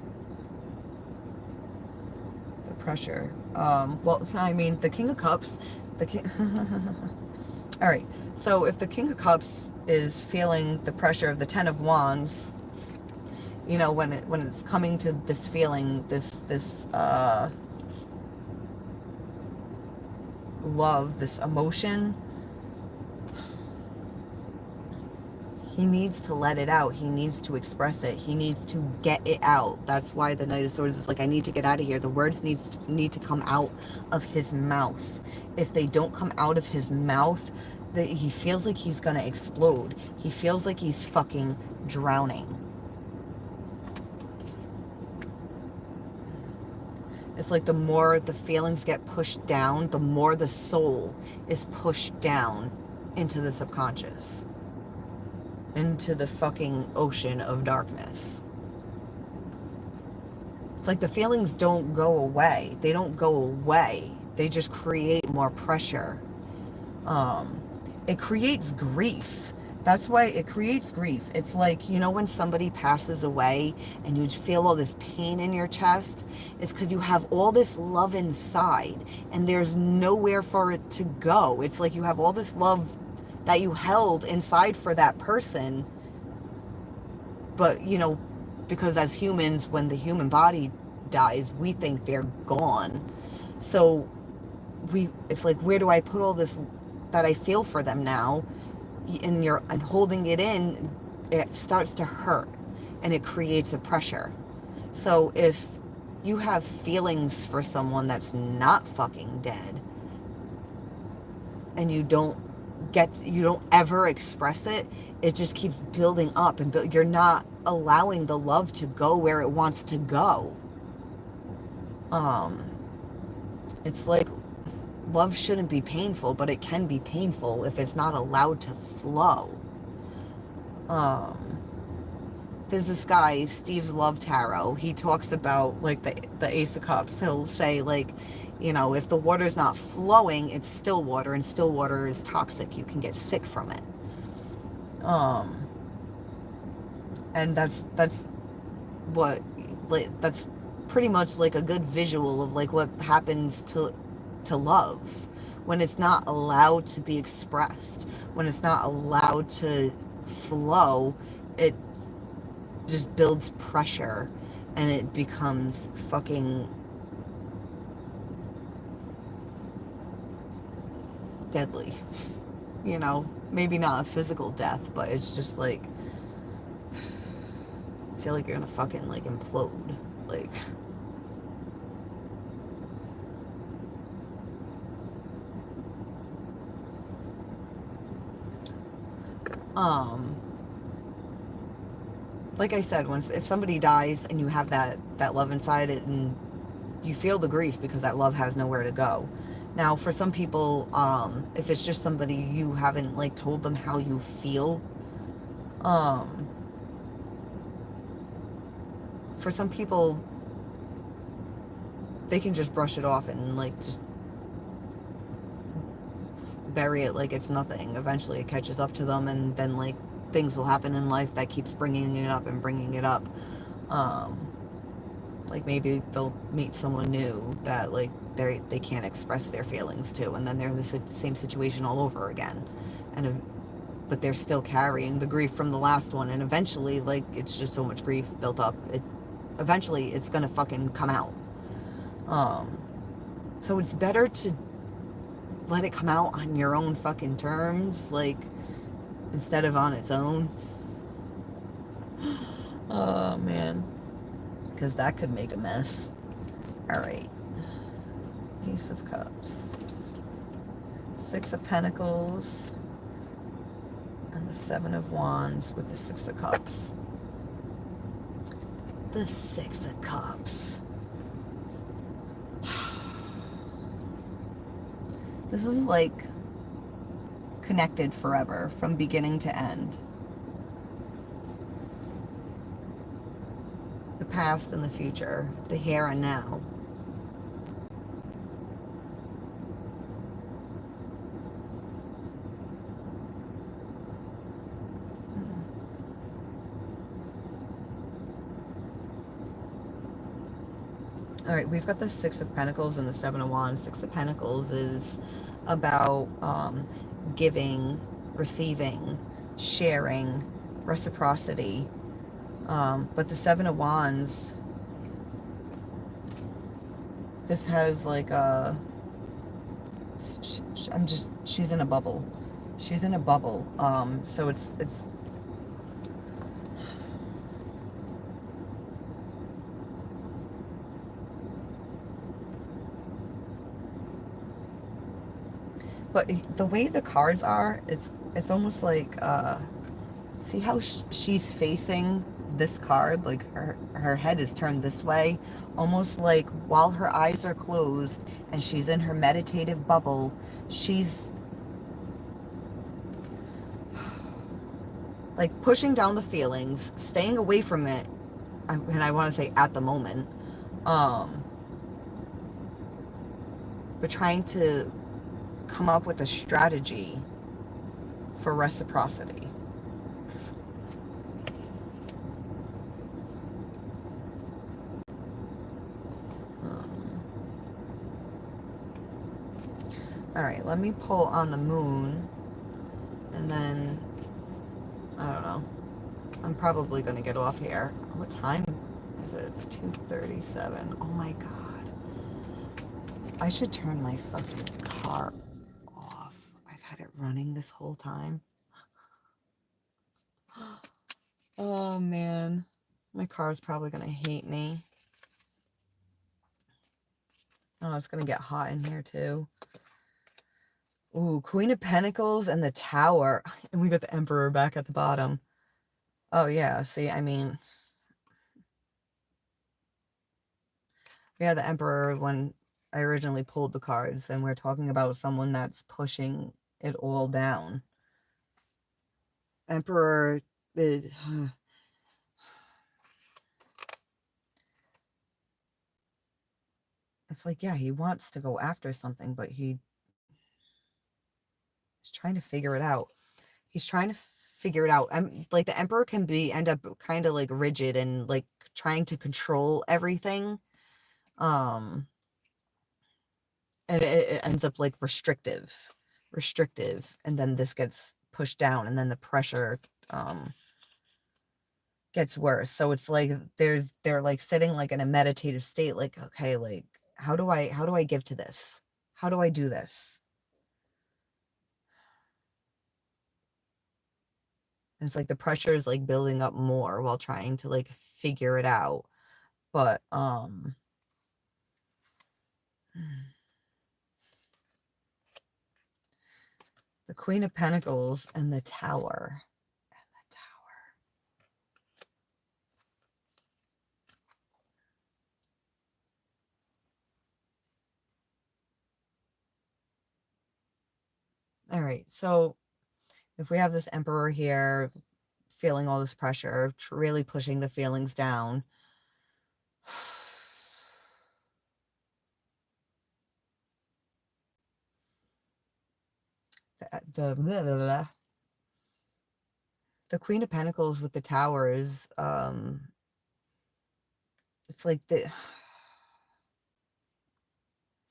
The pressure. Well, I mean, the King of Cups, the King. All right. So if the King of Cups is feeling the pressure of the Ten of Wands, you know, when it's coming to this feeling, this love, this emotion, he needs to let it out. He needs to express it. He needs to get it out. That's why the Knight of Swords is like, I need to get out of here. The words need to come out of his mouth. If they don't come out of his mouth, he feels like he's gonna explode. He feels like he's fucking drowning. It's like the more the feelings get pushed down, the more the soul is pushed down into the subconscious. Into the fucking ocean of darkness. It's like the feelings don't go away. They don't go away. They just create more pressure. It creates grief. That's why it creates grief. It's like, you know, when somebody passes away and you feel all this pain in your chest, it's because you have all this love inside and there's nowhere for it to go. It's like you have all this love that you held inside for that person, but, you know, because as humans, when the human body dies, we think they're gone. So it's like, where do I put all this that I feel for them now? And holding it in, it starts to hurt and it creates a pressure. So if you have feelings for someone that's not fucking dead and you don't ever express it, it just keeps building up and you're not allowing the love to go where it wants to go. It's like love shouldn't be painful, but it can be painful if it's not allowed to flow. There's this guy, Steve's Love Tarot. He talks about like the Ace of Cups. He'll say, like, you know, if the water's not flowing, it's still water, and still water is toxic. You can get sick from it. And that's pretty much like a good visual of like what happens to love when it's not allowed to be expressed, when it's not allowed to flow. It just builds pressure and it becomes fucking deadly. You know, maybe not a physical death, but it's just like, I feel like you're gonna fucking like implode. Like, um, like I said, once if somebody dies and you have that love inside it, and you feel the grief because that love has nowhere to go. Now, for some people, if it's just somebody you haven't like told them how you feel, um, for some people, they can just brush it off and like just bury it like it's nothing. Eventually, it catches up to them, and then like things will happen in life that keeps bringing it up and bringing it up. Um, like maybe they'll meet someone new that like they can't express their feelings to, and then they're in the same situation all over again, and but they're still carrying the grief from the last one, and eventually like it's just so much grief built up, it eventually it's gonna fucking come out. um so it's better to let it come out on your own fucking terms, like instead of on its own. Oh man, because that could make a mess. All right, Ace of Cups, Six of Pentacles, and the Seven of Wands with the Six of Cups. The Six of Cups. This is like connected forever from beginning to end. The past and the future, the here and now. All right, we've got the Six of Pentacles and the Seven of Wands. Six of Pentacles is about giving, receiving, sharing, reciprocity. But the Seven of Wands, this has like a, she's in a bubble. She's in a bubble. So it's but the way the cards are, it's almost like see how she's facing this card, like her head is turned this way, almost like while her eyes are closed and she's in her meditative bubble, she's like pushing down the feelings, staying away from it, and I want to say at the moment, but trying to come up with a strategy for reciprocity. All right, let me pull on the moon, and then, I don't know, I'm probably going to get off here. What time is it? It's 2:37. Oh my God. I should turn my fucking car off. I've had it running this whole time. Oh man, my car's probably going to hate me. Oh, it's going to get hot in here too. Ooh, Queen of Pentacles and the Tower. And we got the Emperor back at the bottom. Oh, yeah. See, I mean, yeah, the Emperor when I originally pulled the cards, and we're talking about someone that's pushing it all down. Emperor is... It's like, yeah, he wants to go after something, but he's trying to figure it out. He's trying to figure it out. Like the Emperor can end up kind of like rigid and like trying to control everything. Um, and it ends up like restrictive, and then this gets pushed down, and then the pressure gets worse. So it's like they're like sitting like in a meditative state, like, okay, like how do I give to this? How do I do this? And it's like the pressure is like building up more while trying to like figure it out. But the Queen of Pentacles and the Tower. All right, so if we have this Emperor here feeling all this pressure, really pushing the feelings down, the blah, blah, blah. The Queen of Pentacles with the Tower is it's like it's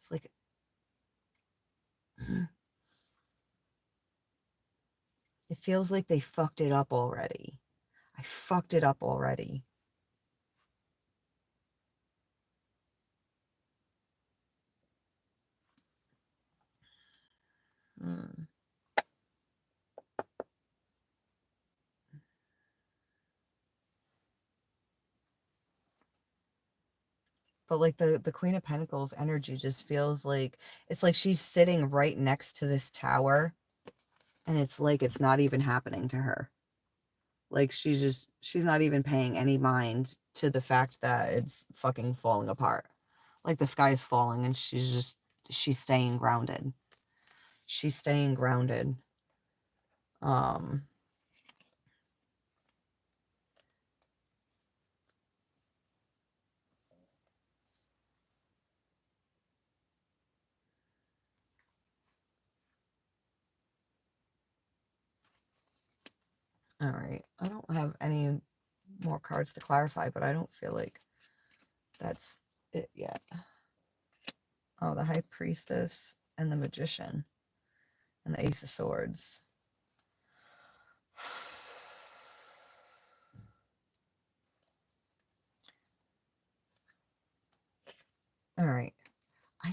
like it feels like they fucked it up already. I fucked it up already. Hmm. But like the Queen of Pentacles energy just feels like it's like she's sitting right next to this tower, and it's like it's not even happening to her. Like she's not even paying any mind to the fact that it's fucking falling apart. Like the sky's falling and she's staying grounded. She's staying grounded. Um all right. I don't have any more cards to clarify, but I don't feel like that's it yet. Oh, the High Priestess and the Magician and the Ace of Swords. All right. I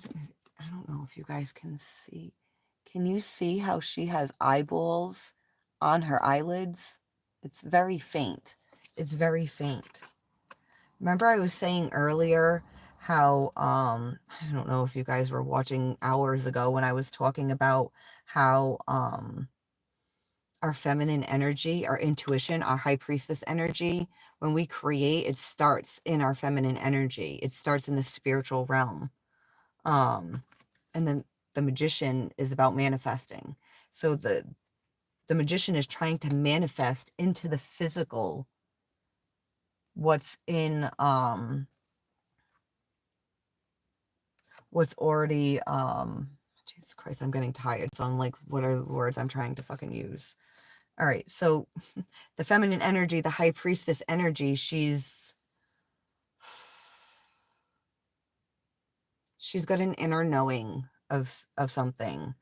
don't know if you guys can see. Can you see how she has eyeballs on her eyelids? It's very faint. It's very faint. Remember I was saying earlier how I don't know if you guys were watching hours ago when I was talking about how our feminine energy, our intuition, our high priestess energy, when we create, it starts in our feminine energy. It starts in the spiritual realm. And then the magician is about manifesting. So the magician is trying to manifest into the physical what's in what's already Jesus Christ, I'm getting tired. So I'm like, what are the words I'm trying to fucking use? All right, so the feminine energy, the high priestess energy, she's got an inner knowing of something.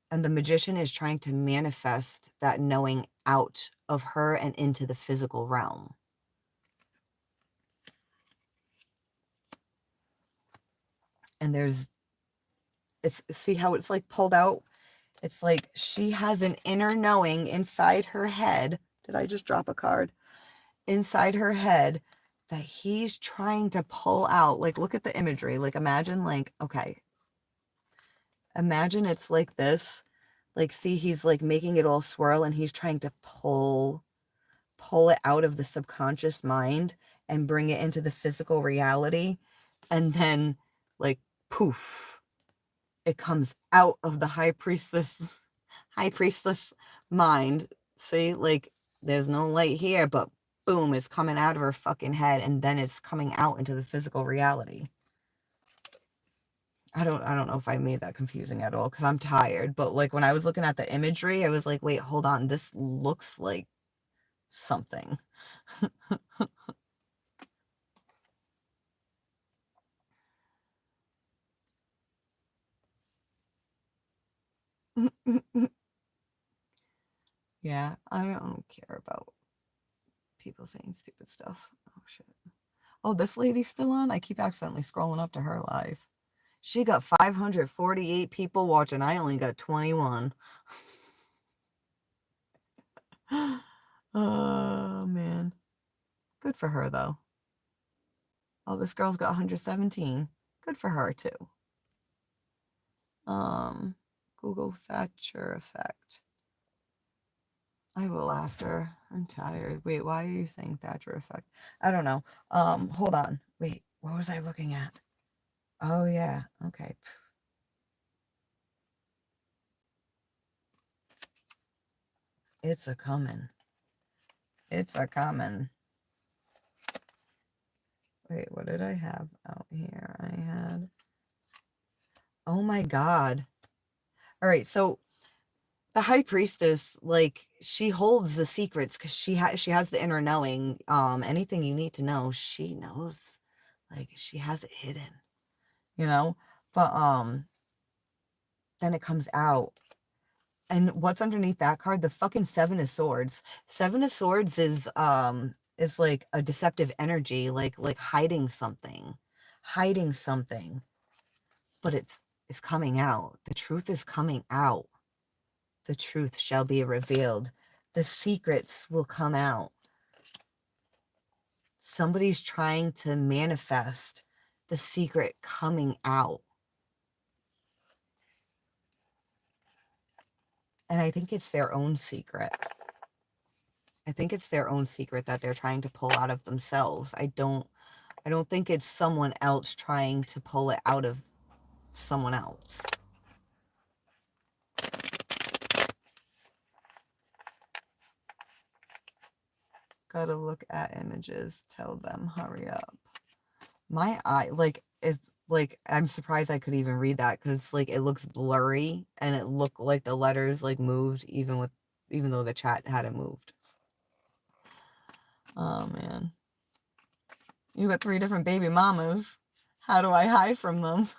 And the magician is trying to manifest that knowing out of her and into the physical realm. And it's, see how it's like pulled out? It's like she has an inner knowing inside her head. Did I just drop a card? Inside her head that he's trying to pull out. Like, look at the imagery. Like, imagine, like, okay. Imagine it's like this. Like, see, he's like making it all swirl and he's trying to pull it out of the subconscious mind and bring it into the physical reality. And then, like, poof, it comes out of the high priestess mind. See, like, there's no light here, but boom, it's coming out of her fucking head, and then it's coming out into the physical reality. I don't know if I made that confusing at all because I'm tired, but like when I was looking at the imagery, I was like, wait, hold on, this looks like something. Yeah, I don't care about people saying stupid stuff. Oh, shit. Oh, this lady's still on? I keep accidentally scrolling up to her live. She got 548 people watching. I only got 21. Oh, man. Good for her, though. Oh, this girl's got 117. Good for her, too. Google Thatcher effect. I will after. I'm tired. Wait, why are you saying Thatcher effect? I don't know. Hold on. Wait, what was I looking at? Oh, yeah. Okay. It's a coming. It's a coming. Wait, what did I have out here? I had... Oh my God. All right, so the High Priestess, like, she holds the secrets because she has the inner knowing. Anything you need to know, she knows. Like, she has it hidden, you know? But then it comes out. And what's underneath that card? The fucking Seven of Swords. Seven of Swords is like a deceptive energy, like hiding something. Hiding something. But it's coming out. The truth is coming out. The truth shall be revealed. The secrets will come out. Somebody's trying to manifest the secret coming out. And I think it's their own secret. I think it's their own secret that they're trying to pull out of themselves. I don't think it's someone else trying to pull it out of someone else. Gotta look at images. Tell them, hurry up. My eye, like, if, like, I'm surprised I could even read that because, like, it looks blurry and it looked like the letters, like, moved even though the chat hadn't moved. Oh, man. You got 3 different baby mamas. How do I hide from them?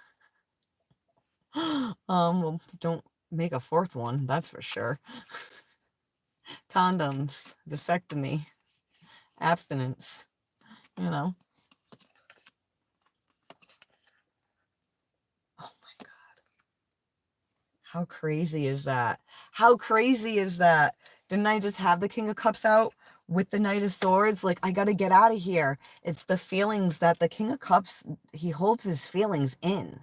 Well, don't make a 4th one, that's for sure. Condoms, vasectomy, abstinence, you know. Oh my God. How crazy is that? How crazy is that? Didn't I just have the King of Cups out with the Knight of Swords? Like, I gotta get out of here. It's the feelings that the King of Cups, he holds his feelings in.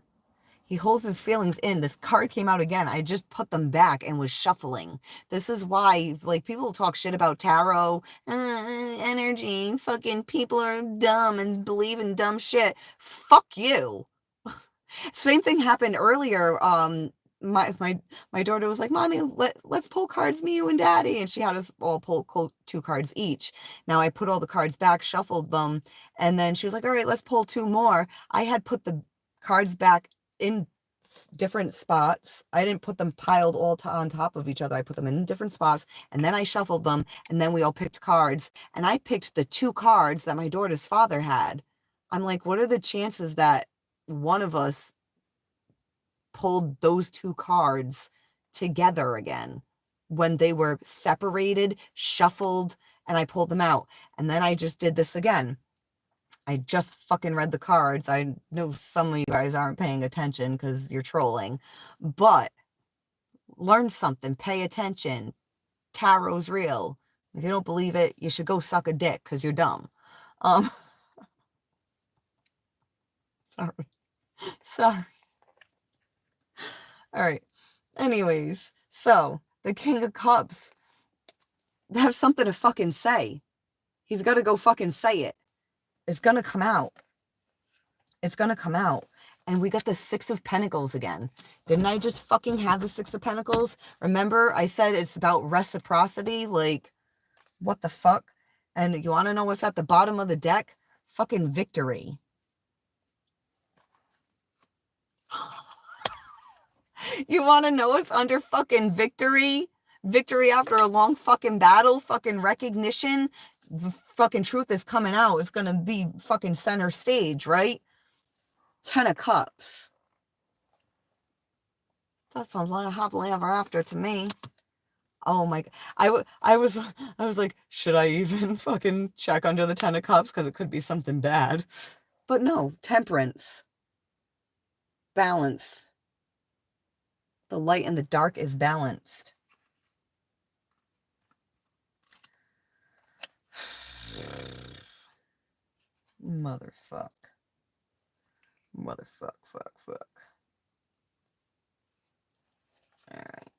He holds his feelings in. This card came out again. I just put them back and was shuffling. This is why, like, people talk shit about tarot, energy, fucking people are dumb and believe in dumb shit. Fuck you. Same thing happened earlier. My daughter was like, Mommy, let's pull cards, me, you, and Daddy. And she had us all pull 2 cards each. Now I put all the cards back, shuffled them, and then she was like, all right, let's pull 2 more. I had put the cards back in different spots. I didn't put them piled all on top of each other. I put them in different spots, and then I shuffled them, and then we all picked cards. And I picked the 2 cards that my daughter's father had. I'm like, what are the chances that one of us pulled those 2 cards together again when they were separated, shuffled, and I pulled them out? And then I just did this again. I just fucking read the cards. I know some of you guys aren't paying attention because you're trolling, but learn something, pay attention. Tarot's real. If you don't believe it, you should go suck a dick because you're dumb. Sorry. All right. Anyways, so the King of Cups has something to fucking say. He's got to go fucking say it. It's going to come out. It's going to come out. And we got the 6 of Pentacles again. Didn't I just fucking have the 6 of Pentacles? Remember, I said it's about reciprocity. Like, what the fuck? And you want to know what's at the bottom of the deck? Fucking victory. You want to know what's under fucking victory? Victory after a long fucking battle? Fucking recognition? The fucking truth is coming out. It's going to be fucking center stage, right? 10 of Cups. That sounds like a happily ever after to me. Oh my, I was like, should I even fucking check under the Ten of Cups? Because it could be something bad. But no, temperance. Balance. The light and the dark is balanced. Motherfuck. Motherfuck, fuck. Alright.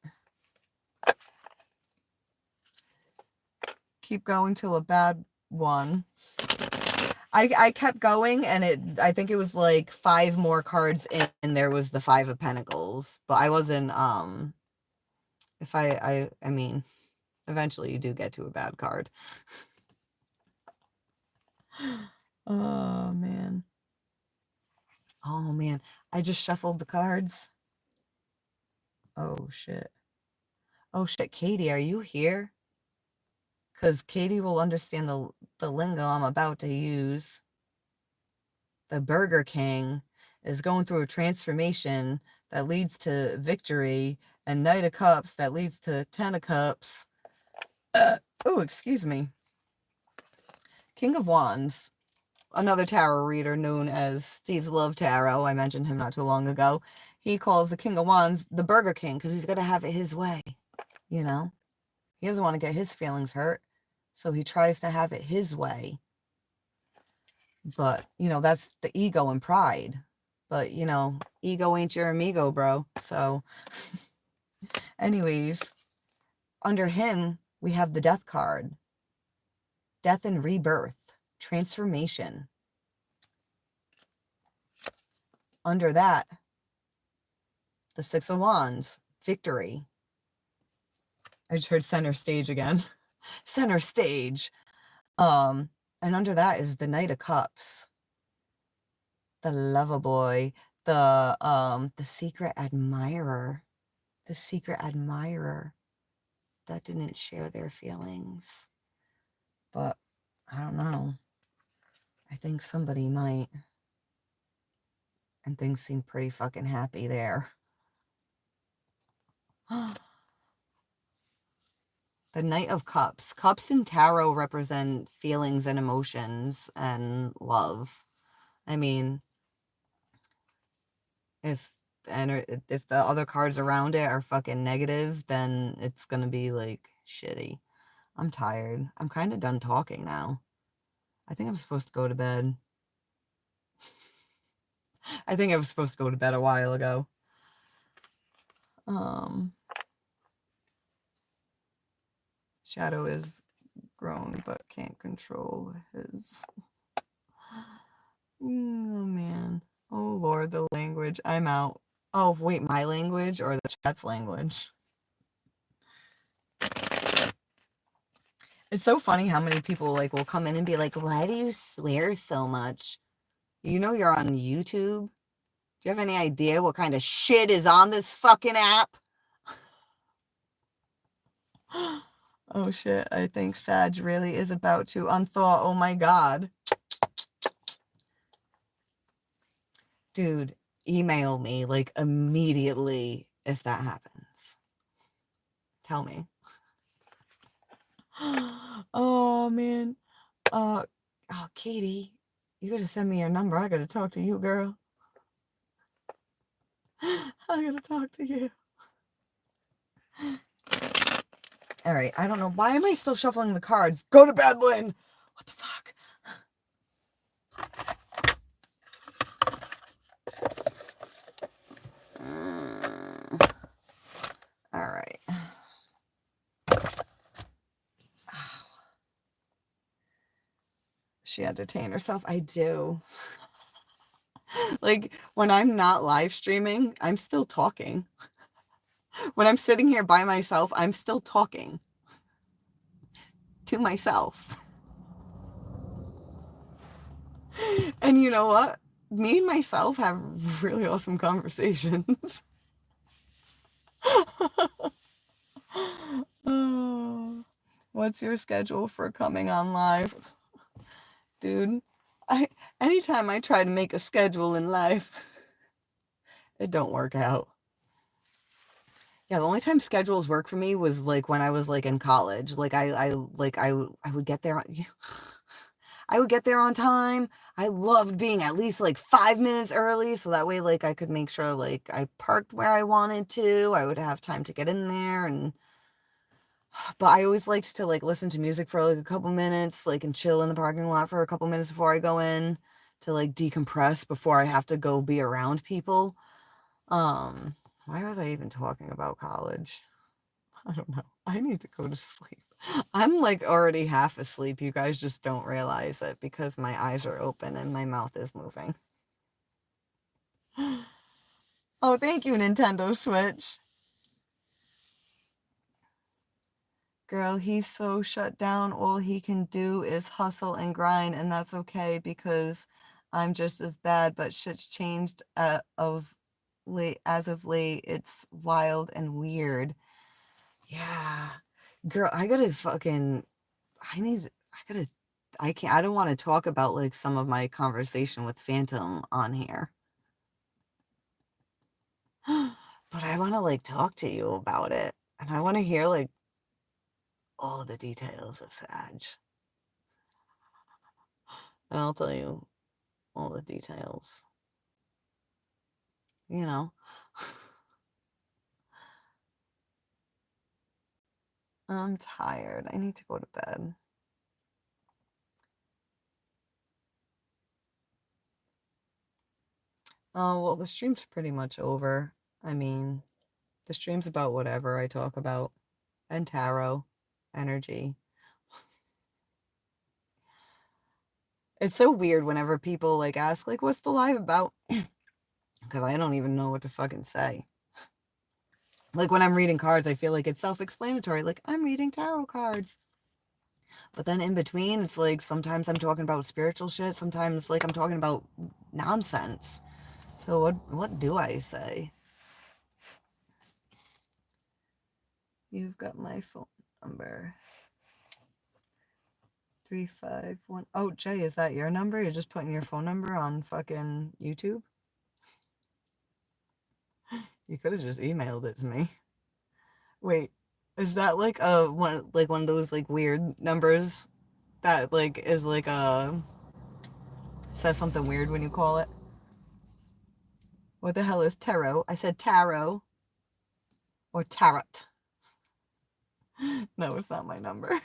Keep going till a bad one. I kept going, and I think it was like 5 more cards in, and there was the 5 of Pentacles. But I wasn't, if I mean, eventually you do get to a bad card. Oh, man. Oh, man. I just shuffled the cards. Oh, shit. Oh, shit. Katie, are you here? Because Katie will understand the lingo I'm about to use. The Burger King is going through a transformation that leads to victory, and Knight of Cups that leads to Ten of Cups. Oh, excuse me. King of Wands, another tarot reader known as Steve's Love Tarot. I mentioned him not too long ago. He calls the King of Wands the Burger King because he's going to have it his way, you know? He doesn't want to get his feelings hurt, so he tries to have it his way. But, you know, that's the ego and pride. But, you know, ego ain't your amigo, bro. So, anyways, under him, we have the Death card. Death and rebirth. Transformation. Under that, the Six of Wands. Victory. I just heard center stage again. Center stage. And under that is the Knight of Cups. The lover boy. The secret admirer. The secret admirer that didn't share their feelings. But I don't know. I think somebody might. And things seem pretty fucking happy there. The Knight of Cups. Cups in tarot represent feelings and emotions and love. I mean, if the other cards around it are fucking negative, then it's gonna be like shitty. I'm tired. I'm kind of done talking now. I think I'm supposed to go to bed. I think I was supposed to go to bed a while ago. Shadow is grown but can't control his. Oh, man. Oh, Lord, the language. I'm out. Oh, wait, my language or the chat's language? It's so funny how many people, like, will come in and be like, why do you swear so much? You know you're on YouTube? Do you have any idea what kind of shit is on this fucking app? Oh, shit. I think Sag really is about to unthaw. Oh, my God. Dude, email me, like, immediately if that happens. Tell me. Oh, man. Oh, Katie, you gotta send me your number. I gotta talk to you, girl. I gotta talk to you. All right, I don't know. Why am I still shuffling the cards? Go to bed, Lynn. What the fuck? All right. She entertained herself. I do. Like, when I'm not live streaming, I'm still talking. When I'm sitting here by myself, I'm still talking to myself. And you know what? Me and myself have really awesome conversations. Oh, what's your schedule for coming on live? Dude, anytime I try to make a schedule in life, it don't work out. Yeah, the only time schedules work for me was like when I was like in college. Like I would get there. I would get there on time. I loved being at least like 5 minutes early, so that way like I could make sure like I parked where I wanted to. I would have time to get in there, and but I always liked to like listen to music for like a couple minutes, like and chill in the parking lot for a couple minutes before I go in to like decompress before I have to go be around people. Um, why was I even talking about college? I don't know. I need to go to sleep. I'm like already half asleep. You guys just don't realize it because my eyes are open and my mouth is moving. Oh, thank you, Nintendo Switch. Girl, he's so shut down. All he can do is hustle and grind, and that's okay because I'm just as bad, but shit's changed of late as of late. It's wild and weird. Yeah. Girl, I gotta, I can't, I don't want to talk about like some of my conversation with Phantom on here, but I want to like talk to you about it. And I want to hear like all the details of Sag. And I'll tell you all the details, you know. I'm tired. I need to go to bed. Oh, well, the stream's pretty much over. I mean, the stream's about whatever I talk about and tarot, energy. It's so weird whenever people like ask, like, what's the live about? Because I don't even know what to fucking say. Like when I'm reading cards, I feel like it's self-explanatory. Like, I'm reading tarot cards. But then in between, it's like sometimes I'm talking about spiritual shit. Sometimes like I'm talking about nonsense. So what do I say? You've got my phone number. 351. Oh, Jay, is that your number? You're just putting your phone number on fucking YouTube? You could have just emailed it to me. Wait, is that like one of those like weird numbers that like is like says something weird when you call it? What the hell is tarot? I said tarot or tarot. No, it's not my number.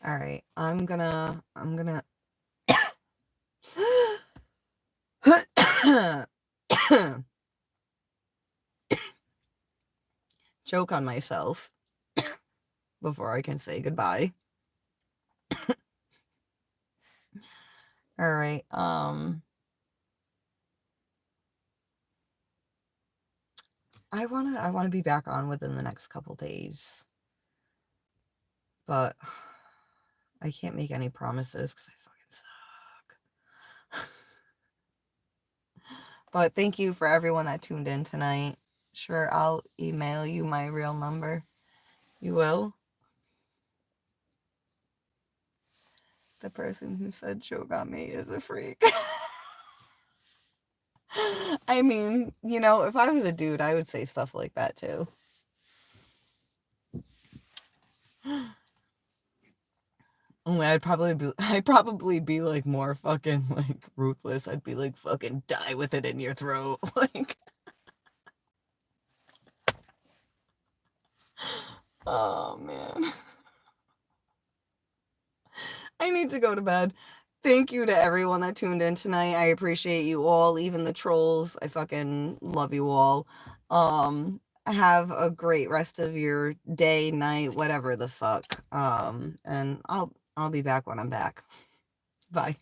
All right, I'm gonna choke on myself before I can say goodbye. All right. I wanna be back on within the next couple days, but I can't make any promises because I fucking suck. But thank you for everyone that tuned in tonight. Sure, I'll email you my real number. You will? The person who said choke on me is a freak. I mean, if I was a dude, I would say stuff like that too. Only I'd probably be like more fucking like ruthless. I'd be like fucking die with it in your throat. Like, oh man. I need to go to bed. Thank you to everyone that tuned in tonight. I appreciate you all, even the trolls. I fucking love you all. Have a great rest of your day, night, whatever the fuck. And I'll be back when I'm back. Bye.